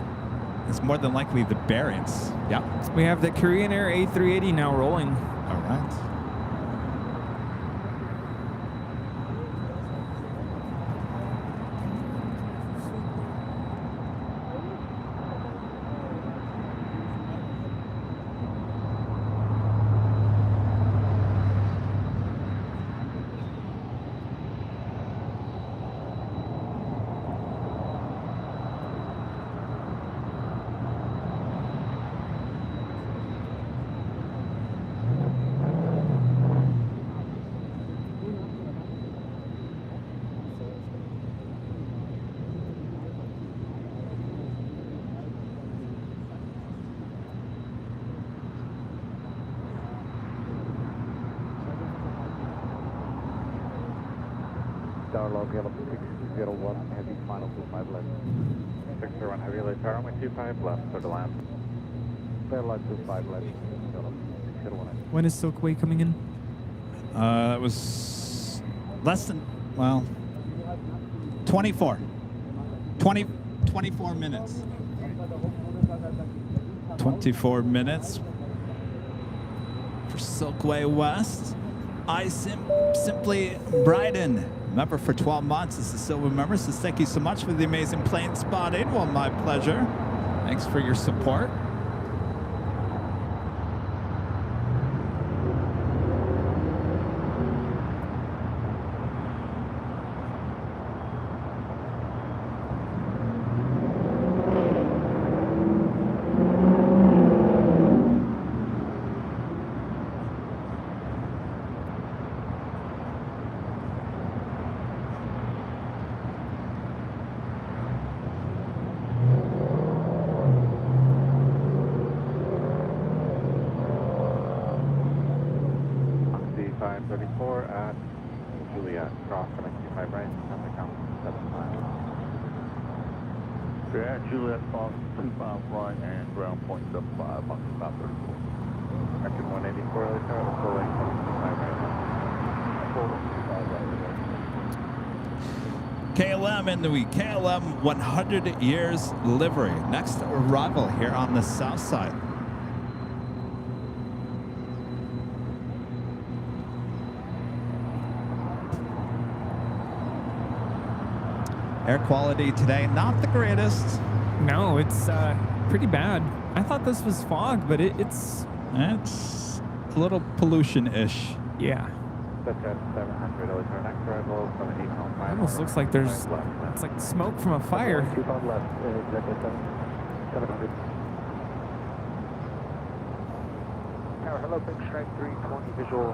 is more than likely the bearings. Yeah. We have the Korean Air A380 now rolling. All right. Log Yellow 601, heavy final 25 left. 601 heavy left, runway 25 left, clear to land. Clear line 25 left, 601. When is Silkway coming in? That was less than, well, 24 minutes. 24 minutes for Silkway West. Simply Bryden, member for 12 months. This is Silver member. So thank you so much for the amazing plane spotting. Well, my pleasure. Thanks for your support. Juliet Fox 25 right and ground point 75 on 534. Record 184, full length 25 right. Full 25 right. KLM in the KLM 100 years livery. Next arrival here on the south side. Air quality today, not the greatest. No, it's pretty bad. I thought this was fog, but it's a little pollution-ish. Yeah. That's at 700. Our next arrival from 805. Almost looks like there's, it's like smoke from a fire. 25 left, exactly 700. Tower, hello, Big Strike 320, visual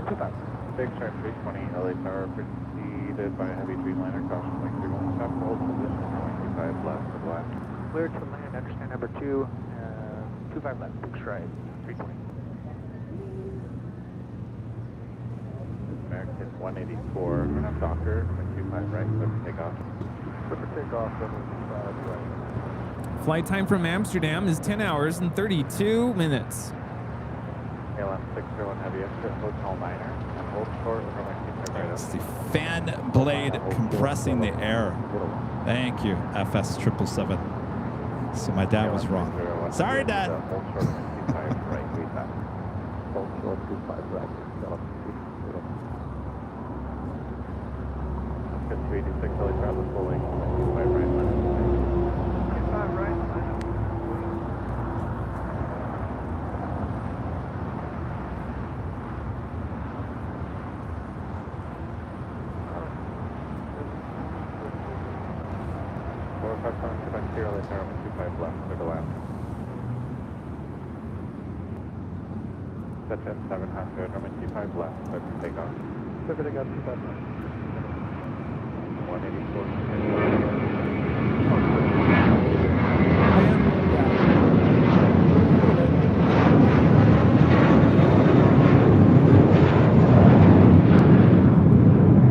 25. Big Strike 320, LA Tower, preceded by a heavy Dreamliner, caution wing 31, stop, hold position, 25 left for black. Clear to land, understand number 2, 25 left, Big Strike 320. American 184, we're not Docker, 25 right, clear for takeoff. Clear for takeoff, 75 right. Flight time from Amsterdam is 10 hours and 32 minutes. KLM 601 heavy exit, hotel niner, and hold short, It's the fan blade compressing the air. Thank you, FS 777. So my dad was wrong. Sorry, Dad. Hold short, 25 right, wait back. Hold short, 25 right. Good 386, LA travel full length, 25 right, left. 25 right, left. That's at 700, number 25 left, clear for takeoff. Clear for takeoff, 25 left. 184.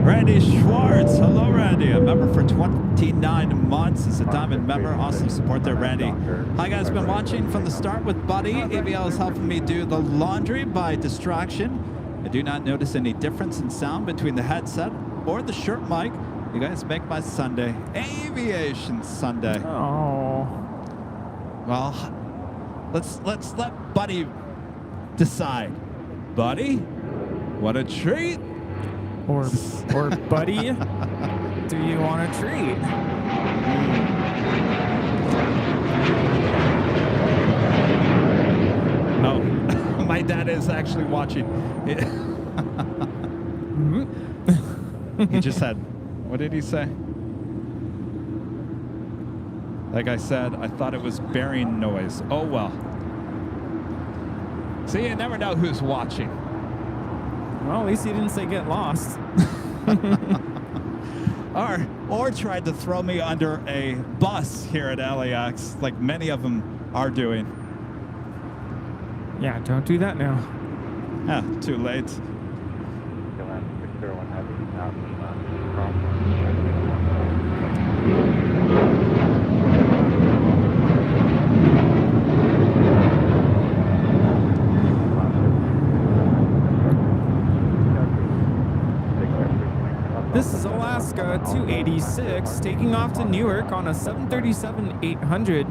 Randy Schwartz, hello Randy, a member for 29 months. Is a diamond member. Awesome support there, Randy. Hi guys, been watching from the start with Buddy. AVL is helping me do the laundry by distraction. I do not notice any difference in sound between the headset or the shirt mic. You guys make my Sunday Aviation Sunday. Oh. Well, let's let Buddy decide. Buddy, what a treat. Or Buddy, do you want a treat? No, my dad is actually watching. He just said, what did he say? Like I said, I thought it was bearing noise. Oh well. See, you never know who's watching. Well, at least he didn't say get lost. or tried to throw me under a bus here at LAX, like many of them are doing. Yeah, don't do that now. Yeah, too late. This is Alaska 286 taking off to Newark on a 737-800.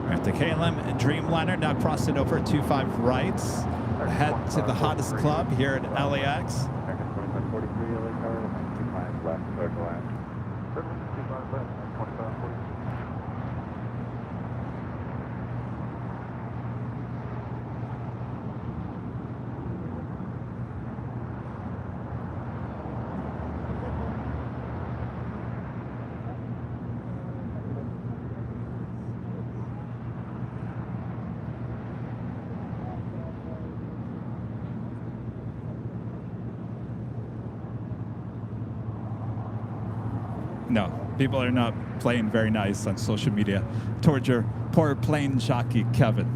We're at the KLM Dreamliner, now crossing over 25 rights. Head to the hottest club here at LAX. American 2543, LA Tower, 25 left, clear to land. 25 left, 2543. No, people are not playing very nice on social media towards your poor plane jockey, Kevin.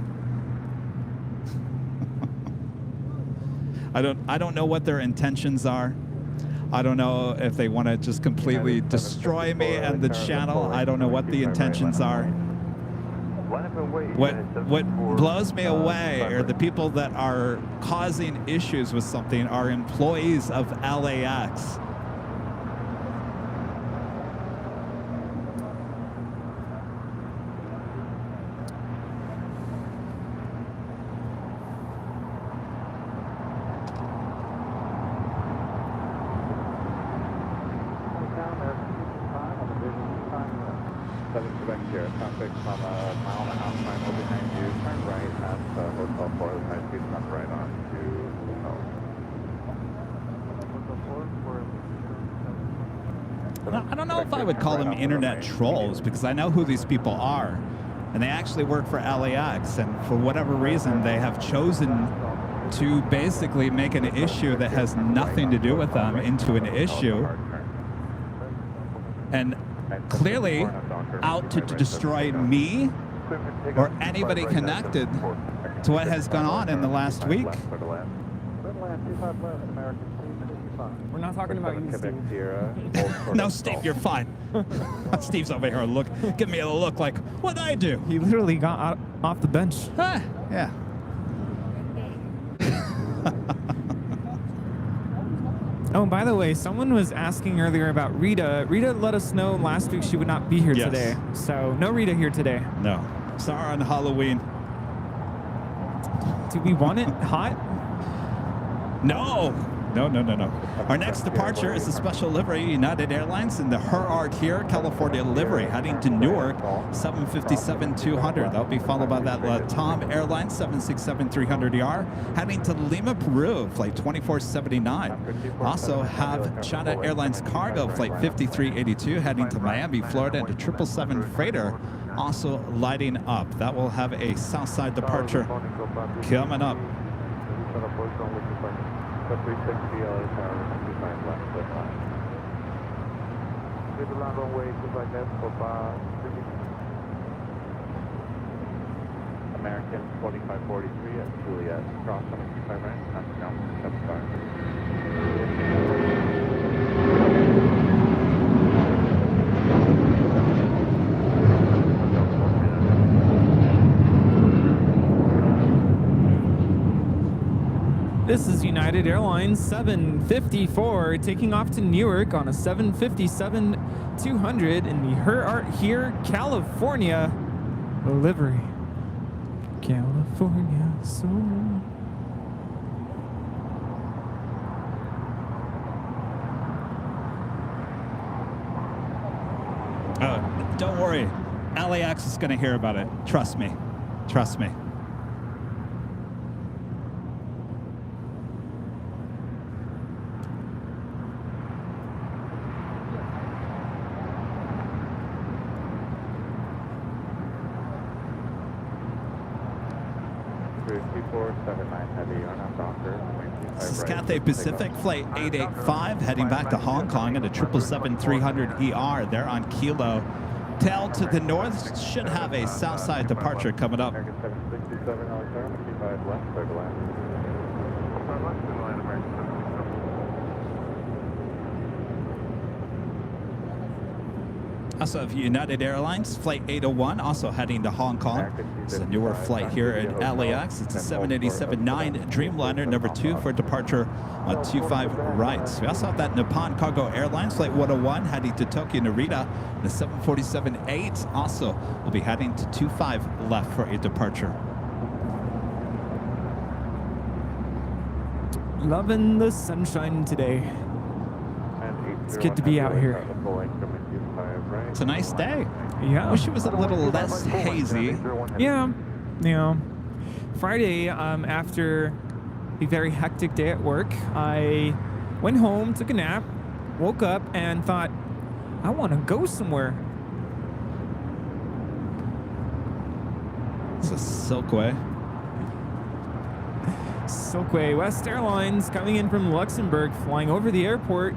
I don't know what their intentions are. I don't know if they want to just completely destroy me and the channel. I don't know what the intentions are. What blows me away are the people that are causing issues with something are employees of LAX. Traffic from a mile and a half final behind you. Turn right at Hotel 4. The high speed come right on to Hotel 4. I don't know if I would call them internet trolls because I know who these people are. And they actually work for LAX. And for whatever reason, they have chosen to basically make an issue that has nothing to do with them into an issue. And clearly out to destroy me or anybody connected to what has gone on in the last week. We're not talking about you, Steve. No, Steve, you're fine. Steve's over here give me a look like, what'd I do? He literally got off the bench. Ah, yeah. Oh, by the way, someone was asking earlier about Rita. Rita let us know last week she would not be here today. So no Rita here today. No. Saw her on Halloween. Do we want it hot? No. No. Our next departure is a special livery, United Airlines, in the Her Art Here, California livery, heading to Newark, 757-200. That'll be followed by that Tom Airline 767-300ER, heading to Lima, Peru, flight 2479. Also have China Airlines Cargo, flight 5382, heading to Miami, Florida, and a 777 freighter, also lighting up. That will have a Southside departure coming up. 360 LA Tower, 25 left, clear to land. Leave the land runway 25 left for American 4543 at Juliet. Cross 75 right, and down 75. This is United Airlines 754 taking off to Newark on a 757-200 in the Her Art Here, California livery. California soul. Oh, don't worry. LAX is going to hear about it. Trust me. Trust me. Cathay Pacific Flight 885 heading back to Hong Kong at a 777-300ER. They're on Kilo. Tail to the north should have a Southside departure coming up. Also have United Airlines Flight 801 also heading to Hong Kong. It's a newer flight here at LAX. It's a 787-9 Dreamliner number 2 for departure on 25 right. We also have that Nippon Cargo Airlines Flight 101 heading to Tokyo Narita. The 747-8 also will be heading to 25 left for a departure. Loving the sunshine today. It's good to be out here. It's a nice day. Yeah. Wish it was a little less hazy. Yeah. Yeah. Friday, after a very hectic day at work, I went home, took a nap, woke up, and thought, I want to go somewhere. It's a Silkway. Silkway West Airlines coming in from Luxembourg, flying over the airport.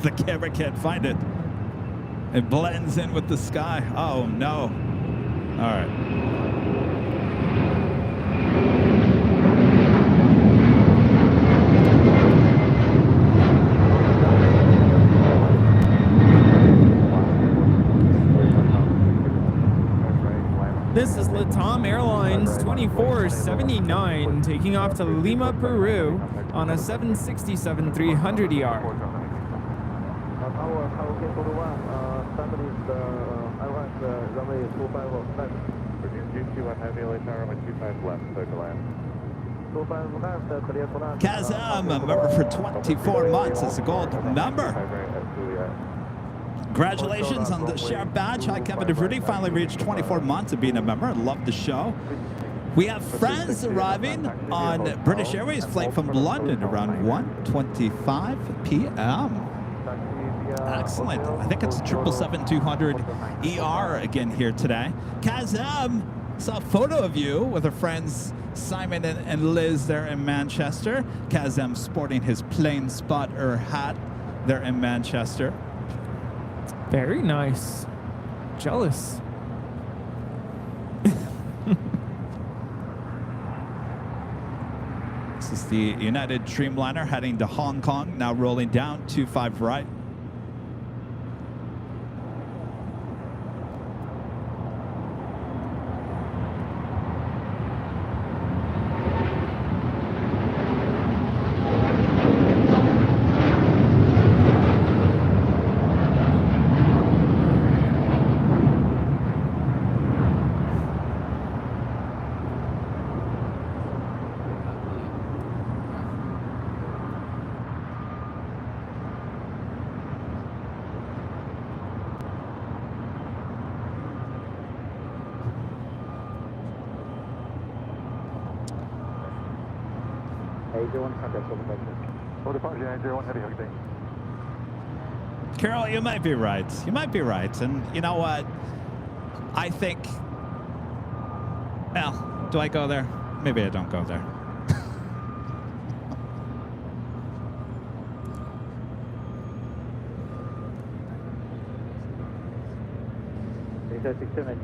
The camera can't find it. It blends in with the sky. Oh, no. All right. This is LATAM Airlines 2479 taking off to Lima, Peru on a 767-300ER. Kazam, a member for 24 months, is a gold member. Congratulations on the share badge. Hi, Kevin DeVrudy, finally reached 24 months of being a member. I love the show. We have friends arriving on British Airways flight from London around 1:25 p.m. Excellent. I think it's a 777-200 ER again here today. Kazam, saw a photo of you with our friends Simon and Liz there in Manchester. Kazam sporting his plane spotter hat there in Manchester. Very nice. Jealous. This is the United Dreamliner heading to Hong Kong, now rolling down 25 right. Carol, you might be right. You might be right. And you know what? I think, well, do I go there? Maybe I don't go there.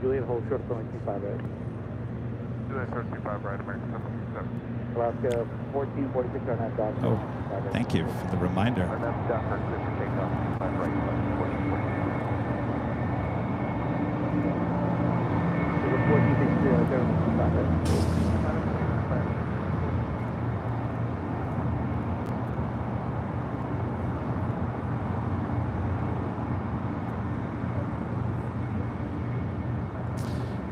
Juliet, hold short of 25 right. Juliet, short 25 right, American 767. Alaska 1446 on that dock. Oh, thank you for the reminder. On that dock, clear for takeoff, 25 right, 1463 right there on the 25 right.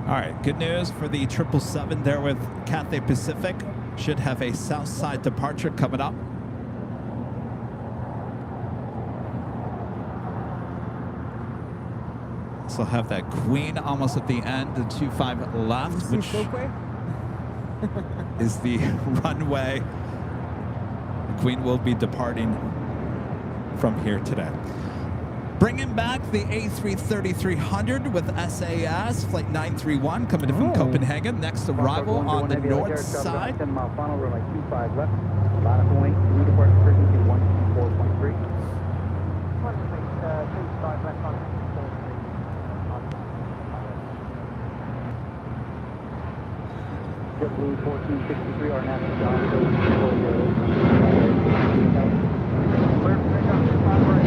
All right, good news for the 777 there with Cathay Pacific. Should have a south side departure coming up. So have that Queen almost at the end, the 25 left, which is the runway. The Queen will be departing from here today. Bringing back the A330-300 with SAS, flight 931, coming in from Copenhagen. Next arrival on the north side. 10 mile final, runway 25 left. Line up wing, new departure frequency 124.3. 25 left on JetBlue 1463, our national clear for takeoff, 5 right,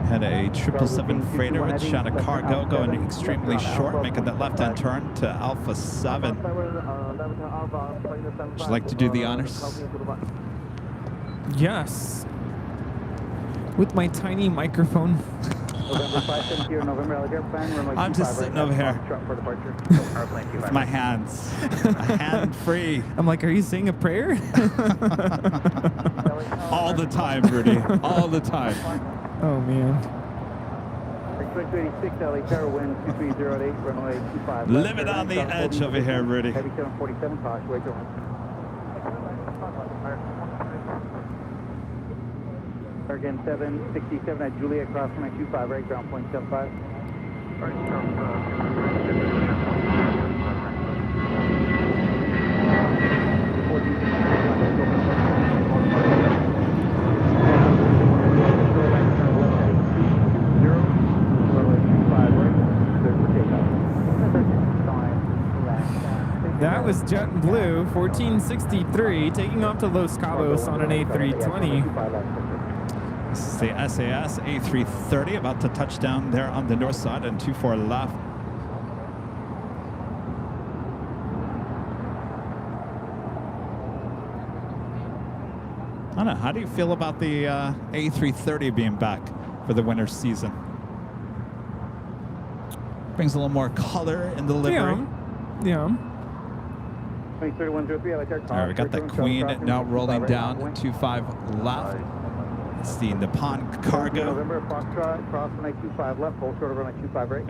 Had a 777 freighter with shot of cargo going extremely short, making that left-hand turn to Alpha 7. Would you like to do the honors? Yes. With my tiny microphone. November 570, November Alligator plan, runway 25 I'm just right, sitting over here Foxtrot for departure. Airplane 25 with my hands, hand free, I'm like, are you saying a prayer? all the time, Rudy, all the time. Oh man. 286 LA Tower, wind 2308, runway 25. Living on the edge over here, Rudy. Heavy 747, caution, wait till Again, 767 at Juliet, cross runway 25, right, ground point 75. That was JetBlue 1463 taking off to Los Cabos on an A320. This is the SAS A330 about to touch down there on the north side and 24 left. I don't know. How do you feel about the A330 being back for the winter season? Brings a little more color in the livery. Yeah. All right, we got the Queen now rolling down 25 left. It's the Nippon Cargo. November Foxtrot, cross runway 25 left, full short of runway 25 right.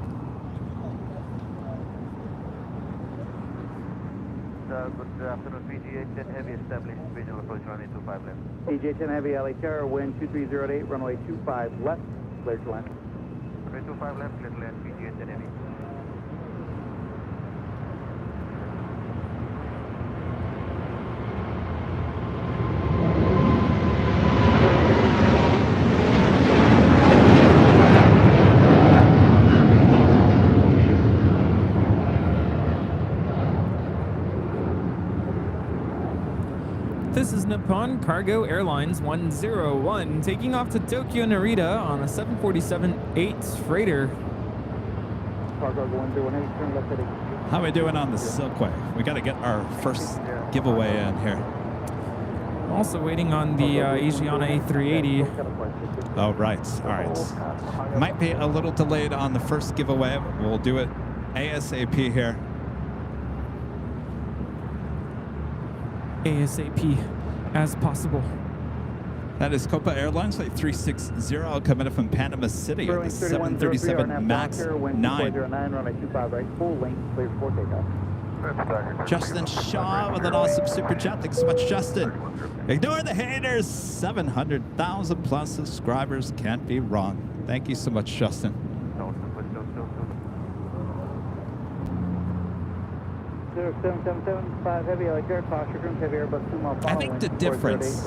Good afternoon, PGA-10 Heavy established visual approach runway 25 left. PGA-10 Heavy LA Terror, wind 2308, runway 25 left, clear to land. Runway 25 left, clear to land, PGA-10 Heavy. This is Nippon Cargo Airlines 101 taking off to Tokyo Narita on a 747-8 freighter. Cargo 101, turn left heading. How are we doing on the Silkway? We got to get our first giveaway in here. Also waiting on the Asiana A380. Oh, right. All right. Might be a little delayed on the first giveaway. We'll do it ASAP here. ASAP as possible. That is Copa Airlines Flight 360 coming in from Panama City on the 737 MAX 9. Justin Shaw with an awesome super chat. Thanks so much, Justin. Ignore the haters. 700,000 plus subscribers. Can't be wrong. Thank you so much, Justin. 0775 heavy Alligator, caution room, heavy Airbus 2 mile I think the difference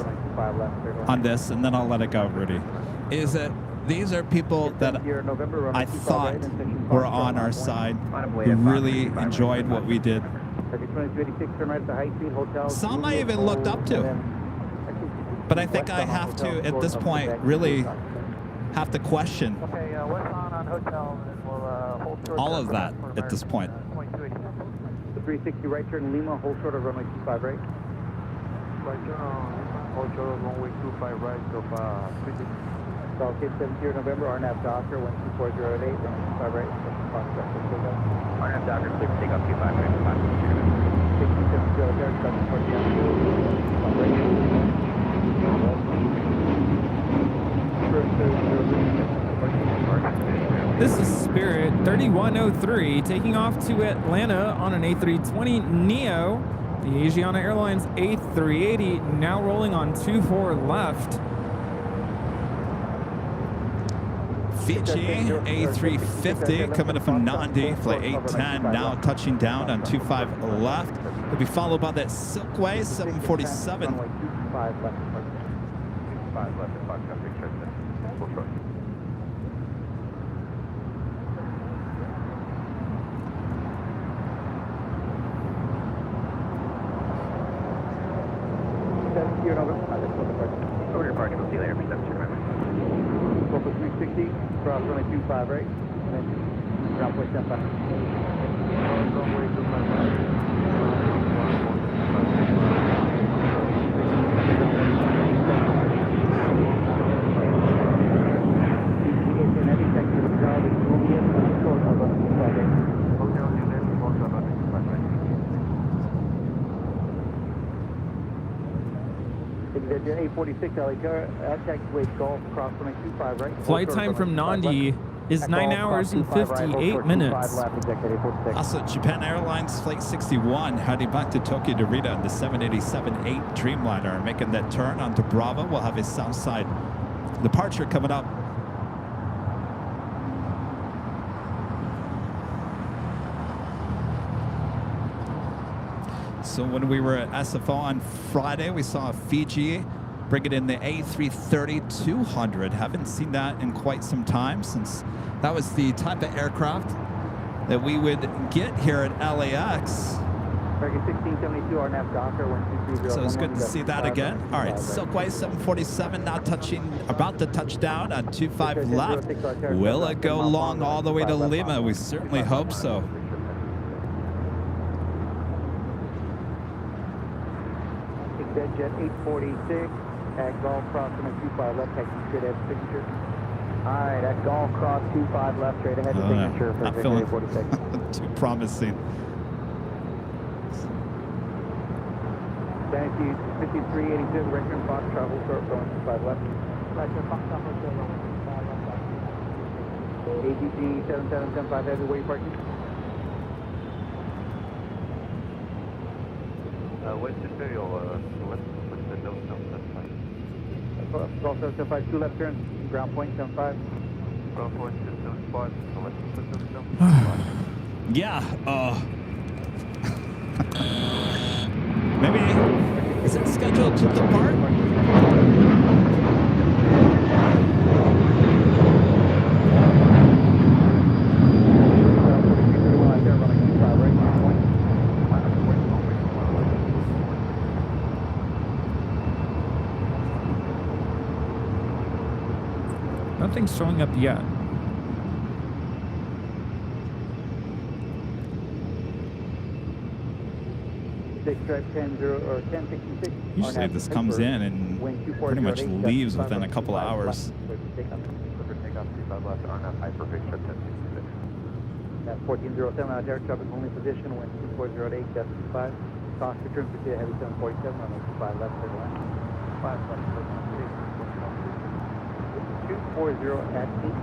on this, and then I'll let it go, Rudy, is that these are people that I thought were on our side, who really enjoyed what we did. Some I even looked up to. But I think I have to, at this point, really have to question all of that at this point. 360 right turn Lima, hold short of runway 25 right. Right turn hold short of runway 25 right, so South Cape 70 November, RNAV Docker, 12408, runway 25 right. RNAV Docker, clear for takeoff 25 right, 6070 there, 740 This is Spirit 3103 taking off to Atlanta on an A320 Neo. The Asiana Airlines A380 now rolling on 24 left. Fiji A350 coming in from Nandi, flight 810, now touching down on 25 left. Will be followed by that Silkway 747. 25 left. 5 left, 5 traffic, full short. Order party, we'll see you later for 7 remember. Corpus 360, cross runway 25 right, and then ground point 75. Runway 25 Heavy 846 LA at taxiway Golf, cross runway 25 right. Flight time from Nandi is 9 hours and 58 minutes. Also, Japan Airlines Flight 61 heading back to Tokyo Narita in the 787-8 Dreamliner, making that turn onto Bravo. We'll have a south side departure coming up. So when we were at SFO on Friday, we saw Fiji bringing in the A330-200. Haven't seen that in quite some time, since that was the type of aircraft that we would get here at LAX. American 1672 RNAV Docker 123. So it's good to see that again. All right, Silkway 747 now about to touch down on 25 left. Will it go long all the way to Lima? We certainly hope so. Jet 846 at Golf Cross on 25 left, taxi straight ahead signature. All right, at Golf Cross 25 left, straight ahead signature for not feeling 46. too promising. Thank you. 5382, Record Fox travel short going 25 left. AGG 7775 heavy, where you parking? West Imperial, what's the note number? That's fine. Golf 775, 2 left turns, ground point 75. Ground point 675, so let's put those numbers. Yeah, maybe, is it scheduled to depart? Nothing's showing up yet. Usually this comes in and pretty much leaves within a couple of hours. At 1407 out there, traffic only position, wind 2408, depth 25. Cost return for heavy 747 on 5 left, third line. 5 left, 240 at 8,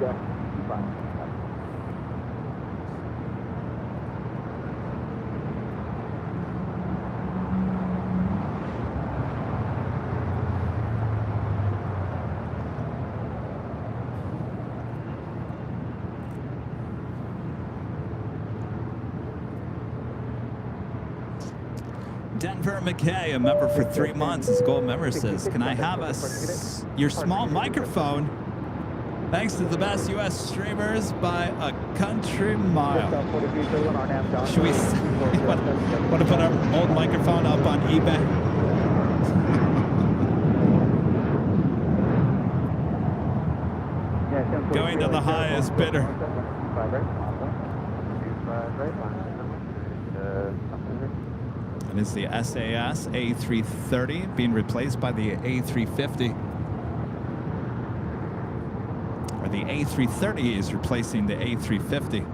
depth 25. Denver McKay, a member for 3 months, as gold member, says, can I have your small microphone? Thanks to the best U.S. streamers by a country mile. Should we want to put our old microphone up on eBay? Going to the highest bidder. And it's the SAS A330 being replaced by the A350. Or the A330 is replacing the A350.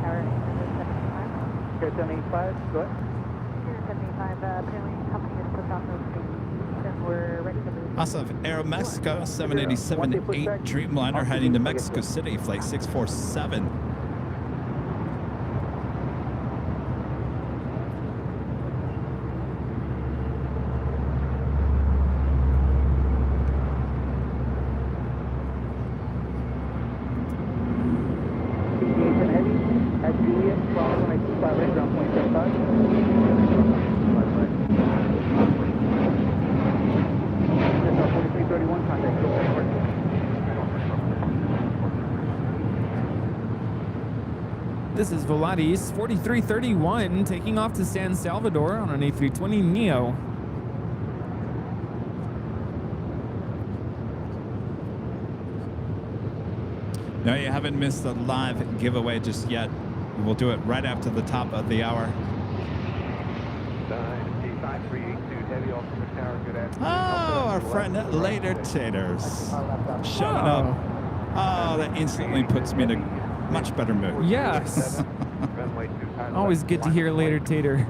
Tower 785, go ahead. 75, apparently company has pushed off those things. We're ready to move. Also, Aeromexico 787-8 Dreamliner heading to Mexico City, flight 647. This is Volaris 4331 taking off to San Salvador on an A320neo. No, you haven't missed the live giveaway just yet. We'll do it right after the top of the hour. Oh, our friend Later Taters showing up. Oh, that instantly puts me in a much better mood. Yes. Always good to hear Later Tater.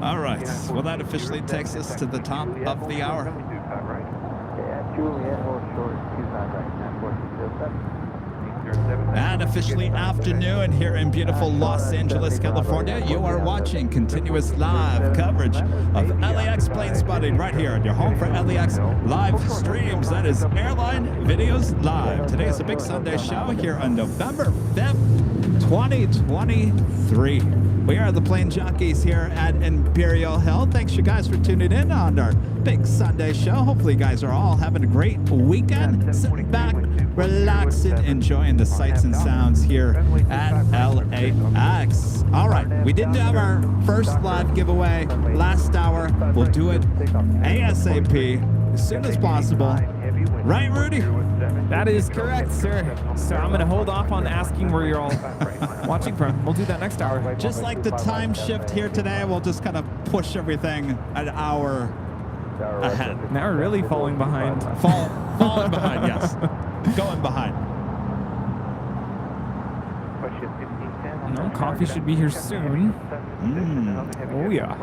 All right. Well, that officially takes us to the top of the hour. Yeah, Juliet, hold short, 25 right, 9407. And officially afternoon here in beautiful Los Angeles, California. You are watching continuous live coverage of LAX plane spotting right here on your home for LAX live streams. That is Airline Videos Live. Today is a big Sunday show here on November 5th, 2023. We are the plane jockeys here at Imperial Hill. Thanks you guys for tuning in on our big Sunday show. Hopefully you guys are all having a great weekend. Sitting back, relaxing, enjoying the sights and sounds here at LAX. All right, we didn't have our first live giveaway last hour. We'll do it ASAP as soon as possible. Right, Rudy? That is correct, sir. So I'm going to hold off on asking where you're all watching from. We'll do that next hour. Just like the time shift here today, we'll just kind of push everything an hour ahead. Now we're really falling behind. Falling behind, yes. Going behind. No, coffee should be here soon. Oh, yeah.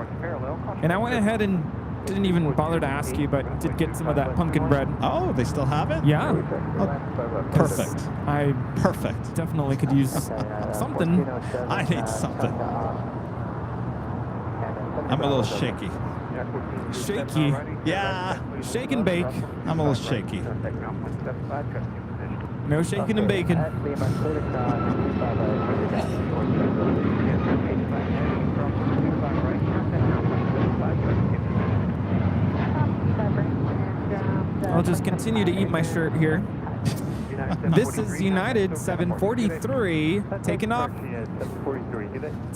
And I went ahead and didn't even bother to ask you, but did get some of that pumpkin bread. Oh, they still have it? Yeah. Oh, perfect. I Perfect. definitely could use something. I need something. I'm a little shaky. Shaky. Yeah. Shake and bake. I'm a little shaky. No shaking and bacon. I'll just continue to eat my shirt here. This is United 743 taking off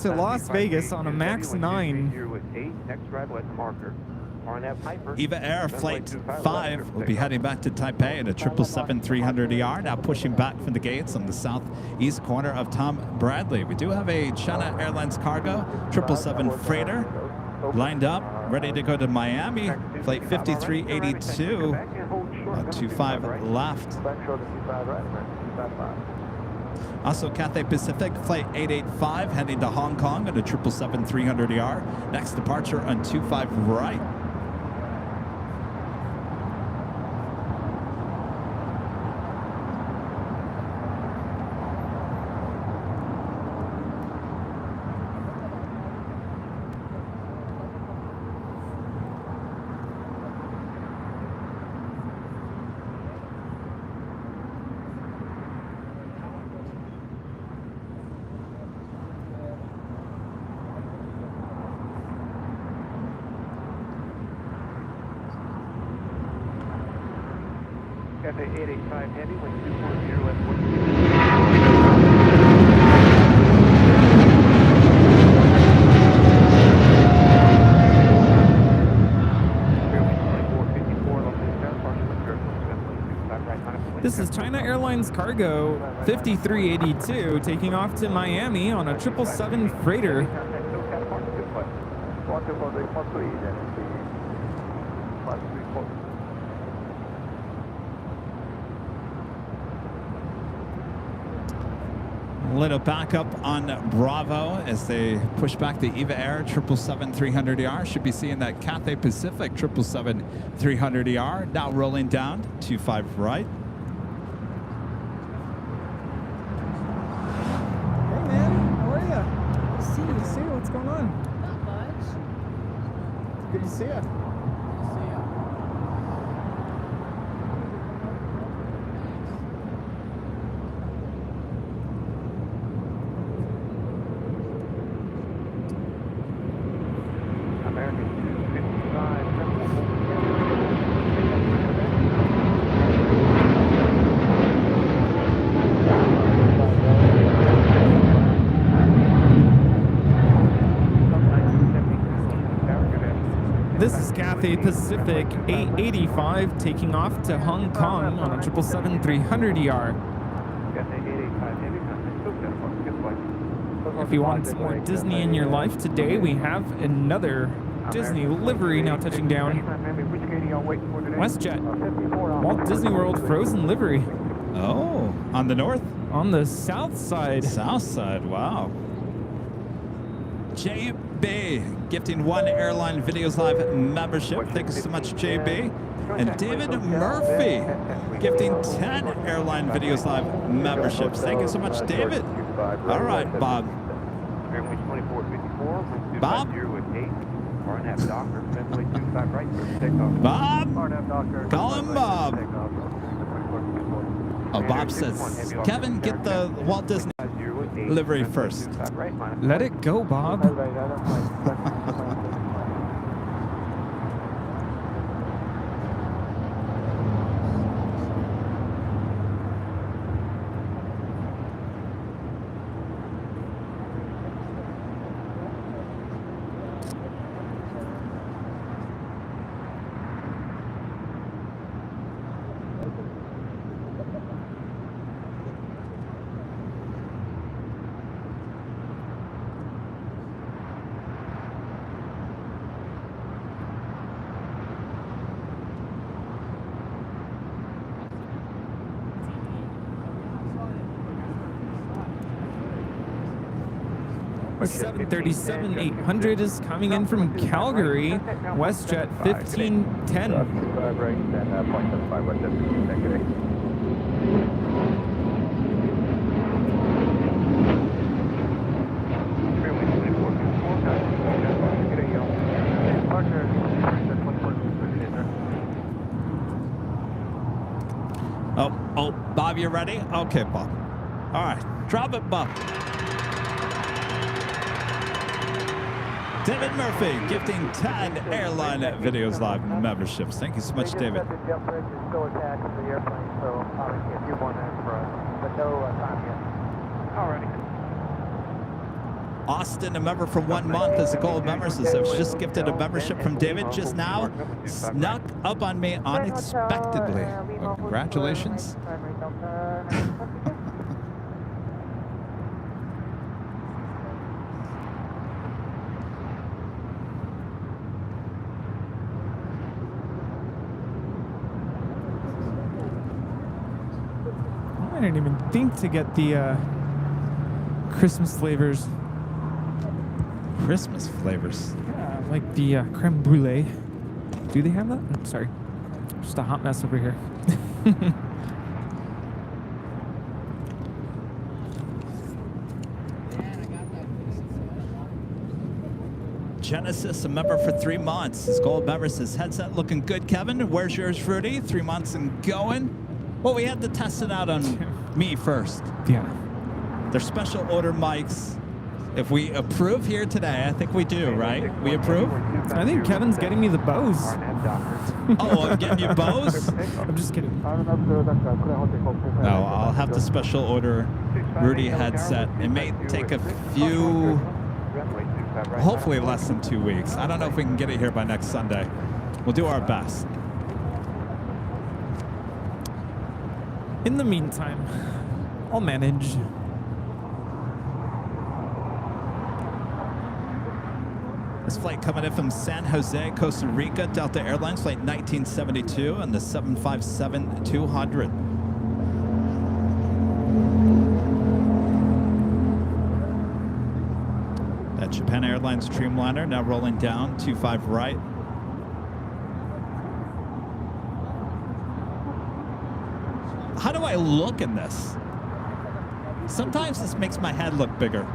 to Las Vegas on a MAX 9. EVA Air Flight 5 will be heading back to Taipei in a 777-300ER, now pushing back from the gates on the southeast corner of Tom Bradley. We do have a China Airlines cargo 777 freighter lined up, ready to go to Miami. Flight 5382, 25 left. Also, Cathay Pacific Flight 885 heading to Hong Kong at a 777-300ER. Next departure on 25 right. Cathay 885 Heavy, 1240 left 1. This is China Airlines Cargo 5382 taking off to Miami on a 777 freighter. Little backup on Bravo as they push back the EVA Air 777-300ER. Should be seeing that Cathay Pacific 777-300ER now rolling down 25 right. Hey man, how are you? Good to see you. What's going on? Not much. Good to see you. This is Cathay Pacific 885 taking off to Hong Kong on a 777-300ER. If you want some more Disney in your life today, we have another Disney livery now touching down. WestJet, Walt Disney World Frozen livery. Oh, on the north? On the south side. South side, wow. JB gifting 1 Airline Videos Live membership. Thank you so much, JB. And David Murphy gifting 10 Airline Videos Live memberships. Thank you so much, David. All right, Bob. Bob? Bob? Call him Bob. Oh, Bob says, Kevin, get the Walt Disney livery first. Let it go, Bob. 737 800 is coming in from Calgary. WestJet 1510. Oh, Bob, you ready? Okay, Bob. All right, drop it, Bob. David Murphy gifting 10 Airline Videos Live memberships. Thank you so much, David. The jump bridge is still attached to the airplane, so obviously a few more minutes for us, but no time yet. Alrighty. Austin, a member for 1 month as a gold member, says, I've just gifted a membership from David just now. Snuck up on me unexpectedly. Well, congratulations. I didn't even think to get the Christmas flavors. Christmas flavors? Yeah, like the creme brulee. Do they have that? I'm sorry. Just a hot mess over here. Genesis, a member for 3 months. His gold member says, headset looking good, Kevin. Where's yours, Rudy? 3 months and going. Well, we had to test it out on me first. Yeah. They're special order mics. If we approve here today, I think we do, right? We approve? I think Kevin's getting me the Bose. Oh, I'm getting you Bose? I'm just kidding. No, I'll have to special order Rudy headset. It may take a few, hopefully less than 2 weeks. I don't know if we can get it here by next Sunday. We'll do our best. In the meantime, I'll manage. This flight coming in from San Jose, Costa Rica, Delta Airlines, flight 1972 on the 757-200. That Japan Airlines Dreamliner now rolling down, 25 right. How do I look in this? Sometimes this makes my head look bigger.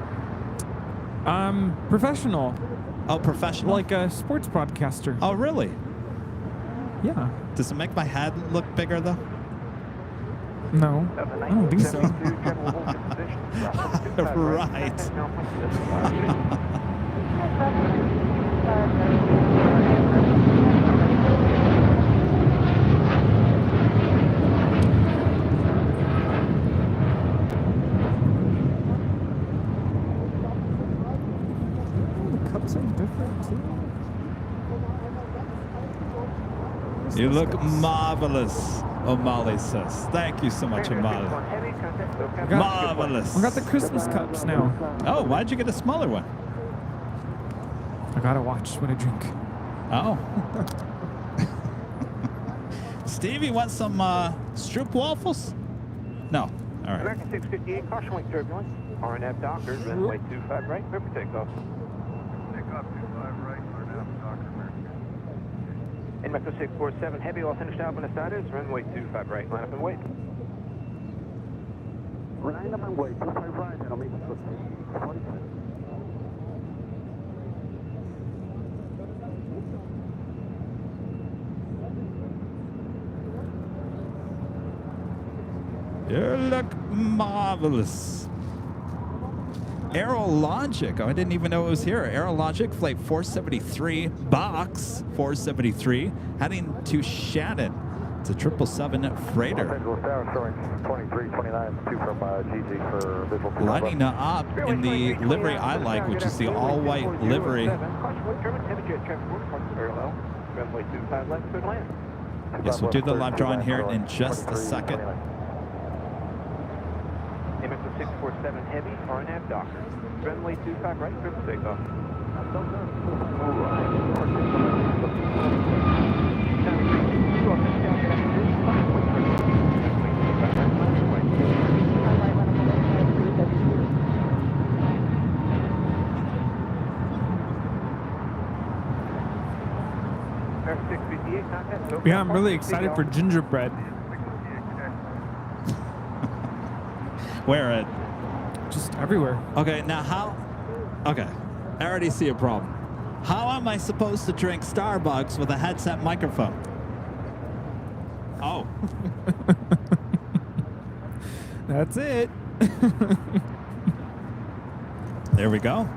Professional. Oh, professional? Like a sports broadcaster. Oh, really? Yeah. Does it make my head look bigger, though? No, I don't think so. Right. You look marvelous, O'Malley says. Thank you so much, O'Malley. Marvelous. I got the Christmas cups now. Oh, why'd you get a smaller one? I gotta watch what I drink. Oh. Steve, you want some Stroop waffles? No. All right. American 658, caution wing turbulence. RNF Dockers, runway 25 right, clear for takeoff. Metro 647 Heavy, Los Angeles out Buenos Aires, runway 25 right, line up and wait. Line up and wait, 25 right, and I'll meet you for 40 minutes. You look marvelous. Airlogic. Oh, I didn't even know it was here. Airlogic flight 473, box 473, heading to Shannon. It's a 777 freighter. Lining up in the livery I like, which is the all-white livery. Yes, we'll do the live drawing here in just a second. 647 Heavy, RNAV Docker. Runway 25 right, clear for takeoff. Yeah, I'm really excited for gingerbread. Where at? Just everywhere. Okay, now how? Okay, I already see a problem. How am I supposed to drink Starbucks with a headset microphone? Oh. That's it. There we go.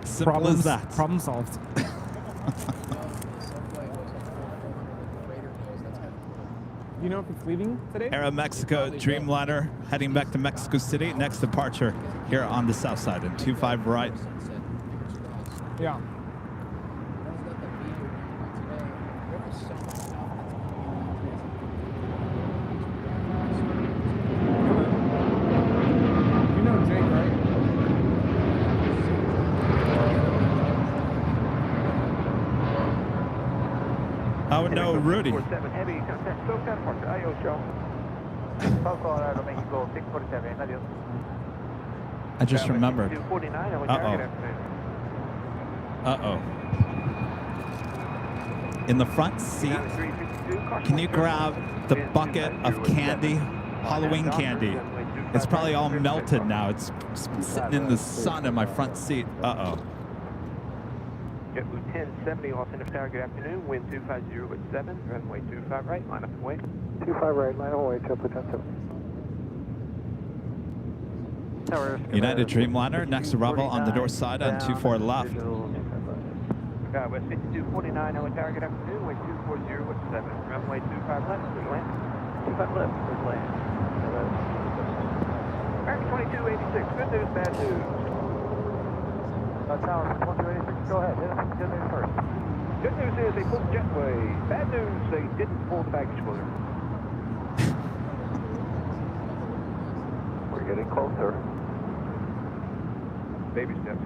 Simple as that. Problem solved. You know if it's leaving today? Aeromexico Dreamliner heading back to Mexico City. Next departure here on the south side in 25 right. Yeah. You know Jake, right? Oh no, Rudy. I just remembered. Uh-oh. Uh-oh. In the front seat, can you grab the bucket of candy, Halloween candy? It's probably all melted now. It's sitting in the sun in my front seat. Uh-oh. JetBlue 1070, Los Angeles Tower, good afternoon. Wind 250 at 7, runway 25 right, line up and wait. 25 right, line up and wait, JetBlue 1070. United Dreamliner, next arrival on the door side on 24 left. West 5249, LA Tower, good afternoon. Wind 240 at 7, runway 25 left, clear land. 25 left, clear land. American 2286, good news, bad news. Tower 2286, go ahead, hit us with good news first. Good news is they pulled the jetway. Bad news, they didn't pull the baggage floater. We're getting closer. Baby steps.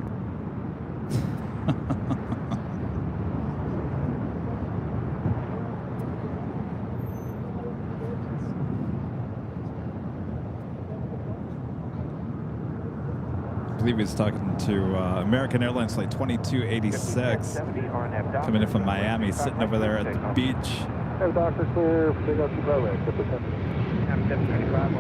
I believe he was talking to American Airlines flight 2286, coming in from Miami, sitting over there at the beach. Hey, Doctor, clear, big up to Bravo, I'm 725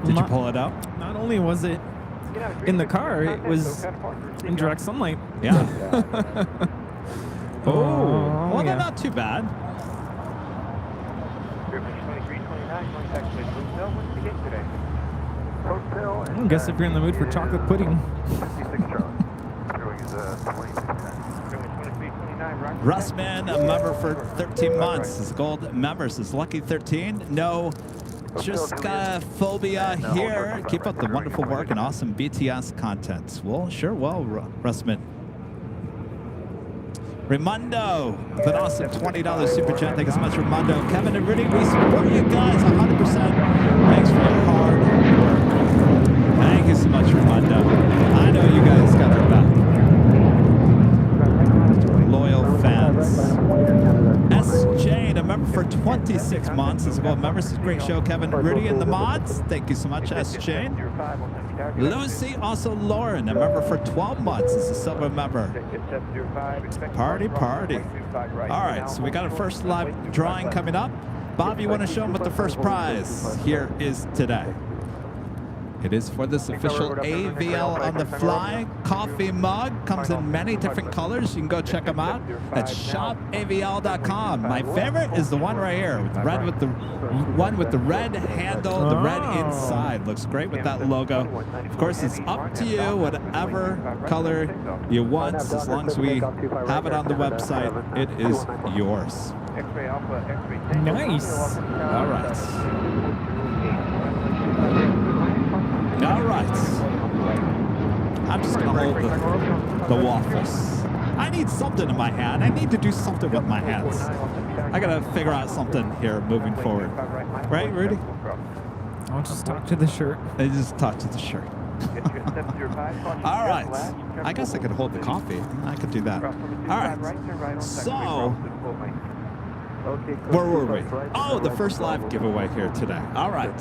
Did you pull it out? Not only was it in the car, it was in direct sunlight. Yeah. Oh, well, yeah. not too bad. I guess if you're in the mood for chocolate pudding. Russman, a member for 13 months. His gold members is Lucky 13. No phobia here. Keep up the wonderful work and awesome BTS content. Well, sure, well, Russman. Raimondo, with an awesome $20 super chat. Thank you so much, Raimondo. Kevin and Rudy, we support you guys 100%. Thanks for your hard work. Thank you so much, Raimondo. I know you guys got our back. months as well. Members, it's a great show. Kevin, Rudy, and the mods. Thank you so much, S. Jane. Lucy, also Lauren, a member for 12 months. Is a silver member. Party, party. All right, so we got a first live drawing coming up. Bob, you want to show them what the first prize here is today? It is for this official AVL on the fly coffee mug. Comes in many different colors. You can go check them out at shopavl.com. My favorite is the one right here, with red with the one with the red handle, the red inside. Looks great with that logo. Of course, it's up to you, whatever color you want, as long as we have it on the website. It is yours. Nice. All right. All right. I'm just going to hold the waffles. I need something in my hand. I need to do something with my hands. I got to figure out something here moving forward. Right, Rudy? I'll just talk to the shirt. I just talk to the shirt. All right. I guess I could hold the coffee. I could do that. All right. So, where were we? Oh, the first live giveaway here today. All right.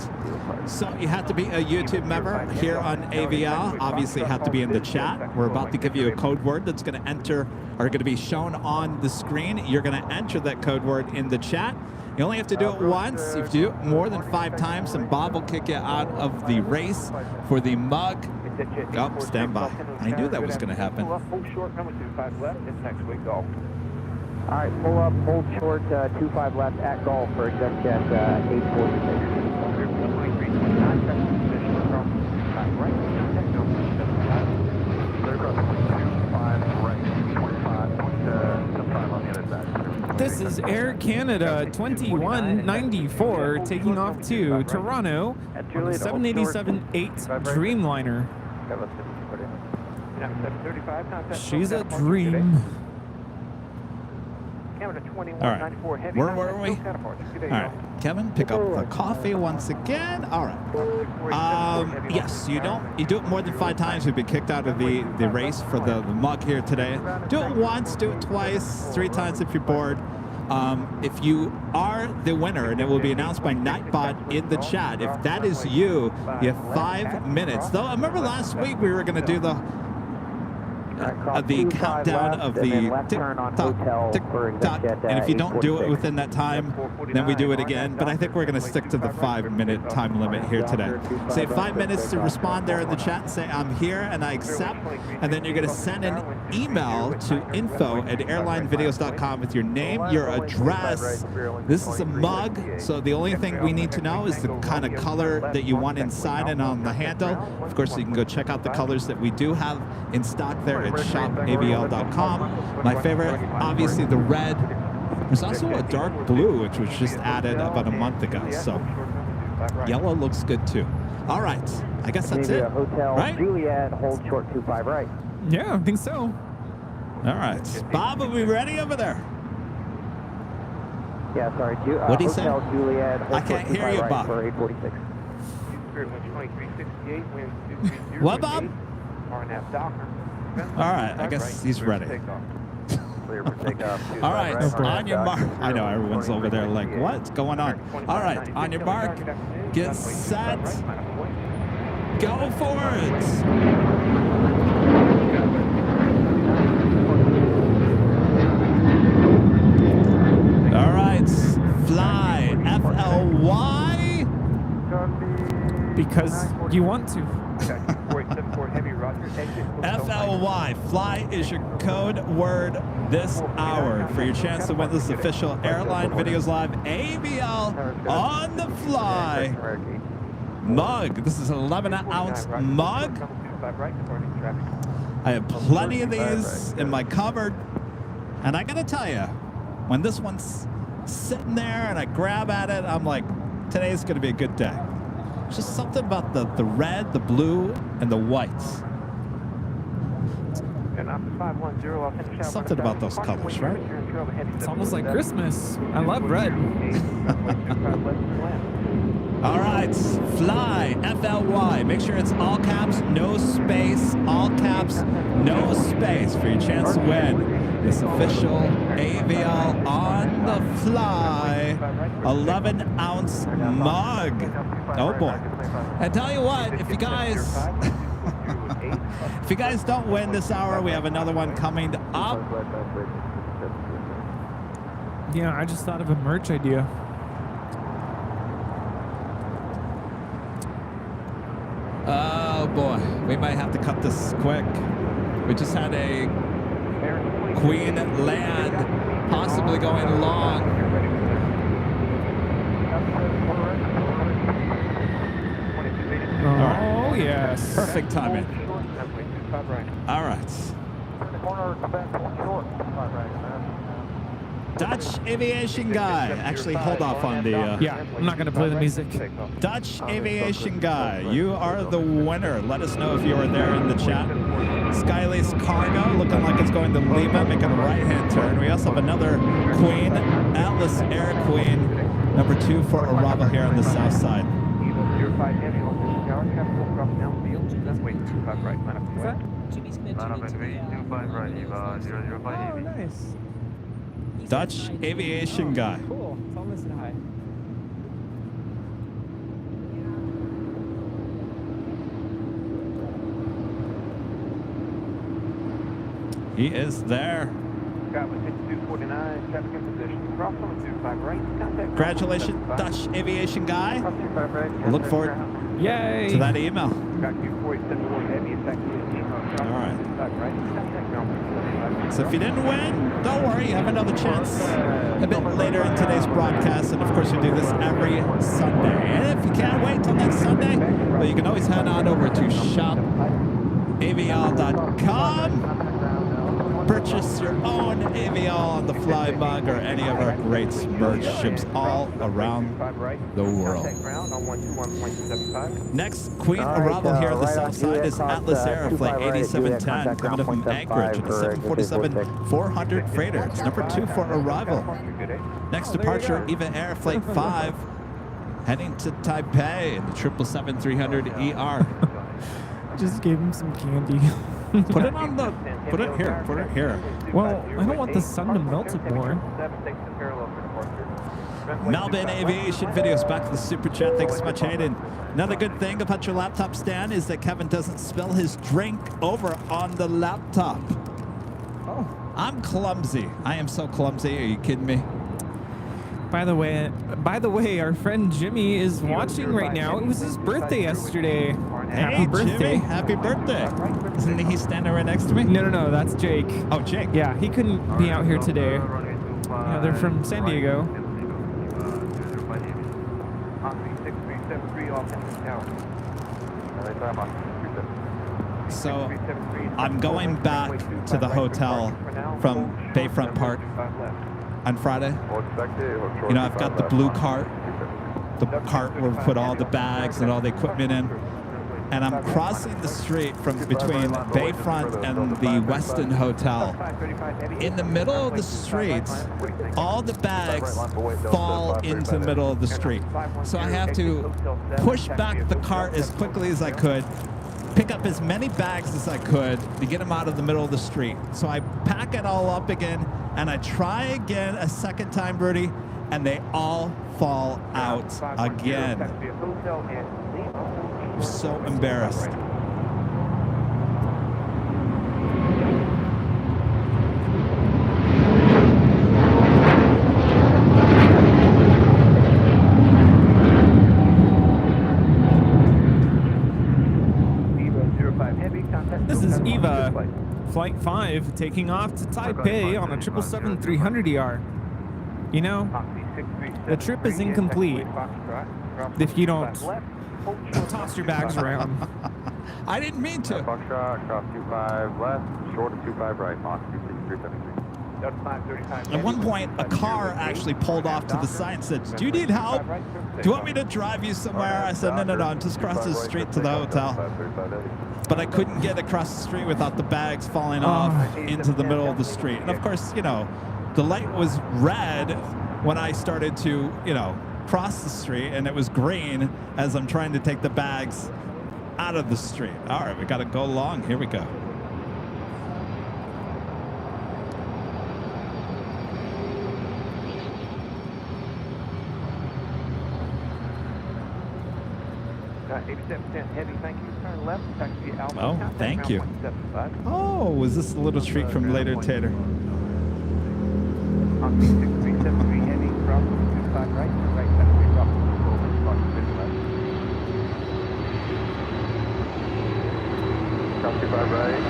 So you have to be a YouTube member here on AVL. Obviously, you have to be in the chat. We're about to give you a code word that's going to enter, or going to be shown on the screen. You're going to enter that code word in the chat. You only have to do it once. If you do it more than 5 times, then Bob will kick you out of the race for the mug. Oh, stand by. I knew that was going to happen. All right, pull up, hold short, 25 left at golf for exec jet 846. This is Air Canada 2194 taking off to Toronto on the 787-8 Dreamliner. She's a dream. All right, where were we? All right, Kevin, pick up the coffee once again. All right. Yes, you do it more than 5 times, you'll be kicked out of the race for the mug here today. Do it once, do it twice, 3 times if you're bored. If you are the winner, and it will be announced by Nightbot in the chat, if that is you, you have 5 minutes. Though I remember last week we were going to do the countdown of the tick-tock, and if you don't do it within that time, then we do it again. But I think we're going to stick to the 5-minute time limit here today. Say 5 minutes to respond there in the chat and say, I'm here and I accept. And then you're going to send an email to info@airlinevideos.com with your name, your address. This is a mug, so the only thing we need to know is the kind of color that you want inside and on the handle. Of course, you can go check out the colors that we do have in stock there at shopavl.com. My favorite, obviously, the red. There's also a dark blue, which was just added about a month ago. So yellow looks good too. All right, I guess that's it. Right? Juliet, hold short 25 right. Yeah, I think so. All right, Bob, are we ready over there? Yeah, sorry. What do you say? Juliet, I can't hear you, Bob. For 846. What, Bob? All right, I guess he's ready. All right, on your mark. I know everyone's over there like, what's going on? All right, on your mark, get set, go for it. All right, fly, F-L-Y. Because you want to. FLY, fly is your code word this hour for your chance to win this official Airline Videos Live AVL on the fly mug. This is an 11-ounce mug. I have plenty of these in my cupboard. And I gotta tell you, when this one's sitting there and I grab at it, I'm like, today's gonna be a good day. It's just something about the red, the blue, and the whites. Something about those colors, right? It's almost like Christmas. I love red. All right, fly, FLY. Make sure it's all caps, no space, all caps, no space for your chance to win this official AVL on the fly 11-ounce mug. Oh boy. And tell you what, if you guys if you guys don't win this hour, we have another one coming up. Yeah, I just thought of a merch idea. Oh boy, we might have to cut this quick. We just had a Queen land, possibly going long. Oh, yes. Perfect timing. All right. Dutch Aviation Guy. Actually, hold off on the... yeah, I'm not going to play the music. Dutch Aviation Guy, you are the winner. Let us know if you are there in the chat. Skylace Cargo, looking like it's going to Lima, making a right-hand turn. We also have another Queen, Atlas Air Queen, number 2 for arrival here on the south side. Oh, nice. Dutch Aviation Guy. Cool. Tell him I said hi. He is there. Congratulations, Dutch Aviation Guy. I look forward Yay. to that email. All right. So if you didn't win, don't worry, you have another chance a bit later in today's broadcast. And of course, we do this every Sunday. And if you can't wait till next Sunday, well, you can always head on over to shopavl.com. Purchase your own AVL on the fly mug or any of our great merch ships all around the world. Next Queen arrival here on the south side is Atlas Air Flight 8710 coming up from Anchorage in a 747-400 freighter. It's number 2 for arrival. Next departure, Eva Air Flight 5 heading to Taipei in the 777-300ER. Just gave him some candy. Put it on the, put it here. Well, I don't want the sun to melt it more. Melbourne Aviation Videos back to the super chat. Thanks so much, Hayden. Another good thing about your laptop stand is that Kevin doesn't spill his drink over on the laptop. Oh. I'm clumsy. I am so clumsy. Are you kidding me? By the way, our friend Jimmy is watching right now. It was his birthday yesterday. Happy birthday. Jimmy, happy birthday. Isn't he standing right next to me? No, that's Jake. Oh, Jake. Yeah, he couldn't be out here today. Yeah, they're from San Diego. So I'm going back to the hotel from Bayfront Park on Friday. You know, I've got the blue cart, the cart where we put all the bags and all the equipment in. And I'm crossing the street from between Bayfront and the Westin Hotel. In the middle of the street, all the bags fall into the middle of the street. So I have to push back the cart as quickly as I could, pick up as many bags as I could to get them out of the middle of the street. So I pack it all up again, and I try again a second time, Birdie, and they all fall out again. I'm so embarrassed. This is Eva, Flight 5, taking off to Taipei on a 777-300ER. You know, the trip is incomplete if you don't toss your bags around. I didn't mean to. Foxtrot, cross 25 left, short of 25 right, Mach 26373. At one point, a car actually pulled off to the side and said, "Do you need help? Do you want me to drive you somewhere?" I said, no, I'm just crossing the street to the hotel. But I couldn't get across the street without the bags falling off into the middle of the street. And of course, you know, the light was red when I started to, you know, cross the street, and it was green as I'm trying to take the bags out of the street. All right, we got to go long. Here we go. Got 87% heavy, thank you. Turn left, taxi Alpha. Oh, contact thank ground you. 175. Oh, was this a little treat from later, Tater? On 6373 heavy, cross 25 right, right, taxi drop, cross 50 left. Cross 25 right,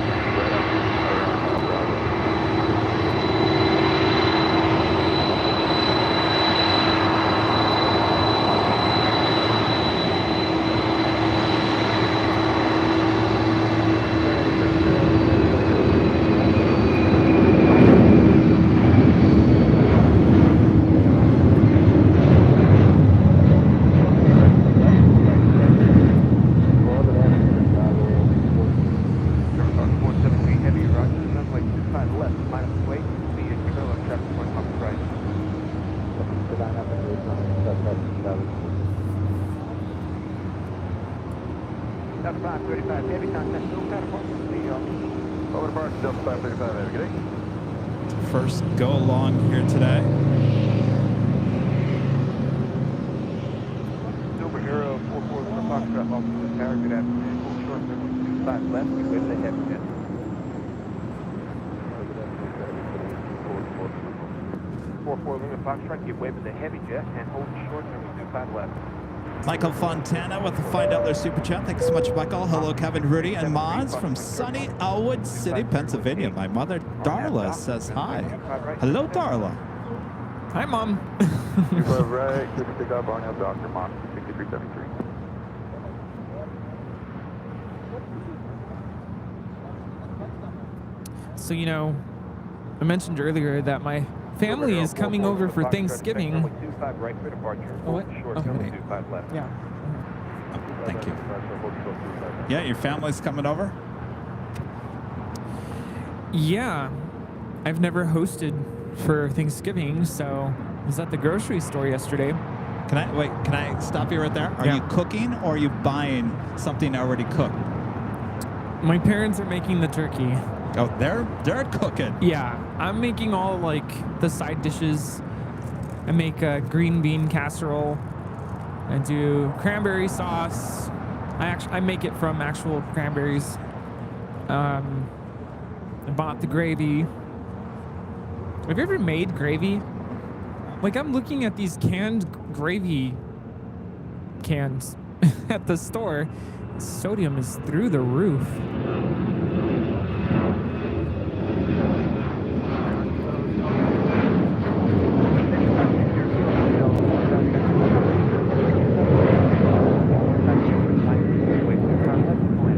That's 535 heavy, contact no platform. Over to Park, Delta 535 heavy, good day. First go along here today. Superhero 441 Foxtrot, Officer Tower, good afternoon. Full short number 25 left, we wait the heavy jet. 44 Lima Foxtrot, give way with the heavy jet and hold short number 25 left. Michael Fontana with the $5 super chat. Thank you so much, Michael. Hello, Kevin, Rudy, and Mons from sunny Elwood City, Pennsylvania. My mother, Darla, says hi. Hello, Darla. Hi, Mom. 25 right, good to pick up on your Dr. Mons, 6373. So, you know, I mentioned earlier that my family is coming over for Thanksgiving. Oh, what? Oh, yeah. Oh, thank you. Yeah, your family's coming over? Yeah. I've never hosted for Thanksgiving, so I was at the grocery store yesterday. Can I stop you right there? Are you cooking or are you buying something already cooked? My parents are making the turkey. Oh, they're cooking. Yeah, I'm making all like the side dishes. I make a green bean casserole. I do cranberry sauce. I make it from actual cranberries. I bought the gravy. Have you ever made gravy? Like, I'm looking at these canned gravy cans at the store. Sodium is through the roof.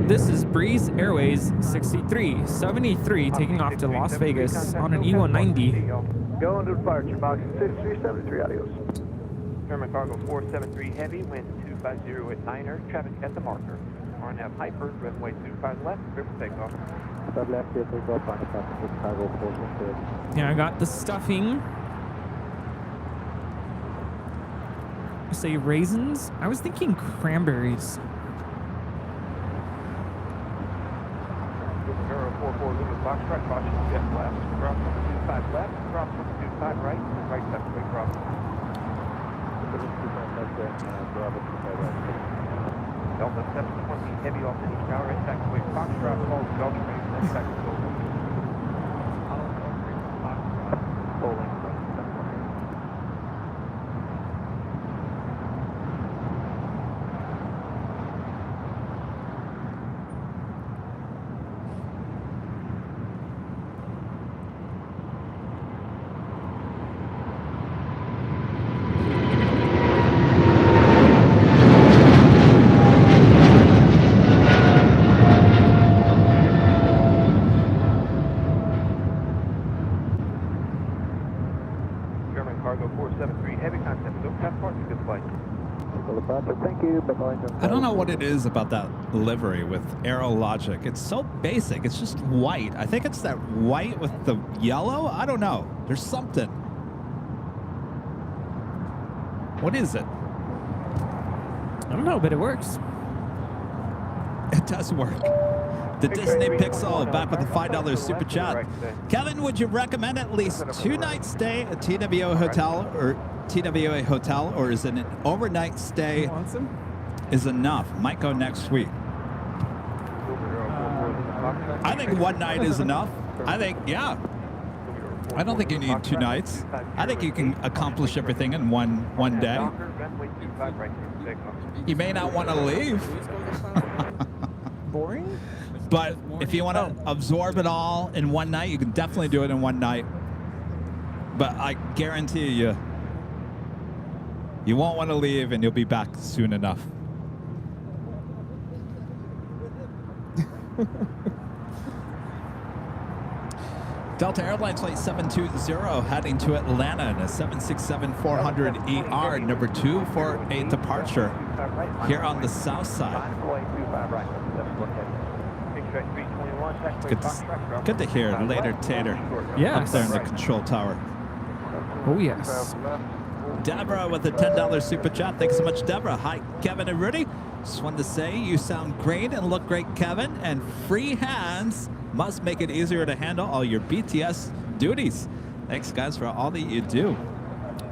This is Breeze Airways 6373 taking off to Las Vegas on an E190. Going to departure, box 6373, adios. German cargo 473 heavy, wind 250 at 9er, traffic at the marker. RNAV hyper, runway 25 left, clear for takeoff. Sub left, clear for takeoff, on the passenger cargo 473. Yeah, I got the stuffing. Say raisins? I was thinking cranberries. 44 Lima Foxtrot, caution jet left, cross 25 left, cross 25 right, right subway cross. Delta 720 heavy off the east tower, taxiway Foxtrot, calls Delta Race, then taxiway. Bowling. I don't know what it is about that livery with Aerologic. It's so basic. It's just white. I think it's that white with the yellow. I don't know. There's something. What is it? I don't know, but it works. It does work. The Disney Pixel back with the $5 super chat. Kevin, would you recommend at least 2-night stay at TWA hotel or is it an overnight stay is enough? Might go next week. I think 1 night is enough. I think, yeah. I don't think you need 2 nights. I think you can accomplish everything in one day. You may not want to leave. Boring? But if you want to absorb it all in 1 night, you can definitely do it in 1 night. But I guarantee you, you won't want to leave and you'll be back soon enough. Delta Airlines Flight 720 heading to Atlanta in a 767-400ER, number 248 departure here on the south side. Good to hear later, Tater. Yeah. Up there in the control tower. Oh, yes. Deborah with a $10 super chat. Thanks so much, Deborah. Hi, Kevin and Rudy. Just wanted to say you sound great and look great, Kevin. And free hands must make it easier to handle all your BTS duties. Thanks, guys, for all that you do.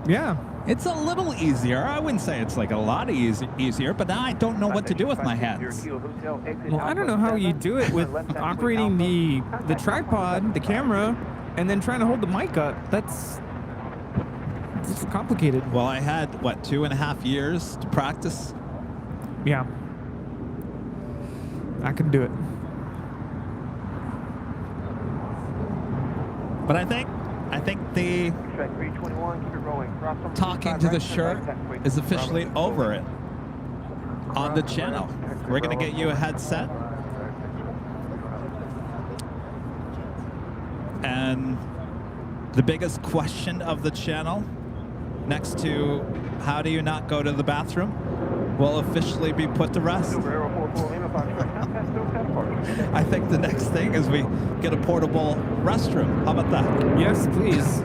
Yeah. It's a little easier. I wouldn't say it's like a lot easier, but now I don't know what to do with my hands. Well, I don't know how you do it with operating the tripod, the camera, and then trying to hold the mic up. It's complicated. Well, I had, what, 2.5 years to practice? Yeah. I can do it. But I think the talking to the shirt is officially over it on the channel. We're going to get you a headset. And the biggest question of the channel, next to how do you not go to the bathroom, will officially be put to rest. I think the next thing is we get a portable restroom. How about that? Yes, please.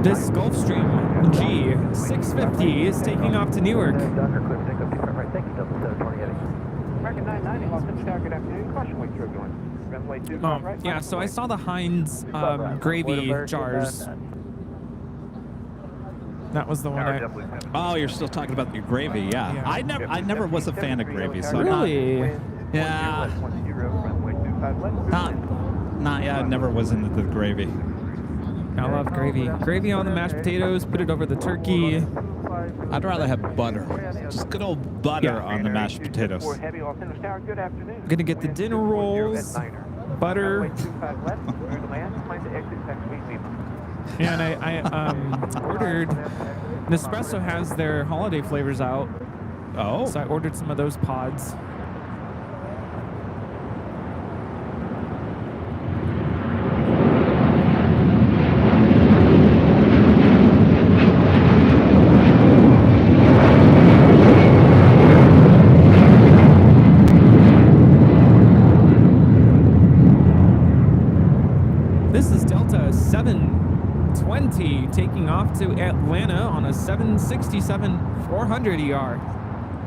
This Gulfstream G650 is taking off to Newark. Yeah, so I saw the Heinz gravy jars. That was the one Oh, you're still talking about your gravy, yeah. I never was a fan of gravy, so really? Yeah. Yeah, I never was into the gravy. I love gravy. Gravy on the mashed potatoes, put it over the turkey. I'd rather have butter. Just good old butter on the mashed potatoes. I'm gonna get the dinner rolls, butter. Yeah, and I ordered, Nespresso has their holiday flavors out. Oh. So I ordered some of those pods. This is Delta 720 taking off to Atlanta on a 767-400ER.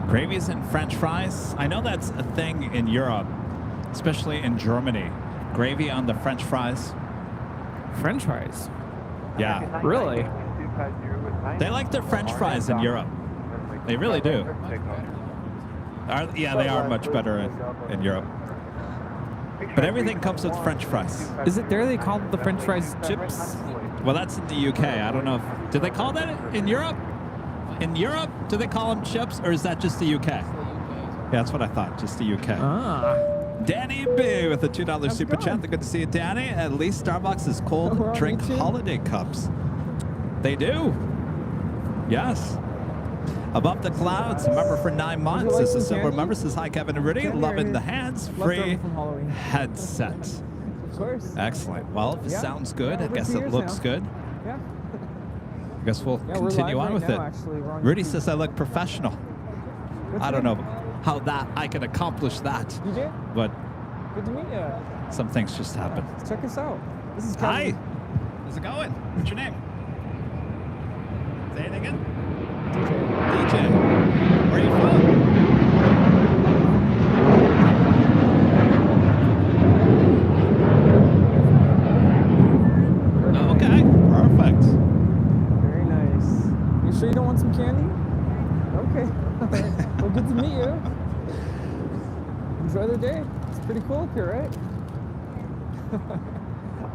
Gravies and French fries. I know that's a thing in Europe, especially in Germany. Gravy on the French fries. French fries? Yeah. Really? They like their French fries in Europe. They really do. Yeah, they are much better in Europe. But everything comes with French fries. Is it there they call the French fries chips? Well, that's in the UK. I don't know if... Do they call that in Europe? In Europe, do they call them chips, or is that just the UK? Yeah, that's what I thought, just the UK. Ah. Danny B with a $2 super chat. Good to see you, Danny. At least Starbucks has cold drink holiday cups. They do. Yes. Above the clouds, member for 9 months. This is silver member. Says hi, Kevin and Rudy. Loving the hands-free headset. Of course. Excellent. Well, if it sounds good, I guess it looks good. Yeah. I guess we'll continue on with it. Rudy says I look professional. I don't know how I can accomplish that. You do? But good to meet you. Some things just happen. Check us out. This is Hi. How's it going? What's your name? Say it again. DJ. Where are you from? Okay, perfect. Very nice. You sure you don't want some candy? Okay. Well, good to meet you. Enjoy the day. It's pretty cool up here, right?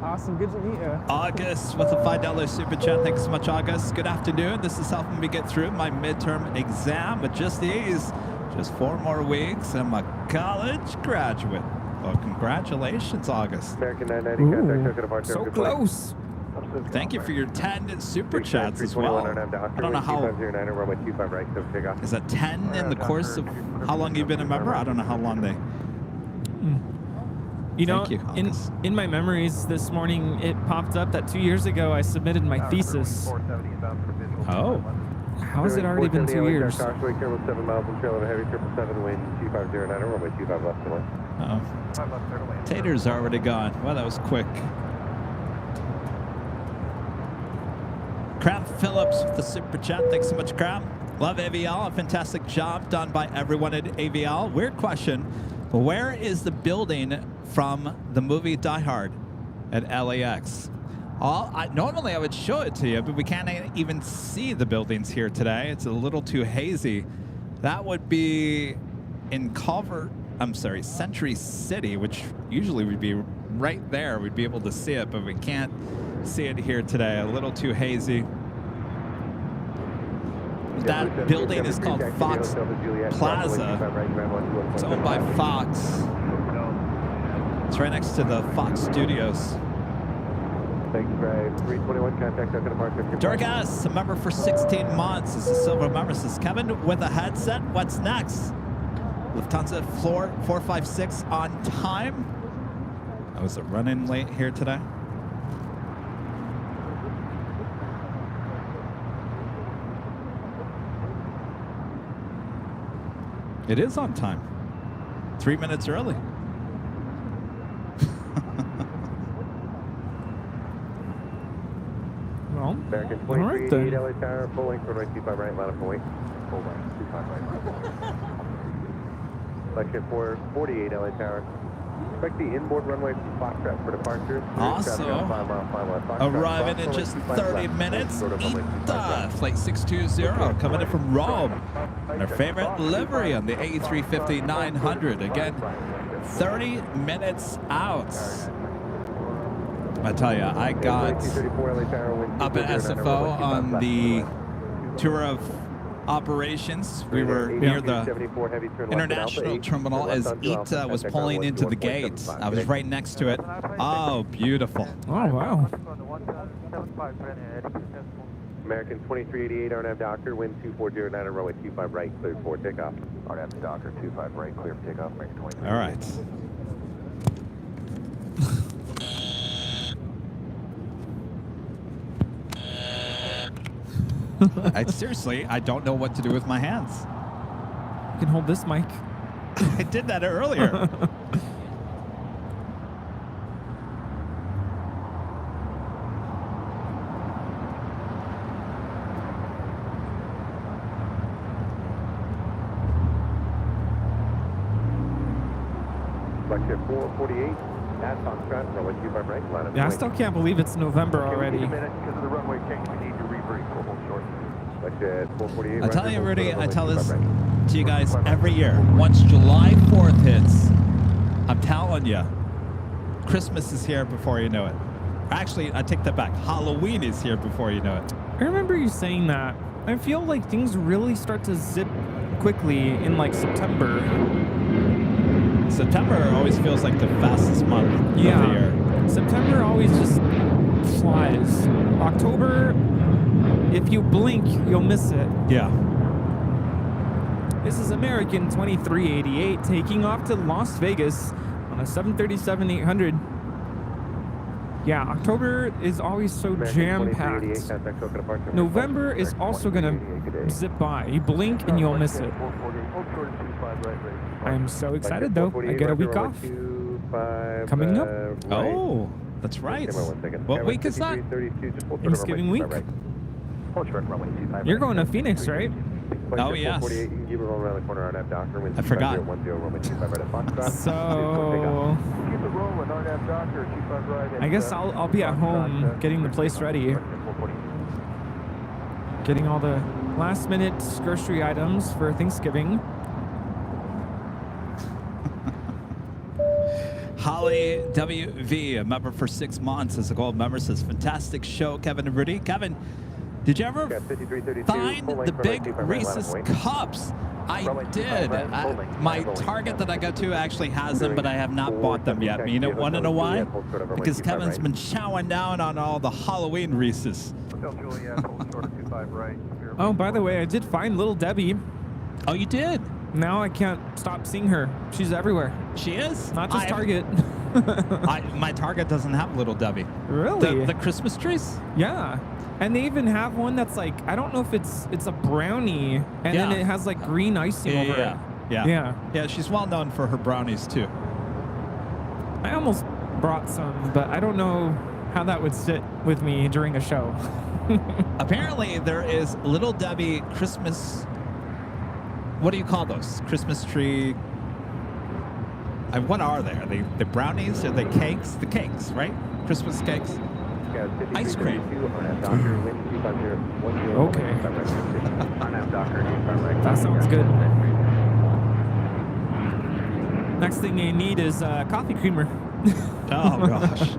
Awesome. Good to meet you. August with a $5 super chat. Thanks so much, August. Good afternoon. This is helping me get through my midterm exam with just ease. Just 4 more weeks and I'm a college graduate. Well, congratulations, August. American 990, So close. Thank you for your 10 super chats as well. I don't know how. Is that 10 in the course of how long you've been a member? I don't know how long they. You know, Thank you, in my memories this morning, it popped up that 2 years ago I submitted my thesis. Oh. How has it already been 2 years? Oh. Tater's already gone. Well, that was quick. Crab Phillips with the super chat. Thanks so much, Crab. Love AVL. A fantastic job done by everyone at AVL. Weird question. Where is the building from the movie Die Hard at LAX? Normally I would show it to you, but we can't even see the buildings here today. It's a little too hazy. That would be in Century City, which usually would be right there. We'd be able to see it, but we can't see it here today. A little too hazy. That building is called Fox Plaza. It's owned by Fox. It's right next to the Fox Studios. Durgas, a member for 16 months, is a silver member. Says Kevin with a headset. What's next? Lufthansa floor 456 on time. I was running late here today. It is on time. 3 minutes early. Well, American all right 23 then. LA Tower, full length, runway 25 right, line up and wait. Full length, 25 right. Section 448 LA Tower. Expect the inboard runway from Foxtrot for departure. Also, arriving in just 30 minutes, Ita, Flight 620, coming in from Rome. Their favorite livery on the A350-900. Again, 30 minutes out. I tell you, I got up at SFO on the tour of operations. We were near the international terminal as Ita was pulling into the gate. I was right next to it. Oh, beautiful. Oh, wow. American 2388, RNAV Docker, wind 2409 and runway 25 right, cleared for takeoff. RNAV Docker, 25 right, clear for takeoff, American 23. All right. Seriously, I don't know what to do with my hands. You can hold this mic. I did that earlier. Section 448, at Foxtrot, runway 25 right, line up. Yeah, I still can't believe it's November already. Because of the runway change, we need to rebrief. We'll hold short. Section 448. I tell you, Rudy, I tell this to you guys every year. Once July 4th hits, I'm telling you, Christmas is here before you know it. Actually, I take that back. Halloween is here before you know it. I remember you saying that. I feel like things really start to zip quickly in like September. September always feels like the fastest month of the year. September always just flies. October, if you blink, you'll miss it. Yeah. This is American 2388 taking off to Las Vegas on a 737-800. Yeah, October is always so jam-packed. November is also going to zip by. You blink and you'll miss it. I am so excited, though. I get a week off coming up. Oh, that's right. What week is that? Thanksgiving week. Hold short, runway 25 You're going to Phoenix, right? Oh, yes. 48, you can keep it rolling around the corner on that Docker. I forgot. 10, runway 25 right at Foxtrot. So Keep it rolling, RNAV Docker, 25 right at, I guess I'll be at home getting the place ready, getting all the last minute grocery items for Thanksgiving. Holly WV, a member for 6 months as a gold member, says, fantastic show, Kevin and Rudy. Kevin, did you ever find the big Reese's Cups? I did. My Target that I go to actually has them, but I have not bought them yet. You know, want to know why? Because Kevin's been chowing down on all the Halloween Reese's. Oh, by the way, I did find Little Debbie. Oh, you did? Now I can't stop seeing her. She's everywhere. She is? Not just Target. My Target doesn't have Little Debbie. Really? The Christmas trees? Yeah. And they even have one that's like, I don't know if it's a brownie, and then it has like green icing over it. Yeah, she's well known for her brownies too. I almost brought some, but I don't know how that would sit with me during a show. Apparently there is Little Debbie Christmas, what do you call those? Christmas tree, what are they? Are they the brownies? Are they cakes? The cakes, right? Christmas cakes? Ice cream. Okay. That sounds good. Next thing you need is coffee creamer. Oh, gosh.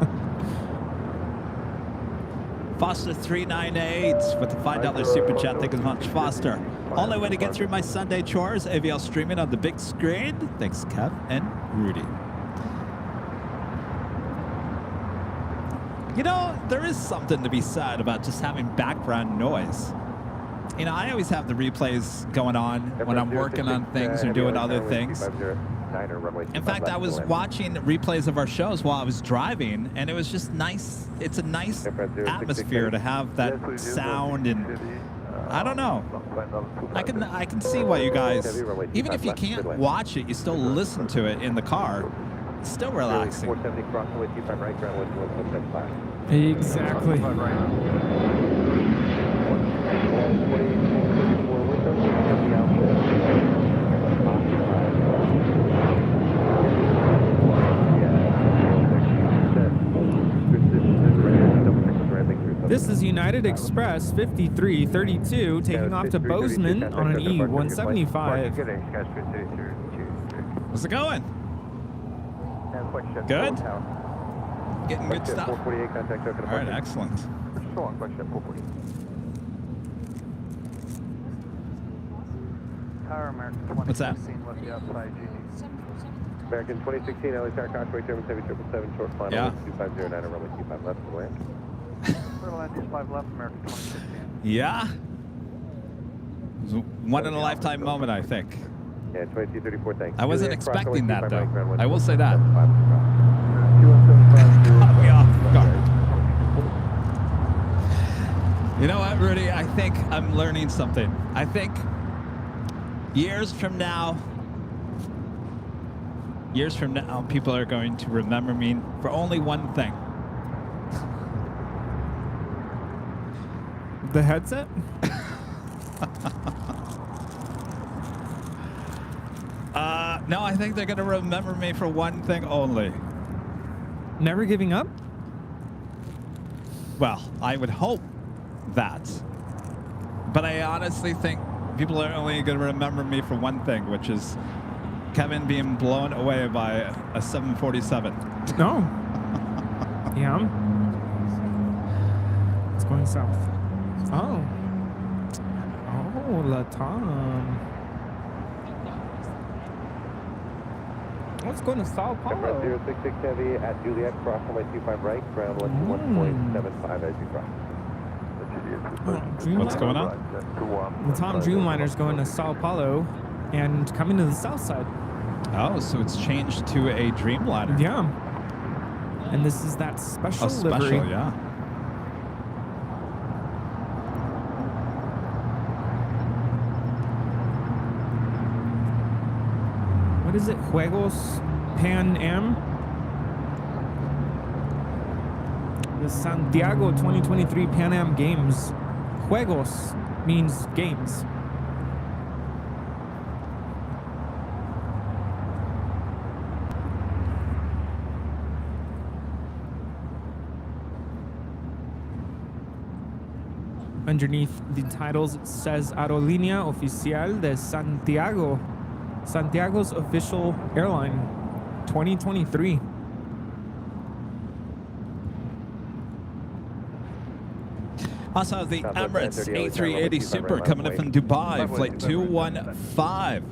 Foster 398 with the $5 super chat. Thank you so much, Foster. Only way to get through my Sunday chores, AVL streaming on the big screen. Thanks, Kev and Rudy. You know, there is something to be said about just having background noise. You know, I always have the replays going on when I'm working on things or doing other things. In fact, I was watching replays of our shows while I was driving, and it was just nice. It's a nice atmosphere to have that sound, and I don't know. I can see why you guys, even if you can't watch it, you still listen to it in the car. It's still relaxing. Exactly. This is United Express 5332 taking off to Bozeman on an E175. How's it going? Good? Getting good stuff? All right, excellent. What's that? American 2016 LA Star Convoy German 7777 short final 2509 runway 25 left to land. Yeah. It was a one in a lifetime moment, I think. Yeah, 2234, thanks. I wasn't expecting that, though. I will say that. Caught me off guard. You know what, Rudy? I think I'm learning something. I think years from now, people are going to remember me for only one thing. The headset? No, I think they're going to remember me for one thing only. Never giving up? Well, I would hope that. But I honestly think people are only going to remember me for one thing, which is Kevin being blown away by a 747. No. Yeah. It's going south. Oh. Oh, Latam. Let's go to Sao Paulo. 066 Heavy at Juliet, cross runway 25 right, ground 1.75 as you cross. What's going on? The Tom Dreamliner's going to Sao Paulo and coming to the south side. Oh, so it's changed to a Dreamliner. Yeah. And this is that special livery. Special, yeah. What is it? Juegos Pan Am? The Santiago 2023 Pan Am Games. juegos means games. Underneath the titles, it says Aerolínea Oficial de Santiago. Santiago's official airline, 2023. Also have the Emirates A380 Super coming in from Dubai, flight 215.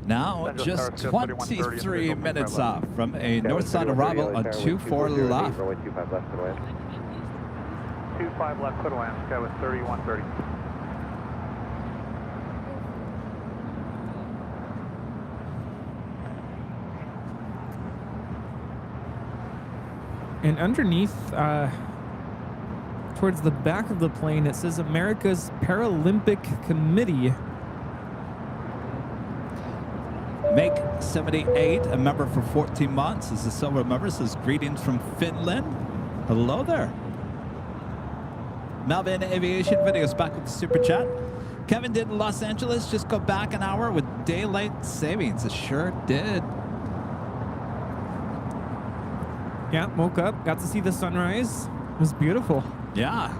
Now just 23 minutes off from a north side arrival on 24 left. 25 left, clear to land, sky with 3130. And underneath, towards the back of the plane, it says America's Paralympic Committee. Make 78, a member for 14 months, is a silver member, says greetings from Finland. Hello there. Melvin Aviation Videos back with the super chat. Kevin did Los Angeles just go back an hour with daylight savings. It sure did. Yeah, woke up, got to see the sunrise. It was beautiful. Yeah.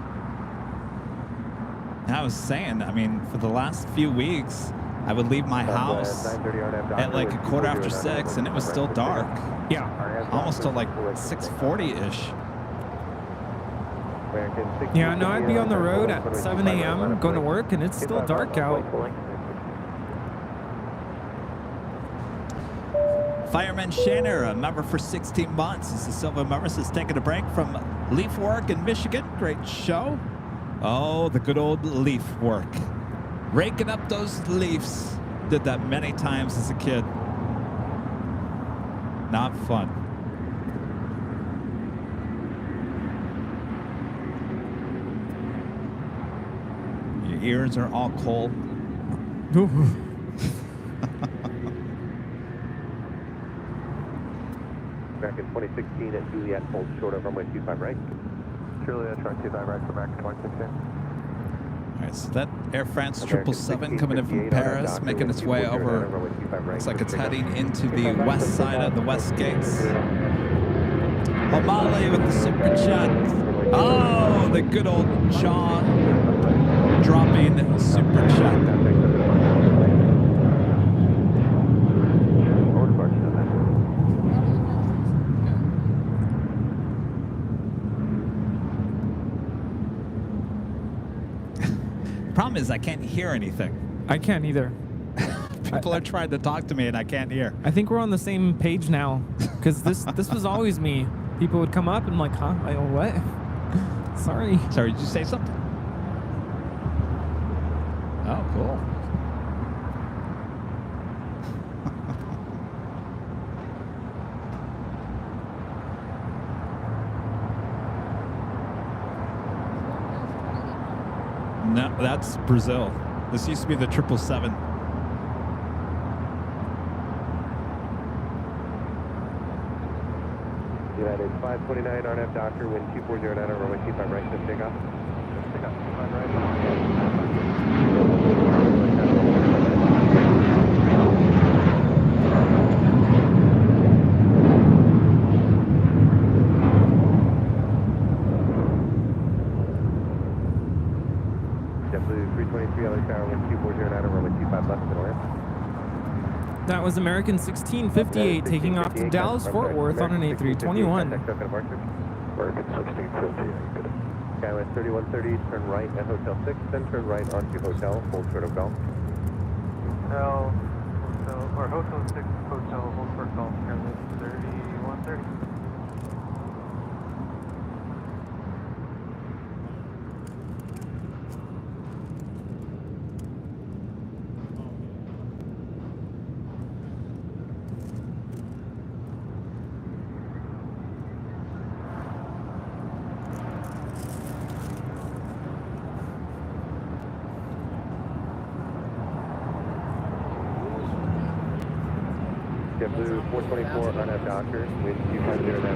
I was saying, I mean, for the last few weeks, I would leave my house at like 6:15 and it was still dark. Yeah. Almost till like 6:40-ish. Yeah, no, I'd be on the road at 7 a.m. going to work, and it's still dark out. Fireman Shanner, a member for 16 months, is a silver member, says taking a break from leaf work in Michigan. Great show. Oh, the good old leaf work. Raking up those leaves. Did that many times as a kid. Not fun. Your ears are all cold. Back in 2016 at Juliet, hold short of runway 25 right. Juliet, try 25 right for back in 2016. All right, so that Air France 777 coming in from Paris, making its way over. Looks like it's heading into the west side of the West Gates. O'Malley with the super chat. Oh, the good old jaw-dropping super chat. Problem is I can't hear anything. I can't either. People are trying to talk to me and I can't hear. I think we're on the same page now, because this was always me. People would come up and I'm like, huh? What? Sorry. Sorry, did you say something? Oh, cool. No, that's Brazil. This used to be the 777. United 529 RNF Doctor, wind 2409 runway 25 right, just take off. Just take off, 25 right. JetBlue 323 LA Tower, wind 2409 runway 25 left, middle air. That was American 1658 taking off to Dallas-Fort Worth on an A321. American 1658. Skywest 3130, turn right at Hotel 6, then turn right onto Hotel, hold short of golf. Hotel, or Hotel 6, Hotel, hold short golf, Skywest 3130. JetBlue 424 RNF Doctor, wind 250 9.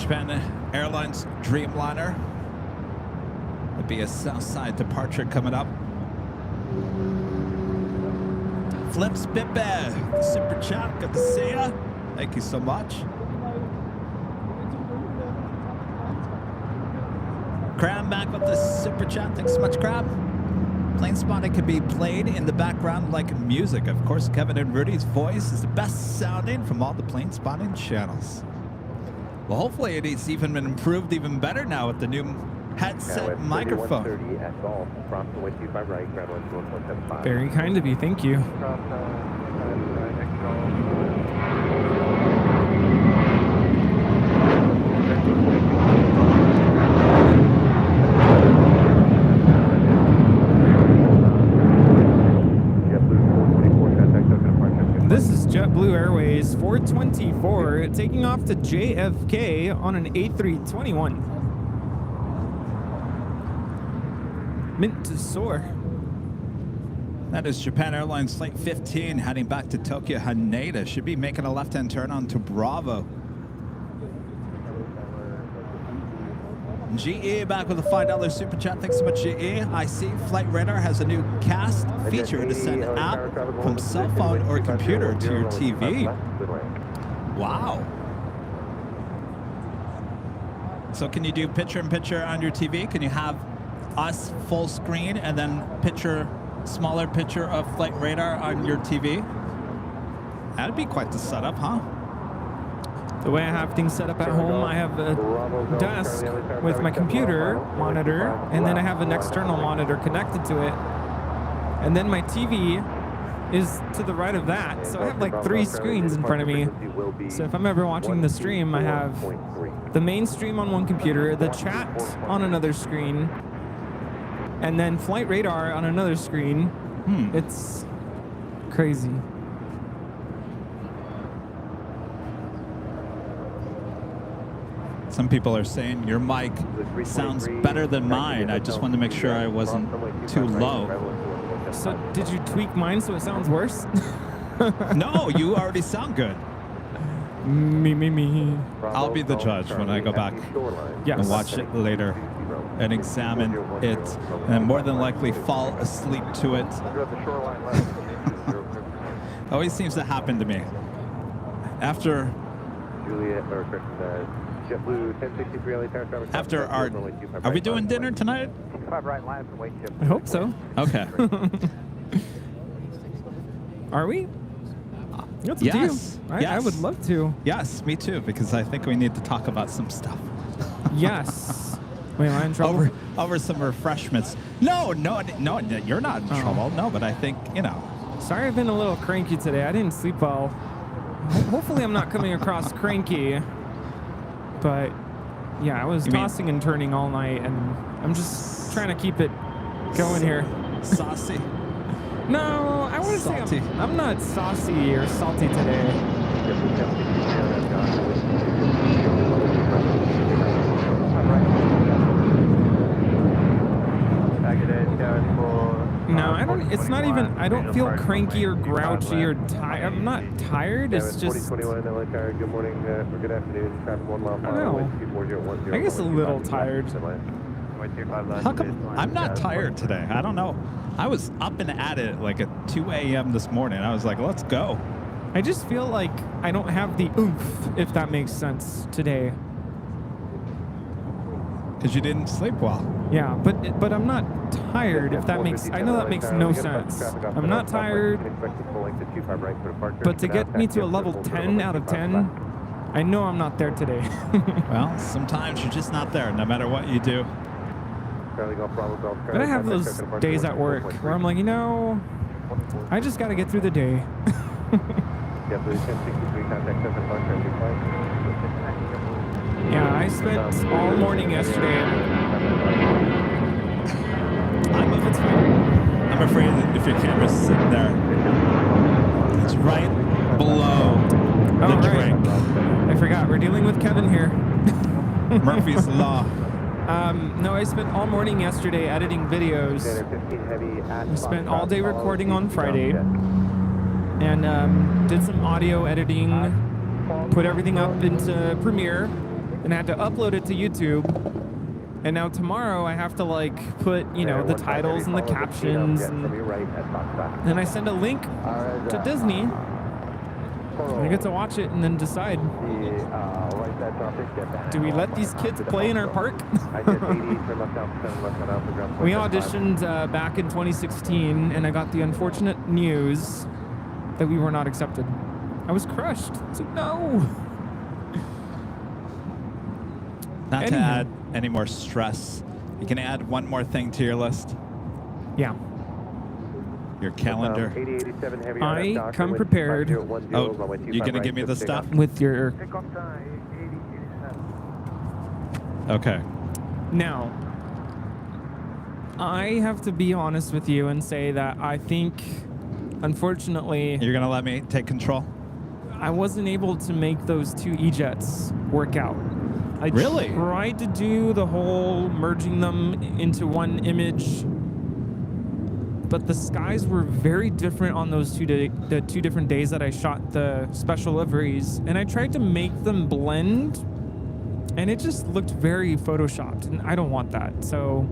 Japan Airlines Dreamliner. There'll be a Southside departure coming up. Flips Bippe, super chat, good to see ya. Thank you so much. Crab back with the super chat. Thanks so much, Crab. Plane spotting can be played in the background like music. Of course, Kevin and Rudy's voice is the best sounding from all the plane spotting channels. Well, hopefully it is even been improved even better now with the new headset microphone. Very kind of you. Thank you. This is JetBlue Airways 424 taking off to JFK on an A321. Mint to soar. That is Japan Airlines Flight 15 heading back to Tokyo Haneda. Should be making a left-hand turn onto Bravo. GE back with a $5 super chat. Thanks so much, GE. I see Flight Radar has a new cast feature to send an app from cell phone or computer to your TV. Wow. So can you do picture-in-picture on your TV? Can you have us full screen and then smaller picture of Flight Radar on your TV? That'd be quite the setup, huh? The way I have things set up at home, I have a desk with my computer monitor, and then I have an external monitor connected to it. And then my TV is to the right of that. So I have like 3 screens in front of me. So if I'm ever watching the stream, I have the main stream on one computer, the chat on another screen, and then Flight Radar on another screen. It's crazy. Some people are saying your mic sounds better than mine. I just wanted to make sure I wasn't too low. So did you tweak mine so it sounds worse? No, you already sound good. Me. I'll be the judge when I go back and watch it later and examine it and more than likely fall asleep to it. Always seems to happen to me. After are we doing dinner tonight? I hope so. Okay. Are we? That's Yes. I would love to. Yes, me too, because I think we need to talk about some stuff. Yes. Wait, am I in trouble? Over some refreshments. No, you're not in trouble. No, but I think, Sorry, I've been a little cranky today. I didn't sleep well. Hopefully I'm not coming across cranky. But yeah, I was tossing and turning all night, and I'm just trying to keep it going here. Saucy? No, I want to say I'm not saucy or salty today. No, I don't. It's not even. I don't feel cranky or grouchy or tired. I'm not tired. It's just. Good morning. Good afternoon. Traffic 1 mile per hour. I guess a little tired. How come I'm not tired today? I don't know. I was up and at it like at 2 a.m. this morning. I was like, let's go. I just feel like I don't have the oomph, if that makes sense, today. Because you didn't sleep well. Yeah, but I'm not tired, if that makes... I know that makes no sense. I'm not tired, but to get me to a level 10 out of 10, I know I'm not there today. Well, sometimes you're just not there, no matter what you do. But I have those days at work where I'm like, I just got to get through the day. Yeah, I spent all morning yesterday. I'm afraid that if your camera's sitting there, it's right below the drink. I forgot, we're dealing with Kevin here. Murphy's Law. No, I spent all morning yesterday editing videos. I spent all day recording on Friday. And did some audio editing, put everything up into Premiere. and I had to upload it to YouTube. And now tomorrow I have to like put, you know, the titles and the captions, and I send a link to Disney. And I get to watch it and then decide, do we let these kids play in our park? We auditioned back in 2016, and I got the unfortunate news that we were not accepted. I was crushed. It's like, no. Not to add any more stress, you can add one more thing to your list. Yeah. Your calendar. I come prepared. Oh, you gonna give me the stuff? With your... Okay. Now, I have to be honest with you and say that I think, unfortunately... You're gonna let me take control? I wasn't able to make those two E-jets work out. I really tried to do the whole merging them into one image, but the skies were very different on those the 2 different days that I shot the special liveries, and I tried to make them blend, and it just looked very photoshopped, and I don't want that. So,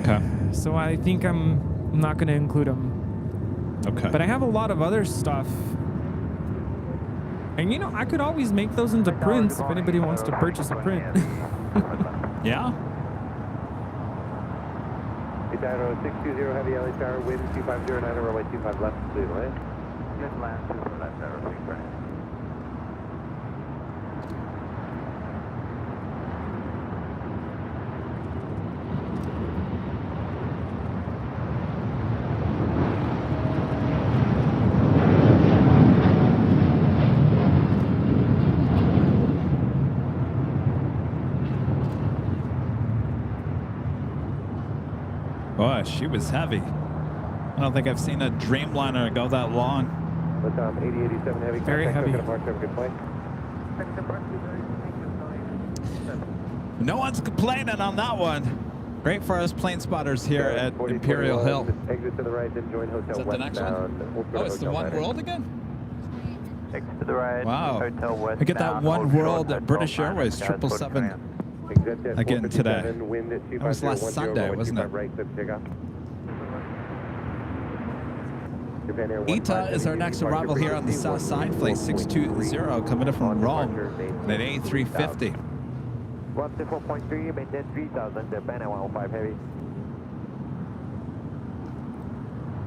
okay. So I think I'm not going to include them. Okay. But I have a lot of other stuff. And you know, I could always make those into prints if anybody wants to purchase a print. Yeah? Idaho 620 heavy LA tower, wind 250, 9 runway 25 left, clear to land. Good land, 2 left, arrow 6 right. Boy, she was heavy. I don't think I've seen a Dreamliner go that long. 8087 heavy. Very heavy. No one's complaining on that one. Great for us plane spotters here at Imperial Hill. Exit to the right, then join hotel. Is that the next one? Oh, it's the One World again? Exit to the right. Wow. Hotel west. I get that One World at British Airways 777 again today. That was last Sunday, wasn't it? Ita is our next arrival here on the south side, flight 620, coming in from Rome at A350. 124.3, maintain 3000, Japan 105 heavy.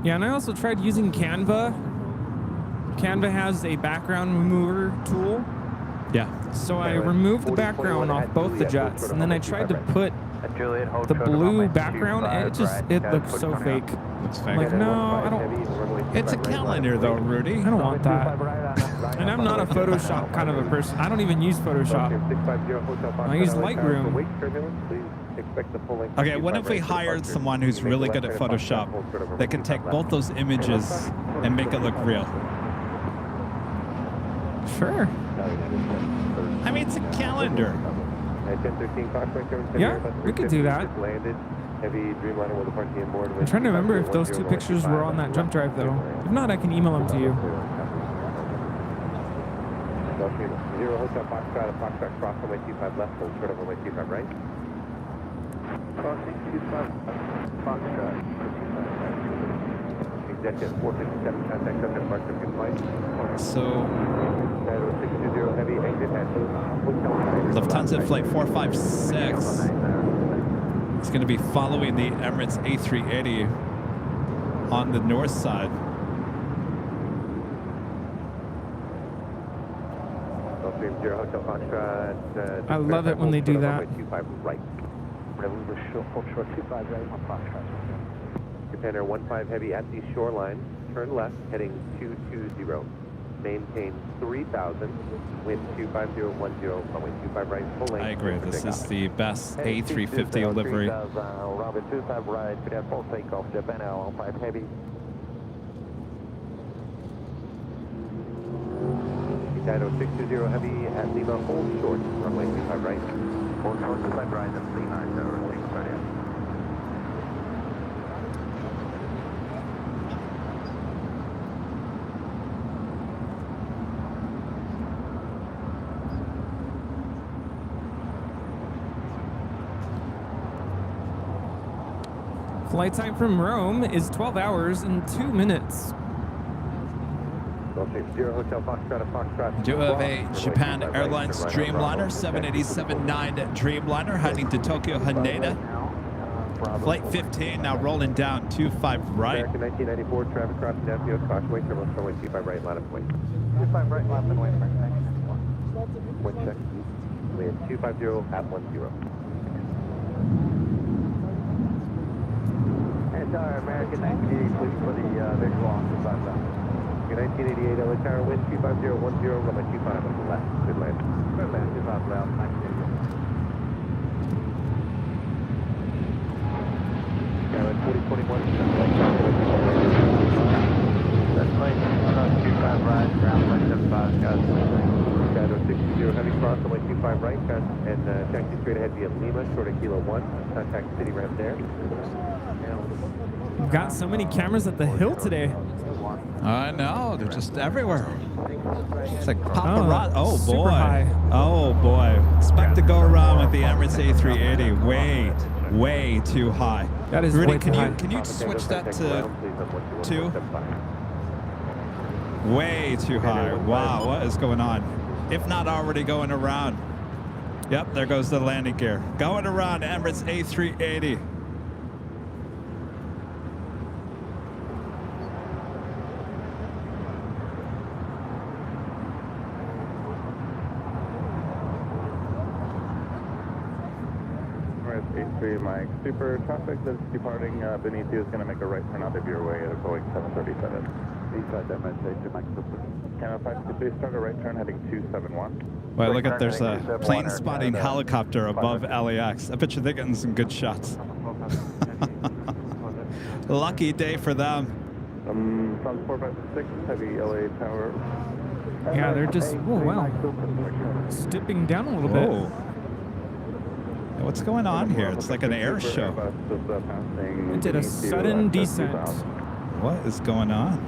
Yeah, and I also tried using Canva. Canva has a background remover tool. Yeah. So I removed the background off both the jets, and then I tried to put the blue background, and it looks so fake. It's fake. I'm like, no, I don't. It's a calendar though, Rudy. I don't want that. And I'm not a Photoshop kind of a person. I don't even use Photoshop. I use Lightroom. Okay, what if we hired someone who's really good at Photoshop that can take both those images and make it look real? Sure. I mean, it's a calendar. Yeah, we could do that. I'm trying to remember if those 2 pictures were on that jump drive, though. If not, I can email them to you. 0 Hotel Foxtrot, Foxtrot cross runway 25 left, hold short of runway 25 right. Crossing 25 Foxtrot. Executive 457, contact up and mark the flight. So, 620 heavy, exit at Lufthansa flight 456 is going to be following the Emirates A380 on the north side. I love it when they do that. Japan Air 15 heavy at the shoreline. Turn left, heading 220. Maintain 3000. Wind 25010. Runway 25 right. Full length. I agree. This is the best A350 livery. Runway 25 right. We have full takeoff. Japan Air 15 heavy. Idaho 620 heavy at Lima. Hold short. Runway 25 right. Hold short 25 right and 39 0. Flight time from Rome is 12 hours and 2 minutes. We do have a Japan Airlines Dreamliner, 787-9 Dreamliner, heading to Tokyo Haneda. Flight 15 now rolling down 25 right. American 1994, traffic crossing downfield, caution weight, terminal runway 25 right, line up weight. 25 right, line up weight, wind check. Wind 250 at 10. And our American 1988, please for the visual on the side down. Your 1988 LA Tower, wind 25010, runway 25 on the left. Good land. Good land, 25 left, 1988. Skyline 4021, that's right, 25 right, ground line 75, guys. Shadow 60, heavy cross, runway 25 right, guys, and taxi straight ahead via Lima, short of Kilo 1, contact city ramp there. We've got so many cameras at the hill today. I know, they're just everywhere. It's like paparazzi. Oh super boy. high. Oh boy. Expect to go around with the Emirates A380 way too high. That is Rudy, way too high. Can you switch that to 2? Way too high. Wow, what is going on? If not already going around. Yep, there goes the landing gear. Going around Emirates A380. A3 Mike, super traffic that's departing beneath you is going to make a right turn out of your way at a Boeing 737. Eastside Emirates A3 Mike, super. Can 523 start a right turn heading 271. Well, look at there's a plane spotting helicopter above LAX. I bet you they're getting some good shots. Lucky day for them. Sun 456, heavy LA Tower. Yeah, they're just, oh wow, dipping down a little bit. Whoa. What's going on here? It's like an air show. It did a sudden descent. What is going on?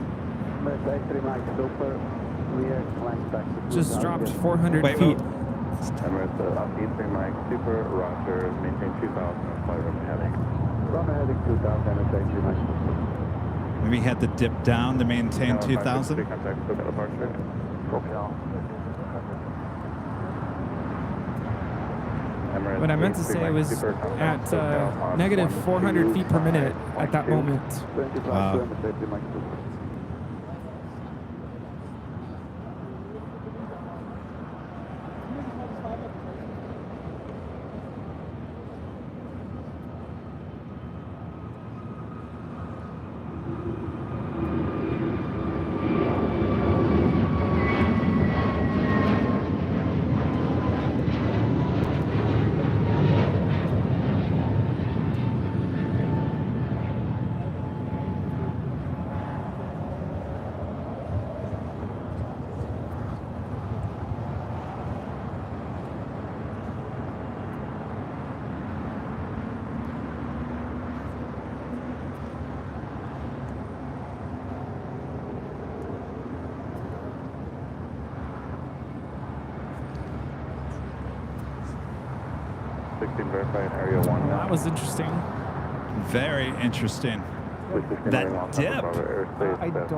Just dropped 400 Wait, feet. Emirates A3 Mike, super, roger, maintain 2000 and fly runway heading. Runway heading 2000, Emirates A3 Mike. Maybe he had to dip down to maintain 2000? Contact for departure. What I meant to say was at negative 400 feet per minute at that moment. Wow. That was interesting. Very interesting. That dip. I don't.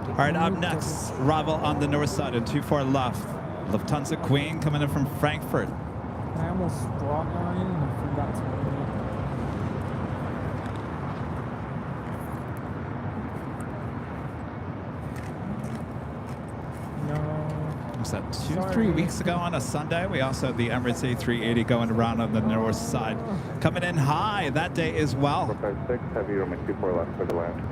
All right, up next, arrival on the north side at 24 left. Lufthansa Queen coming in from Frankfurt. I almost brought mine and I forgot to bring it. No. Was that 2-3 weeks ago on a Sunday? We also had the Emirates A380 going around on the north side. Coming in high that day as well. 456, heavy runway 24 left for the land.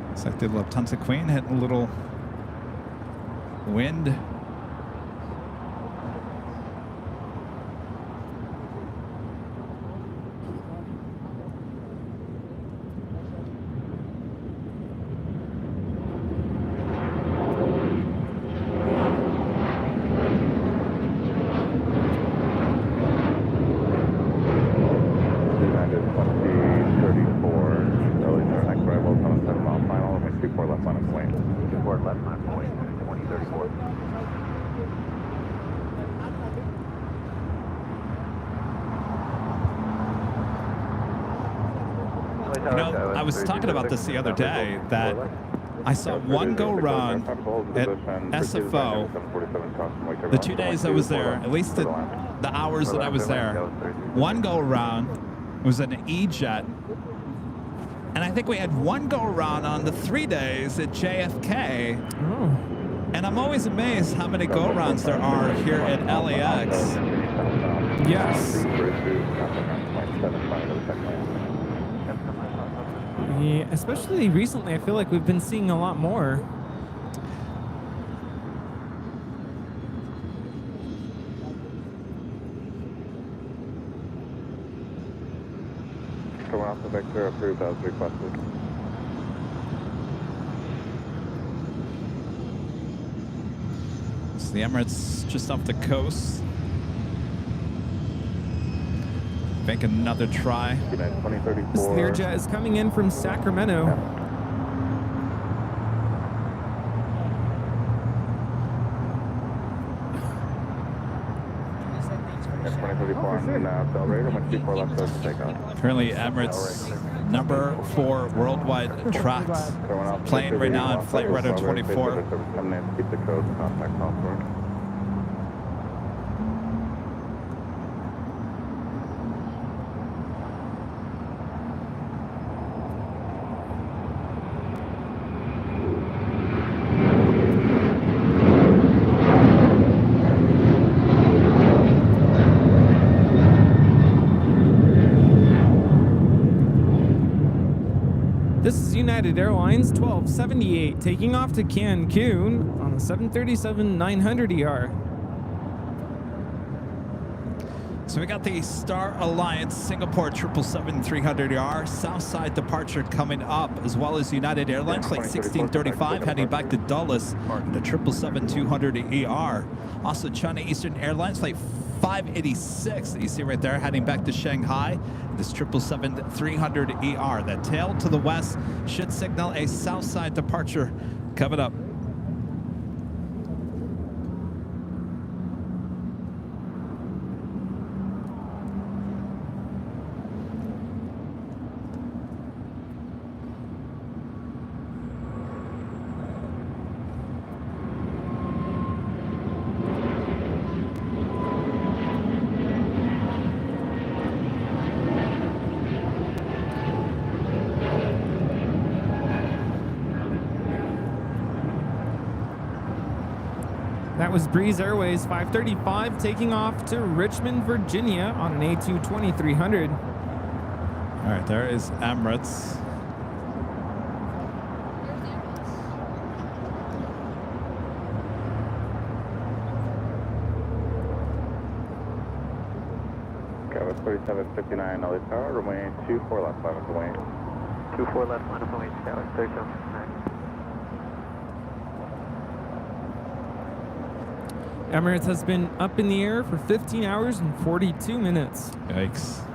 Looks like the Lufthansa Queen hitting a little wind. You know, I was talking about this the other day, that I saw one go run at SFO the 2 days I was there, at least the hours that I was there. One go around was an E-Jet. And I think we had one go around on the 3 days at JFK. Oh. And I'm always amazed how many go rounds there are here at LAX. Yes. Yeah, especially recently, I feel like we've been seeing a lot more. Coming off the Victor, approved as requested. So the Emirates just off the coast. Make another try. This Learjet is coming in from Sacramento. Currently Emirates number 4 worldwide tracks. Plane right now in Flight Radar 24. Keep the code, contact software. This is United Airlines 1278 taking off to Cancun on the 737-900ER. So we got the Star Alliance Singapore 777-300ER Southside departure coming up, as well as United Airlines Flight 1635 heading back to Dulles, the 777-200ER. Also China Eastern Airlines Flight 586 that you see right there heading back to Shanghai. This 777-300ER. That tail to the west should signal a Southside departure coming up. That was Breeze Airways 535 taking off to Richmond, Virginia on an A220-300. All right, there is Emirates. Kevin 3759 LA Tower, remain 24 left, line of the wing. 24 left, line of the wing, Tower 3759. Emirates has been up in the air for 15 hours and 42 minutes. Yikes.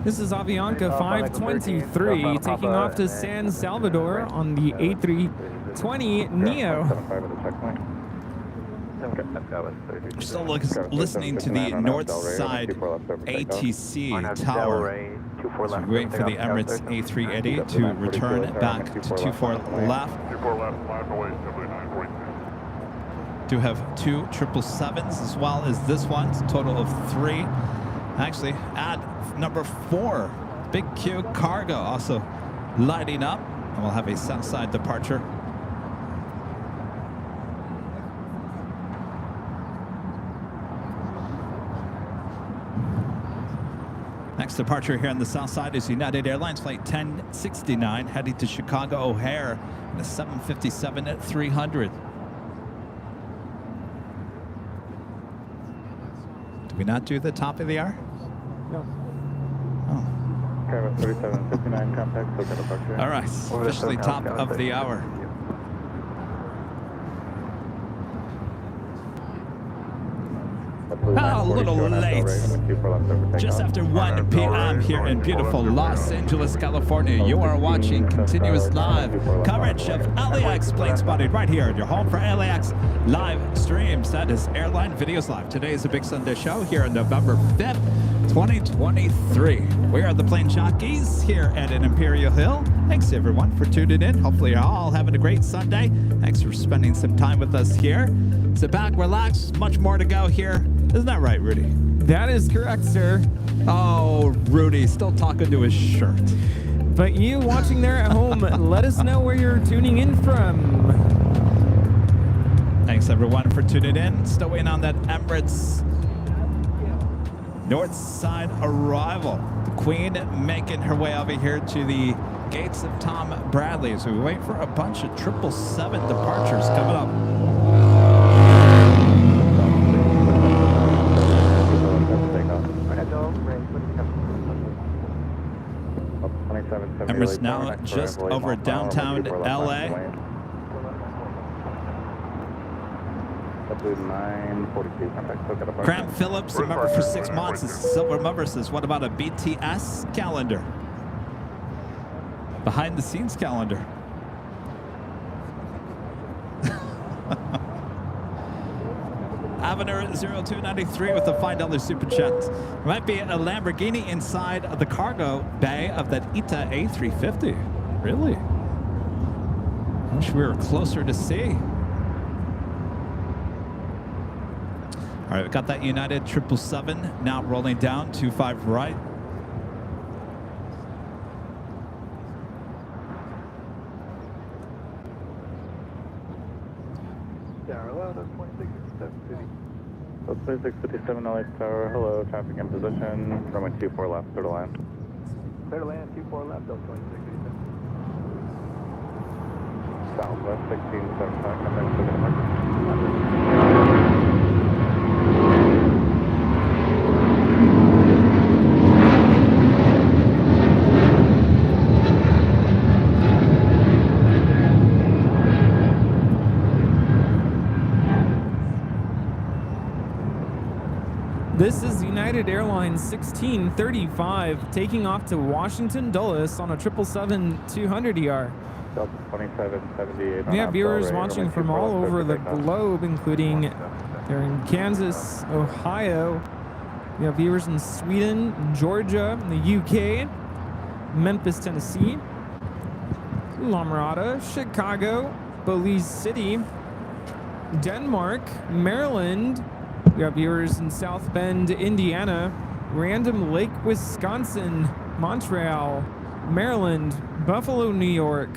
This is Avianca 523 taking off to San Salvador on the A320 Neo. We're still listening to the north side ATC tower. So we're waiting for the Emirates A380 to return back to 24 left. Do have 2 777s as well as this one. It's a total of 3. Actually, add number 4, Big Q Cargo also lighting up, and we'll have a Southside departure. Next departure here on the south side is United Airlines Flight 1069 heading to Chicago O'Hare in a 757-300. Did we not do the top of the hour? No. Oh. Kevin 3759 contact, so departure. All right, officially top of the hour. A little late. Just after 1 p.m. here in beautiful Los Angeles, California. You are watching continuous live coverage of LAX plane spotting right here at your home for LAX live streams. That is Airline Videos Live. Today is a big Sunday show here on November 5th, 2023. We are the Plane Jockeys here at an Imperial Hill. Thanks everyone for tuning in. Hopefully you're all having a great Sunday. Thanks for spending some time with us here. Sit back, relax. Much more to go here. Isn't that right, Rudy? That is correct, sir. Oh, Rudy, still talking to his shirt. But you watching there at home, let us know where you're tuning in from. Thanks everyone for tuning in. Still waiting on that Emirates North Side arrival. The Queen making her way over here to the gates of Tom Bradley. So we wait for a bunch of 777 departures coming up. Emirates now just over downtown LA. Graham Phillips, a member for 6 months, is Silver Member says, what about a BTS calendar? Behind the scenes calendar. Avenir 0293 with a $5 super chat. There might be a Lamborghini inside of the cargo bay of that ITA A350. Really? I wish we were closer to see. All right, we've got that United 777 now rolling down 25 right. So 2657 LA Tower, hello, traffic in position, runway 24 left, clear to land. Clear to land, 24 left, 2657. Southwest 1675, contact to the emergency. This is United Airlines 1635 taking off to Washington Dulles on a 777-200ER. Delta 2778. We have viewers watching from all over the globe, including they're in Kansas, Ohio. We have viewers in Sweden, Georgia, the UK, Memphis, Tennessee, La Mirada, Chicago, Belize City, Denmark, Maryland. We have viewers in South Bend, Indiana, Random Lake, Wisconsin, Montreal, Maryland, Buffalo, New York,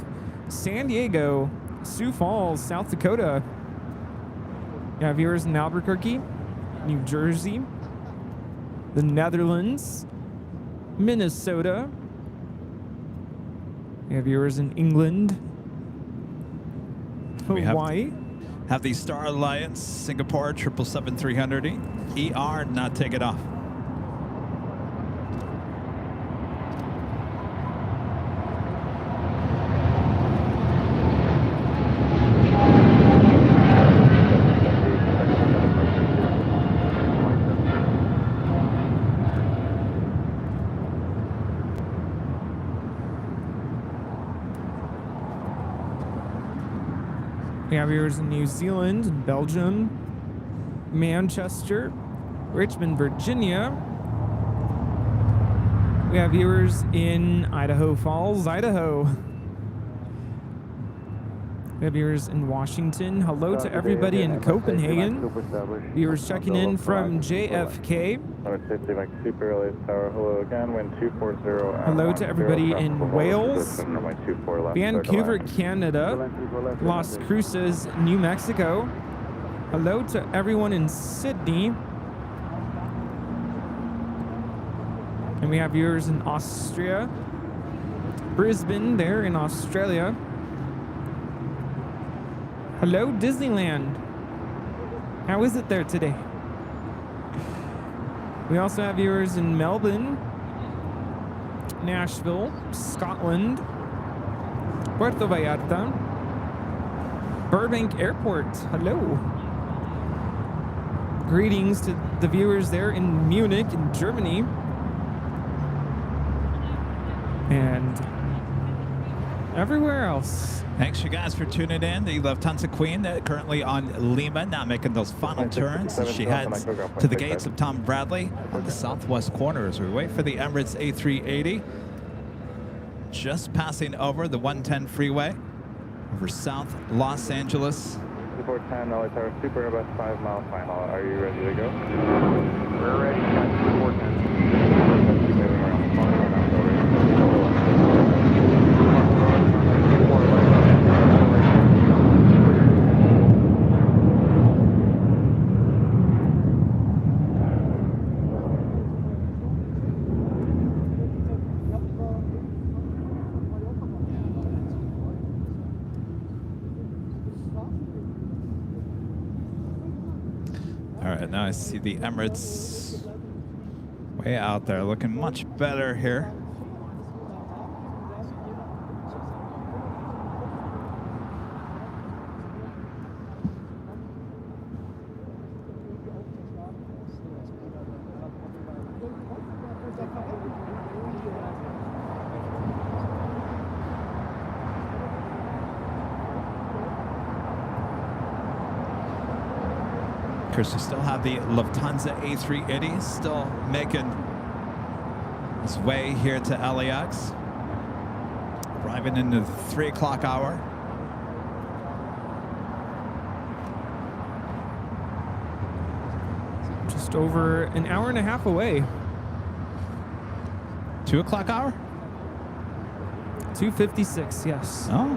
San Diego, Sioux Falls, South Dakota. We have viewers in Albuquerque, New Jersey, the Netherlands, Minnesota. We have viewers in England, Hawaii. Have the Star Alliance Singapore 777-300 ER not take it off. We have viewers in New Zealand, Belgium, Manchester, Richmond, Virginia. We have viewers in Idaho Falls, Idaho. We have viewers in Washington. Hello to everybody in Copenhagen. Viewers checking in from JFK. Hello to everybody in Wales, Vancouver, Canada, Las Cruces, New Mexico. Hello to everyone in Sydney. And we have viewers in Austria, Brisbane there in Australia. Hello, Disneyland. How is it there today? We also have viewers in Melbourne, Nashville, Scotland, Puerto Vallarta, Burbank Airport. Hello. greetings to the viewers there in Munich, in Germany. And everywhere else. Thanks, you guys, for tuning in. The Lufthansa Queen currently on Lima, now making those final turns as she heads to the gates of Tom Bradley on the southwest corner as we wait for the Emirates A380. Just passing over the 110 freeway over South Los Angeles. 410, LA Tower, Super Airbus 5 mile final. Are you ready to go? We're ready. 410. All right, now I see the Emirates way out there, looking much better here. Of course, we still have the Lufthansa A380 still making its way here to LAX, arriving in the 3 o'clock hour. Just over an hour and a half away. 2 o'clock hour? 2:56, yes. Oh.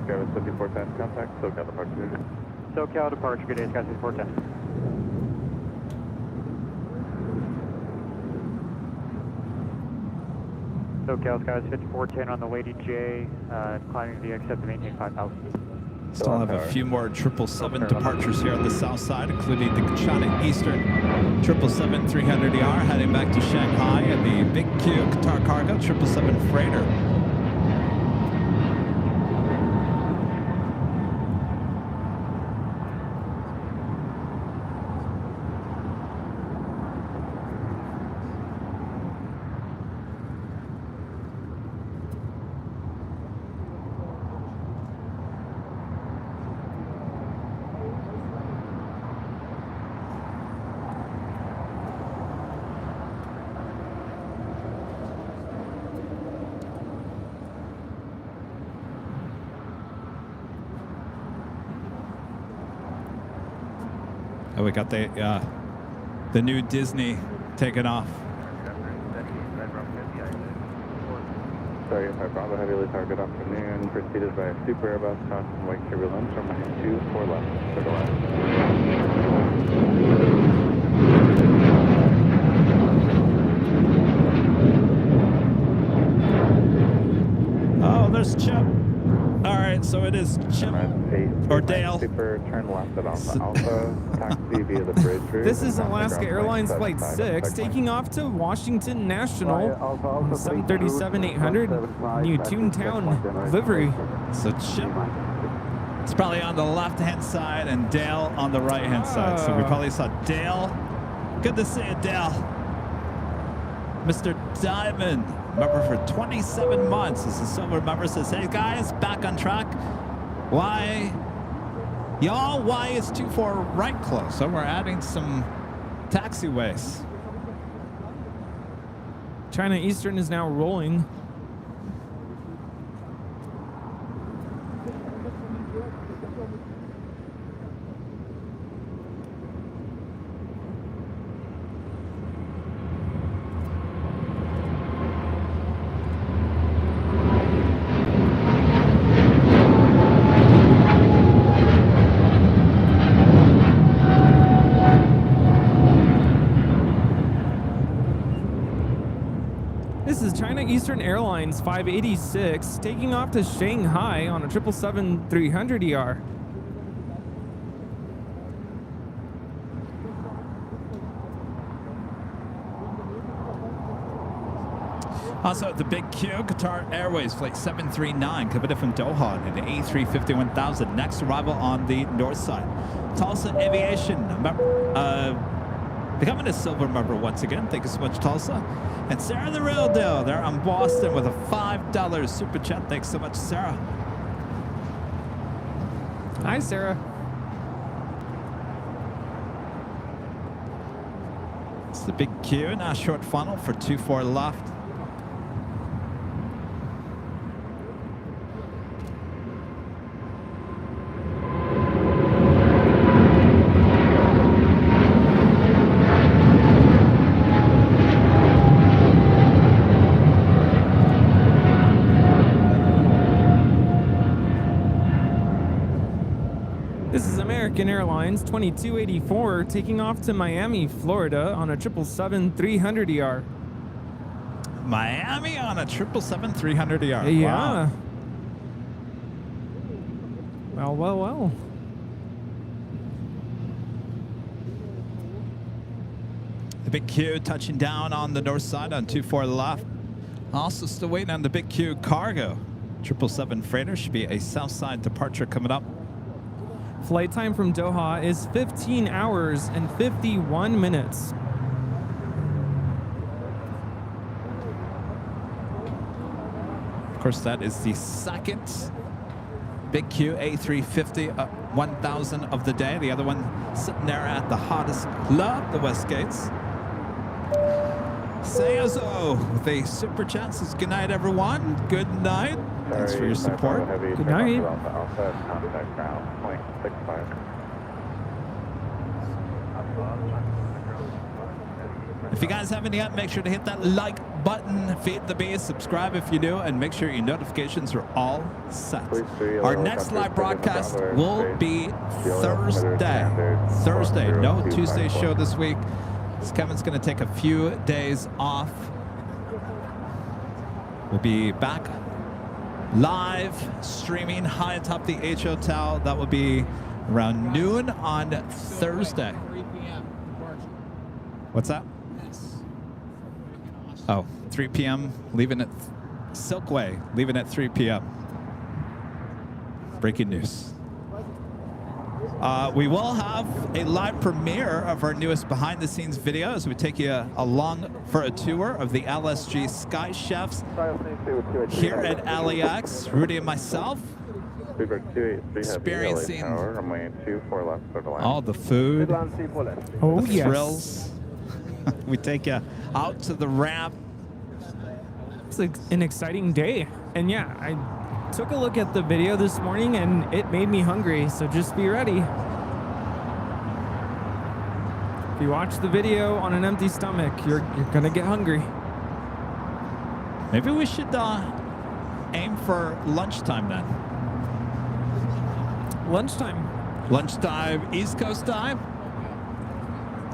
Skyline 7410, contact SoCal departure. SoCal departure, good day, Skyline 7410. SoCal Skies 5410 on the Lady J, climbing the except to maintain 5,000. Still have a few more 777 departures here on the south side, including the China Eastern 777-300ER heading back to Shanghai, and the Big Q Qatar Cargo 777 Freighter. Oh, we got the new Disney taking off. Sorry, Bravo Heavy Lift, good afternoon. Preceded by a Super Airbus crossing white turbulence from 24 left, to the left. Oh, there's Chip. All right, so it is Chip or Dale. Super turn left at Alpha, taxi via the bridge route. This is Alaska Airlines Flight 6 taking off to Washington National on 737-800 New Toontown livery. So Chip, it's probably on the left-hand side and Dale on the right-hand side. So we probably saw Dale. Good to see you, Dale. Mr. Diamond, member for 27 months. This is Silver member, says, hey guys, back on track. Why? Y'all, why is 24 right close? So we're adding some taxiways. China Eastern is now rolling. This is China Eastern Airlines 586 taking off to Shanghai on a 777-300ER. Also, the Big Q, Qatar Airways Flight 739, coming in from Doha in the A350-1000. Next arrival on the north side. Tulsa Aviation, becoming a silver member once again. Thank you so much, Tulsa. And Sarah the Real Deal, they're on Boston with a $5 super chat. Thanks so much, Sarah. Hi, Sarah. It's the Big Q, now short funnel for 24 left. This is American Airlines 2284 taking off to Miami, Florida on a 777-300ER. Miami on a 777-300ER. Yeah. Wow. Well. The Big Q touching down on the north side on 24 left. Also still waiting on the Big Q cargo. 777 freighter should be a south side departure coming up. Flight time from Doha is 15 hours and 51 minutes. Of course, that is the second Big Q A350 1000 of the day. The other one sitting there at the hottest club, the West Gates. Sayazo with a super chat says, good night, everyone. Good night. Thanks for your support. Good night. If you guys haven't yet, make sure to hit that like button, feed the beast, subscribe if you do, and make sure your notifications are all set. Our next live broadcast will be Thursday. No Tuesday show this week. So Kevin's going to take a few days off. We'll be back live streaming high atop the H Hotel. That will be around noon on Thursday. 3 p.m. departure. What's that? Yes. Oh, 3 p.m. leaving at Silkway, leaving at 3 p.m. Breaking news. We will have a live premiere of our newest behind-the-scenes video as we take you along for a tour of the LSG Sky Chefs here at LAX. Rudy and myself experiencing all the food, Oh, the yes. thrills. We take you out to the ramp. It's an exciting day. And yeah, I took a look at the video this morning and it made me hungry, so just be ready. If you watch the video on an empty stomach, you're gonna get hungry. Maybe we should aim for lunchtime then. Lunchtime. Lunchtime, East Coast time,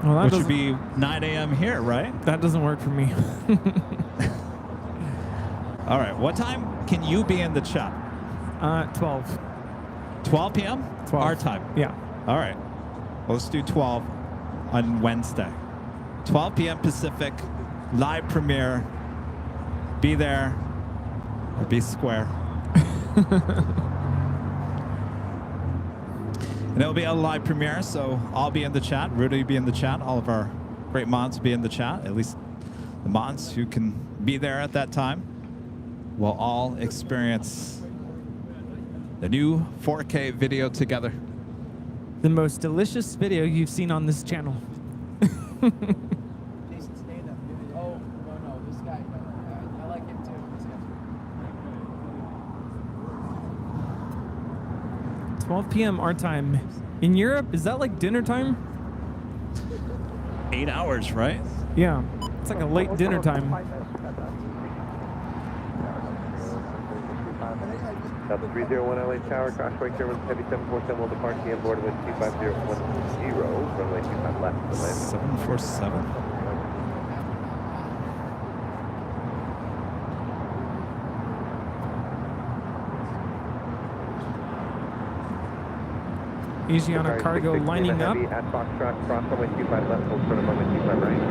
Well, that which would doesn't, be 9 a.m. here, right? that doesn't work for me. All right, what time can you be in the chat? 12. 12 p.m. 12. Our time. Yeah. All right, well, let's do 12 on Wednesday. 12 p.m. Pacific, live premiere. Be there or be square. And it'll be a live premiere, so I'll be in the chat. Rudy will be in the chat. All of our great mods will be in the chat. At least the mods who can be there at that time will all experience the new 4K video together. The most delicious video you've seen on this channel. Jason, stand up. Oh, no, this guy. I like him too. This guy's 12 p.m. our time. In Europe, is that like dinner time? 8 hours, right? Yeah. It's like a late dinner time. Delta 301 LA Tower, crossway service, heavy 747 will depart TM board with 25010, runway 25 left to land. 747. Asiana cargo lining up. Heavy at Foxtrot, cross runway 25 left, hold short of runway 25 right.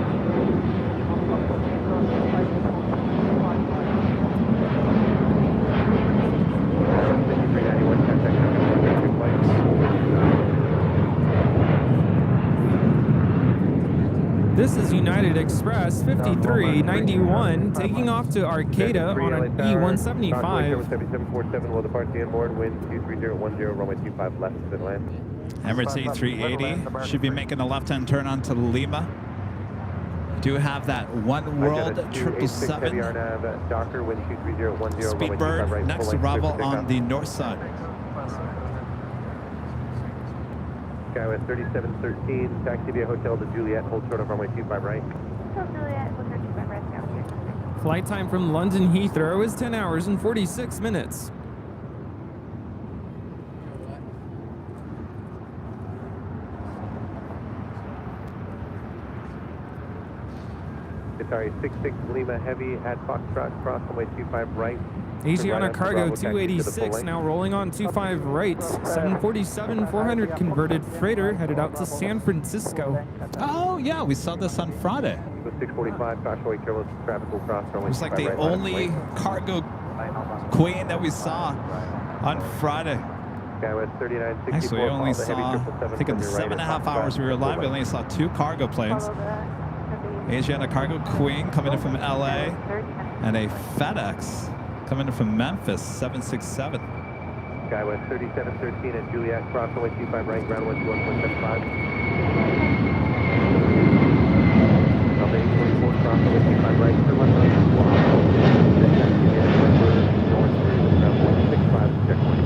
United Express 5391 taking off to Arcata on an E175. 7747 will depart the inboard, wind 23010, runway 25 left and land. Emirates A380 should be making a left-hand turn onto Lima. Do have that One World 777 Docker, wind 23010, Speedbird next to arrival on the north side. Skywest 3713, taxi via Hotel de Juliet, hold short of runway 25 right. Hotel Juliet, hold short 25 right, now here. Flight time from London Heathrow is 10 hours and 46 minutes. Sorry, 66 Lima Heavy at Foxtrot, cross runway 25 right. Asiana Cargo 286 now rolling on 25 right. 747 400 converted freighter headed out to San Francisco. Oh yeah, we saw this on Friday. 645, Joshua Carlos, traffic will cross runway. It was like the right, only cargo queen that we saw on Friday. Actually, we only saw, I think in the 7.5 hours we were live, we only saw 2 cargo planes. Asiana Cargo Queen coming in from LA, and a FedEx coming in from Memphis, 767. Skywest 3713 at Juliet, cross runway 25 right, ground 121.75. Delta 844, cross runway 25 right, turn left on north through ground 165, checkpoint.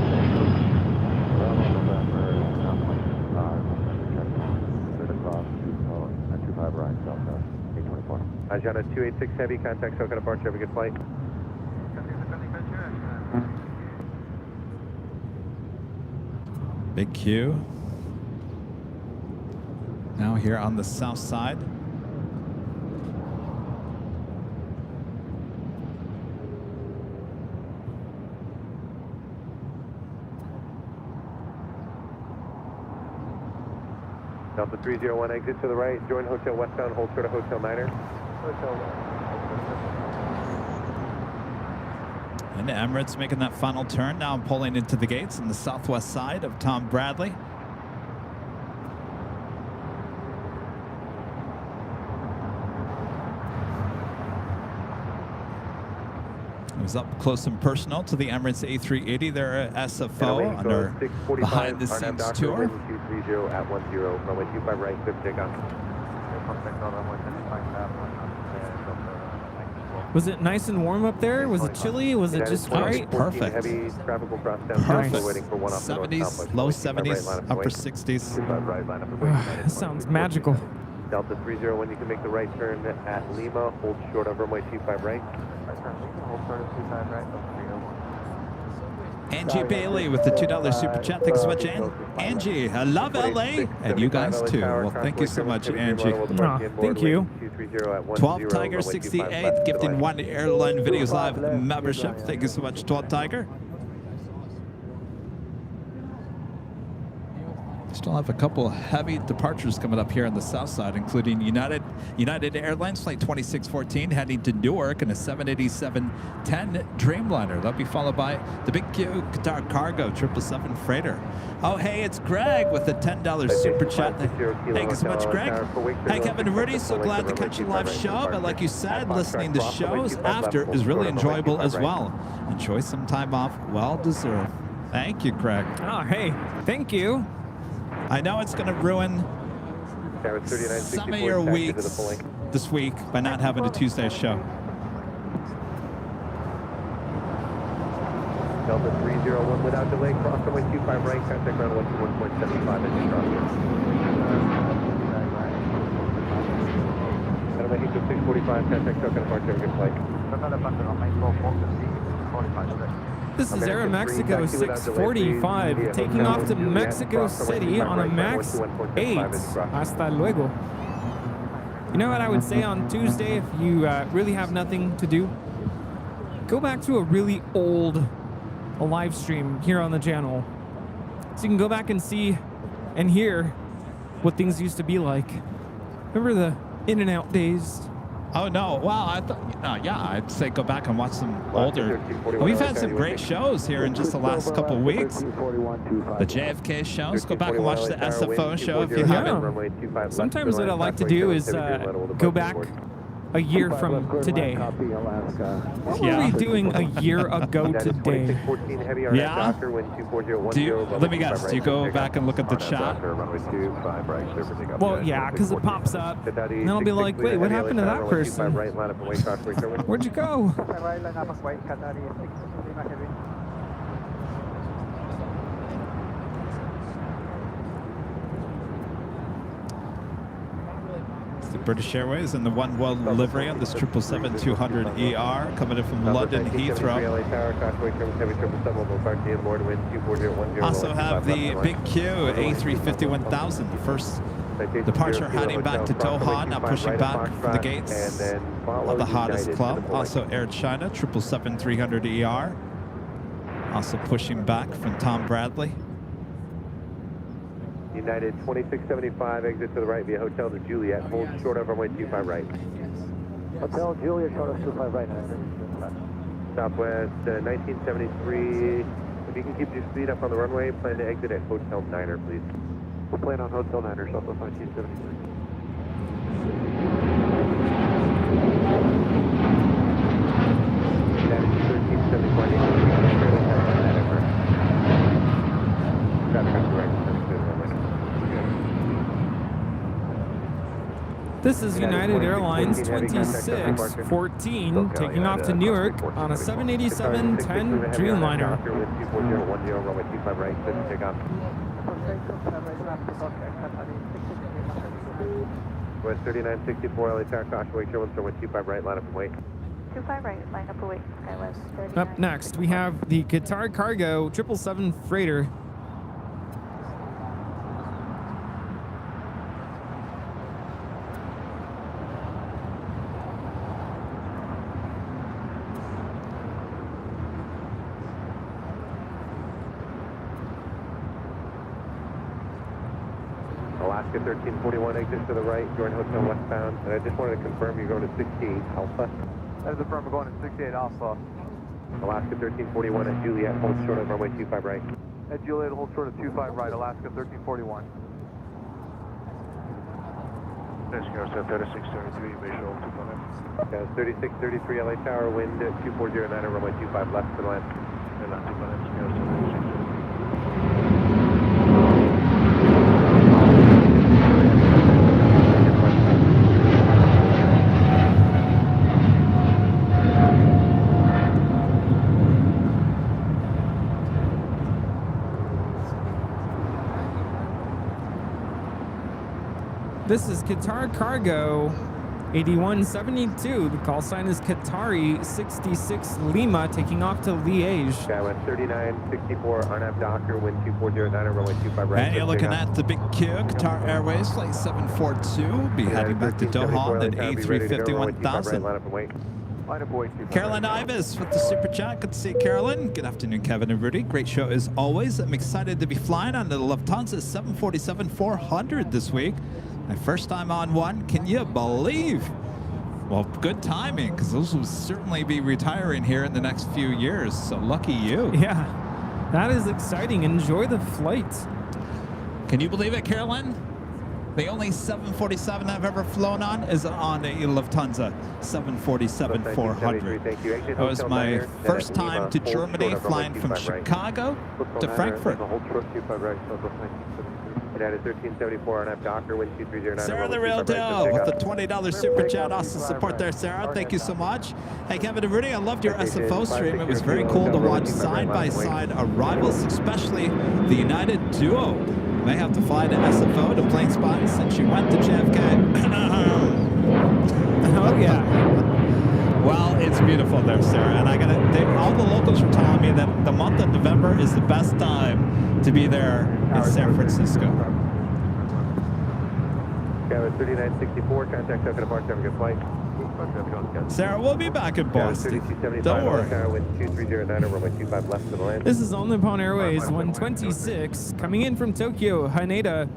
Asiana 286 Heavy, contact SoCal departure, have a good flight. Big Q. Now here on the south side. Delta 301 exit to the right, join Hotel Westbound, hold short of Hotel Niner. And Emirates making that final turn. Now pulling into the gates on the southwest side of Tom Bradley. It was up close and personal to the Emirates A380 there at SFO on our behind-the-scenes tour. 230 at 10, runway 25 right, clear for takeoff. Was it nice and warm up there? Was it chilly? Was it just right? Perfect. Heavy traffic will cross down. Perfect. Waiting for one off the north 70s, southwest. low 25 70s, right, upper 60s. That sounds magical. Delta 301, you can make the right turn at Lima, hold short of runway 25 right. Angie Bailey with the $2 super chat. Thanks so much, Angie. I love LA, and you guys too. Well, thank you so much, Angie. Thank you. 12 Tiger 68 gifting 1 Airline Videos Live membership. Thank you so much, 12 Tiger. Still have a couple heavy departures coming up here on the south side, including United Airlines flight 2614 heading to Newark in a 787-10 Dreamliner. That'll be followed by the Big Q Qatar Cargo 777 freighter. Oh, hey, it's Greg with the $10 super chat. Thank you so much, Greg. Hey, Kevin Rudy, so glad to catch a live show. But like you said, listening to shows after is really enjoyable as well. Enjoy some time off, well deserved. Thank you, Greg. Oh, hey, thank you. I know it's going to ruin some of your weeks this week by not having a Tuesday show. Delta 301 without delay, cross runway 25 right, contact ground 121.75 as you cross. Runway 645, contact SoCal departure, have a good flight. This is Aeromexico 645 taking off to Mexico City on a MAX 8. Hasta luego. You know what I would say on Tuesday if you really have nothing to do? Go back to a really old live stream here on the channel. So you can go back and see and hear what things used to be like. Remember the In-N-Out days? Oh no! Wow, I thought, yeah, I'd say go back and watch some older. We've had some great shows here in just the last couple of weeks. The JFK shows. Go back and watch the SFO show if you haven't. Sometimes what I like to do is go back a year from today. What were we doing a year ago today? Yeah? Let me guess, do you go back and look at the chat? Well, yeah, because it pops up. And I'll be like, wait, what happened to that person? Where'd you go? The British Airways and the One World livery on this 777-200ER coming in from London Heathrow. Also have the Big Q A350-1000, the first departure heading back to Doha, now pushing back from the gates of the hottest club. Also Air China 777-300ER, also pushing back from Tom Bradley. United 2675, exit to the right via Hotel de Juliet. Hold short of runway 25 right. Hotel Juliet, short of 25 right. Southwest 1973. If you can keep your speed up on the runway, plan to exit at Hotel Niner, please. We'll plan on Hotel Niner, Southwest 1973. United 1375, This is United Airlines 2614 taking off to Newark on a 787-10 Dreamliner. West 3964, LA Tower, caution, wake, show 125 right, line up and wait. 25 right, line up away, SkyWest 39. Up next, we have the Qatar Cargo 777 freighter. Alaska 1341, exit to the right, join Hotel westbound. And I just wanted to confirm you're going to 68 Alpha. That is the firm, we're going to 68 Alpha. Alaska 1341 at Juliet, hold short of runway 25 right. At Juliet, hold short of 25 right, Alaska 1341. Nesco 3633, visual 2.9. 3633 LA Tower, wind at 2409, runway 25 left for the line. And not 2.9, This is Qatar Cargo 8172. The call sign is Qatari 66 Lima taking off to Liège. Skywest 3964, Arnav Docker, wind 2409, runway 25 right. And you're looking at the Big Q, Qatar Airways, flight 742. Be heading back to Doha on the A350-1000. Carolyn Ives with the super chat. Good to see you, Carolyn. Good afternoon, Kevin and Rudy. Great show as always. I'm excited to be flying on the Lufthansa 747-400 this week. My first time on one. Can you believe? Well, good timing, because those will certainly be retiring here in the next few years. So lucky you. Yeah, that is exciting. Enjoy the flight. Can you believe it, Carolyn? The only 747 I've ever flown on is on a Lufthansa 747-400. That was my first time to Germany, flying from Chicago to Frankfurt. United 1374, Arnav Docker, wind 2309. Sarah the Real Deal with the $20 super chat. Awesome support there, Sarah. Thank you so much. Hey, Kevin and Rudy, I loved your SFO stream. It was very cool to watch side-by-side arrivals, especially the United duo. May have to fly to SFO to plane spot since you went to JFK. Oh, yeah. Well, it's beautiful there, Sarah. And all the locals are telling me that the month of November is the best time to be there in San Francisco. Skywest 3964, contact Tucson departure, have a good flight. Sarah, we'll be back in Boston. Don't worry. This is All Nippon Airways 126 coming in from Tokyo, Haneda.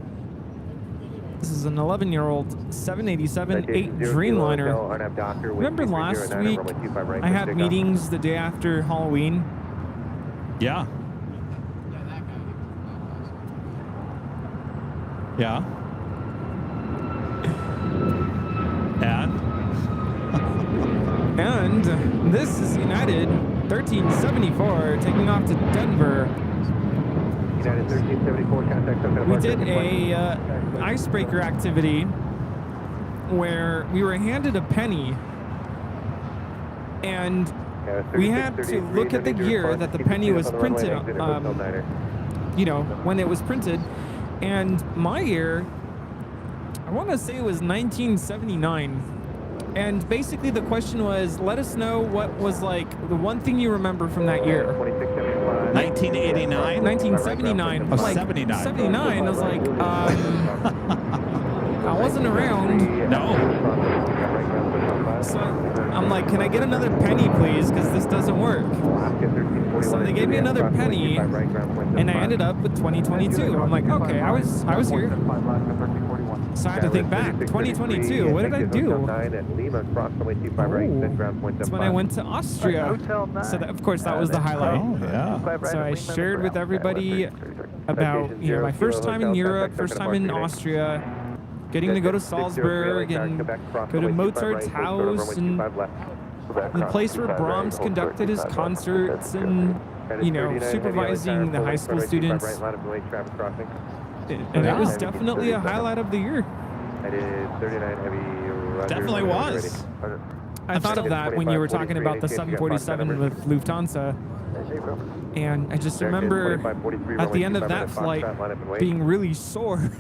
This is an 11-year-old 787-8 Dreamliner. Remember last week I had meetings the day after Halloween? Yeah. Yeah. And this is United 1374 taking off to Denver. United 1374, contact. We did a icebreaker activity where we were handed a penny, and we had to look at the year that the penny was printed, you know, when it was printed. And my year, I want to say it was 1979. And basically the question was, let us know what was like the one thing you remember from that year. 1989? 1979. Oh, like, 79. 79. I was like, I wasn't around. No. So I'm like, can I get another penny, please? Because this doesn't work. So they gave me another penny, and I ended up with 2022. I'm like, okay, I was here. So I had to think back. 2022. What did I do? That's when I went to Austria. So that, of course, that was the highlight. Oh, yeah. So I shared with everybody about, you know, my first time in Europe, first time in Austria, getting to go to Salzburg and go to Mozart's house and the place where Brahms conducted his concerts and, you know, supervising the high school students. And it was definitely a highlight of the year. Definitely was. I thought of that when you were talking about the 747 with Lufthansa. And I just remember at the end of that flight being really sore.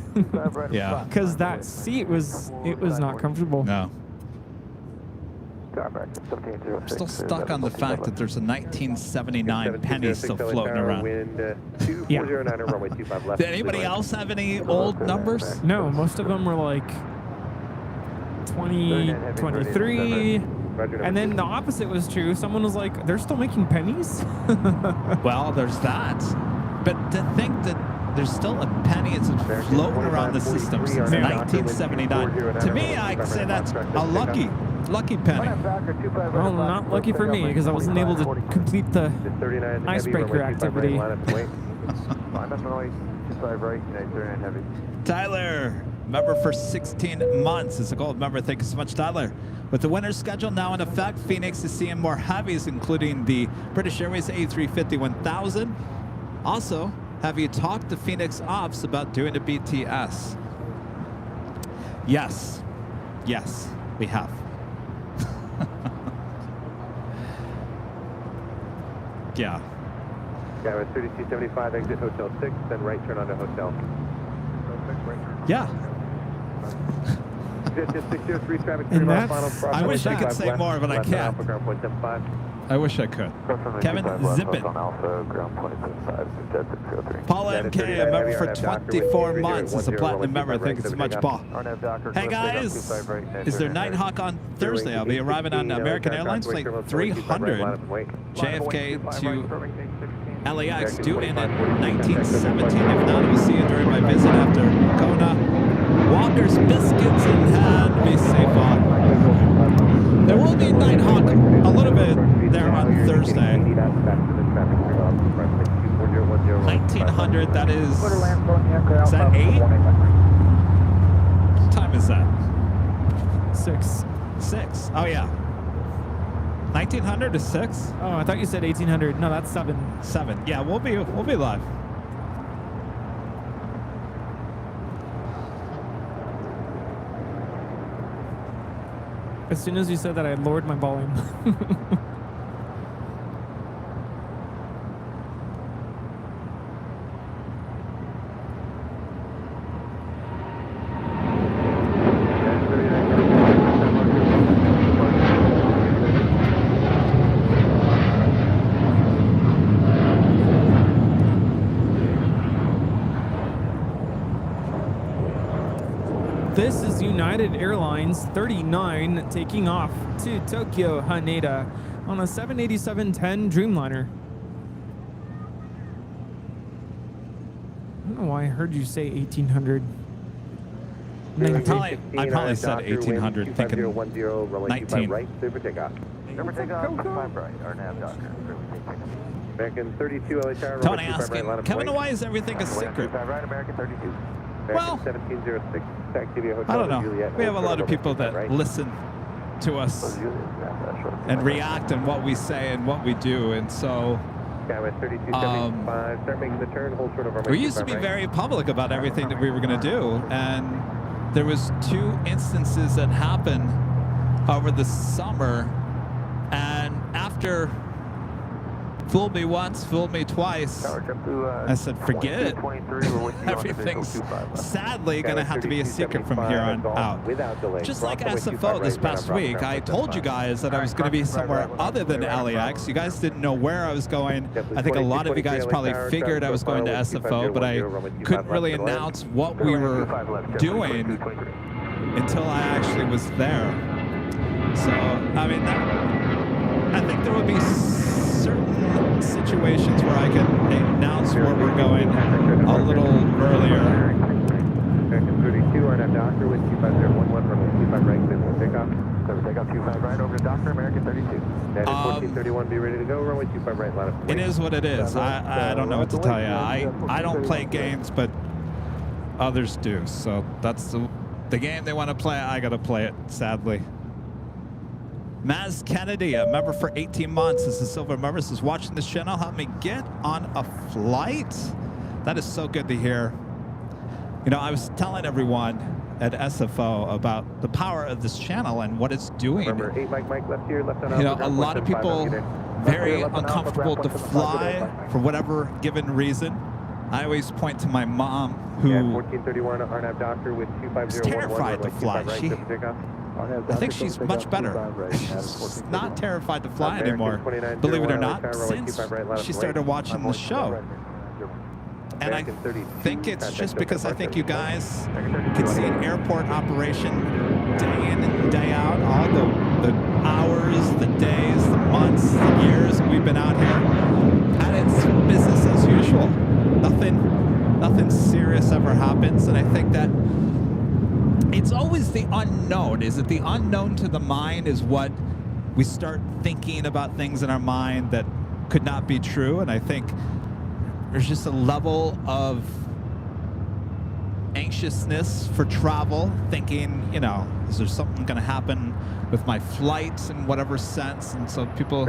Yeah. Because that seat was not comfortable. No. I'm still stuck on the fact that there's a 1979 penny still floating around. Yeah. Did anybody else have any old numbers? No, most of them were like 2023. And then the opposite was true. Someone was like, they're still making pennies? Well, there's that. But to think that there's still a penny that's floating around the system since 1979. To me, I'd say that's a lucky penny. Well, not lucky for me because I wasn't able to complete the icebreaker activity. Tyler, member for 16 months is a gold member. Thank you so much, Tyler. With the winter schedule now in effect, Phoenix is seeing more heavies, including the British Airways A350-1000. Also, have you talked to Phoenix Ops about doing a BTS? Yes. Yes, we have. Yeah. Yeah, with 3275, exit Hotel 6, then right turn onto Hotel. Yeah. And that's, I wish I could say more, but I can't. I wish I could. Kevin Zippin. Paula MK, a member for 24 months, is a platinum member. Thank you so much, Paul. Hey guys, is there Nighthawk on Thursday? I'll be arriving on American Airlines flight 300 JFK to LAX, due in at 1917. If not, we'll see you during my visit after Kona. Walker's Biscuits in hand. Be safe on. There will be Nighthawk a little bit there on Thursday. 1900, that is that 8? What time is that? 6. 6. Oh, yeah. 1900 to 6? Oh, I thought you said 1800. No, that's 7. 7. Yeah, we'll be live. As soon as you said that, I lowered my volume. This is United Airlines 39 taking off to Tokyo, Haneda on a 787-10 Dreamliner. I don't know why I heard you say 1800. I probably said 1800, thinking 19. Right, clear for takeoff. Number takeoff, 5 right, our nav doctor. American 32, LA Tower. Tony asking, Kevin, why is everything a secret? Right, American 32. Well, 1706, taxi via I Hotel don't know. Juliet. We have a lot of people that listen to us and react on what we say and what we do, and so start making the turn, hold short of our we used to be very public about everything that we were going to do, and there was 2 instances that happened over the summer, and after fooled me once, fooled me twice, I said, forget it. Everything's sadly going to have to be a secret from here on out. Just like SFO this past week, I told you guys that I was going to be somewhere other than LAX. You guys didn't know where I was going. I think a lot of you guys probably figured I was going to SFO, but I couldn't really announce what we were doing until I actually was there. So, I mean, I think there will be certain situations where I can announce where we're going a little earlier. American 32, RNAV Doctor with 25011, runway 25 right, clear for takeoff. Clear for takeoff, 25 right over to Doctor, American 32. That is 1431, be ready to go, runway 25 right, line up. It is what it is. I don't know what to tell you. I don't play games, but others do. So that's the game they want to play. I got to play it, sadly. Maz Kennedy, a member for 18 months. This is Silver Member. Is watching this channel. Help me get on a flight. That is so good to hear. You know, I was telling everyone at SFO about the power of this channel and what it's doing. Remember, 8 Mike left here, left on. You know, a lot of people very uncomfortable to fly for whatever given reason. I always point to my mom, who 1431 RNAV Doctor with 25011, is terrified to fly. I think she's much better. She's not terrified to fly anymore, believe it or not, since she started watching the show. And I think it's just because I think you guys can see an airport operation day in and day out, all the hours, the days, the months, the years we've been out here, and it's business as usual. Nothing serious ever happens, and I think that it's always the unknown. Is it the unknown to the mind is what we start thinking about things in our mind that could not be true, and I think there's just a level of anxiousness for travel, thinking, you know, is there something going to happen with my flight in whatever sense? And so people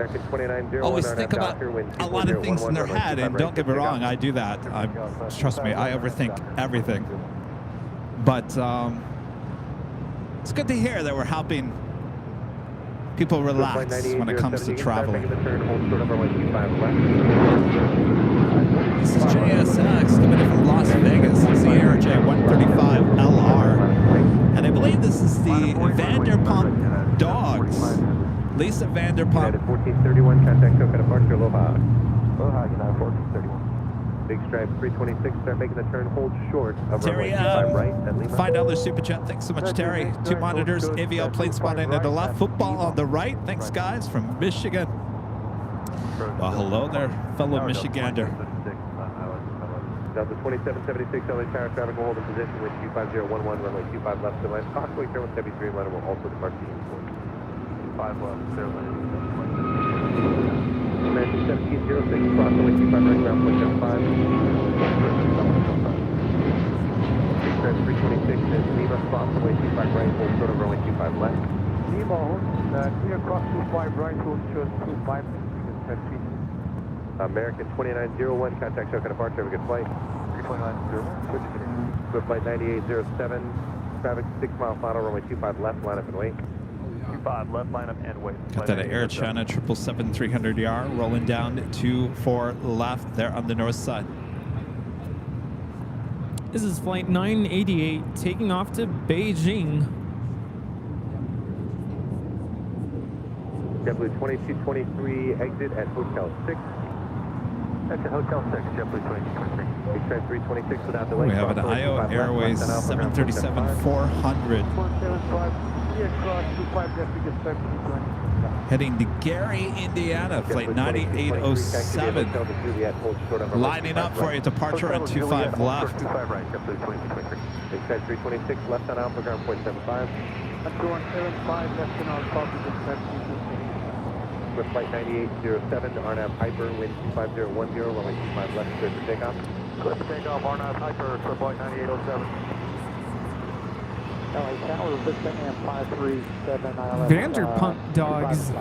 always think about a lot of things in their head, and don't get me wrong, I do that. Trust me, I overthink everything. But it's good to hear that we're helping people relax when it comes to traveling. This is JSX coming in from Las Vegas. It's the AirJ 135LR. And I believe this is the Vanderpump Dogs. Lisa Vanderpump. 1431, contact Coca departure, Aloha. Aloha, United 1431. Big Stripe 326, start making the turn, hold short of Terry, right. $5 super chat. Thanks so much, Terry. 2 monitors, AVL plane spotting to the left, football on the right. Thanks, guys, from Michigan. Well, hello there, fellow Michigander. Delta 2776, LA Tower, traffic will hold in position with 25011, runway 25 left to land. Possibly turn 173 letter will also depart the airport. 5 left, clear land. American 1706, cross runway 25 right, ground point 75. Big Stripe 326 is Lima, cross runway 25 right, hold short of runway 25 left. Lima, clear cross 25 right, hold short 25. American 2901, contact Shoka departure, have a good flight. 329, good flight 9807, traffic 6 mile final, runway 25 left, line up and wait. 25 left, line up and wait. Got that Air China 777-300ER rolling down 24 left there on the north side. This is flight 988 taking off to Beijing. JetBlue 2223, exit at Hotel 6. Exit Hotel 6, JetBlue 2223. Big Stripe 326 without delay. We have an IO Airways 737-400. Heading to Gary, Indiana, flight 9807. Lining up for a departure on 25 left. 25 right, JetBlue 2223. Expect 326 left on Alpha, ground point 75. I'm going 75 left and on copy dispatch. With flight 9807 to RNAV Hyper, wind 25010, runway 25 left, clear for takeoff. Clear for takeoff, RNAV Hyper, clear flight 9807. LA Tower, Biscayne 537 ILS. Vanderpump dogs.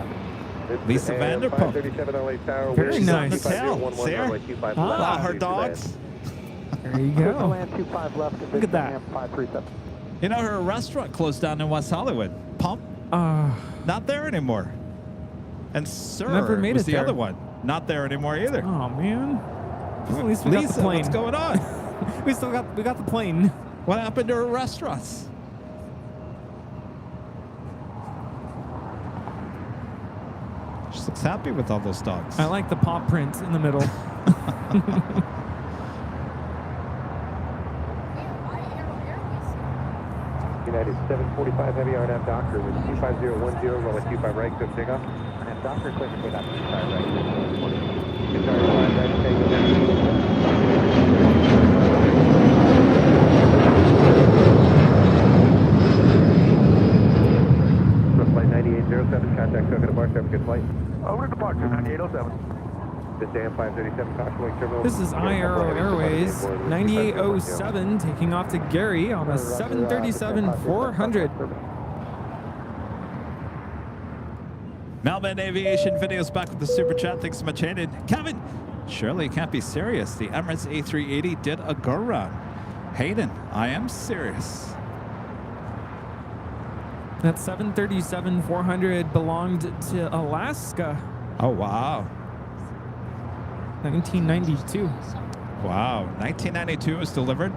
Lisa Vanderpump. 537 LA Tower, Very wind nice. 25011, See her? runway 25 Ah. left. Wow, her clear for dogs. There you Clear for go. land 25 left, Look at that. 537. You know, her restaurant closed down in West Hollywood. Pump, not there anymore. And Sir Never made was it the there. other one. Not there anymore either. Oh man. Well, at least we got the Lisa, plane. what's going on? we got the plane. What happened to her restaurants? She looks happy with all those dogs. I like the paw print in the middle. United 745 Heavy RNAV Docker, wind 25010, runway 25 right, clear for takeoff. RNAV Docker, clear for takeoff, 25 right. Guitar 5 right, Tango Heavy. Flight 9807, contact Cook and departure, have a good flight. Over to departure, 9807. This AM 537, caution wing terminal. This is IRO Airways 9807 taking off to Gary on a 737-400. Melbourne Aviation Videos back with the super chat. Thanks so much, Hayden. Kevin, surely you can't be serious. The Emirates A380 did a go round. Hayden, I am serious. That 737-400 belonged to Alaska, Oh, wow. 1992. Wow. 1992 was delivered.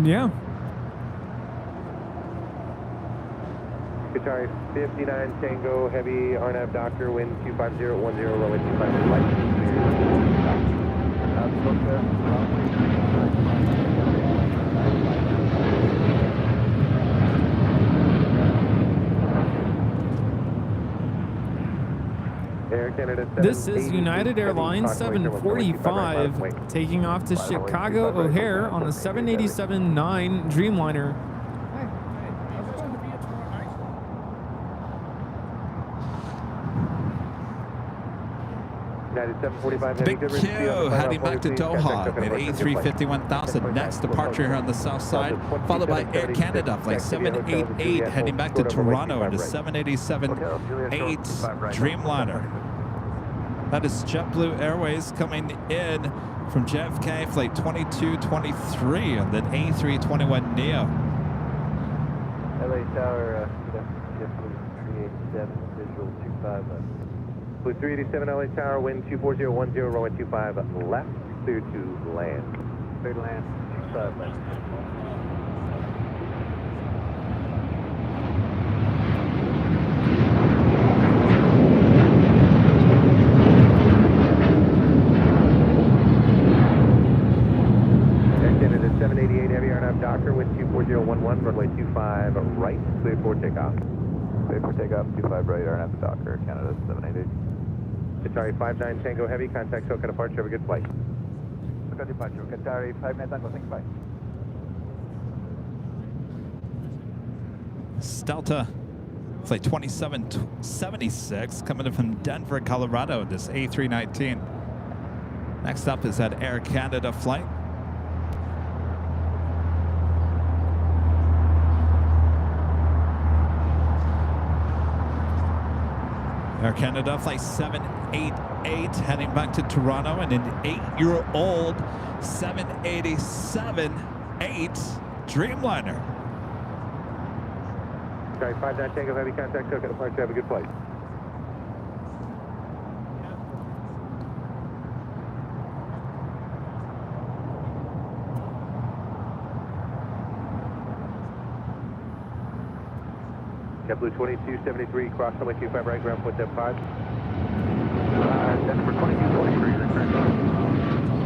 Yeah. Guitar 59 Tango Heavy RNAV Docker, wind 25010, runway 25 right. Air Canada This is United Airlines 745 taking off to Chicago O'Hare on the 787-9 Dreamliner. United 745 Big Q heading back to Doha at A350-1000. Next departure here on the south side, followed by Air Canada flight 788 heading back to Toronto at a 787-8 Dreamliner. That is JetBlue Airways coming in from JFK flight 2223 on the A321neo. LA Tower, JetBlue 387, visual 25 left. Blue 387 LA Tower, wind 24010, runway 25 left, clear to land. Clear to land, 25 left. Air Canada 788 Heavy RNAV Docker, wind 24011, runway 25 right, clear for takeoff. Clear for takeoff, 25 right, RNAV Docker, Canada 788. Qatari 59 Tango Heavy, contact SoCal departure, have a good flight. SoCal departure, Qatari 59 Tango, thanks, bye. Delta flight 2776 coming in from Denver, Colorado, this A319. Next up is that Air Canada flight. Air Canada flight 788 heading back to Toronto and an 8-year-old 787-8 Dreamliner. Sorry, 59 Tango Heavy, contact SoCal departure, have a good flight. JetBlue 2273, cross runway 25 right, ground point 75. Denver 2223, that's correct.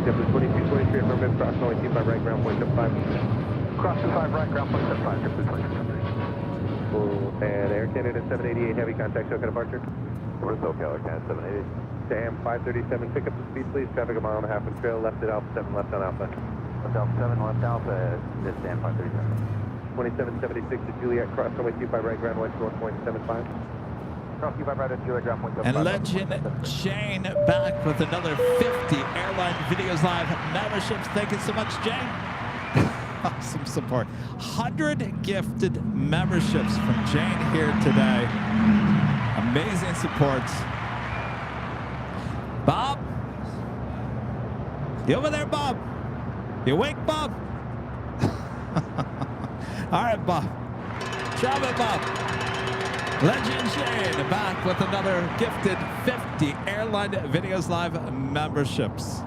JetBlue 2223, affirmative, cross runway 25 right, ground point 75. Cross 25 right, ground point 75, JetBlue 2223. And Air Canada 788, heavy contact SoCal departure. Over to SoCal, Air Canada 788. Sam 537, pick up the speed please, traffic a mile and a half in trail, left at Alpha 7, left on Alpha. Left Alpha 7, left Alpha, this Sam 537. 2776 to Juliet, cross runway 25 right, ground one to 1.75. Cross 25 right at Juliet, ground 1.75. And Legend Jane back with another 50 Airline Videos Live memberships. Thank you so much, Jane. Awesome support. 100 gifted memberships from Jane here today. Amazing support. Bob? You over there, Bob? You awake, Bob? All right, Bob. Travel, Bob. Legend Shane back with another gifted 50 Airline Videos Live memberships.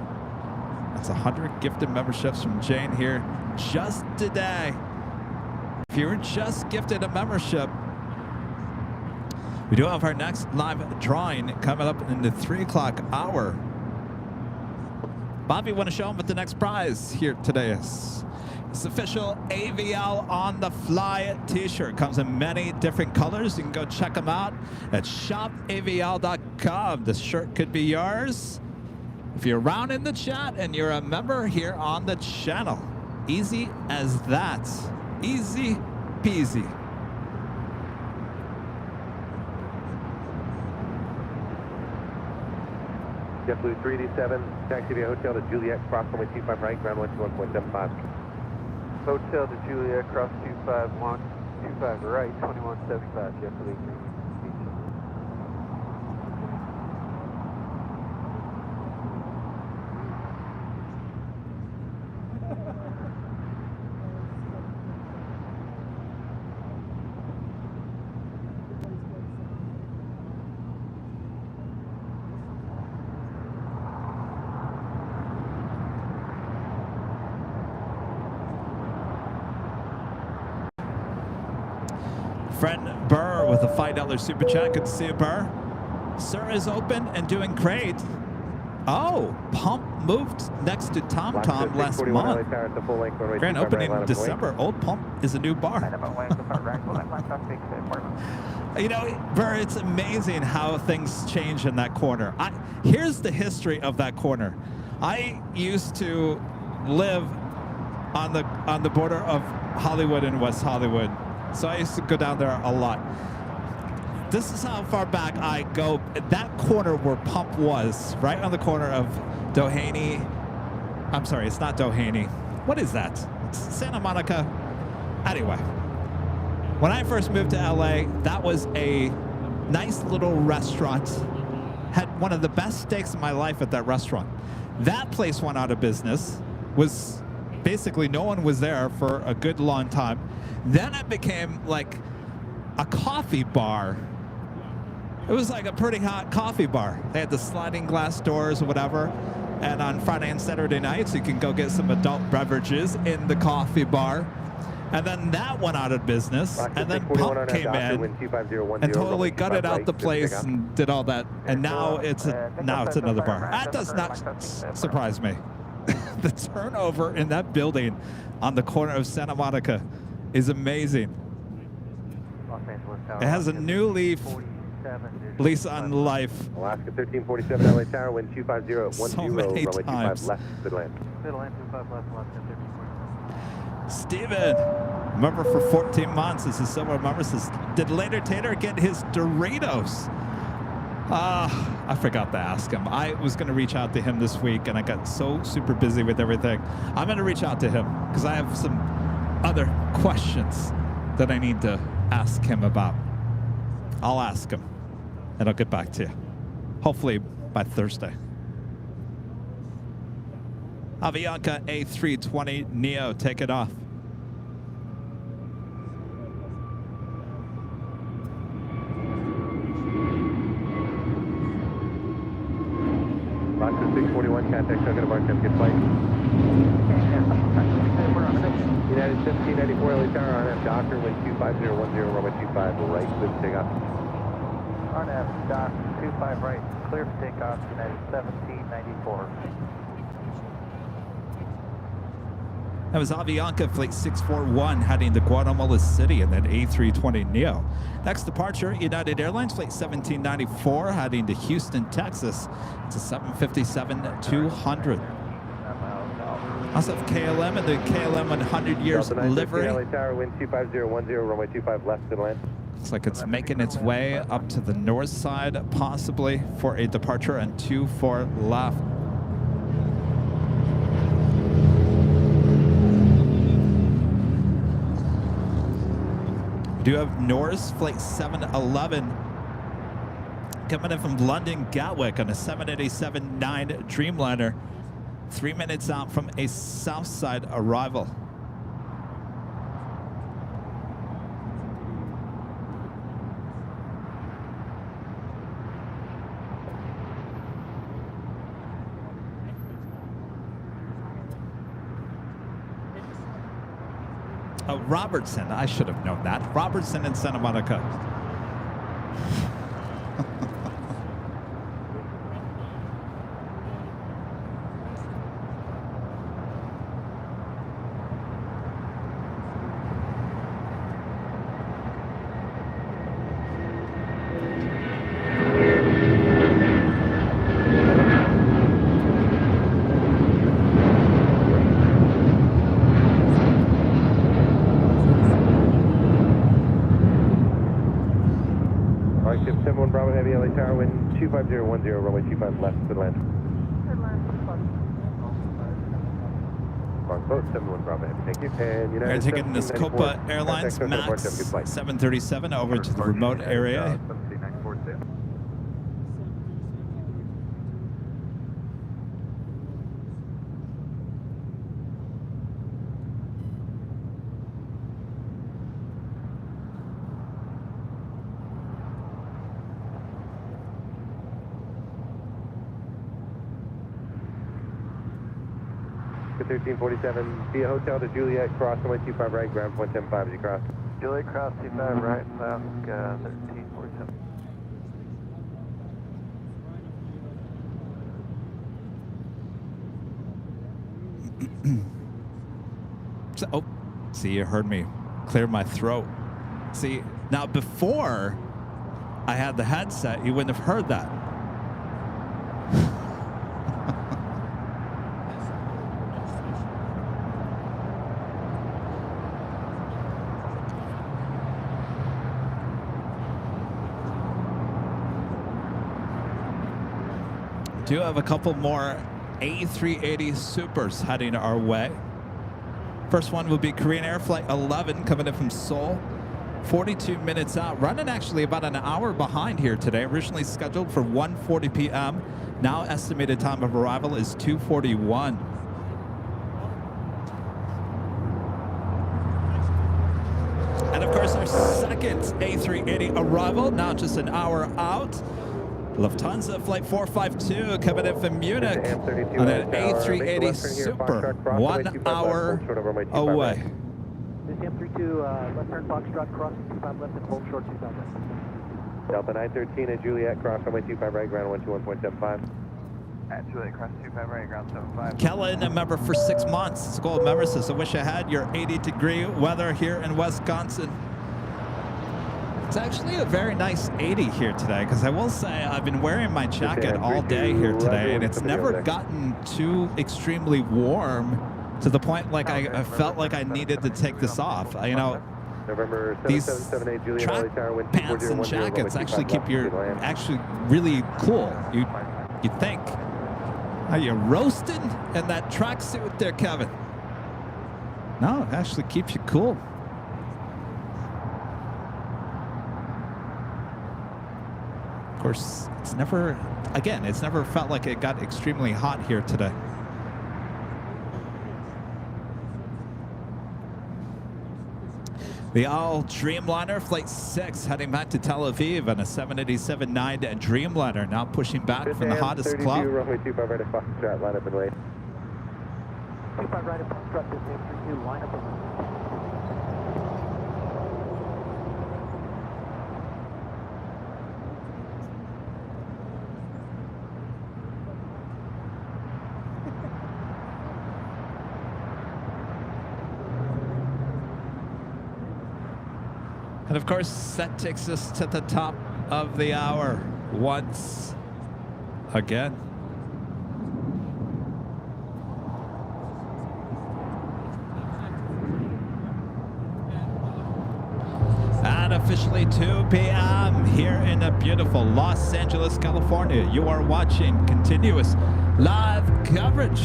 That's 100 gifted memberships from Jane here just today. If you were just gifted a membership, we do have our next live drawing coming up in the 3 o'clock hour. Bobby, want to show them what the next prize here today is? It's official AVL on the Fly t-shirt. Comes in many different colors. You can go check them out at shopavl.com. The shirt could be yours if you're around in the chat and you're a member here on the channel. Easy as that. Easy peasy. JetBlue 387, taxi via hotel to Juliet, cross runway 25 right, ground one to 1.75. Hotel to Juliet, cross 251, 25 right, 2175, JetBlue. Friend Burr with a $5 super chat. Good to see you, Burr. Sir is open and doing great. Oh, Pump moved next to Tom Tom last month. Grand opening in December. Old Pump is a new bar. You know, Burr, it's amazing how things change in that corner. Here's the history of that corner. I used to live on the border of Hollywood and West Hollywood. So I used to go down there a lot. This is how far back I go. That corner where Pump was, right on the corner of Doheny. I'm sorry, it's not Doheny. What is that? It's Santa Monica. Anyway, when I first moved to LA, that was a nice little restaurant. Had one of the best steaks in my life at that restaurant. That place went out of business. Was basically no one was there for a good long time. Then it became like a coffee bar. It was like a pretty hot coffee bar. They had the sliding glass doors or whatever. And on Friday and Saturday nights, you can go get some adult beverages in the coffee bar. And then that went out of business. And then Pump came in and totally gutted out the place and did all that. And now it's another bar. That does not surprise me. The turnover in that building on the corner of Santa Monica is amazing. It has a new lease on life. Alaska 1347 LA Tower, wind 250, So many times. left, good land. Steven, member for 14 months. This is someone member says, did Later Tater get his Doritos? I forgot to ask him. I was going to reach out to him this week, and I got so super busy with everything. I'm going to reach out to him because I have some other questions that I need to ask him about. I'll ask him, and I'll get back to you. Hopefully by Thursday. Avianca A320 Neo, take it off. Alaska 641, contact Chuck at Bar 10, good flight. United 1794 LA Tower, RNF Docker, wind 25010, runway 25, right, clear for takeoff. RNF Dock, 25 right, clear for takeoff, United 1794. That was Avianca Flight 641 heading to Guatemala City in that A320 Neo. Next departure, United Airlines Flight 1794 heading to Houston, Texas. It's a 757-200. Also have KLM and the KLM 100 years livery. LA Tower, wind 25010, runway 25 left and land. Looks like it's making its way up to the north side, possibly for a departure, and 24 left. We do have Norse Flight 711 coming in from London Gatwick on a 787-9 Dreamliner, 3 minutes out from a Southside arrival. Robertson, I should have known that. Robertson in Santa Monica. Bravo Heavy LA Tower, wind 25010, runway 25 left, good land. Wrong boat, 71 Bravo Heavy, thank you. And United They're taking this Copa Airlines MAX 737 over to the remote area. Good 1347, via hotel to Juliet, cross runway 25 right, ground 175 as you cross. Juliet, cross 25 right, south, 1347. Oh, see, you heard me clear my throat. See, now before I had the headset, you wouldn't have heard that. Do have a couple more A380 Supers heading our way. First one will be Korean Air Flight 11 coming in from Seoul. 42 minutes out, running actually about an hour behind here today. Originally scheduled for 1:40 p.m. Now estimated time of arrival is 2:41. And of course our second A380 arrival, now just an hour out. Lufthansa Flight 452 coming in from Munich on an A380 Super, 1 hour away. This M32, left turn Foxtrot, cross 25 left and hold short 25 left. Delta 913 at Juliet, cross runway 25 right, ground 121.75. At Juliet, cross 25 right, ground 75. Kellen, a member for 6 months. It's Gold member says, I wish I had your 80-degree weather here in Wisconsin. It's actually a very nice 80 here today, because I will say I've been wearing my jacket all day here today, and it's never gotten too extremely warm to the point like I felt like I needed to take this off. You know, these track pants and jackets actually keep you actually really cool. You think. Are you roasting in that tracksuit there, Kevin? No, it actually keeps you cool. Of course, it's never felt like it got extremely hot here today. The all Dreamliner Flight 6 heading back to Tel Aviv on a 787-9 Dreamliner, now pushing back from the hottest club. Runway 25 right at Foxtrot, line up and wait. 25 right at Foxtrot, this M32, line up and wait. And of course, that takes us to the top of the hour once again. officially 2 p.m. here in the beautiful Los Angeles, California. You are watching continuous live coverage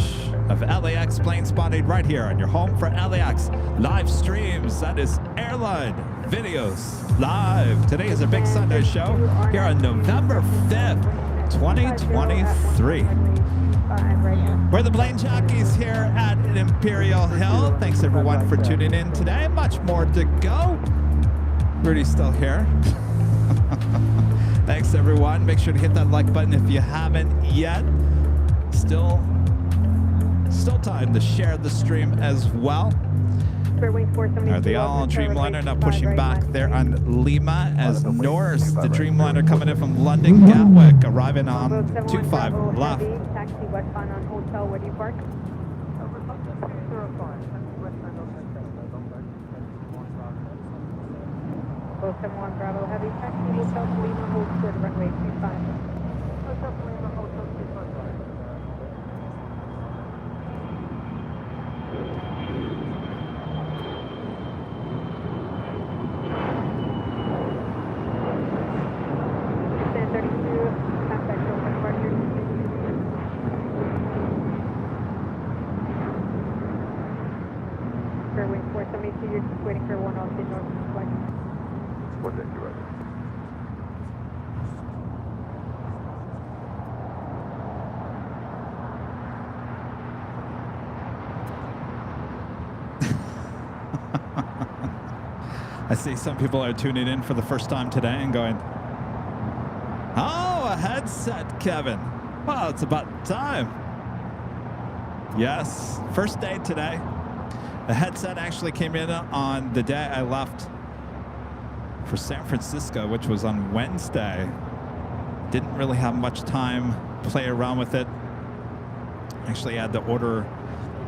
of LAX plane spotting right here on your home for LAX live streams. That is Airline Videos Live. Today is a big Sunday show here on November 5th, 2023. We're the plane jockeys here at Imperial Hill. Thanks everyone for tuning in today. Much more to go. Rudy's still here. Thanks everyone. Make sure to hit that like button if you haven't yet. Still time to share the stream as well. Are they all Dreamliner now pushing back there on Lima as Norse, the Dreamliner coming in from London Gatwick, arriving on 25 left. Taxi westbound on Hotel, where do you park? Both 71 Bravo Heavy Taxi Hotel Lima, hold clear to runway 25. You're just waiting for one off the north flight. What did you write? I see some people are tuning in for the first time today and going, oh, a headset, Kevin. Well, it's about time. Yes, first day today. The headset actually came in on the day I left for San Francisco, which was on Wednesday. Didn't really have much time to play around with it. Actually had to order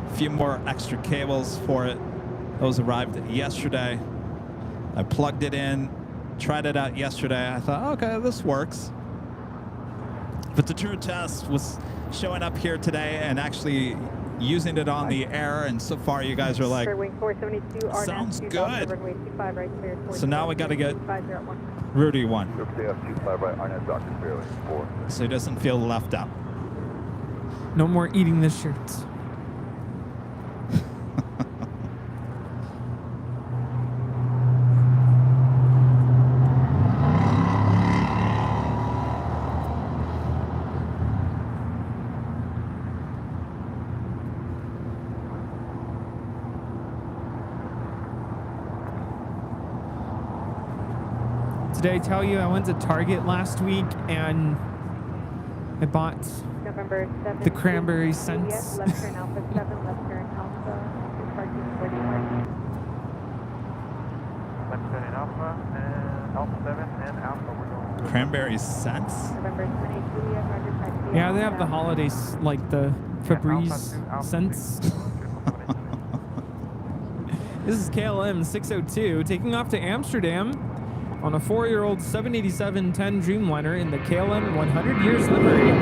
a few more extra cables for it. Those arrived yesterday. I plugged it in, tried it out yesterday. I thought, okay, this works. But the true test was showing up here today and actually using it on the air, and so far you guys are like, sounds good. So now we got to get Rudy one, so he doesn't feel left out. No more eating the shirts. Did I tell you I went to Target last week and I bought the cranberry scents? Left turn Alpha 7, left turn Alpha. Parking 41. Left turn Alpha and Alpha 7 and Alpha. We're going. Cranberry scents? Yeah, they have the holidays, like the Febreze scents. This is KLM 602 taking off to Amsterdam on a 4-year-old 787-10 Dreamliner in the KLM 100 Years livery.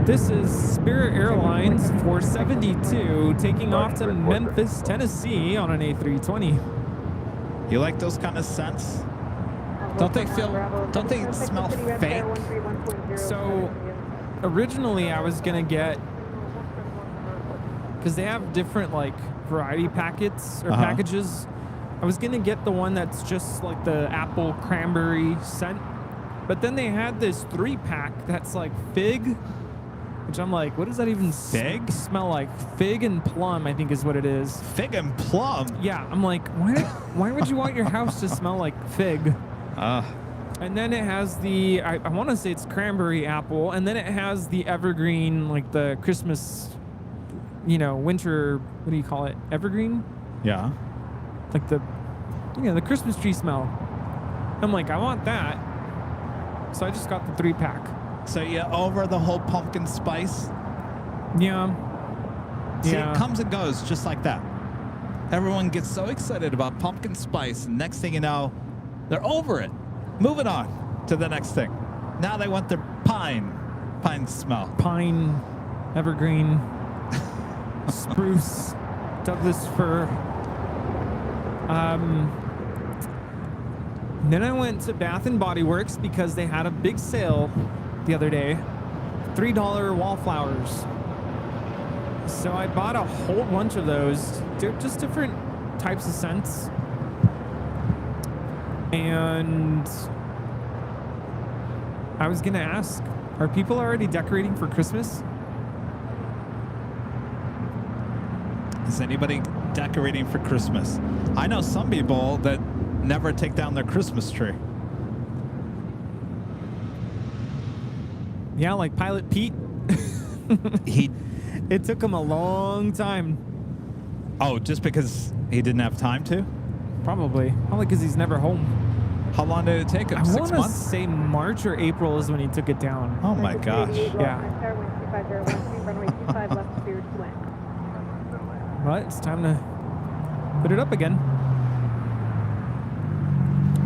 This is Spirit Airlines 472 taking off to Memphis, Tennessee on an A320. You like those kind of scents? Don't they smell fake? So originally I was gonna get, because they have different like variety packets or packages, I was gonna get the one that's just like the apple cranberry scent, but then they had this 3-pack that's like fig, which I'm like, what does that even smell like? Fig and plum, I think is what it is. Fig and plum? Yeah, I'm like, why would you want your house to smell like fig? And then it has the, I want to say it's cranberry apple, and then it has the evergreen, like the Christmas, winter, what do you call it? Evergreen? Yeah. Like the Christmas tree smell. I'm like, I want that. So I just got the 3-pack. So you over the whole pumpkin spice? Yeah. See, it comes and goes just like that. Everyone gets so excited about pumpkin spice, and next thing you know, they're over it. Moving on to the next thing. Now they want their pine smell. Pine, evergreen, spruce, Douglas fir. Then I went to Bath and Body Works because they had a big sale the other day. $3 wallflowers. So I bought a whole bunch of those. They're just different types of scents. And I was gonna ask, are people already decorating for Christmas? Is anybody decorating for Christmas? I know some people that never take down their Christmas tree. Yeah, like Pilot Pete. It took him a long time. Oh, just because he didn't have time to? Probably because he's never home. How long did it take him? 6 I want to months? say March or April is when he took it down. Oh my gosh. Yeah. Well, it's time to put it up again.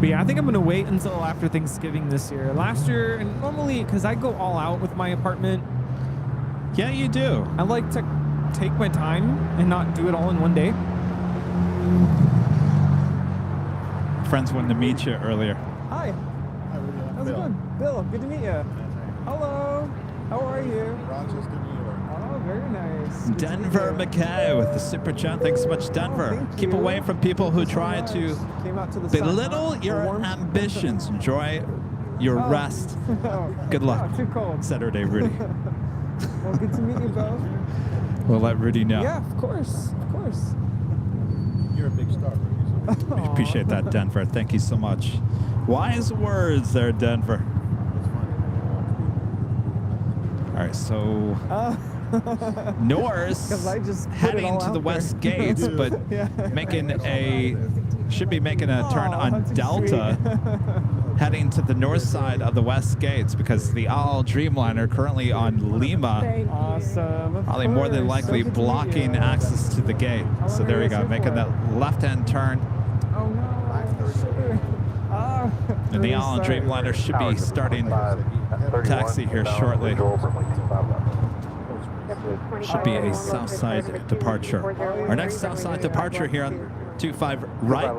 But yeah, I think I'm going to wait until after Thanksgiving this year. Last year, and normally, because I go all out with my apartment. Yeah, you do. I like to take my time and not do it all in one day. Friends wanted to meet you earlier. Hi. How's it going? Bill, good to meet you. Hello. How are you? Roger's good to meet you. Oh, very nice. Good Denver McKay with the super chat. Thanks so much, Denver. Thank Keep you. away from people who try to Came out to the belittle sun, huh? your Warm? ambitions. Enjoy your rest. Good luck. Oh, too cold. Saturday, Rudy. Well, good to meet you both. We'll let Rudy know. Yeah, of course. Of course. You're a big star, Rudy. We appreciate that, Denver. Thank you so much. Wise words there, Denver. All right, so Norris 'Cause I just put it heading all to the out west there. gates, but Yeah. should be making a turn Aw, on that's Delta, heading to the north side of the west gates because the All Dreamliner currently on Lima, Awesome. probably more than likely So good to meet blocking you. access to the gate. So there we go, making that left-hand turn. Oh no. Sugar. Oh, And the All Dreamliner should be starting taxi here shortly. Should be a south side departure. Our next south side departure here on 25 right.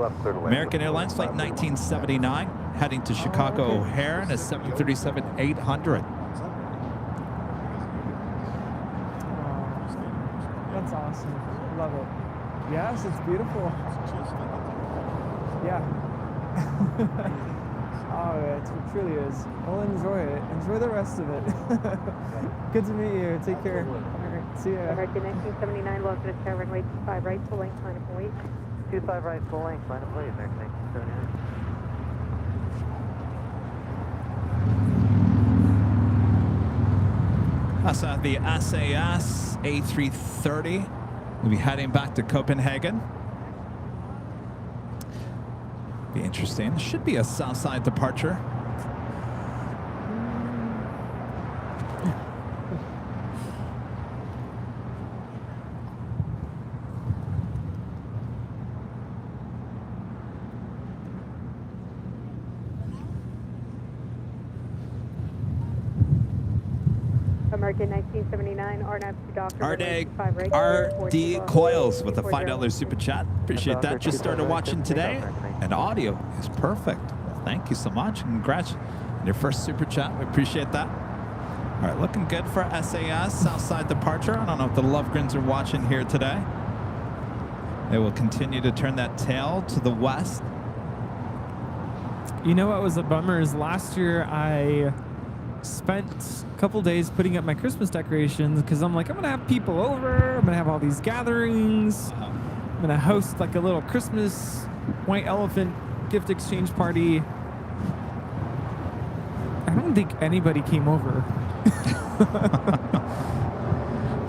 American Airlines flight 1979 heading to Chicago O'Hare in a 737-800. That's awesome. Love it. Yes, it's beautiful. Yeah. Oh, it truly is. Well, enjoy it. Enjoy the rest of it. Good to meet you. Take care. All right, see ya. American 1979, welcome to Tower runway 25 right, full length, line up and wait. 25 right, full length, line of wait, American 1979. That's the SAS A330. We'll be heading back to Copenhagen. Be interesting. Should be a south side departure. American 1979, RNAV to Doctor. RD Coils with a $5 super chat. Appreciate that. Just started watching today, and audio is perfect. Well, thank you so much. Congrats on your first super chat. We appreciate that. All right, looking good for SAS Southside departure. I don't know if the Lovegrins are watching here today. They will continue to turn that tail to the west. You know what was a bummer is last year I spent a couple days putting up my Christmas decorations because I'm like, I'm going to have people over. I'm going to have all these gatherings. I'm going to host like a little Christmas white elephant gift exchange party. I don't think anybody came over.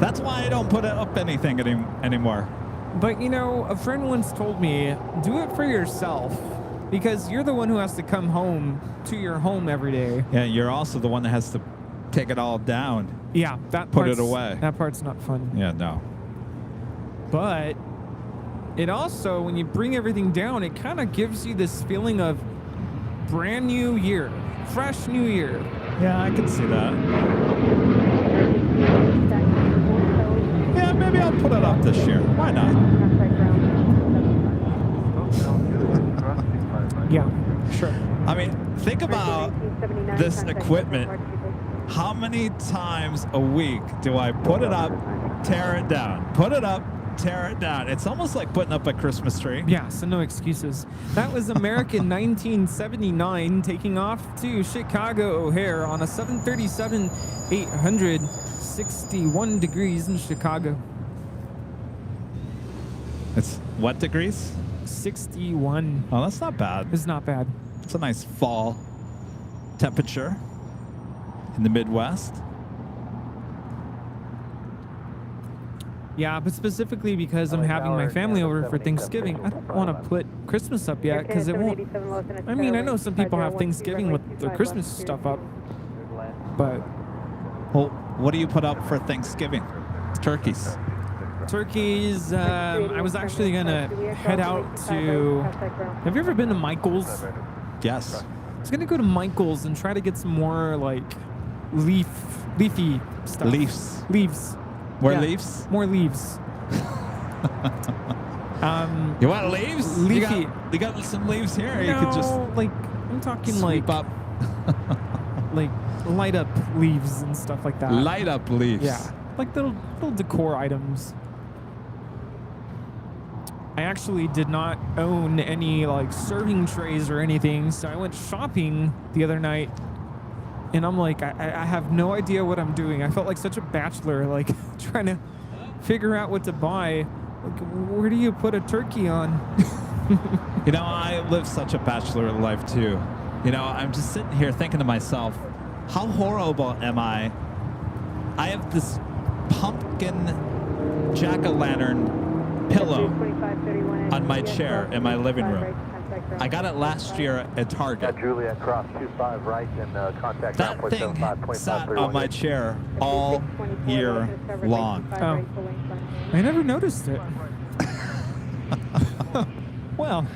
That's why I don't put up anything anymore. But, you know, a friend once told me, do it for yourself. Because you're the one who has to come home to your home every day. Yeah, you're also the one that has to take it all down. Yeah, that put it away. That part's not fun. Yeah, no. But it also, when you bring everything down, it kind of gives you this feeling of brand new year, fresh new year. Yeah, I can see that. Yeah, maybe I'll put it up this year. Why not? Yeah, sure. I mean, think about this equipment. How many times a week do I put it up, tear it down, put it up, tear it down? It's almost like putting up a Christmas tree. Yeah, so no excuses. That was American 1979 taking off to Chicago O'Hare on a 737-800, 61 degrees in Chicago. It's what degrees? 61. Oh, that's not bad. It's not bad. It's a nice fall temperature in the Midwest. Yeah, but specifically because I'm having my family over for Thanksgiving, I don't want to put Christmas up yet because it won't. I mean, I know some people have Thanksgiving with their Christmas stuff up, but Well, what do you put up for Thanksgiving? Turkeys. turkeys. I was actually gonna head out to. Have you ever been to Michael's? Yes. I was gonna go to Michael's and try to get some more like leafy stuff. Leaves. More Yeah, leaves? More leaves. You want leaves? Leafy. You got some leaves here? Or No, you could just like I'm talking sweep like up. like light up leaves and stuff like that. Light up leaves. Yeah, like little decor items. I actually did not own any like serving trays or anything, so I went shopping the other night, and I'm like, I have no idea what I'm doing. I felt like such a bachelor, like trying to figure out what to buy. Like, where do you put a turkey on? You know, I live such a bachelor life too. You know, I'm just sitting here thinking to myself, how horrible am I? I have this pumpkin jack-o'-lantern pillow on my chair in my living room. I got it last year at Target. Juliet cross 25 right and contact That thing sat on my chair all year long. Oh, I never noticed it. Well,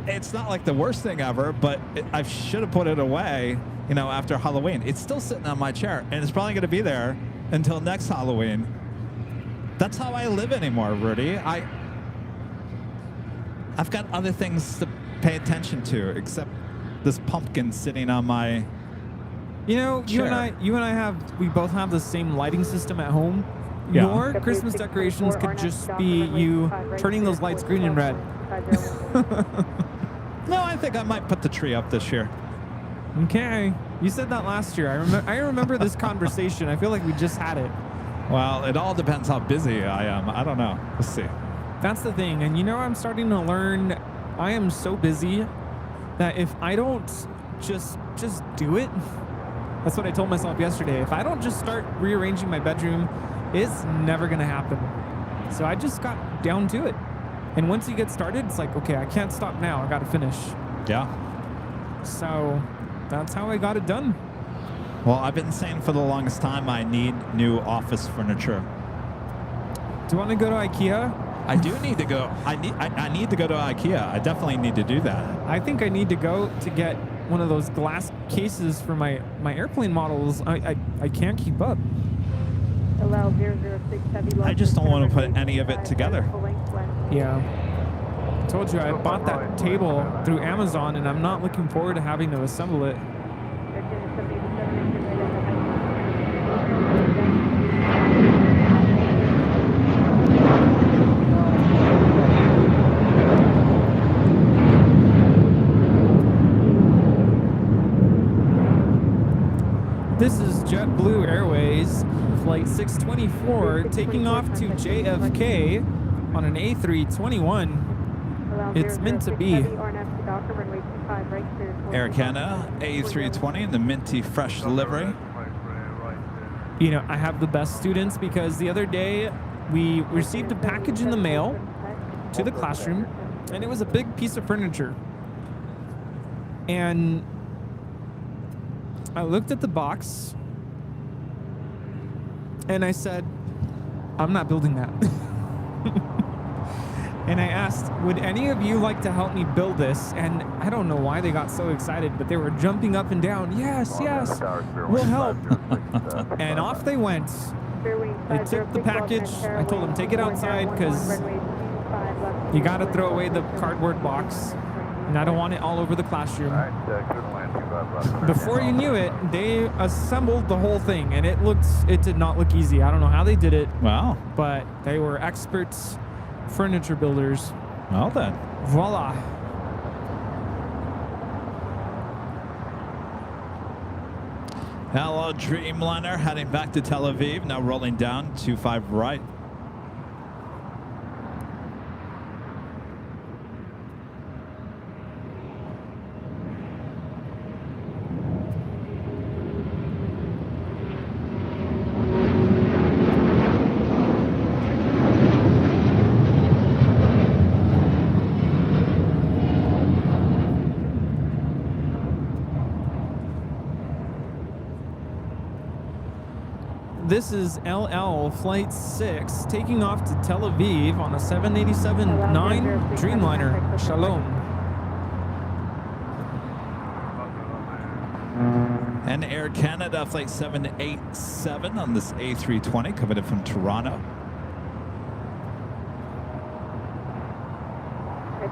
it's not like the worst thing ever, but I should have put it away, you know, after Halloween. It's still sitting on my chair, and it's probably going to be there until next Halloween. That's how I live anymore, Rudy. I've got other things to pay attention to except this pumpkin sitting on my you know, chair. you and I we both have the same lighting system at home. Yeah. Your Christmas decorations could just be you turning those lights green and red. No, I think I might put the tree up this year. Okay, you said that last year. I remember this conversation. I feel like we just had it. Well, it all depends how busy I am. I don't know. Let's see. That's the thing. And you know, I'm starting to learn I am so busy that if I don't just do it, that's what I told myself yesterday. If I don't just start rearranging my bedroom, it's never going to happen. So I just got down to it. And once you get started, it's like, okay, I can't stop now. I got to finish. Yeah. So that's how I got it done. Well, I've been saying for the longest time I need new office furniture. Do you want to go to IKEA? I do need to go. I need to go to IKEA. I definitely need to do that. I think I need to go to get one of those glass cases for my airplane models. I can't keep up. I just don't want to put any of it together. Yeah. I told you I bought that table through Amazon, and I'm not looking forward to having to assemble it. This is JetBlue Airways, flight 624, taking off to JFK on an A321. It's meant to be. Air Canada, A320 in the minty fresh livery. You know, I have the best students because the other day we received a package in the mail to the classroom, and it was a big piece of furniture. And I looked at the box and I said, I'm not building that. And I asked, would any of you like to help me build this? And I don't know why they got so excited, but they were jumping up and down. Yes, yes, we'll help. And off they went. They took the package. I told them, take it outside because you got to throw away the cardboard box. And I don't want it all over the classroom. Before you knew it, they assembled the whole thing, and it did not look easy. I don't know how they did it. Wow. But they were experts, furniture builders. Well then. Voila. Hello, Dreamliner, heading back to Tel Aviv. Now rolling down 25 right. This is LL Flight 6 taking off to Tel Aviv on a 787-9 Dreamliner. Shalom. And Air Canada Flight 787 on this A320 coming in from Toronto.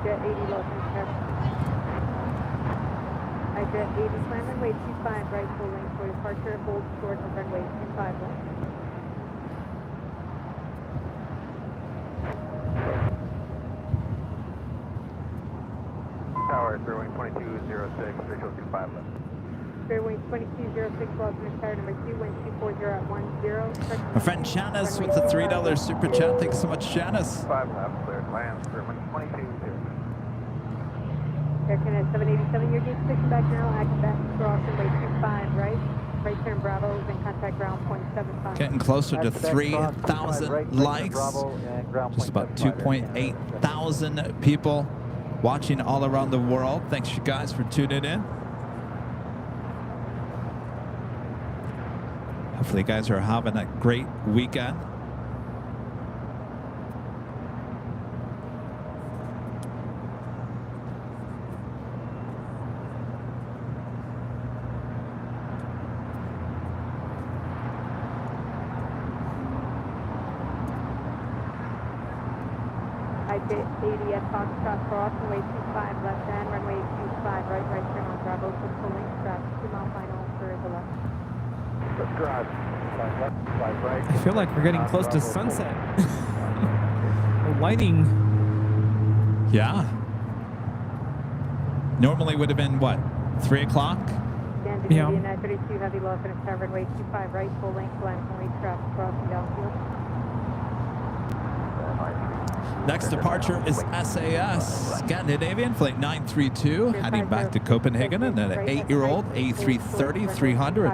Jet 80 Los Jet 80, climb runway 25 right full length for departure, hold short of runway 25 left. Tower, Fairway 2206, visual 25 left. Fairway 2206, Los Tower number 2, wind 240 at 10. My friend Janice with the $3 super chat. Thanks so much, Janice. 5 left, cleared, lands, Fairway 2206. Air Canada 787, your gate station back now, active back, cross runway 25 right. Right turn Bravo, then contact ground point 75. Getting closer to 3,000 likes. Just about 2.8 thousand people watching all around the world. Thanks, you guys, for tuning in. Hopefully, you guys are having a great weekend. Jet 80 at Foxtrot cross, runway 25 left hand, runway 25 right turn on Bravo, full length, traffic 2 mile final for the left. I feel like we're getting close to sunset. The lighting. Yeah. Normally would have been, what, 3 o'clock? Yeah. 932 heavy low for the tower, runway 25 right, full length, land only traffic crossing downfield. Next departure is SAS Scandinavian Flight 932 heading back to Copenhagen and an 8-year-old A330-300.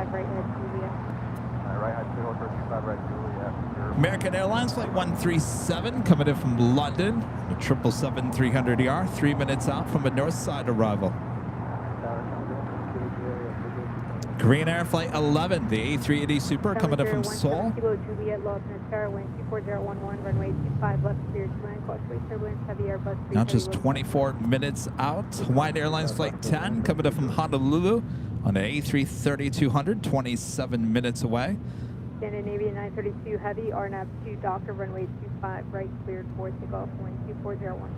American Airlines Flight 137 coming in from London, a 777-300ER, 3 minutes out from a north side arrival. Korean Air Flight 11, the A380 Super coming in from Seoul. Now just 24 minutes out. Hawaiian Airlines Flight 10 coming in from Honolulu on an A330-200, 27 minutes away. Scandinavian 932 heavy, RNAV 2 Docker, runway 25 right, cleared for takeoff, wind 24011.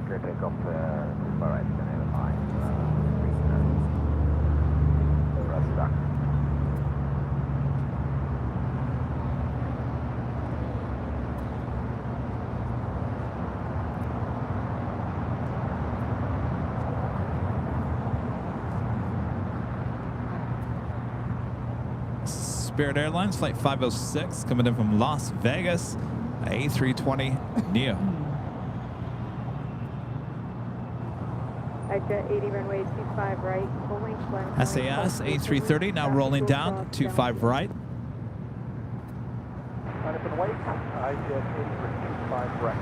Clear takeoff, all right, Scandinavian 9. Rest back. Spirit Airlines Flight 506 coming in from Las Vegas, A320 Neo. Jet 80 runway 25 right, full length land. SAS A330 now rolling down 25 right. Line up and wait. Jet 80 25 right.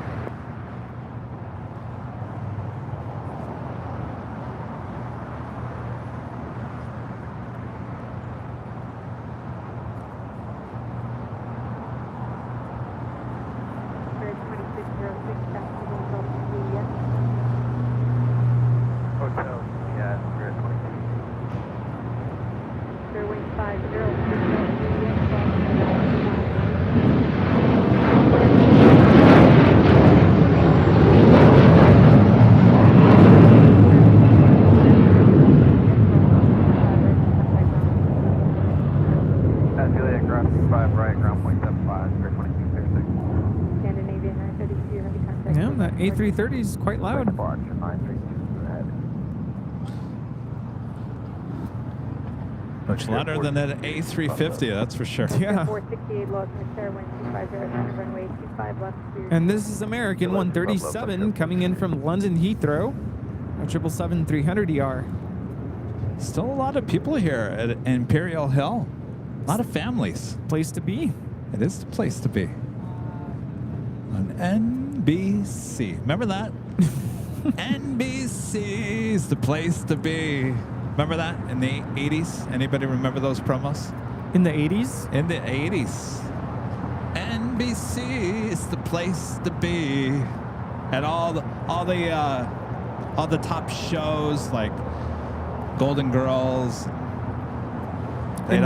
cross 25 right, ground point 75, Spirit 22, clear 6. Scandinavian 932, heavy contact. Yeah, that A330 is quite loud. Departure 932 ahead. Much louder than that A350, that's for sure. Yeah. 468 lost in the fair, wind 250, runway 25 left. And this is American 137 coming in from London Heathrow. A 777-300ER. Still a lot of people here at Imperial Hill. A lot of families. Place to be. It is the place to be. On NBC. Remember that? NBC is the place to be. Remember that in the 80s? Anybody remember those promos? In the 80s? In the 80s. NBC is the place to be. And all the top shows like Golden Girls. In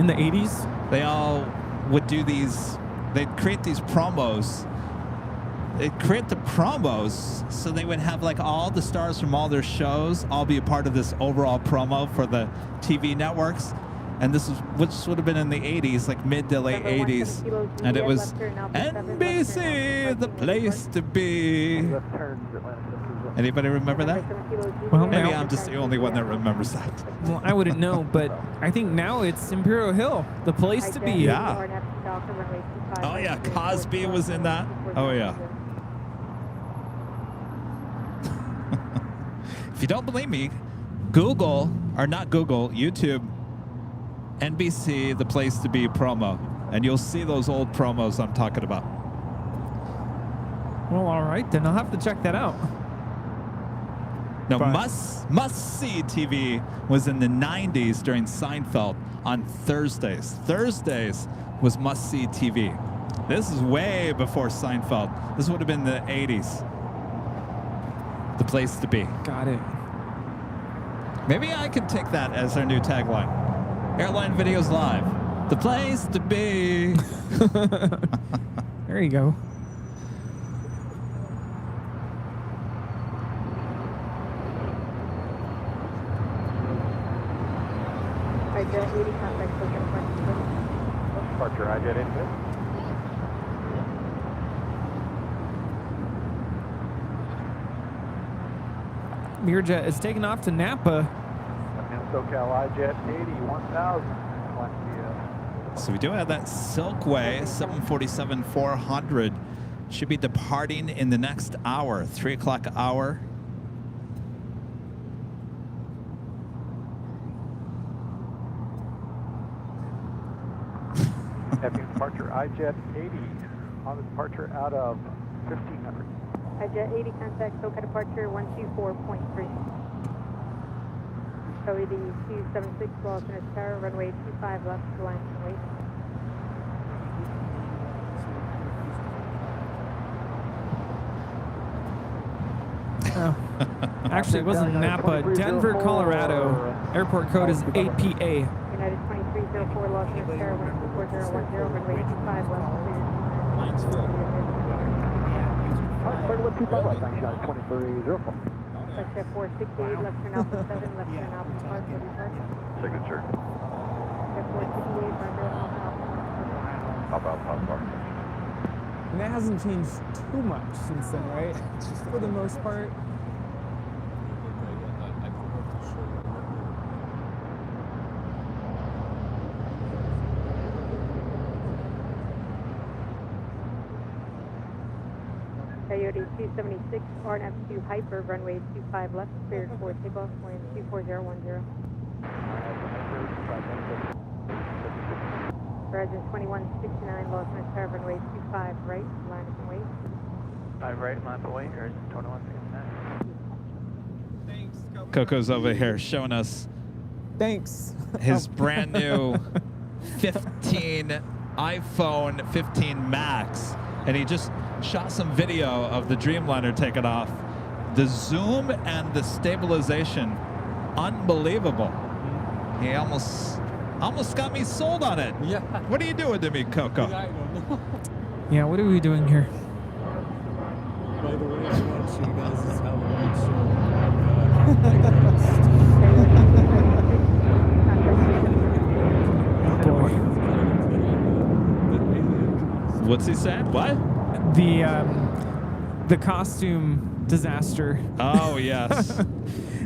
the 80s? They all would do these. They'd create these promos. They'd create the promos so they would have like all the stars from all their shows all be a part of this overall promo for the TV networks. And this is which would have been in the 80s, like mid to late 80s. And it was NBC, the place to be. Anybody remember that? Well, maybe now, I'm just the only one that remembers that. Well, I wouldn't know, but I think now it's Imperial Hill, the place to be. Yeah. Oh yeah, Cosby was in that. Oh yeah. If you don't believe me, YouTube, NBC, the place to be promo, and you'll see those old promos I'm talking about. Well, all right, then I'll have to check that out. No, must see TV was in the 90s during Seinfeld on Thursdays. Thursdays was must see TV. This is way before Seinfeld. This would have been the 80s. The place to be. Got it. Maybe I could take that as our new tagline. Airline Videos Live. The place to be. There you go. Departure hijet into. Learjet is taking off to Napa. SoCal iJet 80-1000. So we do have that Silkway 747-400. Should be departing in the next hour, 3 o'clock hour. Having departure iJet 80 on the departure out of 1500. iJet 80 contact SoCal departure 124.3. LED 276 lost in its tower, runway 25 left to line and wait. Oh. Actually, it wasn't Napa. Denver, Colorado. Airport code is 8PA. United 2304 lost in its tower, 14010, runway 25 left. Line's full. 25 left, thanks, United 2304. Touchdown 468, left turn Alpha 7, left turn Alpha 5, departure. Signature. Touchdown 468, Brando Alpha Alpha. And that hasn't changed too much since then, right? Just for the most part. Coyote 276, RNF2 Hyper, runway 25 left, cleared for takeoff, wind 24010. Horizon 2169, lost in its tower, runway 25 right, line up and wait. 5 right, line up and wait, Horizon 2169. Thanks. Coco's over here showing us Thanks. his brand new 15 iPhone 15 Max, and he just shot some video of the Dreamliner taking off. The zoom and the stabilization, unbelievable. He almost got me sold on it. Yeah. What are you doing to me, Coco? I don't know. Yeah, what are we doing here? By the way, I want to show you guys this how the lights show. Boy. What's he saying? What? The costume disaster. Oh, yes.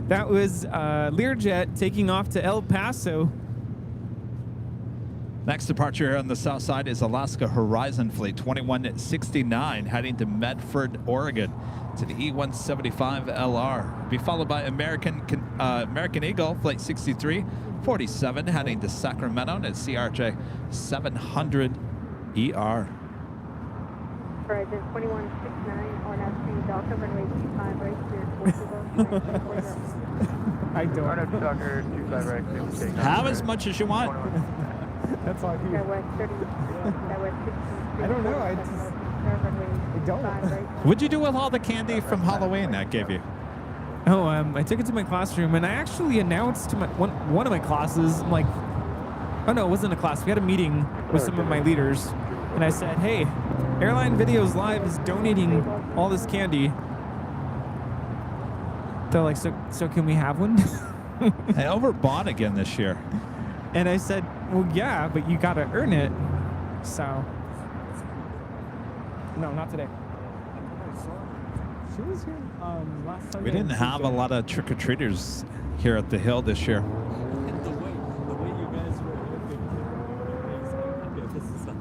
That was Learjet taking off to El Paso. Next departure here on the south side is Alaska Horizon Fleet 2169 heading to Medford, Oregon to the E-175LR. Be followed by American Eagle Flight 6347 heading to Sacramento at CRJ 700ER. Horizon 2169 on F3 Delta runway 25 right clear Portugal. I don't. RNF Docker 25 right, clear. Have as much as you want. That's all I do. West 30, West 16. I don't know. I don't. What'd you do with all the candy from Halloween I gave you? Oh, I took it to my classroom, and I actually announced to my one of my classes, like, oh no, it wasn't a class. We had a meeting with some of my leaders, and I said, hey, Airline Videos Live is donating all this candy. They're like, so can we have one? I overbought again this year. And I said, well, yeah, but you gotta earn it. So, no, not today. She was here last Sunday. We didn't have a lot of trick-or-treaters here at the Hill this year. And the way you guys were looking, yeah, this is not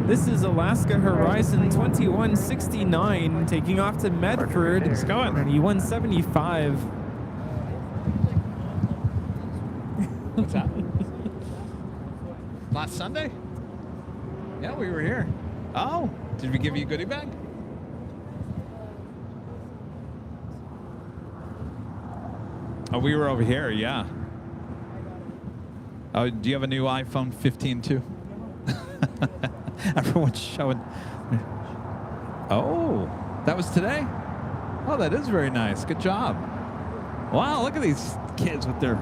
This is Alaska Horizon 2169 taking off to Medford. It's going. E-175. What's that? Last Sunday? Yeah, we were here. Oh, did we give you a goodie bag? Oh, we were over here, yeah. Oh, do you have a new iPhone 15 too? Everyone's showing. Oh, that was today? Oh, that is very nice. Good job. Wow, look at these kids with their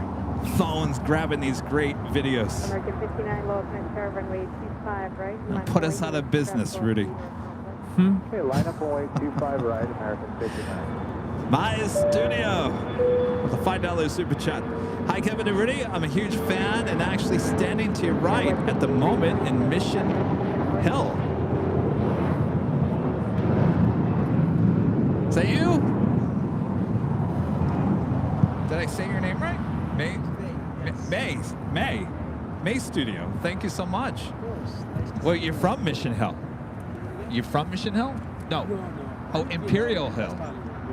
phones grabbing these great videos. American 59 low Pantera runway 25 right. Put us out of business, Rudy. Okay, line up only 25 right, American 59. My studio with a $5 super chat. Hi, Kevin and Rudy. I'm a huge fan and actually standing to your right at the moment in Mission Hill. Is that you? Did I say your name right? May Studio. Thank you so much. Well, you're from Mission Hill. You from Mission Hill? No. Oh, Imperial Hill.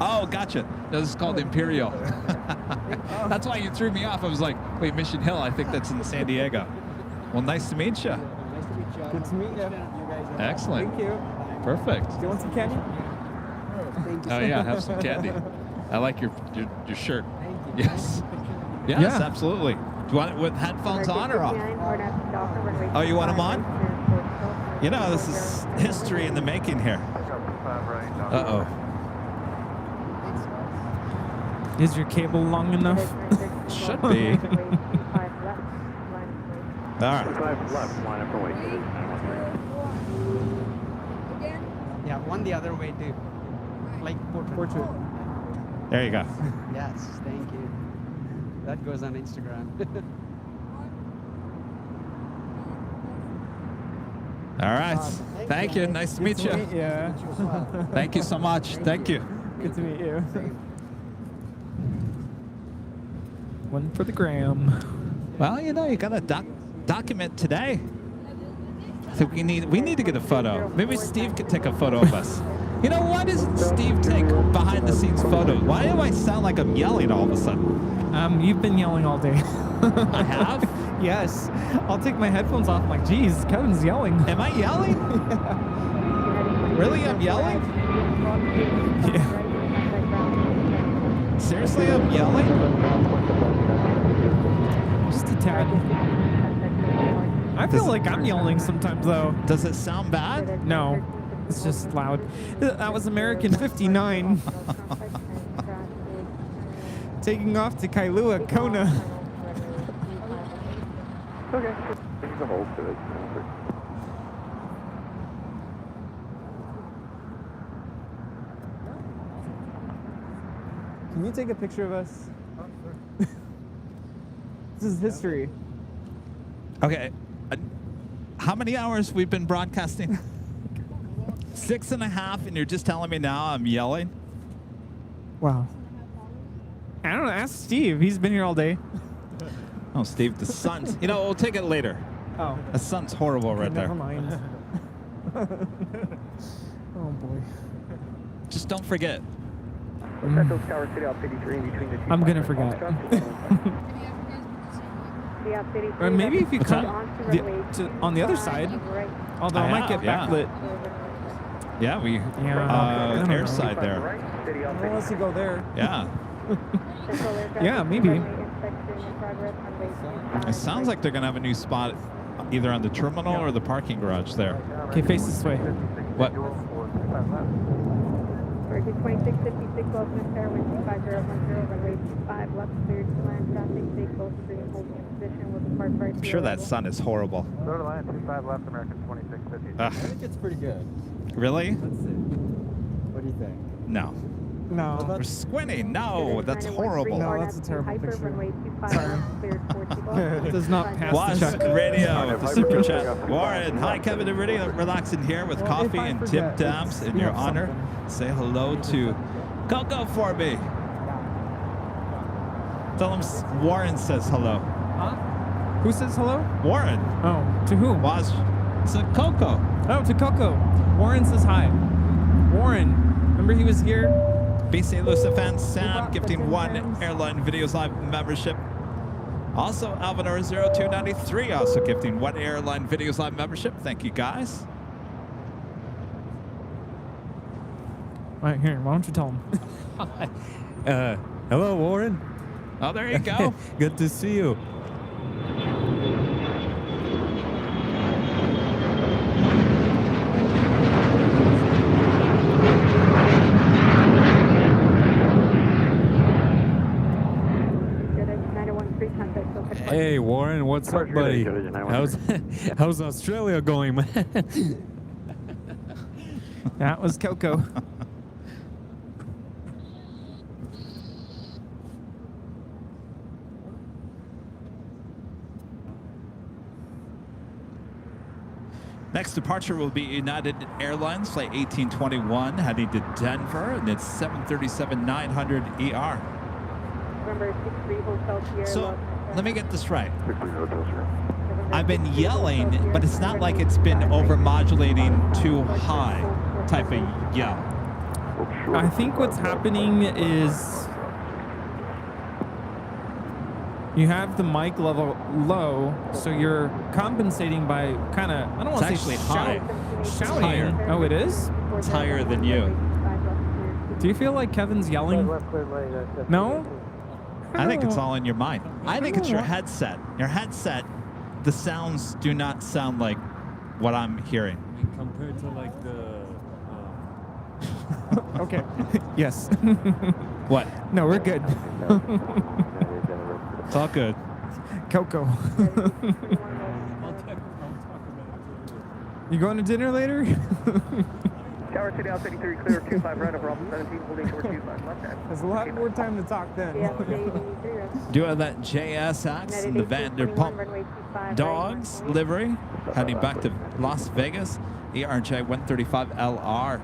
Oh, gotcha. No, this is called Imperial. That's why you threw me off. I was like, wait, Mission Hill, I think that's in San Diego. Well, nice to meet you. Nice to meet you. Good to meet you. Excellent. Thank you. Perfect. Do you want some candy? Thank you. Oh, yeah, have some candy. I like your shirt. Thank you. Yes. Yes, absolutely. Do you want it with headphones on or off? Oh, you want them on? You know, this is history in the making here. Uh-oh. Is your cable long enough? Should be. All right. 5 left, line up for wait. Yeah, one the other way too. Like portrait. There you go. Yes, thank you. That goes on Instagram. All right. Thank you. Nice to meet you. Thank you so much. Thank you. Good to meet you. One for the gram. Well, you know, you got to document today. So we need to get a photo. Maybe Steve could take a photo of us. You know, why doesn't Steve take behind the scenes photos? Why do I sound like I'm yelling all of a sudden? You've been yelling all day. I have? Yes. I'll take my headphones off. I'm like, geez, Kevin's yelling. Am I yelling? Really? I'm yelling? Yeah. Seriously, I'm yelling? Just a tad. I feel like I'm yelling sometimes, though. Does it sound bad? No. It's just loud. That was American 59. Taking off to Kailua, Kona. Okay. There's a hold to it. Can you take a picture of us? This is history. Okay. How many hours we've been broadcasting? 6.5, and you're just telling me now I'm yelling? Wow. I don't know. Ask Steve. He's been here all day. Oh, Steve, the sun's... You know, we'll take it later. Oh. The sun's horrible right there. Never mind. Oh, boy. Just don't forget. I'm gonna forget. Or maybe if you come on the other side, although I might get backlit. Yeah, we air side there. Unless you go there. Yeah. Yeah, maybe. It sounds like they're gonna have a new spot either on the terminal or the parking garage there. Okay, face this way. What? 2656, welcome to Airline 25010, runway 25, left cleared to land traffic, stay close to the holding position with the park right. I'm sure that sun is horrible. Go to line 25 left, American 2650. I think it's pretty good. Really? Let's see. What do you think? No. No. We're squinting. No, that's horrible. No, that's a terrible picture. Runway 25, cleared for takeoff. It does not pass Was the check. Radio, the super chat. Warren, hi Kevin and Renee, relaxing here with coffee and Tim Tams in your honor. Say hello to Coco for me. Tell him Warren says hello. Huh? Who says hello? Warren. Oh, to whom? Was to Coco. Oh, to Coco. Warren says hi. Warren, remember he was here? BC Lucifan Sam gifting 1 Airline Videos Live membership. Also, Alvinor 0293 also gifting 1 Airline Videos Live membership. Thank you guys. All right, here, why don't you tell him? Hello, Warren. Oh, there you go. Good to see you. Hey Warren, what's up, buddy? How's Australia going, man? That was Coco. Next departure will be United Airlines flight 1821 heading to Denver, and it's 737-900 ER. So let me get this right. I've been yelling, but it's not like it's been over-modulating too high type of yell. I think what's happening is you have the mic level low, so you're compensating by kind of, I don't want to say high. Shouting. Higher. Oh, it is? It's higher than you. Do you feel like Kevin's yelling? No? I think it's all in your mind. I think it's your headset. Your headset, the sounds do not sound like what I'm hearing. Compared to like the... Okay. Yes. What? No, we're good. It's all good. Coco. You going to dinner later? Tower City House 83 clear 25 right of Bravo 17 holding short 25 left hand. There's a lot more time to talk then. Doing that JSX and the Vanderpump Dogs livery, heading back to Las Vegas, ERJ 135 LR.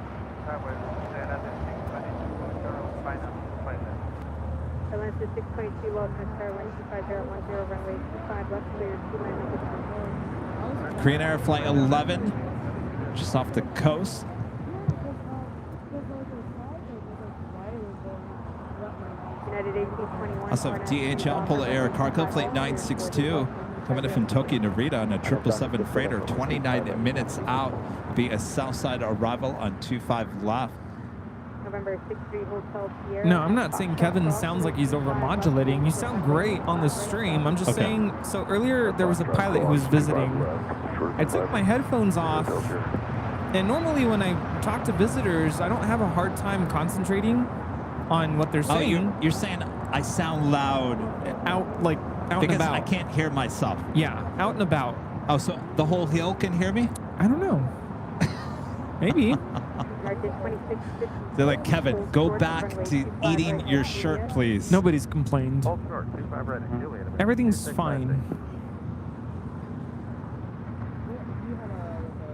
Airline 622, welcome to Airline 25010, runway 25 left clear, 29 Korean Air Flight 11, just off the coast. Also DHL, Polar Air Cargo Flight 962, coming in from Tokyo Narita on a 777 freighter, 29 minutes out. Be a Southside arrival on 25 left. November 63 Hotel Sierra. No, I'm not saying Kevin sounds like he's over-modulating. You sound great on the stream. I'm just saying, so earlier there was a pilot who was visiting. I took my headphones off, and normally when I talk to visitors, I don't have a hard time concentrating on what they're saying. You're saying I sound loud. Out, like, out and Because about. I can't hear myself. Yeah, out and about. Oh, so the whole hill can hear me? I don't know. Maybe. They're like, Kevin, go back to eating your shirt, please. Nobody's complained. Everything's fine.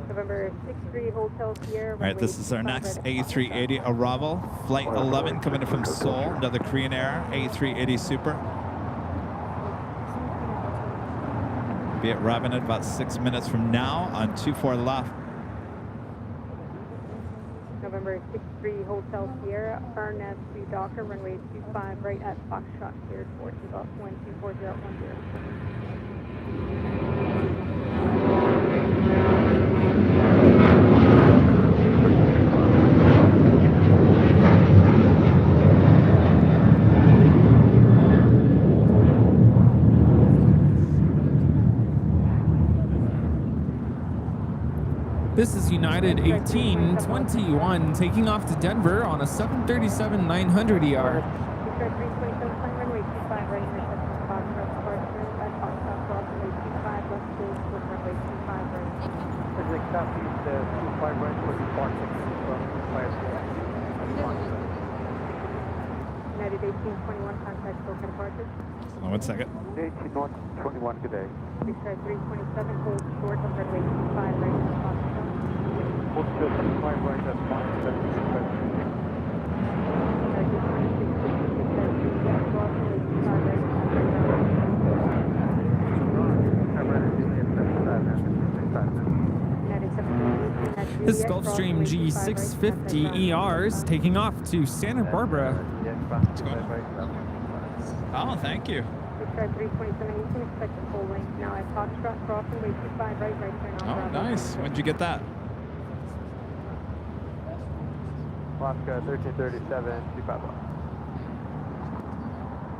November 63 Hotel Sierra. All right, this is our next A380 arrival. Flight 11 coming in from Seoul, another Korean Air A380 Super. Be arriving in about 6 minutes from now on 24 left. November 63 Hotel Sierra, RNAV 3 Docker, runway 25 right at Foxtrot, cleared for takeoff 120. This is United 1821 taking off to Denver on a 737-900ER. United 1821, contact Boca departure. Hold on 1 second. 1821, good day. 327, hold short of runway 25 right at Foxtrot. Hold short 25 right at Foxtrot. This Gulfstream G650 ERs taking off to Santa Barbara. What's going on? Oh, thank you. 327, you can expect a full length now at Foxtrot, crossing way 25 right turn on. Oh, nice. When'd you get that? Alaska 1337, 25.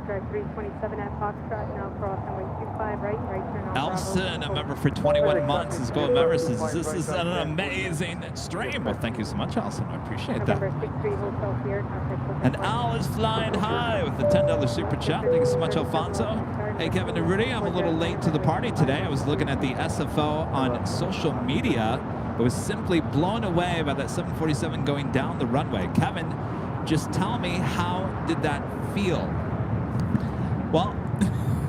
327 at Foxtrot, now crossing way 25 right turn on. Elson, a member for 21 months, is gold member, says this is an amazing stream. Well, thank you so much, Elson. I appreciate that. And Al is flying high with the $10 super chat. Thank you so much, Alfonso. Hey, Kevin and Rudy, I'm a little late to the party today. I was looking at the SFO on social media. I was simply blown away by that 747 going down the runway. Kevin, just tell me, how did that feel? Well,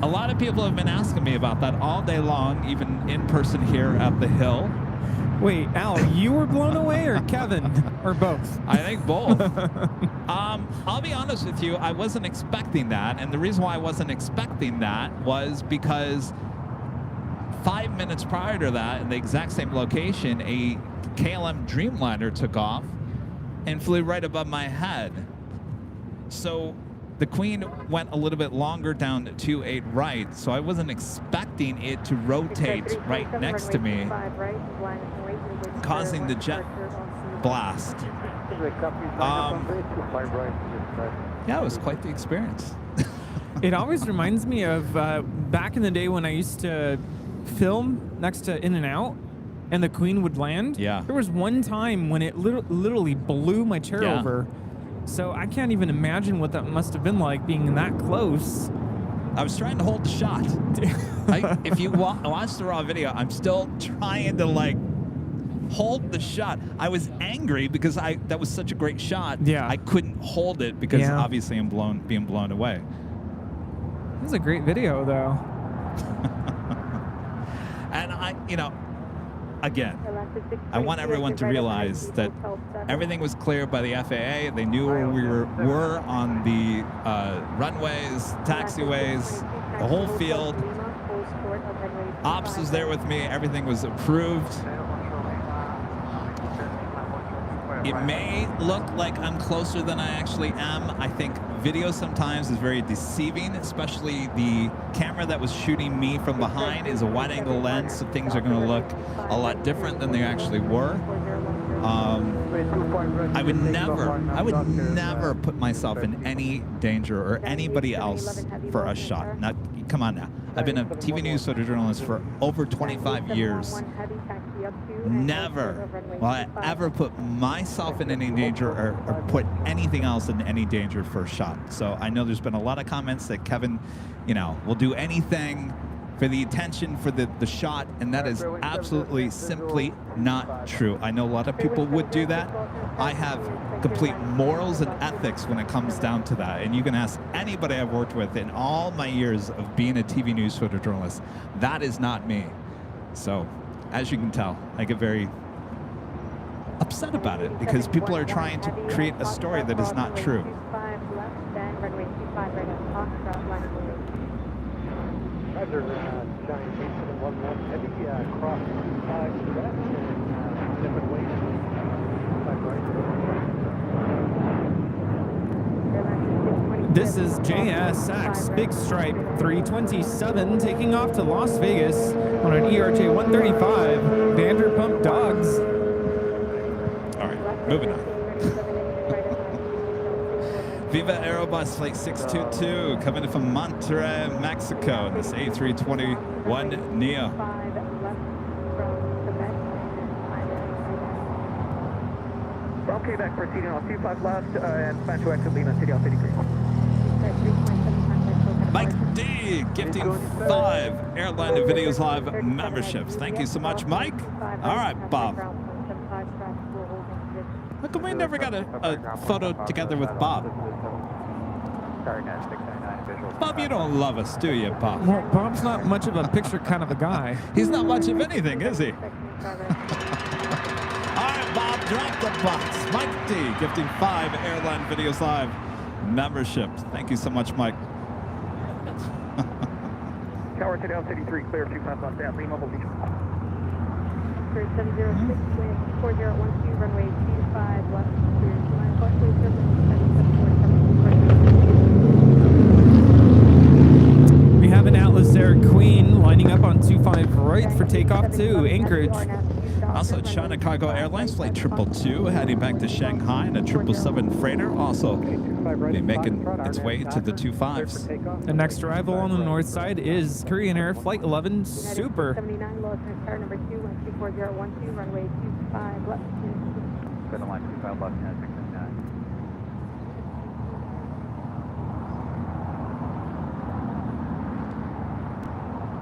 a lot of people have been asking me about that all day long, even in person here at the Hill. Wait, Al, you were blown away, or Kevin, or both? I think both. I'll be honest with you, I wasn't expecting that, and the reason why I wasn't expecting that was because 5 minutes prior to that, in the exact same location, a KLM Dreamliner took off and flew right above my head. So the Queen went a little bit longer down 28 right, so I wasn't expecting it to rotate right next to me, causing the jet blast. Yeah, it was quite the experience. It always reminds me of back in the day when I used to film next to In-N-Out, and the Queen would land. Yeah. There was one time when it literally blew my chair over. So I can't even imagine what that must have been like being that close. I was trying to hold the shot. If you watch the raw video, I'm still trying to like hold the shot. I was angry because that was such a great shot. Yeah. I couldn't hold it because obviously I'm being blown away. This is a great video though. And again, I want everyone to realize that everything was cleared by the FAA. They knew where we were on the runways, taxiways, the whole field. Ops was there with me. Everything was approved. It may look like I'm closer than I actually am. I think video sometimes is very deceiving, especially the camera that was shooting me from behind is a wide-angle lens, so things are going to look a lot different than they actually were. I would never put myself in any danger or anybody else for a shot. Now, come on now. I've been a TV news photojournalist for over 25 years. Never will I ever put myself in any danger or put anything else in any danger for a shot. So I know there's been a lot of comments that Kevin, you know, will do anything for the attention, for the shot, and that is absolutely, simply not true. I know a lot of people would do that. I have complete morals and ethics when it comes down to that, and you can ask anybody I've worked with in all my years of being a TV news photojournalist. That is not me. So, as you can tell, I get very upset about it because people are trying to create a story that is not true. Roger, Johnny 8711 heavy, cross 5 west and limit weight 5 right. This is JSX Big Stripe 327 taking off to Las Vegas on an ERJ 135 Vanderpump Dogs. All right, moving on. Viva Aerobus Flight 622 coming in from Monterrey, Mexico in this A321 Neo. Okay, back proceeding on 25 left and plan to exit Lima City on 53. Mike D gifting 5 Airline Videos Live memberships. Thank you so much, Mike. All right, Bob. How come we never got a photo together with Bob? Bob, you don't love us, do you, Bob? Well, Bob's not much of a picture kind of a guy. He's not much of anything, is he? All right, Bob, drop the box. Mike D gifting 5 Airline Videos Live memberships. Thank you so much, Mike. Tower to Down City 3, clear 25 left at Lima, hold each. 706, wind 4012, runway 25 left, clear 2 left, wait 777. We have an Atlas Air Queen lining up on 25 right for takeoff to Anchorage. Also, China Cargo Airlines Flight 222 heading back to Shanghai in a 777 freighter. Also, be making its way to the 25s. The next arrival on the north side is Korean Air Flight 11 Super. 79 low, star number 2, 124,012, runway 25 left. Go to line 25 left, 679.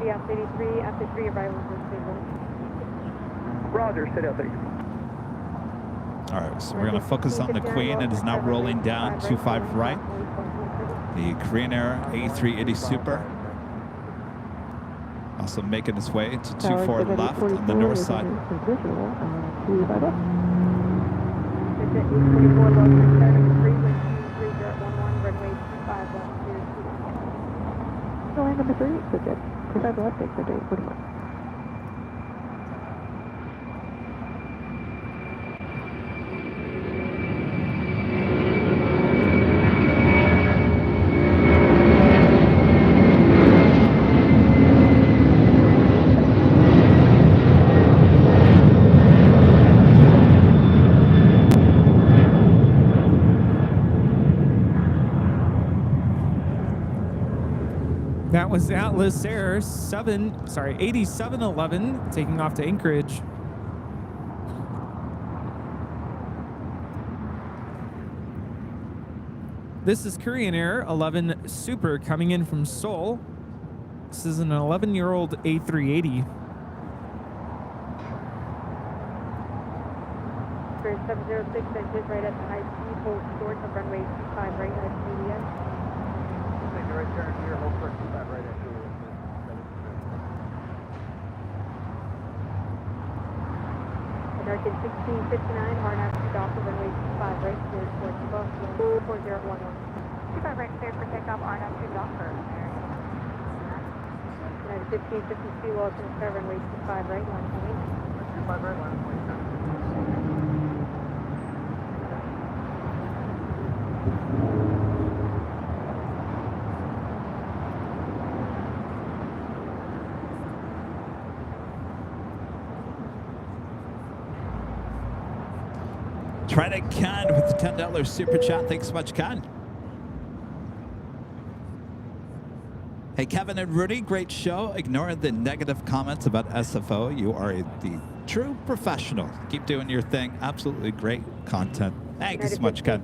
Yeah, 83, after 3 arrivals is Roger, sit out 30. All right, so we're going to focus on the Queen. It is now rolling down 25 right. The Korean Air A380 Super. Also making its way to 24 left on the north side. Line number 3, good. 25 left, take the day, 45. That was Atlas Air 8711 taking off to Anchorage. This is Korean Air 11 Super coming in from Seoul. This is an 11-year-old A380. For 706, exit right at the high speed, hold short of runway 25 right at CDS. Take the right turn here, hold for 25 right at Julius. American 1659, RNAV off of runway 25 right, clear towards above, 4011. 25 right, clear for takeoff, RNAV Docker. United 1552, low to the runway 25 right, 1.8. 25 right, 1.7. Try to Ken with the $10 super chat. Thanks so much, Ken. Hey, Kevin and Rudy, great show. Ignore the negative comments about SFO. You are the true professional. Keep doing your thing. Absolutely great content. Thank you so much, Ken.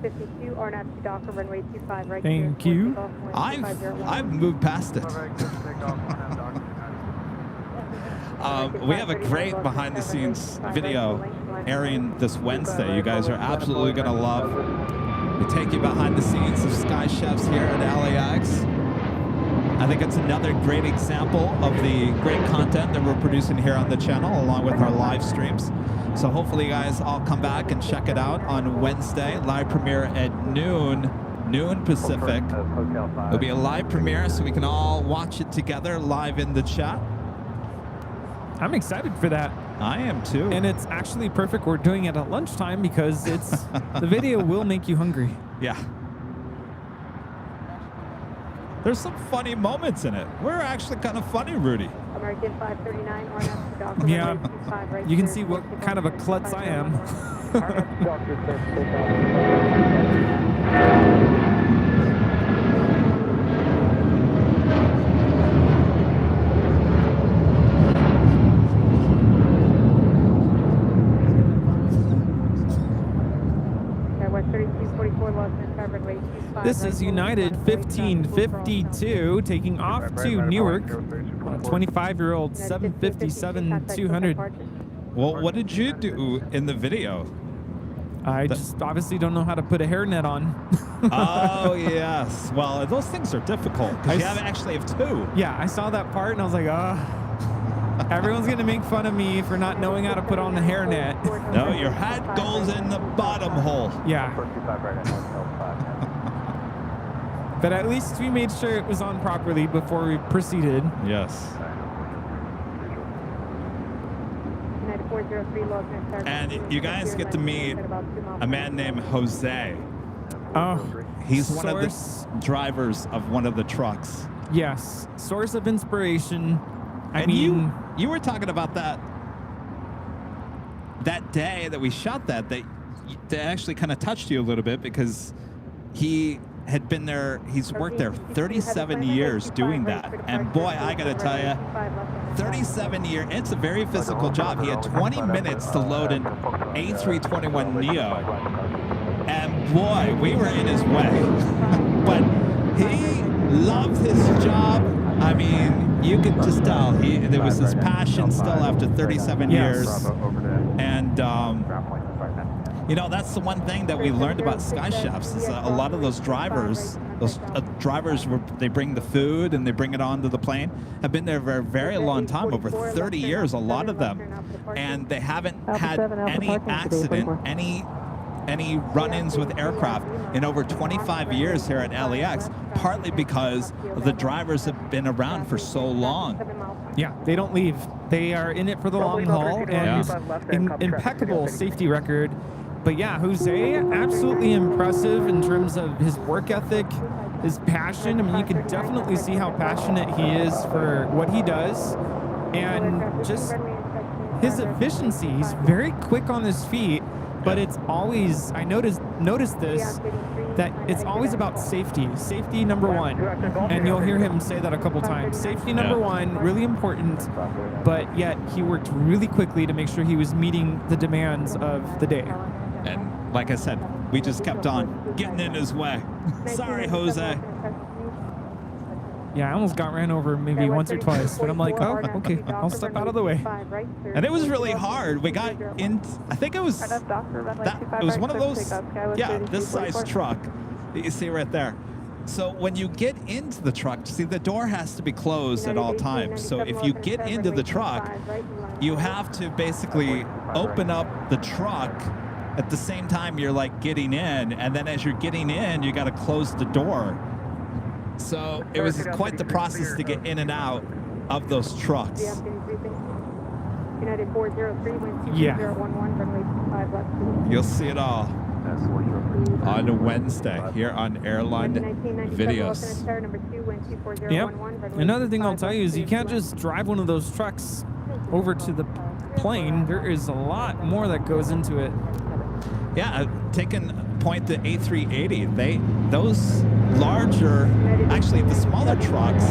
Thank you. I've moved past it. We have a great behind-the-scenes video airing this Wednesday. You guys are absolutely going to love. We take you behind the scenes of Sky Chefs here at LAX. I think it's another great example of the great content that we're producing here on the channel, along with our live streams. So hopefully you guys all come back and check it out on Wednesday. Live premiere at noon Pacific. It'll be a live premiere, so we can all watch it together live in the chat. I'm excited for that. I am too. And it's actually perfect we're doing it at lunchtime because it's the video will make you hungry. Yeah. There's some funny moments in it. We're actually kind of funny, Rudy. American 539, Yeah. You can see what kind of a klutz I am. This is United 1552 taking off to Newark. 25-year-old 757-200. Well, what did you do in the video? I just obviously don't know how to put a hairnet on. Oh, yes. Well, those things are difficult because you actually have two. Yeah, I saw that part and I was like, everyone's going to make fun of me for not knowing how to put on the hairnet. No, your hat goes in the bottom hole. Yeah. But at least we made sure it was on properly before we proceeded. Yes. And you guys get to meet a man named Jose. Oh, he's one of the drivers of one of the trucks. Yes, source of inspiration. I and mean, you were talking about that day that we shot that actually kind of touched you a little bit because he had been there. He's worked there 37 years doing that. And boy, I got to tell you, 37 years, it's a very physical job. He had 20 minutes to load an A321neo. And boy, we were in his way. But he loved his job. I mean, you could just tell there was this passion still after 37 years. And, you know, that's the one thing that we learned about Sky Chefs is a lot of those drivers, they bring the food and they bring it onto the plane, have been there for a very long time, over 30 years, a lot of them. And they haven't had any accident, any run-ins with aircraft in over 25 years here at LAX, partly because the drivers have been around for so long. Yeah, they don't leave. They are in it for the long haul, and impeccable safety record. But yeah, Jose, absolutely impressive in terms of his work ethic, his passion. I mean, you can definitely see how passionate he is for what he does, and just his efficiency. He's very quick on his feet. But it's always, I noticed this, that it's always about safety. Safety number one. And you'll hear him say that a couple times. Safety number one, really important, but yet he worked really quickly to make sure he was meeting the demands of the day. And like I said, we just kept on getting in his way. Sorry, Jose. Yeah, I almost got ran over maybe once or twice, but I'm like, oh, okay, I'll step out of the way. And it was really hard. We got in, I think it was one of those, yeah, this size truck that you see right there. So when you get into the truck, see, the door has to be closed at all times. So if you get into the truck, you have to basically open up the truck at the same time you're like getting in. And then as you're getting in, you got to close the door. So it was quite the process to get in and out of those trucks. Yeah. You'll see it all on Wednesday here on Airline Videos. Yep. Another thing I'll tell you is you can't just drive one of those trucks over to the plane. There is a lot more that goes into it. Yeah, taking point the A380, those larger, actually the smaller trucks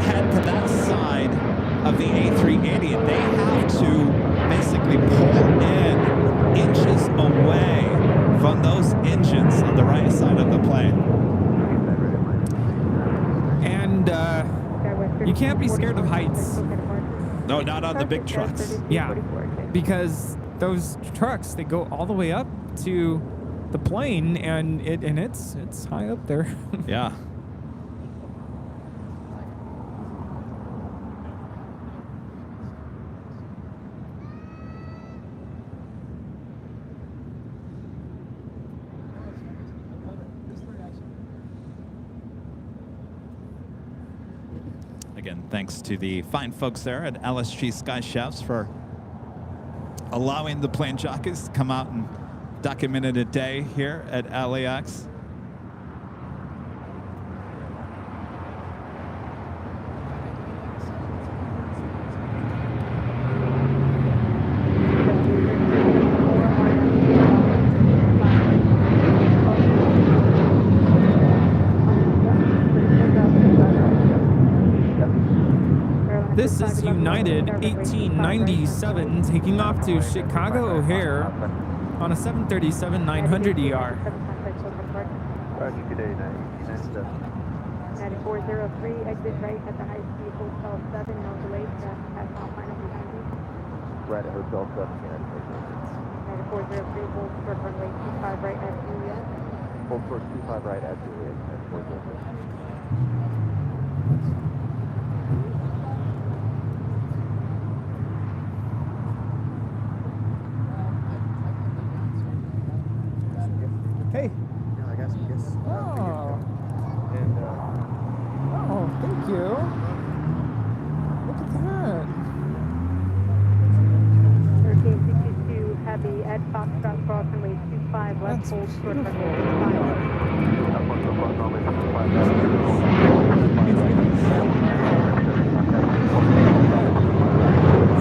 head to that side of the A380 and they have to basically pull in inches away from those engines on the right side of the plane. And you can't be scared of heights. No, not on the big trucks. Yeah, because those trucks, they go all the way up to the plane, and it's high up there. Yeah. Again, thanks to the fine folks there at LSG Sky Chefs for allowing the plane jockeys to come out and document a day here at LAX. This is United 1897 taking off to Chicago O'Hare on a 737-900ER. 9403, exit right at the high speed Hotel 7, no delay, traffic has now final behind you. Right at Hotel 7, 9403, hold short runway 25 right at Juliet. Hold short 25 right at Juliet, 9403. Hey. Yeah, I got some gifts. Oh. And, Oh, thank you. Look at that. 1362 heavy at Foxtrot cross runway 25 left, That's hold short runway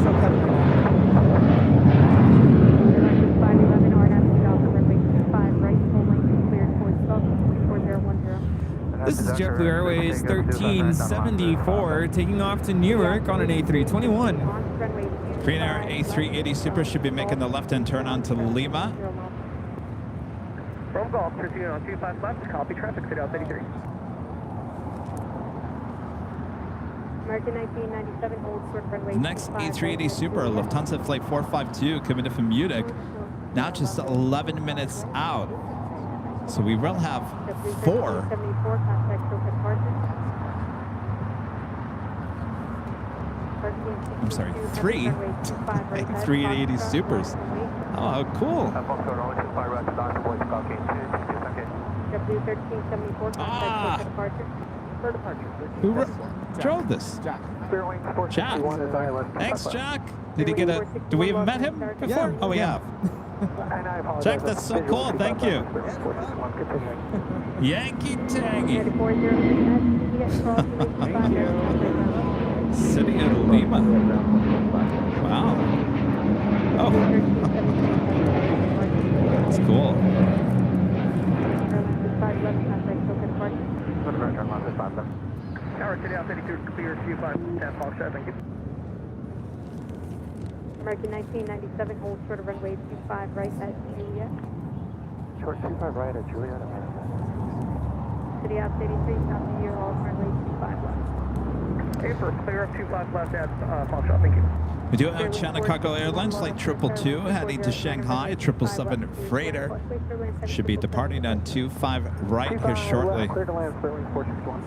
So clever. 511 RNAV runway 25 right, full length cleared towards South 4010. This is JetBlue Airways 1374 taking off to Newark on an A321. Green Air A380 Super should be making the left-hand turn onto Lima. From Golf, proceeding on 25 left, copy traffic, sit out 33. American 1997, hold short runway. Next A380 Super, Lufthansa Flight 452 coming in from Munich. Now just 11 minutes out. So we will have 4. I'm sorry, 3 A380 Supers. Oh, cool. Ah. Who drove this? Jack. Thanks, Jack. Did he get a? Do we have met him before? Yeah. Oh, we have. Jack, that's so cool. Thank you. Yankee Tangy. City of Lima. Wow. Oh. That's cool. Tower City out 32, clear Q5, 10 Foxtrot, thank you. American 1997, hold short of runway 25 right at Juliet. Short 25 right at Juliet. City out 83, south of your all runway 25 left. April, clear up 25 left at Foxtrot, thank you. We do have China Cargo Airlines Flight 222 heading to Shanghai. 777 freighter should be departing on 25 right here shortly. Clear to land, Sterling 461.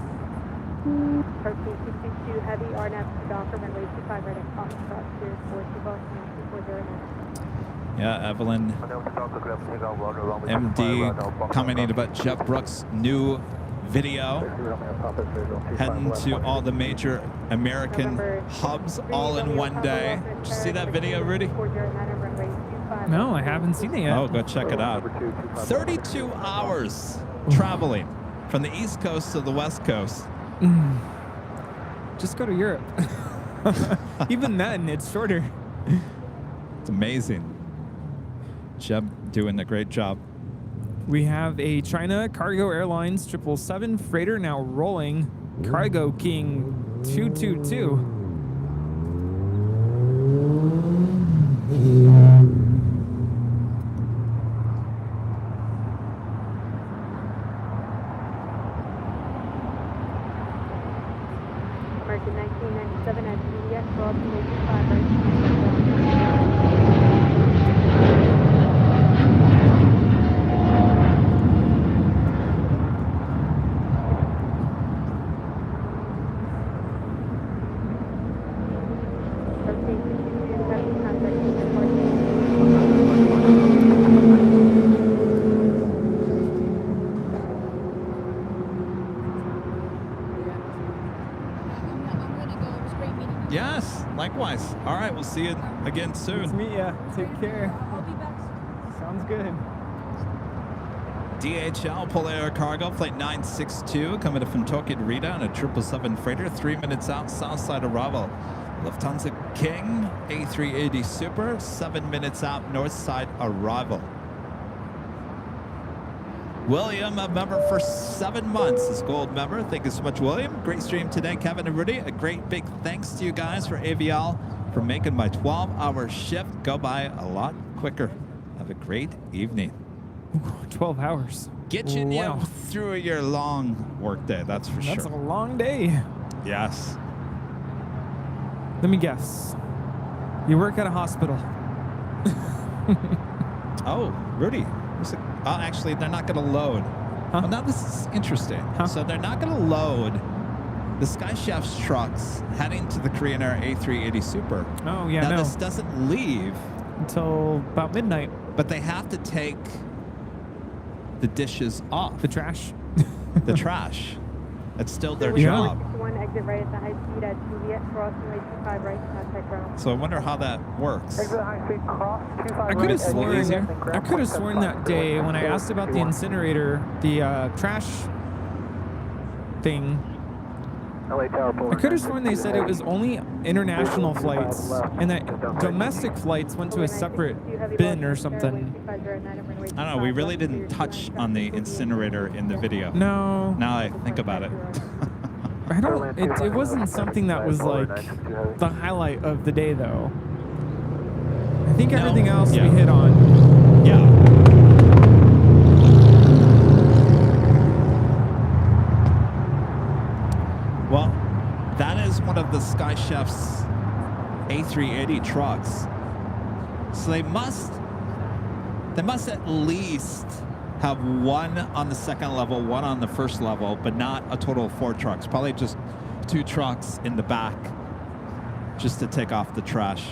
13222 heavy RNAV to Docker runway 25 right at Foxtrot, clear 420 Yeah, Evelyn MD commenting about Jeff Brooks' new video, heading to all the major American hubs all in one day. Did you see that video, Rudy? No, I haven't seen it yet. Oh, go check it out. 32 hours traveling from the East Coast to the West Coast. Just go to Europe. Even then, it's shorter. It's amazing. Jeb doing a great job. We have a China Cargo Airlines 777 freighter now rolling. Cargo King 222. American 1997 at CDX, we're all 285 right. Yes, likewise. All right, we'll see you again soon. Nice to meet ya. Take care. I'll be back soon. Sounds good. DHL Polair Cargo Flight 962 coming from Tokyo to Rita on a 777 freighter, 3 minutes out south side arrival. Lufthansa King A380 Super, 7 minutes out north side arrival. William, a member for 7 months, is gold member. Thank you so much, William. Great stream today, Kevin and Rudy. A great big thanks to you guys for AVL for making my 12-hour shift go by a lot quicker. Have a great evening. 12 hours. Getting you through your long work day, that's for sure. That's a long day. Yes. Let me guess. You work at a hospital. Oh, Rudy. Oh, actually, they're not going to load. Huh? Well, now this is interesting. Huh? So they're not going to load the Sky Chef's trucks heading to the Korean Air A380 Super. Oh, yeah, now, no. this doesn't leave Until about midnight. But they have to take the dishes off. The trash. The trash. It's still their Yeah. job. One exit right at the high speed at Juliet, crossing way 25 right, contact ground. So I wonder how that works. Exit high speed, cross 25 I could have sworn that day when I asked about the incinerator, the trash thing, I could have sworn they said it was only international flights and that domestic flights went to a separate bin or something. I don't know. We really didn't touch on the incinerator in the video. No. Now I think about it. I don't. It wasn't something that was like the highlight of the day, though. I think everything else we hit on. Yeah. Well, that is one of the Sky Chef's A380 trucks. So they must at least have one on the second level, one on the first level, but not a total of 4 trucks. Probably just 2 trucks in the back just to take off the trash.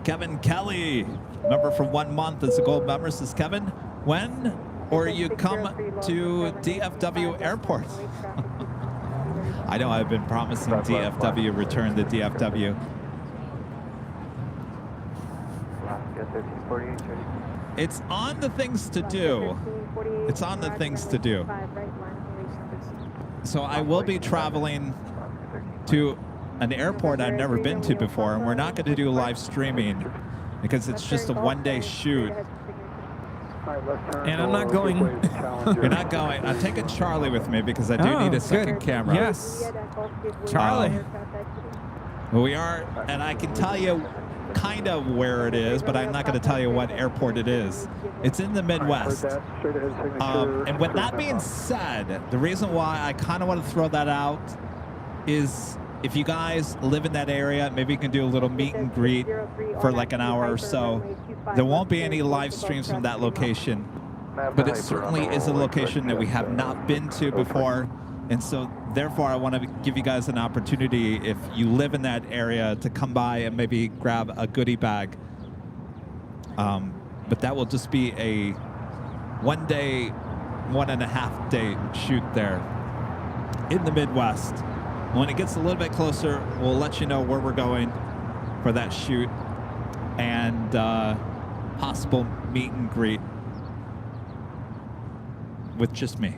Kevin Kelly, member for 1 month as a gold member, says, Kevin, when or you come to DFW Airport? I know I've been promising DFW, return to DFW. It's on the things to do. It's on the things to do. So I will be traveling to an airport I've never been to before, and we're not going to do live streaming because it's just a one-day shoot. And I'm not going. You're not going. I'm taking Charlie with me because I do need a second camera. Yes. Charlie. Well, we are, and I can tell you kind of where it is, but I'm not going to tell you what airport it is. It's in the Midwest. And with that being said, the reason why I kind of want to throw that out is if you guys live in that area, maybe you can do a little meet and greet for like an hour or so. There won't be any live streams from that location, but it certainly is a location that we have not been to before. And so therefore, I want to give you guys an opportunity, if you live in that area, to come by and maybe grab a goodie bag. But that will just be a 1 day, 1.5 day shoot there in the Midwest. When it gets a little bit closer, we'll let you know where we're going for that shoot and possible meet and greet with just me.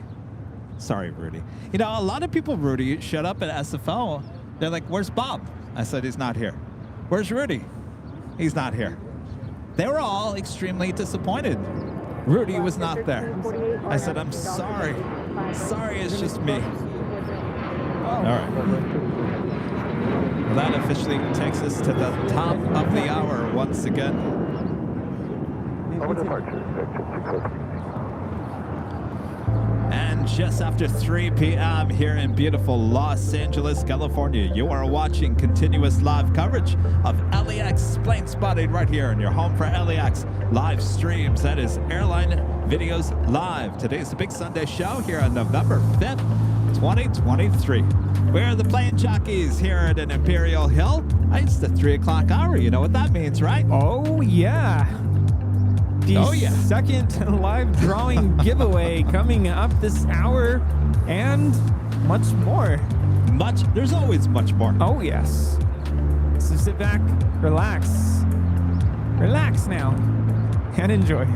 Sorry, Rudy. You know, a lot of people, Rudy, showed up at SFO. They're like, where's Bob? I said, he's not here. Where's Rudy? He's not here. They were all extremely disappointed. Rudy was not there. I said, I'm sorry. Sorry, it's just me. All right. Well, that officially takes us to the top of the hour once again. And just after 3 p.m. here in beautiful Los Angeles, California, you are watching continuous live coverage of LAX plane spotting right here in your home for LAX live streams. That is Airline Videos Live. Today's the Big Sunday show here on November 5th, 2023. We're the plane jockeys here at an Imperial Hill. It's the 3 o'clock hour. You know what that means, right? Oh, yeah. The second live drawing giveaway coming up this hour, and much more. There's always much more. Oh, yes. So sit back, relax now, and enjoy.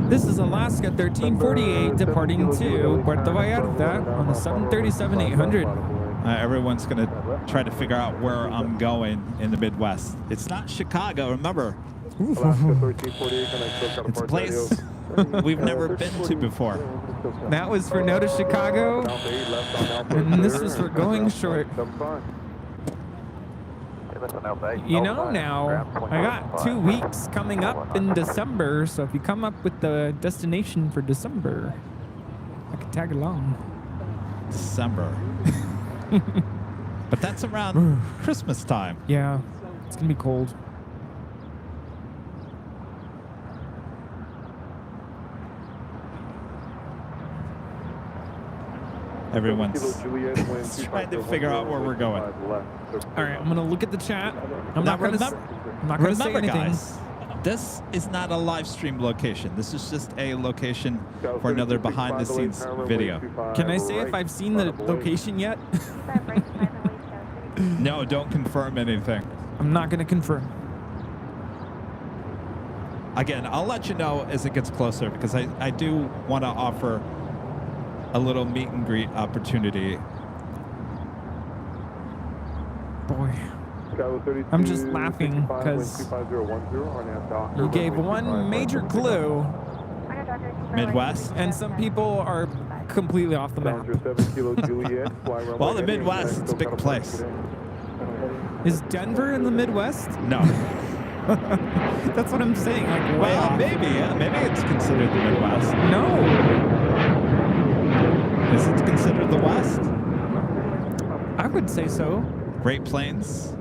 This is Alaska 1348 departing to Puerto Vallarta on the 737-800. Everyone's going to try to figure out where I'm going in the Midwest. It's not Chicago, remember. It's a place we've never been to before. That was for no to Chicago, and this is for going short. You know, now I got 2 weeks coming up in December, so if you come up with the destination for December, I can tag along. December. But that's around Christmas time. Yeah, it's gonna be cold. Everyone's trying to figure out where we're going. All right, I'm gonna look at the chat. I'm not gonna say anything. Guys, this is not a live stream location. This is just a location for another behind-the-scenes video. Can I say if I've seen the location yet? No, don't confirm anything. I'm not gonna confirm. Again, I'll let you know as it gets closer because I do want to offer a little meet and greet opportunity. Boy, I'm just laughing because you gave one major clue. Midwest? And some people are completely off the map. Well, the Midwest, it's a big place. Is Denver in the Midwest? No. That's what I'm saying. Like, well, maybe. Yeah, maybe it's considered the Midwest. No. Is it considered the West? I would say so. Great Plains.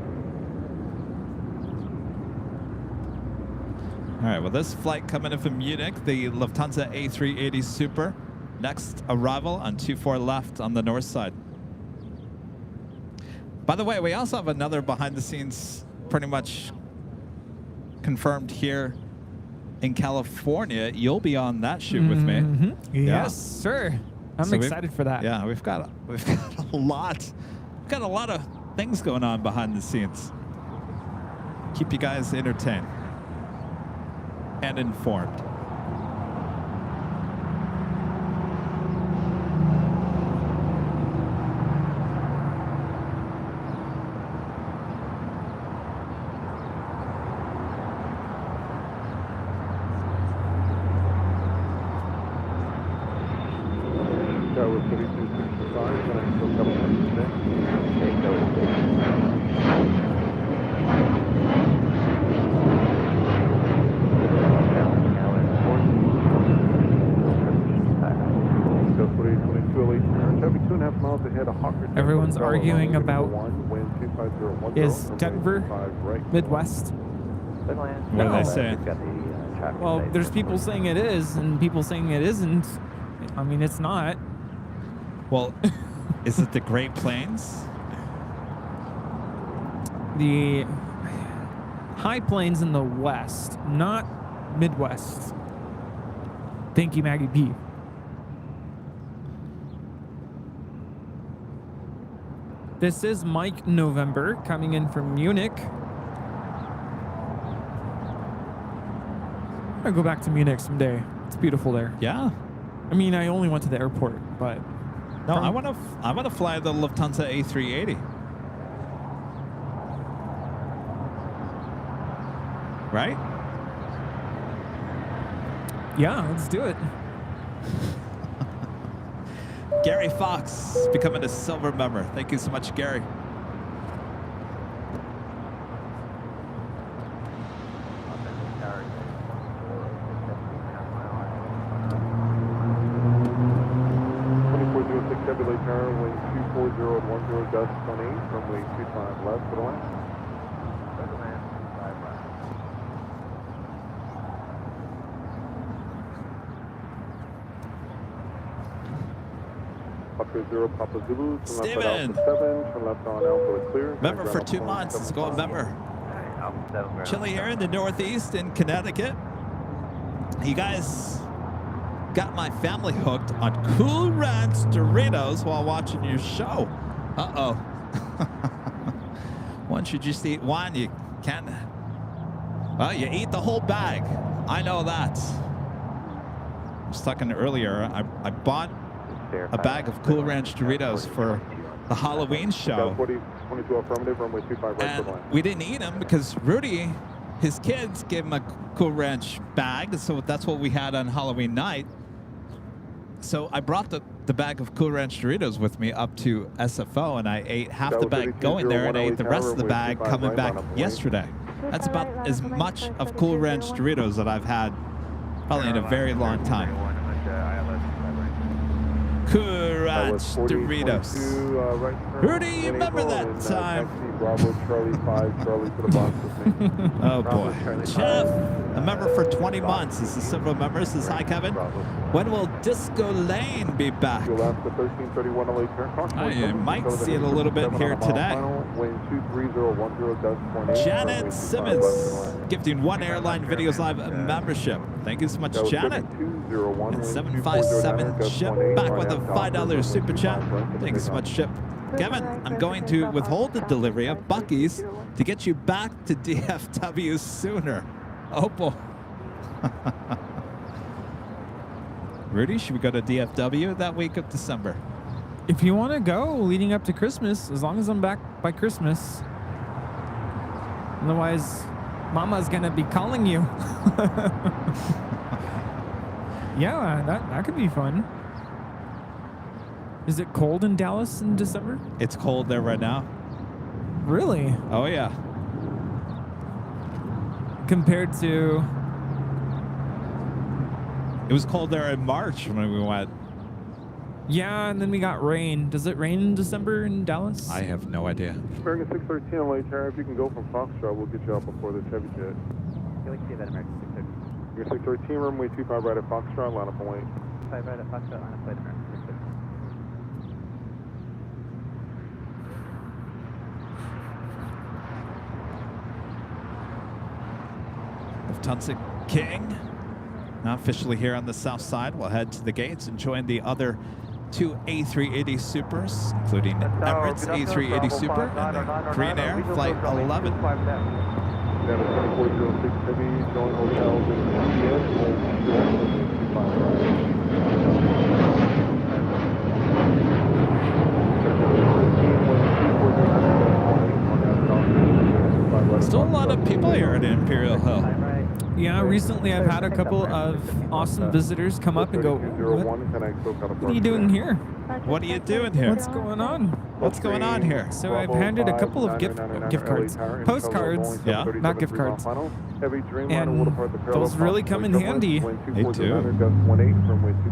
All right, well, this flight coming in from Munich, the Lufthansa A380 Super. Next arrival on 24 left on the north side. By the way, we also have another behind the scenes pretty much confirmed here in California. You'll be on that shoot with me. Yes, sir. I'm excited for that. Yeah, we've got a lot. We've got a lot of things going on behind the scenes. Keep you guys entertained and informed. Everyone's arguing about is Denver Midwest? What are they saying? Well, there's people saying it is and people saying it isn't. I mean, it's not. Well, is it the Great Plains? The High Plains in the West, not Midwest. Thank you, Maggie P. This is Mike November coming in from Munich. I'm gonna go back to Munich someday. It's beautiful there. Yeah. I mean, I only went to the airport, but No, I want to fly the Lufthansa A380. Right? yeah, let's do it. Gary Fox becoming a silver member. Thank you so much, Gary. Chevrolet Tower, wind 240 at 10 gust 28, runway 25 left for the line. Papa 0, Papa Zulu, turn left on Alpha 7, turn left on Alpha clear. Member for 2 months. Let's go, member. Chilly here in the Northeast in Connecticut. You guys got my family hooked on Cool Ranch Doritos while watching your show. Uh-oh. Once you just eat one, you can't. Well, you eat the whole bag. I know that. I was talking earlier. I bought a bag of Cool Ranch Doritos for the Halloween show. 22 affirmative, runway 25 right for the line. We didn't eat them because Rudy, his kids, gave him a Cool Ranch bag. So that's what we had on Halloween night. So I brought the bag of Cool Ranch Doritos with me up to SFO, and I ate half the bag going there, and I ate the rest of the bag coming back yesterday. That's about as much of Cool Ranch Doritos that I've had probably in a very long time. Cool Ranch Doritos. Rudy, you remember that time? Bravo, Charlie 5, Charlie to the box with me. Oh boy. Jeff, a member for 20 months. This is several members. This is hi, Kevin. When will Disco Lane be back? I might see it a little bit here today. Janet Simmons gifting 1 Airline Videos Live membership. Thank you so much, Janet. And 757 Chip back with a $5 super chat. Thank you so much, Chip. Kevin, I'm going to withhold the delivery of Buc-ee's to get you back to DFW sooner. Oh boy. Rudy, should we go to DFW that week of December? If you want to go leading up to Christmas, as long as I'm back by Christmas. Otherwise, Mama's going to be calling you. Yeah, that could be fun. Is it cold in Dallas in December? It's cold there right now. Really? Oh, yeah. Compared to... It was cold there in March when we went. Yeah, and then we got rain. Does it rain in December in Dallas? I have no idea. American 613 on late Tower. If you can go from Foxtrot, we'll get you out before the Chevy jet. Can we see that American 66? Your 613, runway 25 right at Foxtrot, line up and wait. 5 right at Foxtrot, line up and wait, American 66. Lufthansa King, now officially here on the south side. We'll head to the gates and join the other 2 A380 Supers, including Emirates A380 Super and Korean Air Flight 11. Still a lot of people here at Imperial Hill. Yeah, recently I've had a couple of awesome visitors come up and go, what are you doing here? What are you doing here? What's going on? What's going on here? So I've handed a couple of gift cards, postcards, yeah, not gift cards, and those really come in handy. They do.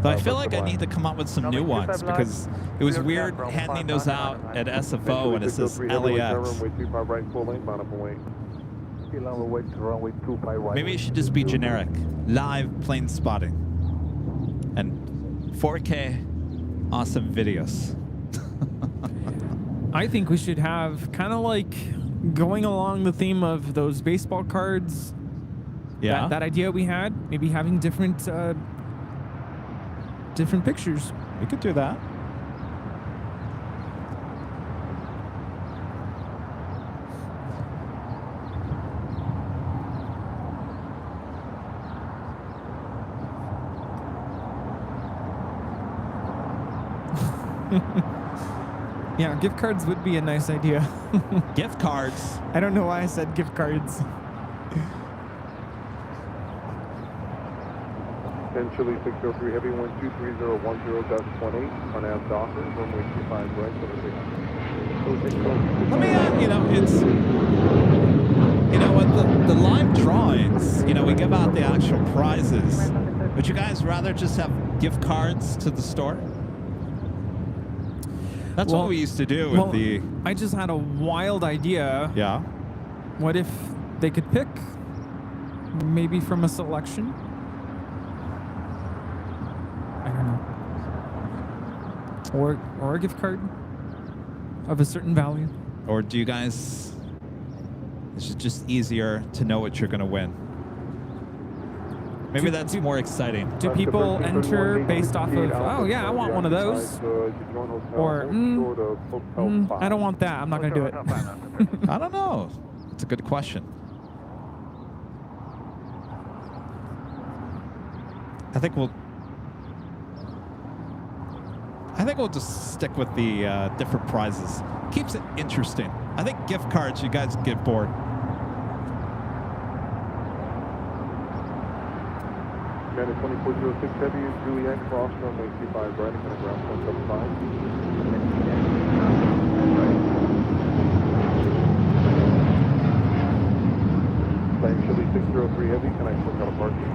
So I feel like I need to come up with some new ones because it was weird handing those out at SFO and it says LAX. Maybe it should just be generic. Live plane spotting. And 4K awesome videos. I think we should have kind of like going along the theme of those baseball cards. Yeah. That idea we had, maybe having different pictures. We could do that. Yeah, gift cards would be a nice idea. Gift cards. I don't know why I said gift cards. Chile 603 Heavy 123.010.18 on Ave Docker, runway 25 right, Let me, it's, with the live drawings, we give out the actual prizes. Would you guys rather just have gift cards to the store? That's what we used to do with the... I just had a wild idea. Yeah. What if they could pick maybe from a selection? I don't know. Or a gift card of a certain value. Or do you guys... It's just easier to know what you're going to win. Maybe that's more exciting. Do people enter based off of, oh yeah, I want one of those? Or, I don't want that. I'm not going to do it. I don't know. It's a good question. I think we'll just stick with the different prizes. Keeps it interesting. I think gift cards, you guys get bored. Amanda 2406 Heavy, Juliet, cross runway 25 right, and ground 175. Flying Chile 603 Heavy, can I click out a parking?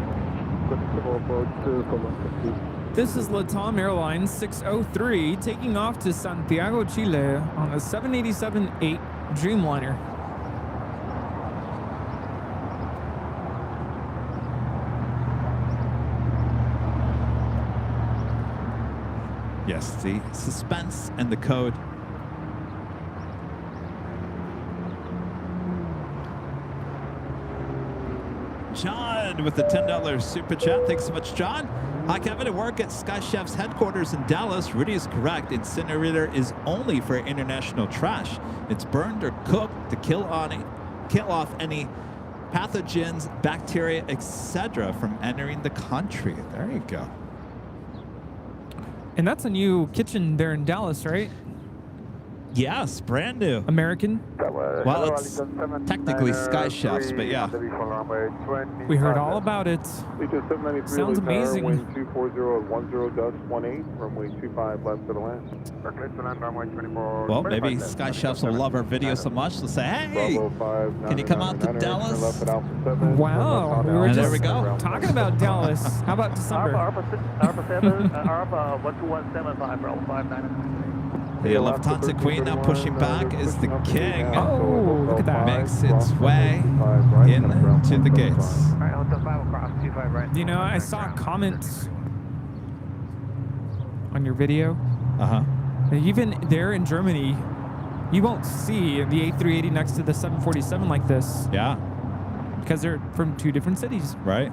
This is Latam Airlines 603 taking off to Santiago, Chile on a 787-8 Dreamliner. Yes, the suspense and the code. John with the $10 super chat. Thanks so much, John. Hi, Kevin. I work at Sky Chef's headquarters in Dallas. Rudy is correct. Incinerator is only for international trash. It's burned or cooked to kill off any pathogens, bacteria, etc. from entering the country. There you go. And that's a new kitchen there in Dallas, right? Yes, brand new. American? Well, it's technically Sky Chefs, but yeah. We heard all about it. Sounds amazing. Wind 24010.18, runway 25 left to the land. Well, maybe Sky Chefs will love our video so much they'll say, hey, can you come out to Dallas? Wow, we were and just there we go. talking about Dallas. How about December? Alpha 1217.5, Bravo 59. The Lufthansa Queen now pushing back is the King. Oh, look at that. Makes its way into the gates. You know, I saw comments on your video. Uh-huh. Even there in Germany, you won't see the A380 next to the 747 like this. Yeah. Because they're from two different cities. Right.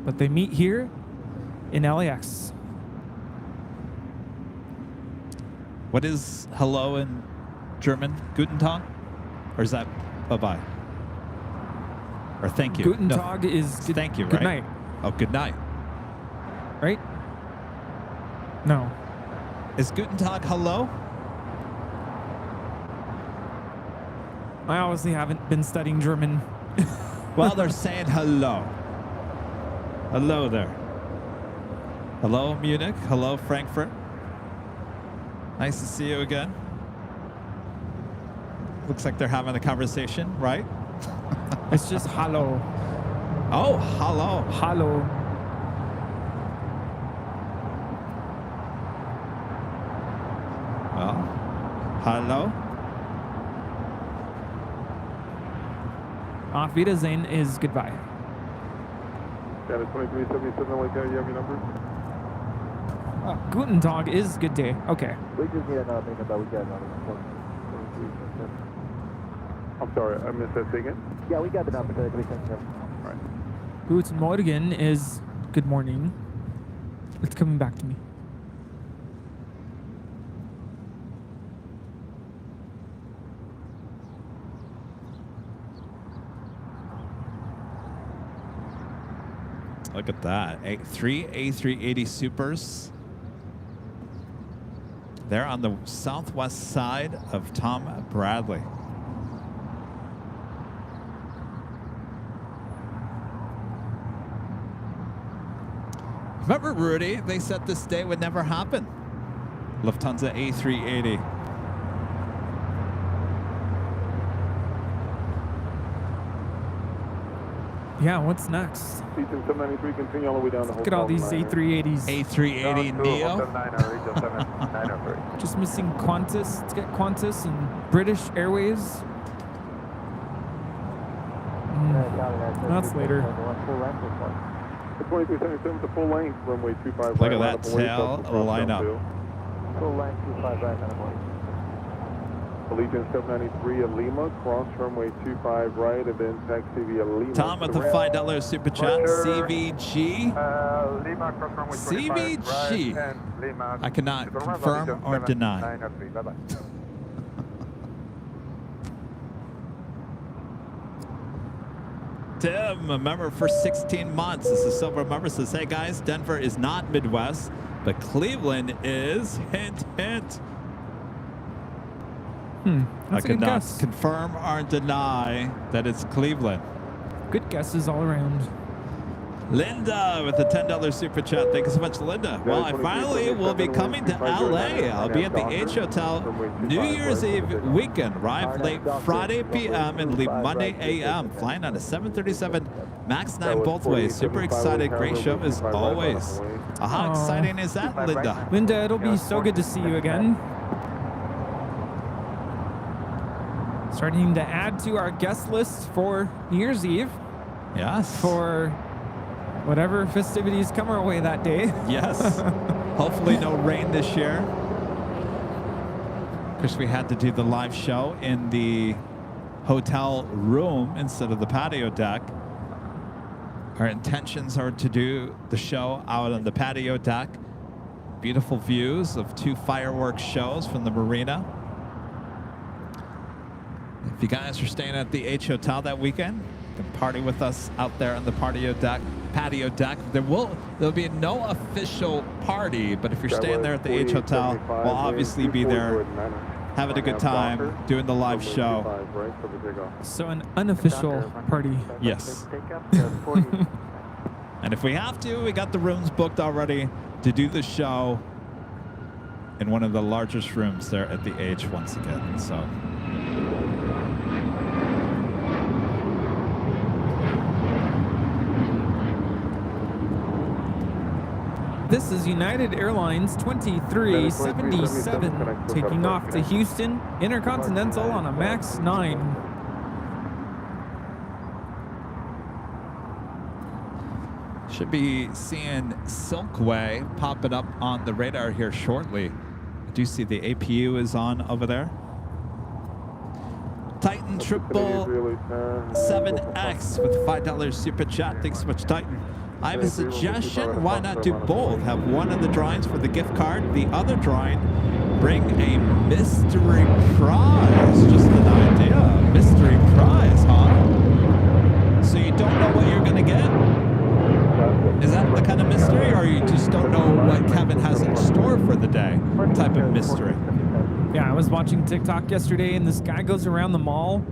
But they meet here in LAX. What is hello in German? Guten Tag? Or is that bye-bye? Or thank you? Guten Tag is good, thank you, right? Good night. Oh, good night. Right? No. Is Guten Tag hello? I obviously haven't been studying German. Well, they're saying hello. Hello there. Hello, Munich. Hello, Frankfurt. Nice to see you again. Looks like they're having a conversation, right? It's just hello. Oh, hello. Hello. Well, hello. Auf Wiedersehen is goodbye. Yeah, 2377, like that, you have your number? Guten Tag is good day. Okay. We just need another thing about we got another one. I'm sorry, I missed that thing again? Yeah, we got the number. So we can, All right. Guten Morgen is good morning. It's coming back to me. Look at that. Three A380 Supers. They're on the southwest side of Tom Bradley. Remember, Rudy, they said this day would never happen. Lufthansa A380. Yeah, what's next? C793, continue all the way down the whole. Look at all these A380s. A380 Neo. Just missing Qantas. Let's get Qantas and British Airways. That's later. 2377 to full length, runway 25 Look at that tail lineup. Full length 25 right, Allegiant 793 at Lima, cross runway 25 right, and then taxi via Lima. Tom with the $5 super chat. CVG. Lima, cross runway 25 CVG. right, Lima. I cannot confirm or deny. Bye-bye. Tim, a member for 16 months. This is Silver member. Says, hey guys, Denver is not Midwest, but Cleveland is. Hint, hint. That's I a good cannot guess. confirm or deny that it's Cleveland. Good guesses all around. Linda with the $10 super chat. Thank you so much, Linda. Well, I finally will be coming to LA. I'll be at the H Hotel New Year's Eve weekend. Arrive late Friday p.m. and leave Monday a.m. Flying on a 737 MAX 9 both ways. Super excited. Great show as always. How exciting is that, Linda? Linda, it'll be so good to see you again. Starting to add to our guest list for New Year's Eve. Yes. For whatever festivities come our way that day. Yes. Hopefully no rain this year. Of course, we had to do the live show in the hotel room instead of the patio deck. Our intentions are to do the show out on the patio deck. Beautiful views of 2 fireworks shows from the marina. If you guys are staying at the H Hotel that weekend, you can party with us out there on the patio deck. There'll be no official party, but if you're staying there at the H Hotel, we'll obviously be there having a good time doing the live show. So an unofficial party. Yes. And if we have to, we got the rooms booked already to do the show in one of the largest rooms there at the H once again. So. This is United Airlines 2377 taking off to Houston Intercontinental on a MAX 9. Should be seeing Silkway popping up on the radar here shortly. I do see the APU is on over there. Titan 777X with $5 super chat. Thanks so much, Titan. I have a suggestion. Why not do both? Have one of the drawings for the gift card, the other drawing bring a mystery prize. Just an idea. Mystery prize, huh? So you don't know what you're going to get? Is that the kind of mystery, or you just don't know what Kevin has in store for the day? Type of mystery. Yeah, I was watching TikTok yesterday, and this guy goes around the mall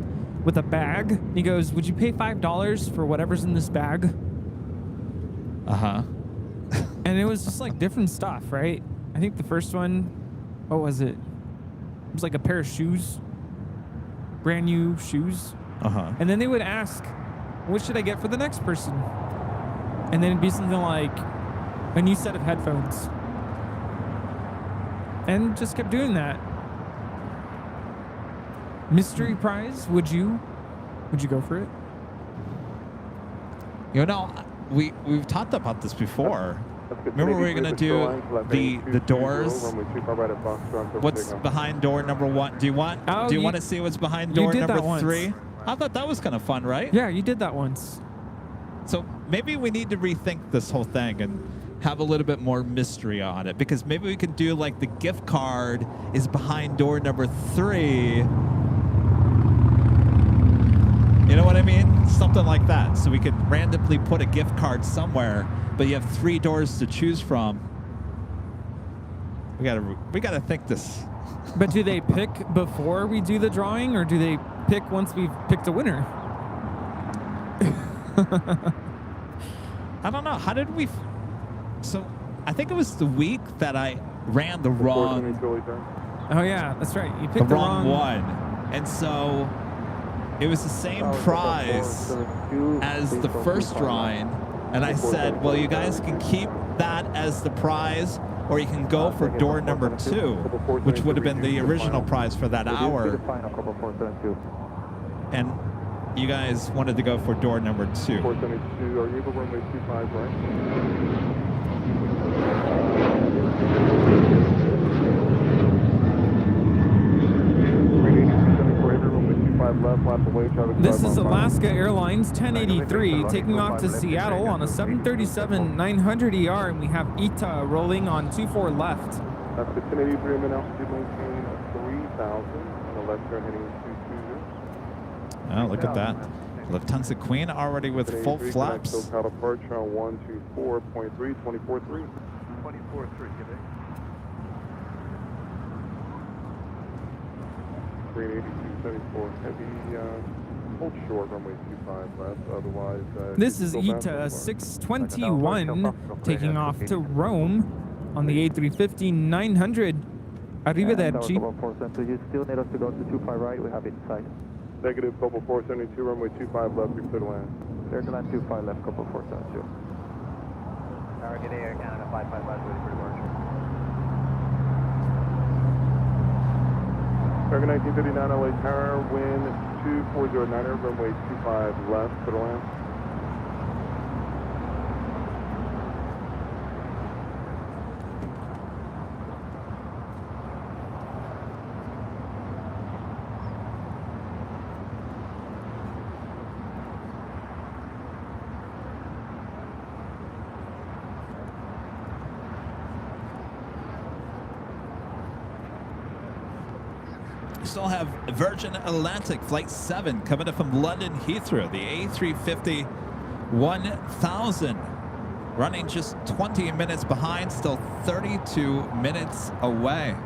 with a bag. He goes, would you pay $5 for whatever's in this bag? Uh-huh. And it was just like different stuff, right? I think the first one, what was it? It was like a pair of shoes. Brand new shoes. Uh-huh. And then they would ask, what should I get for the next person? And then it'd be something like a new set of headphones. And just kept doing that. Mystery prize, would you go for it? You know, we've talked about this before. Remember we were gonna do the doors. What's behind door number 1? Do you want to see what's behind door number 3? I thought that was kind of fun, right? Yeah, you did that once. So maybe we need to rethink this whole thing and have a little bit more mystery on it, because maybe we can do like the gift card is behind door number 3. You know what I mean? Something like that. So we could randomly put a gift card somewhere, but you have 3 doors to choose from. We gotta think this. But do they pick before we do the drawing, or do they pick once we've picked a winner? I don't know. How did we? So I think it was the week that I ran the wrong. Oh yeah, that's right. You The picked the wrong one, and so it was the same prize as the first drawing. And I said, well, you guys can keep that as the prize, or you can go for door number 2, which would have been the original prize for that hour. And you guys wanted to go for door number 2. 472, are you able to runway 25 right? This is Alaska Airlines 1083 taking off to Seattle on a 737-900ER, and we have ETA rolling on 24 left. That's the 1083 min altitude, maintain 3,000, and the left turn heading 220. Oh, look at that. Lufthansa Queen already with full flaps. SoCal departure on 124.3, 24.3. 24.3, Quebec. Green 8274 heavy, hold short, runway 25 left, otherwise... This is ETA 621 taking off to Rome on the A350-900. Arrivederci. You still need us to go to 25 right, we have it in sight. Negative, couple 472, runway 25 left, we clear to land. Clear to land 25 left, couple 472. Target Air Canada 55 left, ready for departure. Target 1959 LA Tower, wind 2409er, runway 25 left, clear to land. We still have Virgin Atlantic Flight 7 coming up from London Heathrow, the A350 1000, running just 20 minutes behind, still 32 minutes away.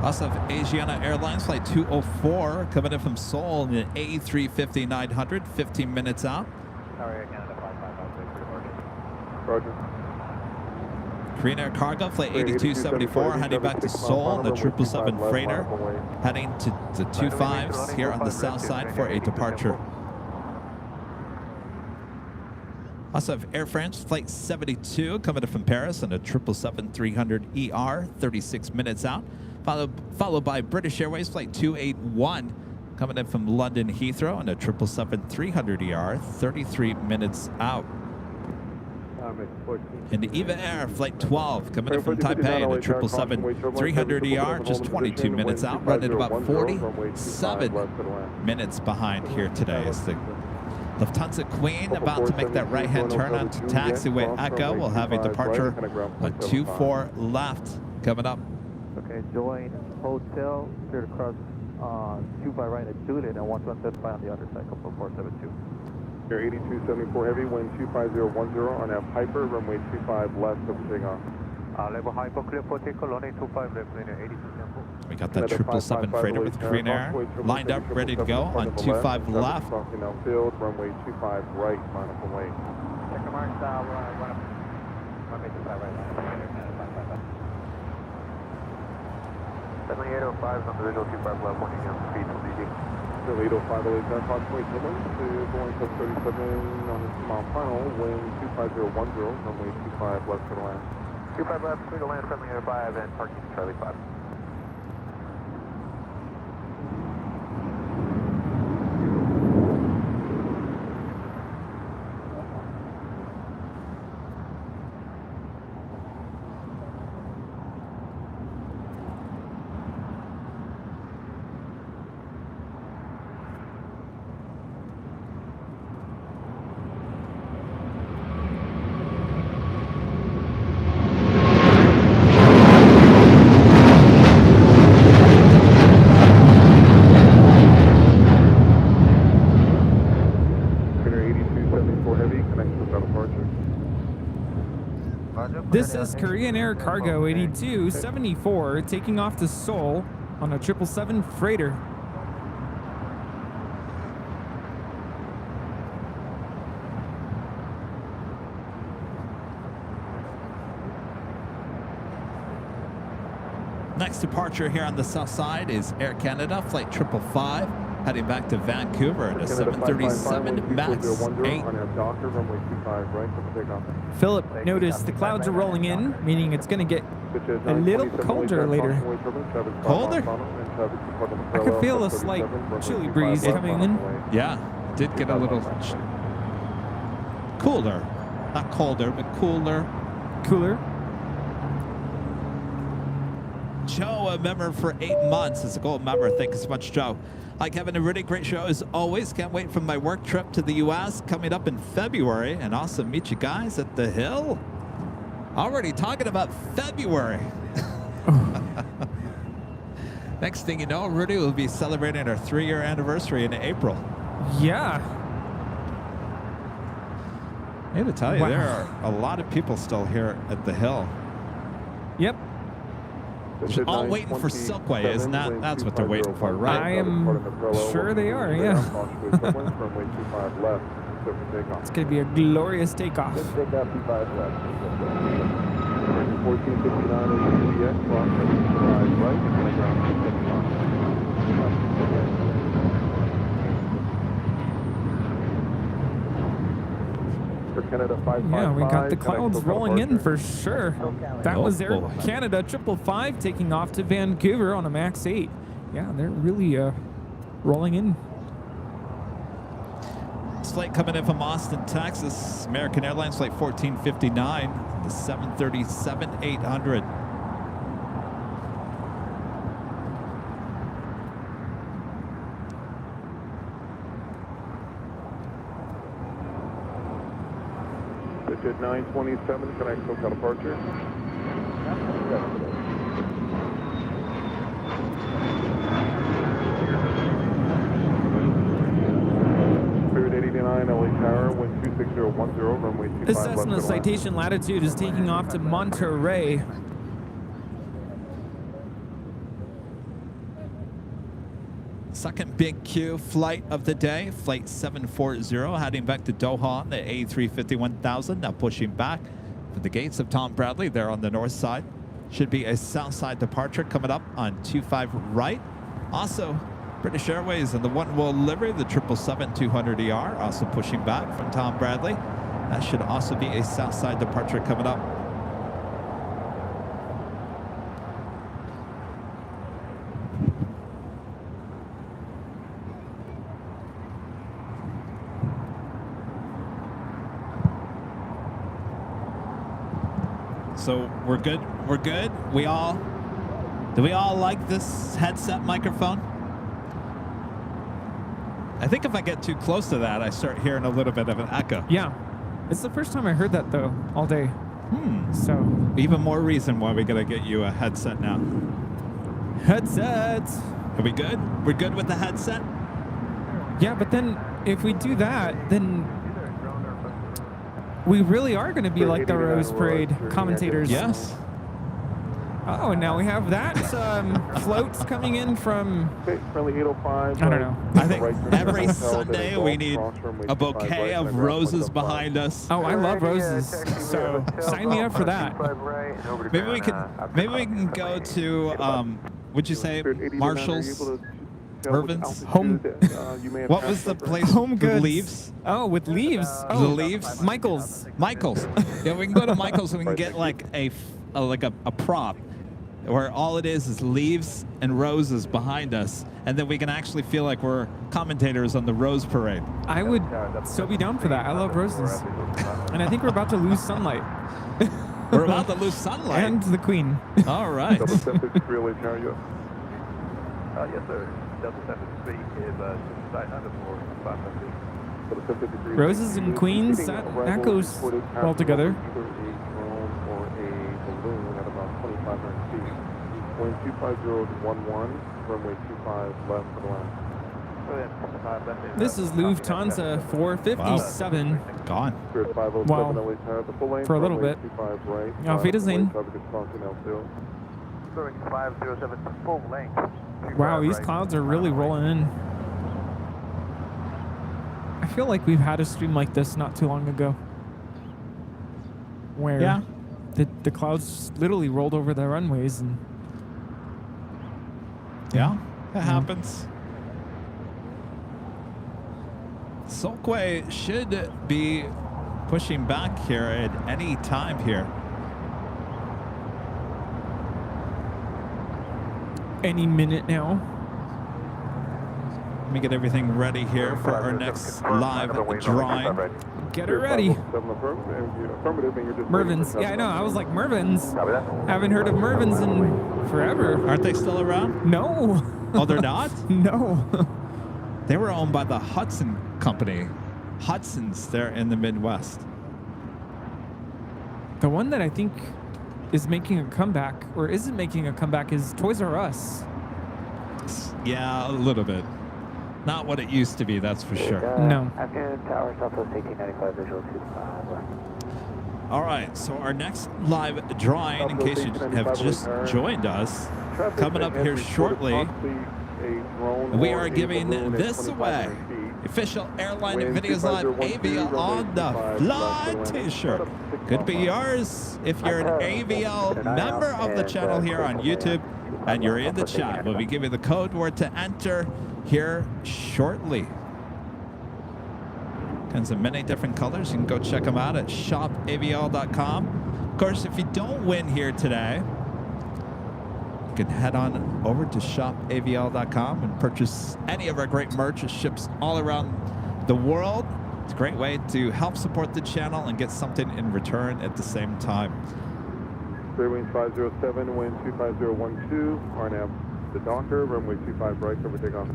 Also have Asiana Airlines Flight 204 coming in from Seoul in the A350-900, 15 minutes out. Roger. Korean Air Cargo Flight 8274 heading back to Seoul, the 777 freighter heading to the 25s here on the south side for a departure. Also have Air France Flight 72 coming in from Paris on the 777-300ER, 36 minutes out. Followed by British Airways Flight 281 coming in from London Heathrow on a 777-300ER, 33 minutes out. And the EVA Air Flight 12 coming in from Taipei on a 777-300ER, just 22 minutes out, running about 47 minutes behind here today. As the Lufthansa Queen about to make that right-hand turn onto taxiway Echo. We'll have a departure on 24 left coming up. Okay, join hotel, clear to cross 25 right at Juliet and 1175 on the other side, couple 472. Air 8274 heavy, wind 25010 on F Hyper, runway 25 left, over takeoff. Level Hyper, clear for take runway 25 left, linear 82 tempo. We got that 777 freighter with Korean Air lined up, ready to go on 25 left. Crossing outfield, runway 25 right, final from lane. Check the marks, runway 25 right, 7805 on the visual 25 left, 1 again, speed from DD. 805 LA 10, approximately 7 to going 737 on the 2-mile final, wind 25010, runway 25 left for the land. 25 left, clear to land, friendly air 5 and parking Charlie 5. This is Korean Air Cargo 8274 taking off to Seoul on a 777 freighter. Next departure here on the south side is Air Canada, flight 555, heading back to Vancouver in a 737 MAX 8. Philip noticed the clouds are rolling in, meaning it's going to get a little colder later. Colder? I could feel a slight chilly breeze coming in. Yeah, did get a little cooler. Not colder, but cooler. Cooler. Joe, a member for 8 months. It's a gold member. Thank you so much, Joe. Hi, Kevin. A really great show as always. Can't wait for my work trip to the U.S. coming up in February. And also meet you guys at the Hill. Already talking about February. Next thing you know, Rudy will be celebrating our 3-year anniversary in April. Yeah. I have to tell you, there are a lot of people still here at the Hill. Yep. All waiting for Silkway, isn't that? That's what they're waiting for, right? I am sure they are, yeah. It's going to be a glorious takeoff. Yeah, we got the clouds rolling in for sure. That was Air Canada 555 taking off to Vancouver on a MAX 8. Yeah, they're really rolling in. This flight coming in from Austin, Texas. American Airlines flight 1459, the 737-800. Digit 927, connect SoCal departure. Spirit 889, LA Tower, wind 26010, runway 25 This left Cessna to Citation Latitude is taking off to Monterey. Second big Q flight of the day, flight 740, heading back to Doha on the A350-1000, now pushing back for the gates of Tom Bradley there on the north side. Should be a south side departure coming up on 25 right. Also, British Airways and the one-wheel livery, the 777-200ER, also pushing back from Tom Bradley. That should also be a south side departure coming up. So we're good. We're good. Do we all like this headset microphone? I think if I get too close to that, I start hearing a little bit of an echo. Yeah. It's the first time I heard that, though, all day. So. Even more reason why we got to get you a headset now. Headsets. Are we good? We're good with the headset? Yeah, but then if we do that, then we really are going to be like the Rose Parade commentators. Yes. Oh, and now we have that floats coming in from, I don't know. I think every Sunday we need a bouquet of roses behind us. Oh, I love roses. So sign me up for that. Maybe we can go to, would you say Marshall's? Irvin's? Home. What was the place? Home with Goods. Leaves? Oh, with leaves. Oh, the leaves. Michael's. Yeah, we can go to Michael's and we can get like a prop where all it is leaves and roses behind us, and then we can actually feel like we're commentators on the Rose Parade. I would so be down for that. I love roses. And I think we're about to lose sunlight. We're about to lose sunlight. And the Queen. All right. Yes, sir. Delta 73 is side under for 550. Roses and Queens, that goes well together. Either a drone or a balloon at about 2,500 feet. Wind 250 to 11, runway 25 left for the line. This is Lufthansa 457. Gone. Well, for a little bit. Auf Wiedersehen. Wow, these clouds are really rolling in. I feel like we've had a stream like this not too long ago. Where the clouds literally rolled over the runways and that happens. Sulkway should be pushing back here at any time here. Any minute now. Let me get everything ready here for our next live drawing. Get it ready. Mervyn's. Yeah, I know. I was like, Mervyn's. Haven't heard of Mervyn's in forever. Aren't they still around? No. Oh, they're not? No. They were owned by the Hudson Company. Hudson's there in the Midwest. The one that I think is making a comeback, or isn't making a comeback, is Toys R Us. Yeah, a little bit. Not what it used to be, that's for sure. No. Afternoon Tower, Southwest 1895, visual 25. All right, so our next live drawing, in case you have just joined us, coming up here shortly, we are giving this away. Official Airline Videos Live AVL on the Fly t-shirt. Could be yours if you're an AVL member of the channel here on YouTube and you're in the chat. We'll be giving the code word to enter here shortly. Kinds of many different colors. You can go check them out at shopavl.com. Of course, if you don't win here today, you can head on over to shopavl.com and purchase any of our great merch. It ships all around the world. It's a great way to help support the channel and get something in return at the same time. Clearwing 507, wind 25012, RNAV the Docker, runway 25 right, cover takeoff.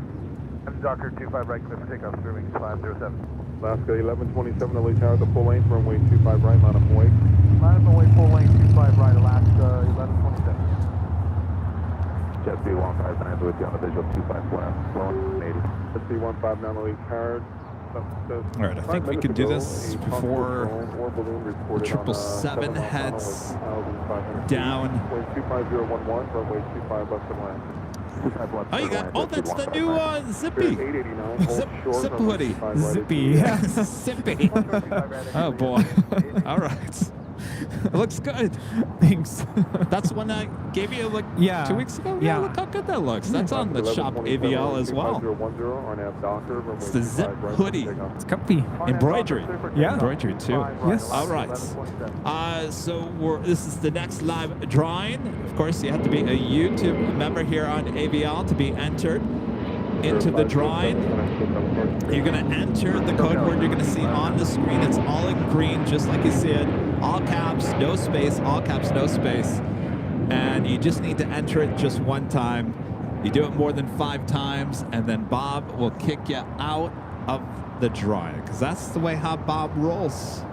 I'm Docker 25 right, clear for takeoff, Clearwing 507. Alaska 1127, LA Tower, the full length, runway 25 right, line up away. Line up away, full length, 25 right, Alaska 1127. Jet B159 with you on the visual 254, flowing 80. Jet B159, LA Tower. All right, I think we could do this before 777 heads down. Oh, you got, oh, that's the new Zippy. Zip hoodie. Zippy. Yeah. Zippy. Oh, boy. All right. It looks good. Thanks. That's the one I gave you like 2 weeks ago? Yeah. Look how good that looks. That's on the Shop AVL as well. It's the Zip hoodie. It's comfy. Embroidery. Yeah. Embroidery too. Yes. All right. So this is the next live drawing. Of course, you have to be a YouTube member here on AVL to be entered into the drawing. You're going to enter the code word you're going to see on the screen. It's all in green, just like you see it. All caps, no space, all caps, no space. And you just need to enter it just one time. You do it more than 5 times, and then Bob will kick you out of the drawing, because that's the way how Bob rolls.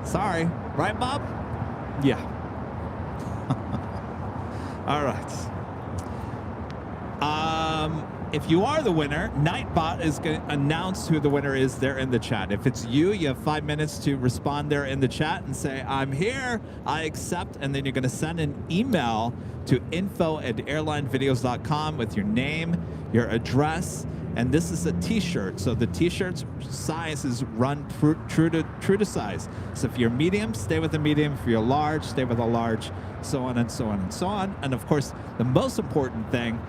Sorry. Right, Bob? Yeah. All right. If you are the winner, Nightbot is going to announce who the winner is there in the chat. If it's you, you have 5 minutes to respond there in the chat and say, I'm here, I accept, and then you're going to send an email to info@airlinevideos.com with your name, your address, and this is a t-shirt. So the t-shirt's sizes run true to size. So if you're medium, stay with the medium. If you're large, stay with a large, so on and so on and so on. And of course, the most important thing,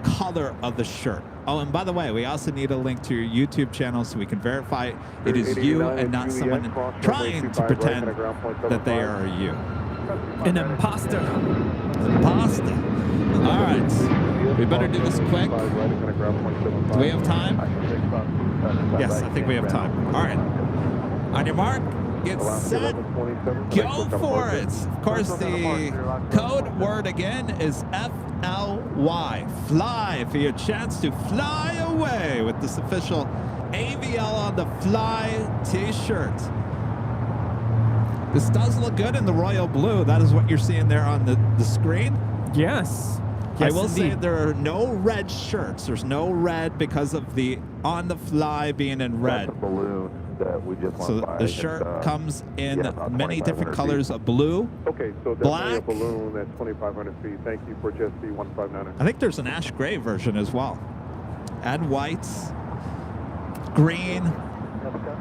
color of the shirt. Oh, and by the way, we also need a link to your YouTube channel so we can verify it is you and not someone trying to pretend that they are you. An imposter. Imposter. All right. We better do this quick. Do we have time? Yes, I think we have time. All right. On your mark, get set, go for it. Of course, the code word again is FLY, fly, for your chance to fly away with this official AVL on the Fly t-shirt. This does look good in the royal blue. That is what you're seeing there on the screen. Yes. I will say there are no red shirts. There's no red because of the on the fly being in red. That's a balloon that we just went So by. the shirt comes in about many 2,500 different feet. colors of blue. Okay, so definitely Black. a balloon at 2,500 feet. Thank you for just the 159er. I think there's an ash gray version as well. And whites, green,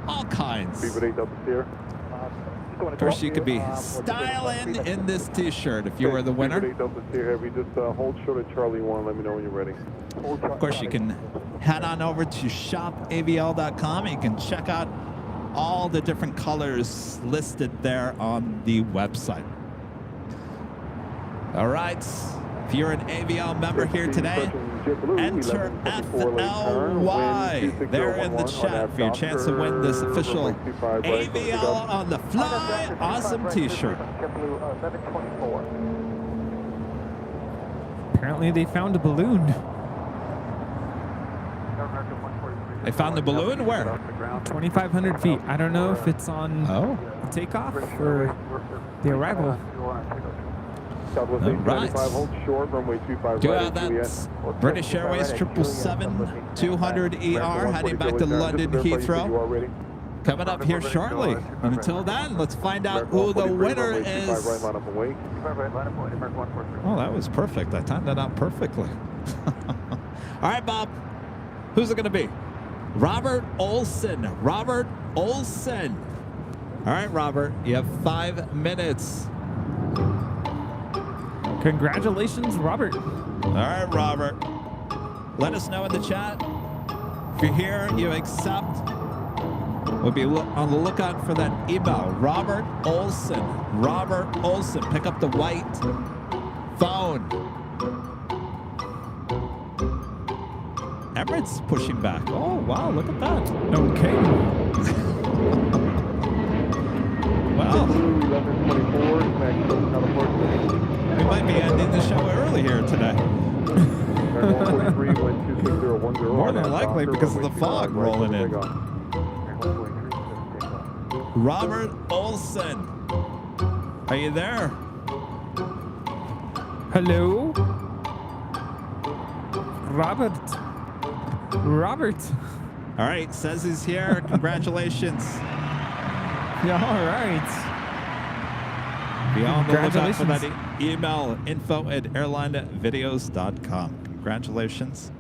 all kinds. BLVD Delta Sierra. Of course, you could be styling in this T-shirt if you were the winner. BLVD Delta Sierra Heavy, just hold short of Charlie 1. Let me know when you're ready. Of course, you can head on over to shopavl.com and you can check out all the different colors listed there on the website. All right. If you're an AVL member here today, enter FLY there in the chat for your chance to win this official AVL on the Fly Awesome T-shirt. Apparently they found a balloon. They found the balloon where? 2,500 feet. I don't know if it's on the takeoff or the arrival. Southwest All right. 895, hold short, runway 25 Do right have at that British Airways 777-200ER heading back to London Heathrow. Coming up here shortly. And until then, let's find out who the winner is. Oh, that was perfect. I timed that out perfectly. All right, Bob. Who's it going to be? Robert Olson. Robert Olson. All right, Robert. You have 5 minutes. Congratulations, Robert. All right, Robert. Let us know in the chat. If you're here, you accept. We'll be on the lookout for that email. Robert Olson. Robert Olson. Pick up the white phone. Emirates pushing back. Oh, wow. Look at that. Okay. Wow. We might be ending the show early here today. More than likely because of the fog rolling in. Robert Olson. Are you there? Hello? Robert. All right. Says he's here. Congratulations. Yeah, all right. Be on the lookout for that email, info@airlinevideos.com. Congratulations.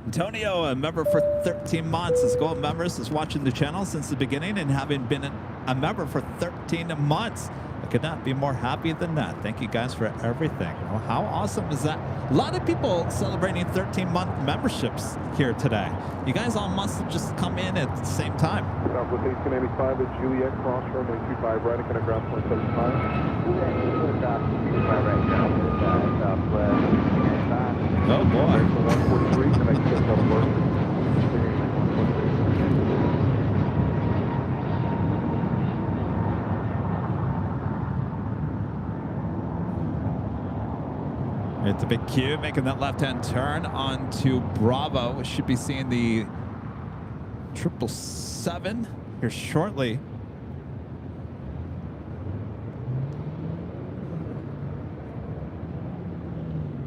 Antonio, a member for 13 months, is gold members, is watching the channel since the beginning and having been a member for 13 months. I could not be more happy than that. Thank you guys for everything. Well, how awesome is that? A lot of people celebrating 13-month memberships here today. You guys all must have just come in at the same time. Southwest 1895 at Juliet, cross runway 25 right, and ground 175. Oh boy. 143, can I get that work? It's a big Q making that left-hand turn onto Bravo. We should be seeing the 777 here shortly.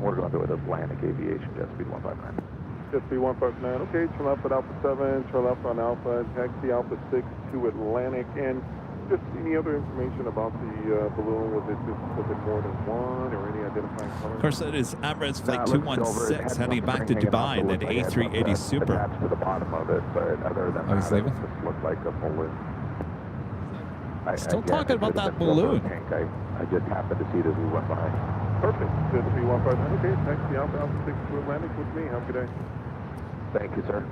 We're going to go with Atlantic Aviation, jet speed 159. Jet speed 159, okay, turn left at Alpha 7, turn left on Alpha, taxi Alpha 6 to Atlantic, and just any other information about the balloon? Was it more than one or any identifying color? Of course, it is Emirates Flight 216 heading back to Dubai in that A380 Super. To the bottom of it, but other than he's leaving? it just looked like a balloon. Still talking about that balloon. I just happened to see it as we went by. Perfect. Jet speed 159, okay, taxi Alpha 6 to Atlantic with me. Have a good day. Thank you, sir.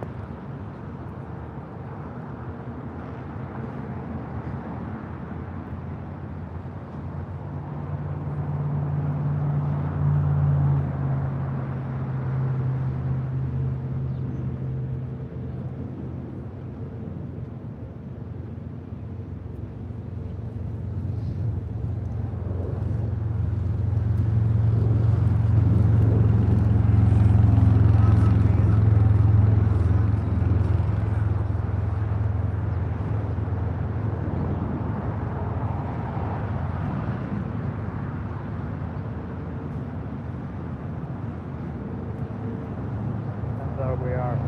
we are.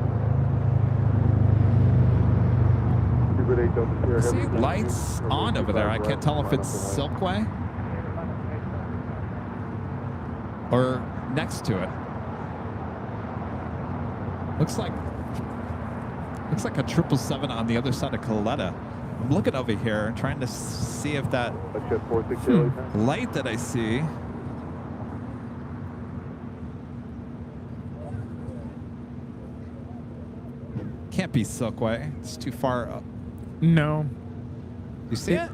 See lights on over there. I can't tell if it's Silkway or next to it. Looks like a 777 on the other side of Coletta. I'm looking over here, trying to see if that light that I see. Can't be Silkway. It's too far up. No. You see it?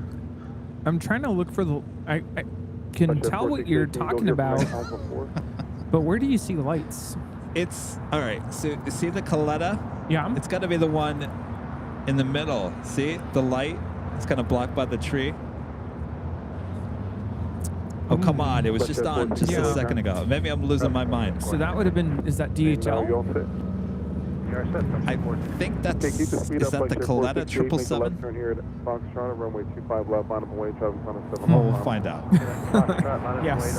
I'm trying to look for the. I can tell what you're talking about, but where do you see lights? It's all right. So you see the Coletta? Yeah. It's got to be the one in the middle. See the light? It's kind of blocked by the tree. Oh come on! It was just on just a second ago. Maybe I'm losing my mind. So that would have been. Is that DHL? I think that's. Is that the Coletta 777? Turn here at Foxtrot, runway 25 left, line up away, traffic on a 7. Oh, we'll find out. Yes.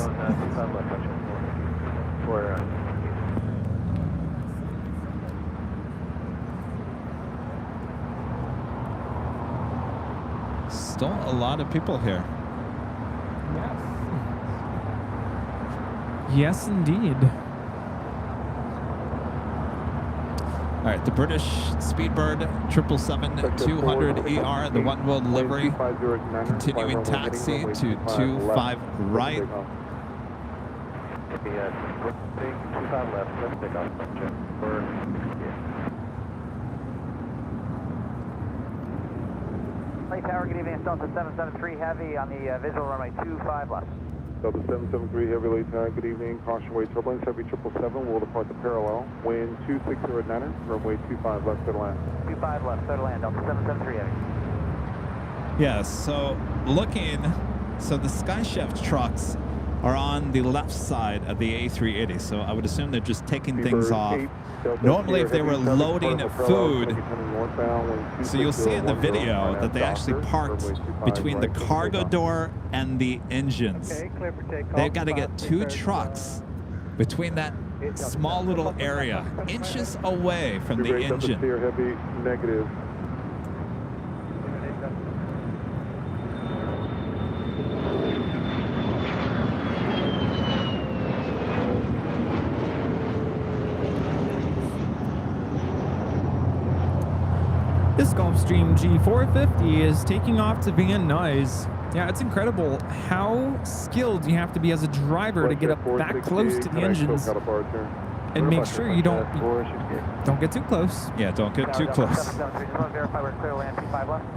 Still a lot of people here. Yes, indeed. All right, the British Speedbird 777-200ER, the one world livery, continuing taxi to 25 right. 25 left, let's take off. Lake Tower, good evening. Delta 773 Heavy on the visual runway 25 left. Delta 773 Heavy, Lake Tower, good evening. Caution wave turbulence, Heavy 777 will depart the parallel. Wind 260 at 9, runway 25 left, clear to land. 25 left, clear to land. Delta 773 Heavy. Yeah, so the SkyChef trucks are on the left side of the A380, so I would assume they're just taking things off. Normally, if they were loading food, so you'll see in the video that they actually parked between the cargo door and the engines. They've got to get 2 trucks between that small little area, inches away from the engine. Heavy, negative. This Gulfstream G450 is taking off to Van Nuys. Yeah, it's incredible how skilled you have to be as a driver to get up that close to the engines and make sure you don't get too close. Yeah, don't get too close.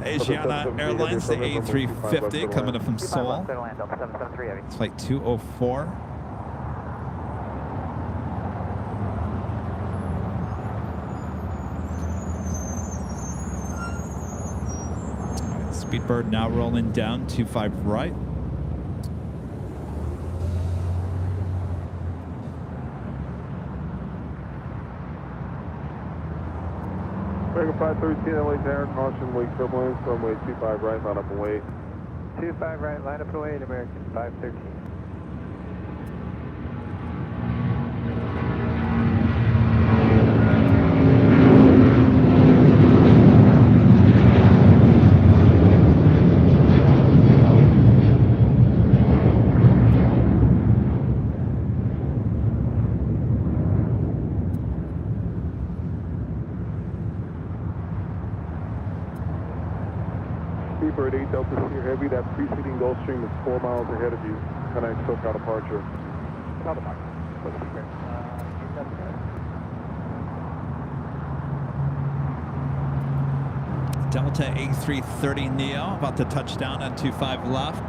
Asiana Airlines, the A350 coming up from Seoul. It's flight 204. Speedbird now rolling down 25 right. American 513 LA Tower, caution wake turbulence, runway 25 right, line up and wait. 25 right, line up and wait, American 513. Speedbird 8 Delta Sierra Heavy, that preceding Gulfstream is 4 miles ahead of you. Connect SoCal departure. SoCal departure. Delta A330 Neo about to touch down on 25 left.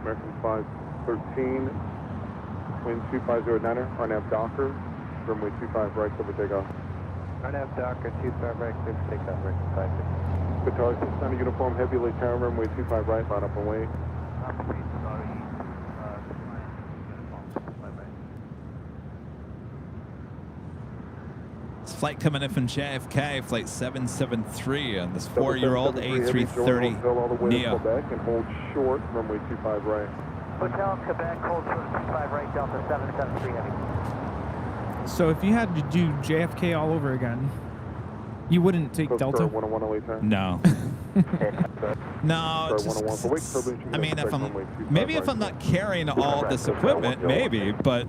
American 513, wind 250 RNAV Docker, runway 25 right, clear for takeoff. RNAV Docker, 25 right, clear for takeoff, American 513. Qatar 690 uniform, heavy Lake Tower, runway 25 right, line up and wait. flight coming in from JFK, flight 773 on this 4-year-old A330 all the way to Neo. Quebec and hold short, runway 25 right. Hotel Quebec, hold short 25 right, Delta 773 heavy. So if you had to do JFK all over again, you wouldn't take Delta? No. No, just, I mean, if I'm not carrying all this equipment, maybe, but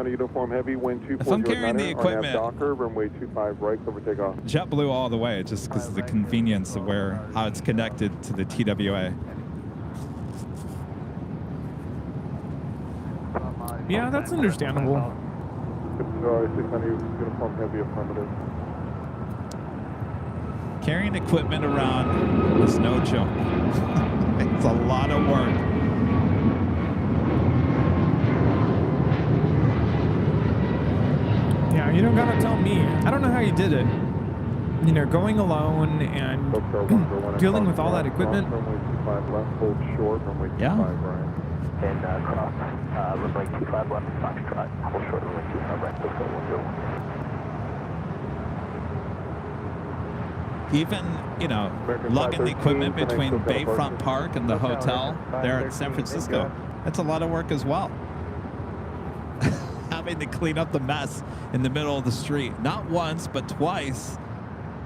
uniform heavy, wind if I'm carrying the equipment, Docker, runway 25 right, cover takeoff. JetBlue all the way, just because of the convenience of how it's connected to the TWA. Yeah, that's understandable. Sorry, 600 uniform heavy, affirmative. Carrying equipment around is no joke. It's a lot of work. Yeah, you don't gotta tell me. I don't know how you did it. You know, going alone and dealing with all that equipment. Yeah. And cross runway 25 left, Foxtrot, hold short runway 25 right, Hotel 101. Even, you know, lugging the equipment between Bayfront Park and the hotel there in San Francisco, that's a lot of work as well. Having to clean up the mess in the middle of the street, not once, but twice,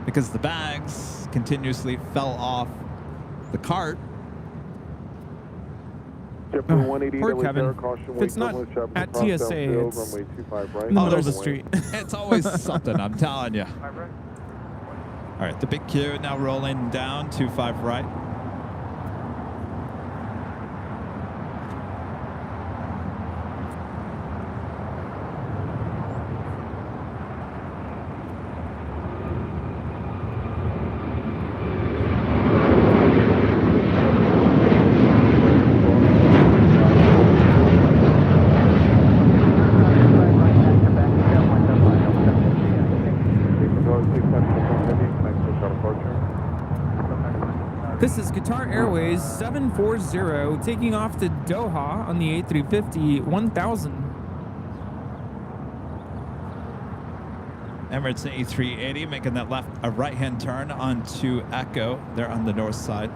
because the bags continuously fell off the cart. Poor Kevin. If it's not at TSA, it's in the middle of the street. It's always something, I'm telling you. All right, the big Q now rolling down, 25 right. This is Qatar Airways 740 taking off to Doha on the A350 1000. Emirates A380 making that right-hand turn onto Echo there on the north side.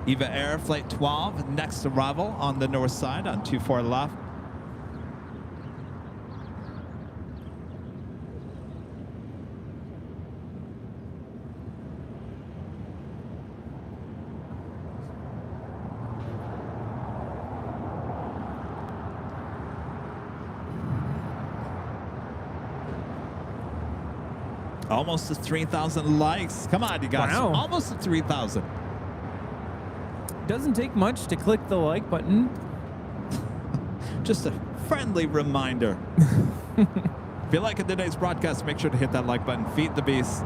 Eva Air Flight 12, next arrival on the north side on 24 left. Almost to 3,000 likes. Come on, you guys. Wow. Almost to 3,000. Doesn't take much to click the like button. Just a friendly reminder. If you like today's broadcast, make sure to hit that like button. Feed the beast.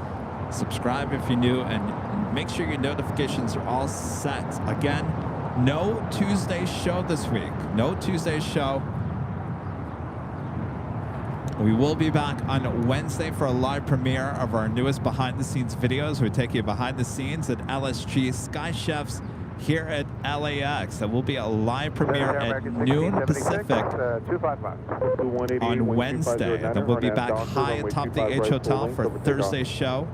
Subscribe if you're new, and make sure your notifications are all set. Again, no Tuesday show this week. No Tuesday show. We will be back on Wednesday for a live premiere of our newest behind-the-scenes videos. We take you behind the scenes at LSG Sky Chefs here at LAX. That will be a live premiere at noon Pacific on Wednesday. Then we'll be back high atop the H Hotel for Thursday's show.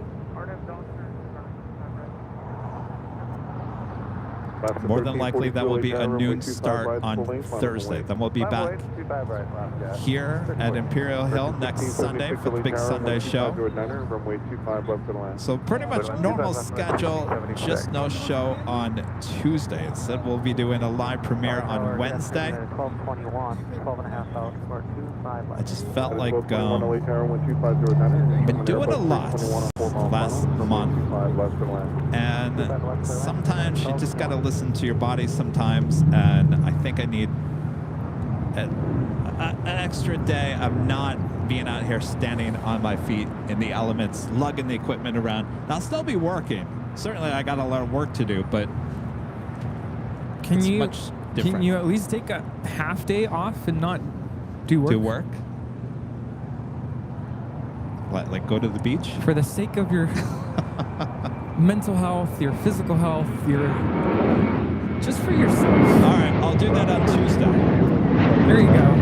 More than likely, that will be a noon start on Thursday. Then we'll be back here at Imperial Hill next Sunday for the big Sunday show. So pretty much normal schedule, just no show on Tuesday. Instead, we'll be doing a live premiere on Wednesday. I just felt like been doing a lot last month, and sometimes you just gotta listen to your body sometimes, and I think I need an extra day of not being out here standing on my feet in the elements, lugging the equipment around. I'll still be working. Certainly I got a lot of work to do, but can you much different. Can you at least take a half day off and not do work? Do work? What, like go to the beach? For the sake of your mental health, your physical health, just for yourself. All right, I'll do that on Tuesday. There you go.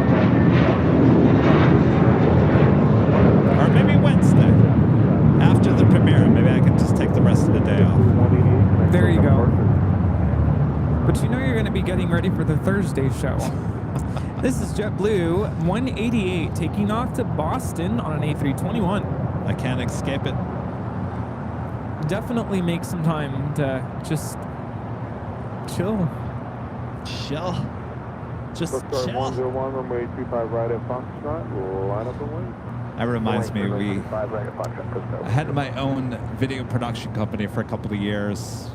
getting ready for the Thursday show. This is JetBlue 188 taking off to Boston on an A321. I can't escape it. Definitely make some time to just chill. Chill. Just Start chill. 101, runway 25 right at Foxtrot, line up and wait. That reminds me, I had my own video production company for a couple of years.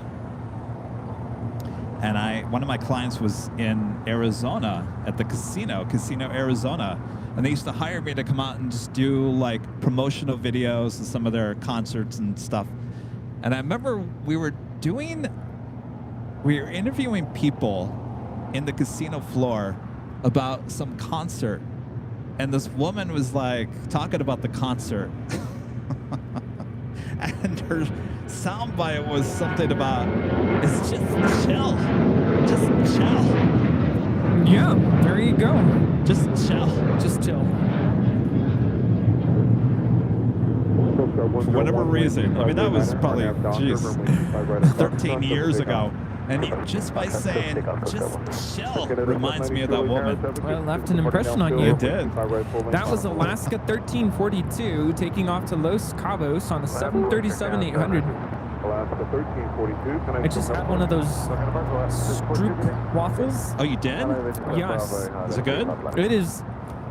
And one of my clients was in Arizona at the Casino Arizona. And they used to hire me to come out and just do like promotional videos and some of their concerts and stuff. And I remember we were interviewing people in the casino floor about some concert. And this woman was like talking about the concert. And her soundbite was something about, it's just chill. Just chill. Yeah, there you go. Just chill. Just chill. For whatever reason, I mean, that was probably, 13 years ago. And just by saying, just chill, reminds me of that woman. Well, it left an impression on you. It did. That was Alaska 1342 taking off to Los Cabos on a 737-800. Alaska 1342. I just had one of those Stroop waffles. Oh, you did? Yes. Is it good? It is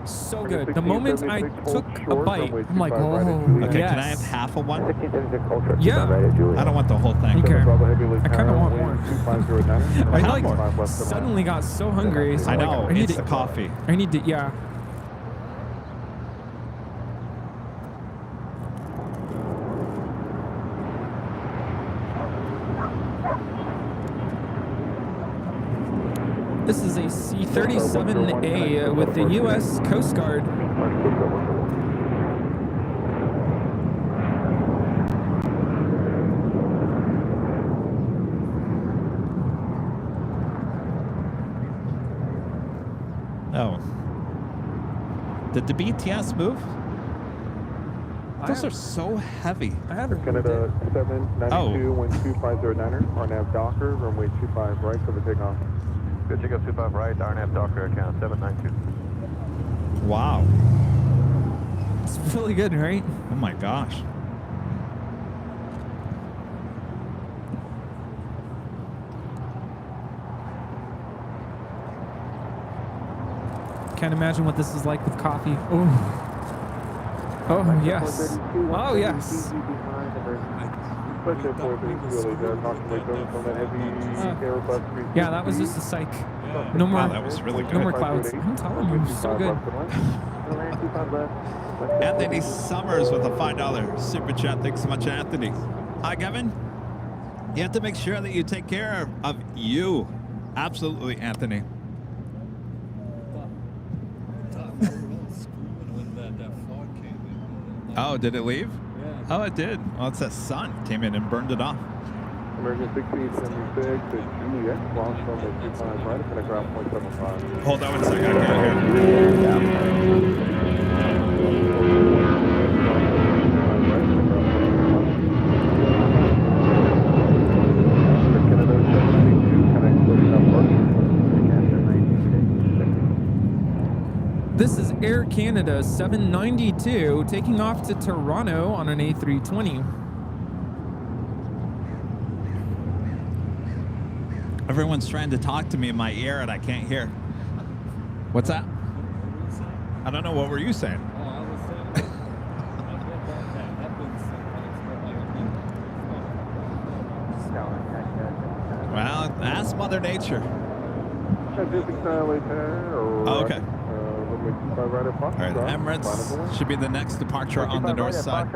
so good. The moment I took a bite, I'm like, oh, okay, yes. Can I have half of one? Yeah. I don't want the whole thing. Okay. I kind of want more. I Have like more. suddenly got so hungry. So I know. I need It's the coffee. I need to, yeah. This is a C-37A with the U.S. Coast Guard. Oh. Did the BTS move? Those are so heavy. I haven't. Canada 792 12509er, RNAV Docker, runway 25 right for the takeoff. Good, take up 25 right, RNAV Docker, account 792. Wow. It's really good, right? Oh my gosh. Can't imagine what this is like with coffee. Oh. Oh, yes. Oh, yes. Yeah, that was just a psych. No more. Wow, that was really good. No more clouds. I'm telling you, so good. Anthony Summers with a $5 super chat. Thanks so much, Anthony. Hi, Kevin. You have to make sure that you take care of you. Absolutely, Anthony. Oh, did it leave? Yeah. Oh, it did. Well, it's that sun came in and burned it off. American 1676 to Juliet, cross from the 25 right, it's at ground 0.75. Hold on one second. I can't hear. This is Air Canada 792 taking off to Toronto on an A320. Everyone's trying to talk to me in my ear and I can't hear. What's that? I don't know. What were you saying? Oh, I was saying that happens Well, ask Mother Nature. Oh, okay. All right, Emirates should be the next departure on the north side.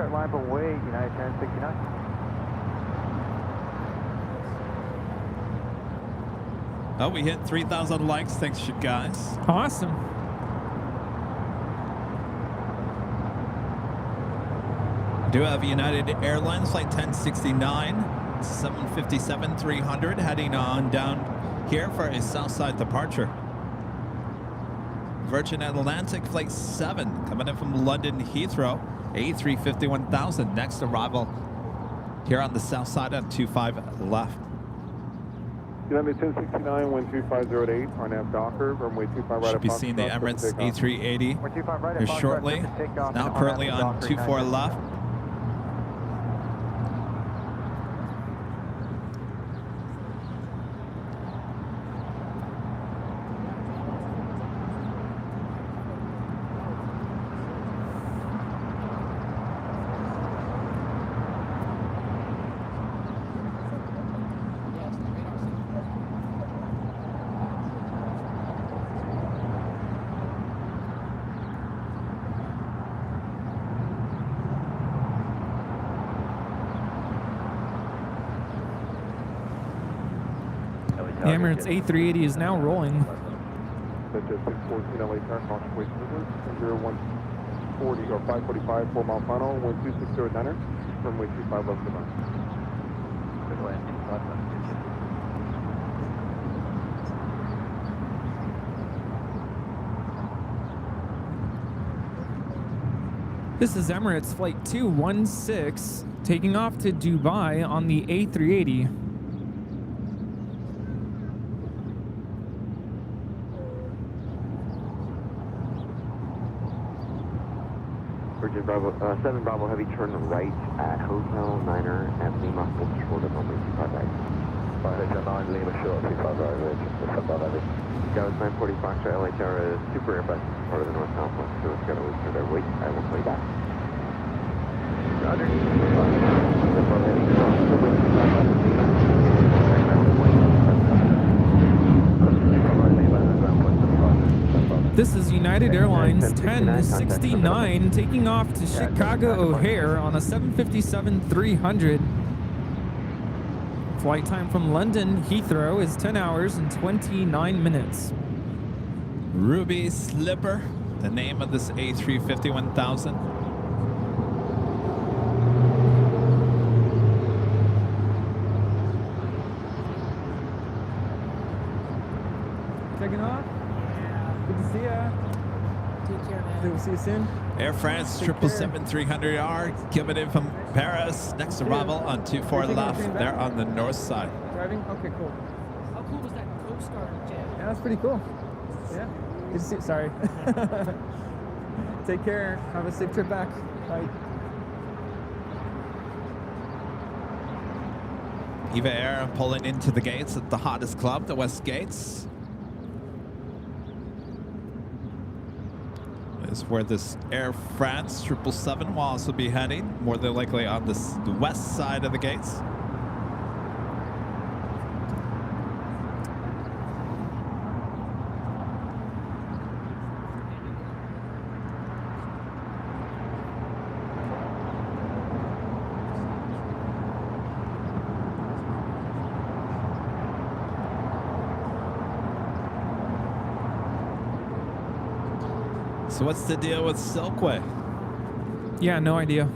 Oh, we hit 3,000 likes. Thanks, you guys. Awesome. Do have United Airlines flight 1069, 757-300 heading on down here for a south side departure. Virgin Atlantic flight 7 coming in from London Heathrow, A350-1000 next arrival here on the south side on 25 left. United 1069, 12508, RNAV Docker, runway 25 right. Should be seeing the Emirates A380 here shortly. Now currently on 24 left. The Emirates A380 is now rolling. Such as 614 LA car, contemplate movement, 140 or 545, 4 mile final, 12609er, runway 25 left to line. Good way, 25 left. This is Emirates Flight 216 taking off to Dubai on the A380. Virgin Bravo, 7 Bravo Heavy, turn right at Hotel Niner at Lima, full short of runway 25 right. Hotel 9, Lima short, 25 right, Virgin Bravo Heavy. Dallas 940 Foxtrot, LA Tower, super Airbus, part of the North Southwest, so it's got to wait for their wait. I will play back. Roger. This is United Airlines 1069 taking off to Chicago O'Hare on a 757-300. Flight time from London Heathrow is 10 hours and 29 minutes. Ruby Slipper, the name of this A350 1000. Taking off? Good to see ya. Take care, man. We'll see you soon. Air France 777-300ER coming in from Paris. Next arrival on 24 left. They're on the north side. Driving? Okay, cool. How cool was that Coast Guard jet? Yeah, that's pretty cool. Yeah. Good to see you. Sorry. Take care. Have a safe trip back. Bye. Eva Air pulling into the gates at the hottest club, the West Gates. Is where this Air France 777 will also be heading, more than likely on the west side of the gates. So what's the deal with Silkway? Yeah, no idea.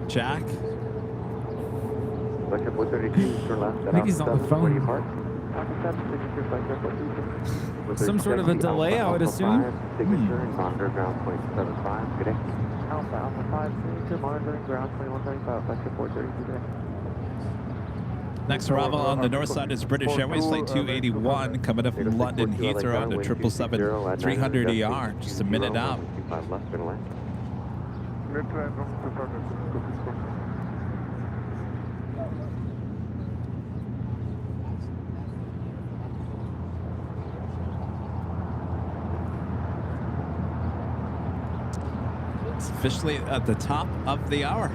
Jack? I think he's on the phone. Some sort of a delay, I would assume. Signature and monitor ground point 75. Good day. Alpha, Alpha 5, signature monitoring ground 2135, Lecture 432 today. Next arrival on the north side is British Airways Flight 281 coming up from London Heathrow on the 777-300ER. Just a minute out. It's officially at the top of the hour.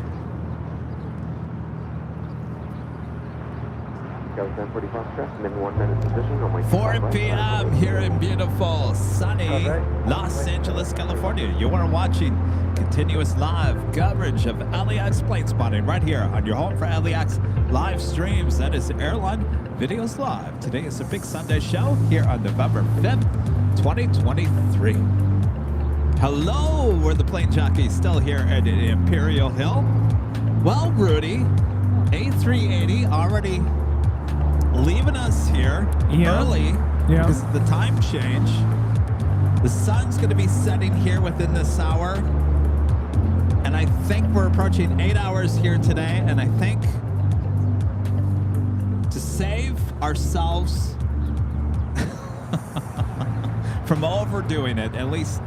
4 p.m. here in beautiful, sunny Los Angeles, California. You are watching continuous live coverage of LAX plane spotting right here on your home for LAX live streams. That is Airline Videos Live. Today is a big Sunday show here on November 5th, 2023. Hello, we're the plane jockeys still here at Imperial Hill. Well, Rudy, A380 already leaving us here early because of the time change. The sun's going to be setting here within this hour, and I think we're approaching 8 hours here today, and I think to save ourselves from overdoing it, at least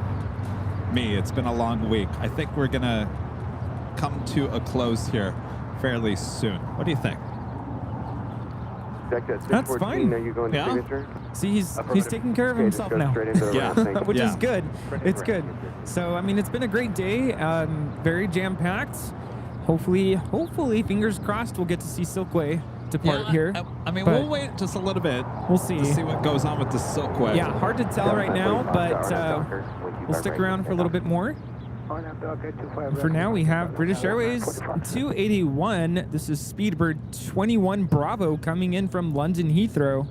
me, it's been a long week. I think we're gonna come to a close here fairly soon. What do you think? That's fine. Are you going to Yeah. signature? See, he's taking care of himself now, which is good. It's good. So I mean, it's been a great day. Very jam-packed. Hopefully, fingers crossed, we'll get to see Silkway depart here. I mean, But we'll wait just a little bit. We'll see. To see what goes on with the Silkway. Yeah, hard to tell right now, but we'll stick around for a little bit more. For now, we have British Airways 281. This is Speedbird 21 Bravo coming in from London Heathrow.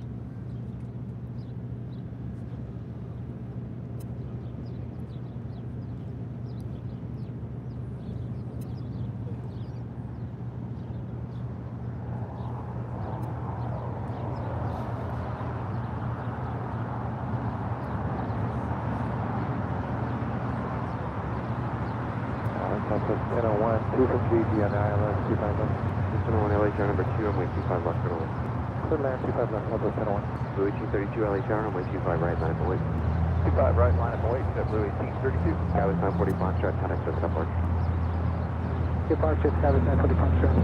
Two from GG on ILS 25 left. Just 101 LHR number 2, runway 25 left, runway. Clear land 25 left, Southwest 101. Blue 1832 LHR, runway 25 right, line of 08. 25 right, line of 08, Blue 1832. Skyway 940 Foxtrot, contact with Upward. Departure, Skyway 940 Foxtrot.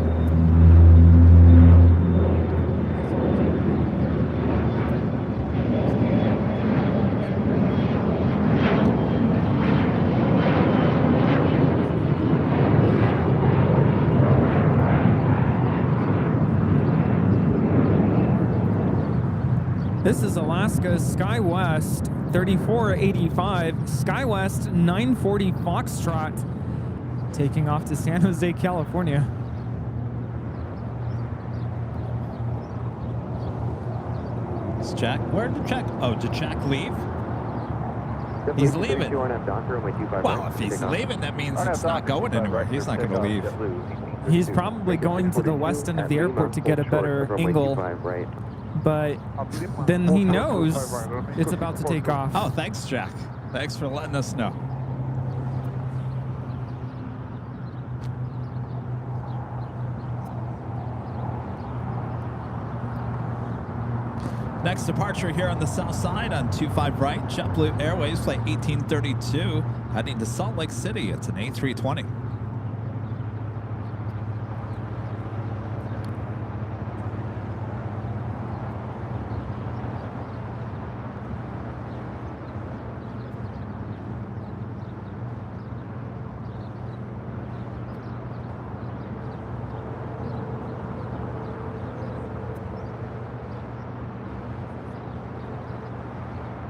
This is Alaska SkyWest 3485, SkyWest 940 Foxtrot, taking off to San Jose, California. It's Jack. Where did Jack? Oh, did Jack leave? He's leaving. Well, if he's leaving, that means it's not going anywhere. He's not going to leave. He's probably going to the west end of the airport to get a better angle. But then he knows it's about to take off. Oh, thanks, Jack. Thanks for letting us know. Next departure here on the south side on 25 right, JetBlue Airways, flight 1832, heading to Salt Lake City. It's an A320.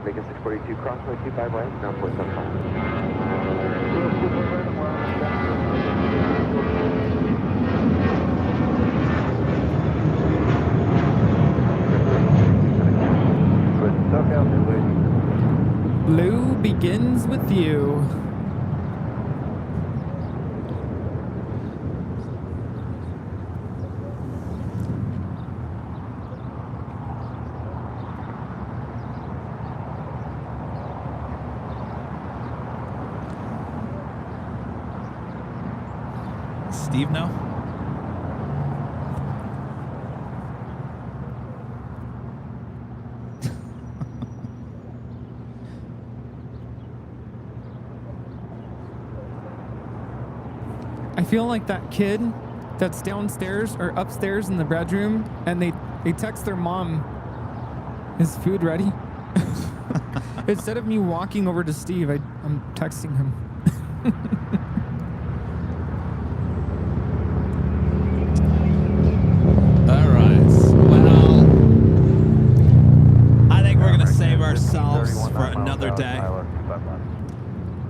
Vegas 642, crossway 25 right, ground port 75. Blue begins with you. Steve know? I feel like that kid that's downstairs or upstairs in the bedroom and they text their mom, is food ready? Instead of me walking over to Steve, I'm texting him. For another day.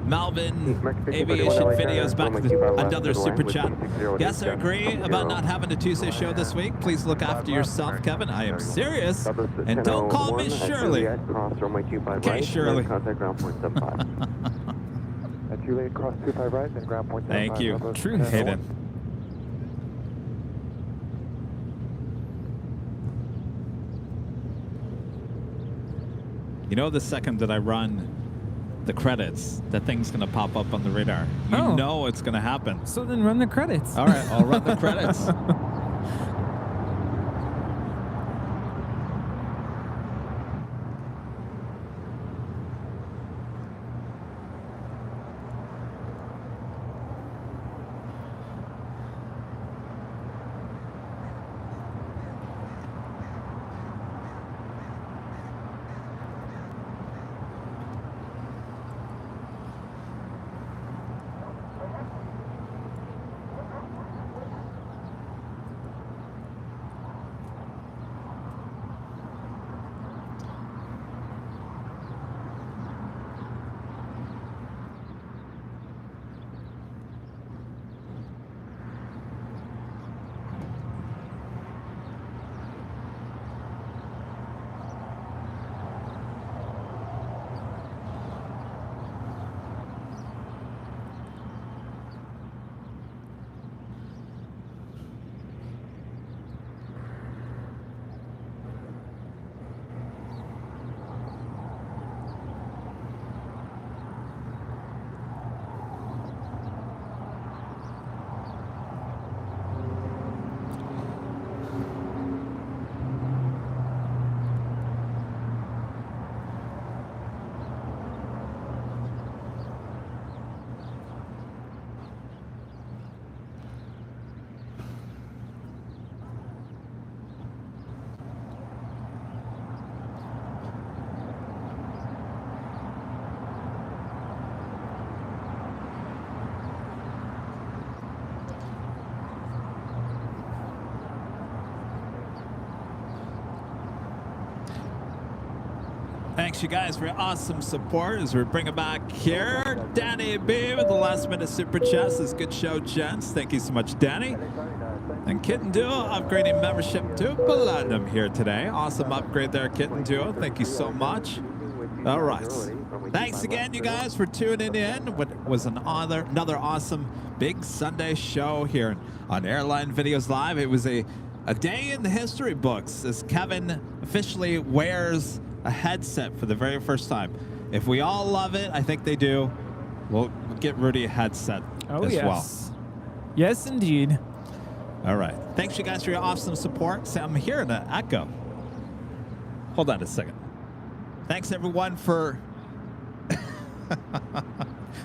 Melvin Aviation Videos back with another super chat. Yes, I agree about not having a Tuesday show this week. Please look after yourself, Kevin. I am serious. And don't call me Shirley. Okay, Shirley. Juliet, cross 25 right, then ground point 75. Thank you. True Hayden. You know, the second that I run the credits, that thing's going to pop up on the radar. You know it's going to happen. So then run the credits. All right, I'll run the credits. Thanks, you guys, for your awesome support as we're bringing back here Danny B with the last minute super chats. This good show, gents. Thank you so much, Danny. And Kitten Duo upgrading membership to Platinum here today. Awesome upgrade there, Kitten Duo. Thank you so much. All right. Thanks again, you guys, for tuning in. What was another awesome big Sunday show here on Airline Videos Live. It was a day in the history books as Kevin officially wears a headset for the very first time. If we all love it, I think they do, we'll get Rudy a headset as well. Yes, indeed. All right. Thanks, you guys, for your awesome support. So I'm hearing an echo. Hold on a second. Thanks, everyone, for...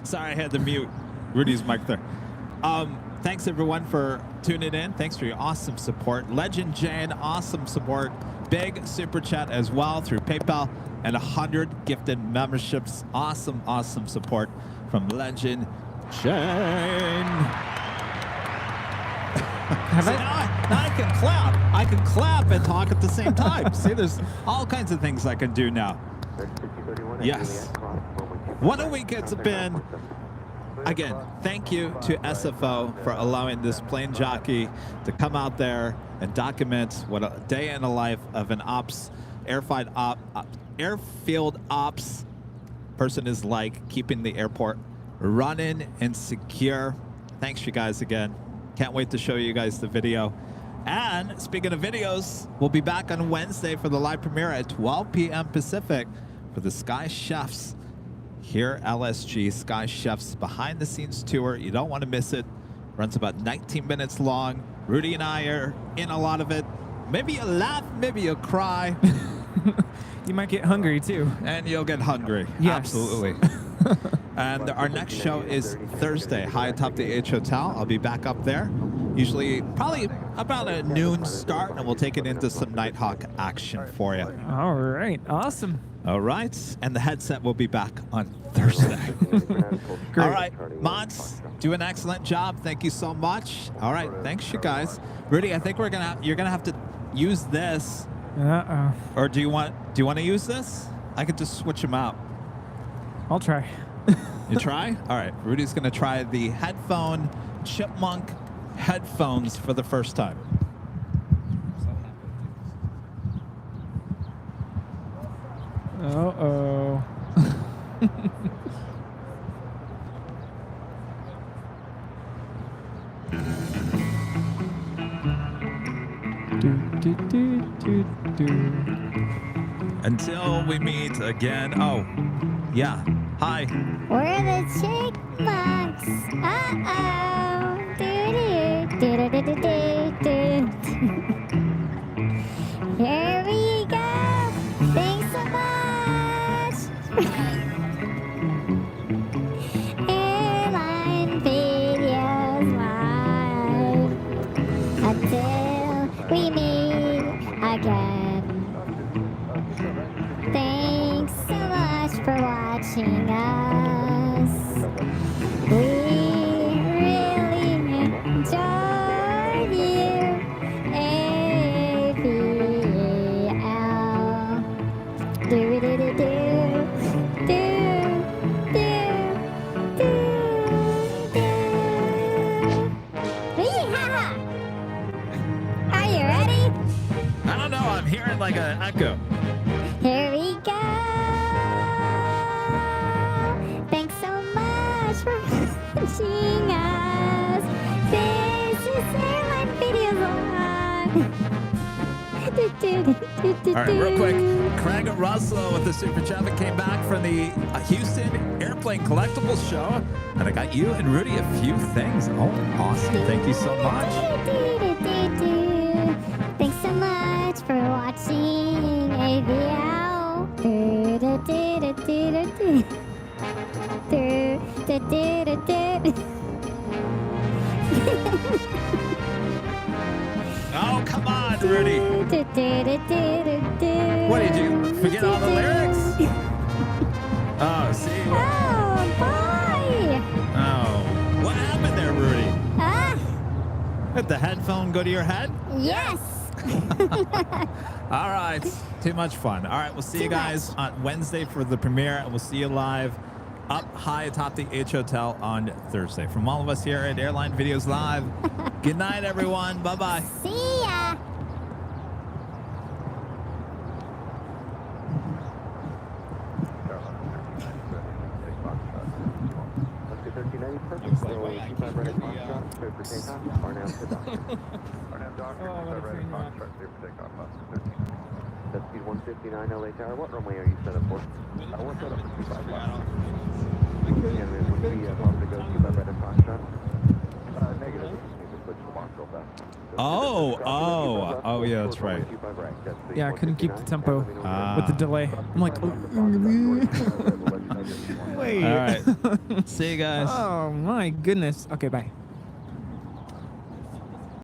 Sorry, I had to mute Rudy's mic there. Thanks, everyone, for tuning in. Thanks for your awesome support. Legend Jane, awesome support. Big super chat as well through PayPal and 100 gifted memberships. Awesome, awesome support from Legend Jane. So now I can clap. I can clap and talk at the same time. See, there's all kinds of things I can do now. Yes. What a week it's been. Again, thank you to SFO for allowing this plane jockey to come out there and document what a day in the life of an airfield ops person is like, keeping the airport running and secure. Thanks, you guys, again. Can't wait to show you guys the video. And speaking of videos, we'll be back on Wednesday for the live premiere at 12 p.m. Pacific for the Sky Chefs here, LSG Sky Chefs behind the scenes tour. You don't want to miss it. Runs about 19 minutes long. Rudy and I are in a lot of it. Maybe you'll laugh, maybe you'll cry. You might get hungry too. And you'll get hungry. Yes. Absolutely. And our next show is Thursday, high atop the H Hotel. I'll be back up there. Usually probably about a noon start, and we'll take it into some Nighthawk action for you. All right. Awesome. All right. And the headset will be back on Thursday. All right. Mods, do an excellent job. Thank you so much. All right. Thanks, you guys. Rudy, I think you're gonna have to use this. Uh-oh. Or do you want to use this? I could just switch them out. I'll try. You try? All right. Rudy's going to try the headphone Chipmunk headphones for the first time. Uh-oh. Until we meet again. Oh, yeah. Hi. We're the chipmunks. Uh-oh. Do-do-do-do-do-do-do. Here we go. Thanks so much. Airline Videos Live. Until we meet again. Thanks so much for watching us. We really enjoyed you. AVL. Do-do-do-do. Do-do-do. Yeehaw! Are you ready? I don't know. I'm hearing like an echo. Here we go. Thanks so much for watching us. This is Airline Videos All right, real quick. Craig Russell with the super chat that came back from the Houston Airplane Collectibles show. And I got you and Rudy a few things. Oh, awesome. Thank you so much. Thanks so much for watching AVL. Oh, come on, Rudy. What did you forget all the lyrics? Oh, see? Oh, boy. Oh, what happened there, Rudy? Did the headphone go to your head? Yes, All right. Too much fun. All right. We'll see you guys on Wednesday for the premiere. And we'll see you live up high atop the H Hotel on Thursday. From all of us here at Airline Videos Live, good night, everyone. Bye-bye. See ya. That's speed 159 LA Tower. What runway are you set up for? We're set up for 25 left. Yeah, man, would be about to go 25 right at Foxtrot. Negative. You can switch the box real fast. Oh, yeah, that's right. Yeah, I couldn't keep the tempo with the delay. I'm like, wait. All right. See you guys. Oh, my goodness. Okay, bye.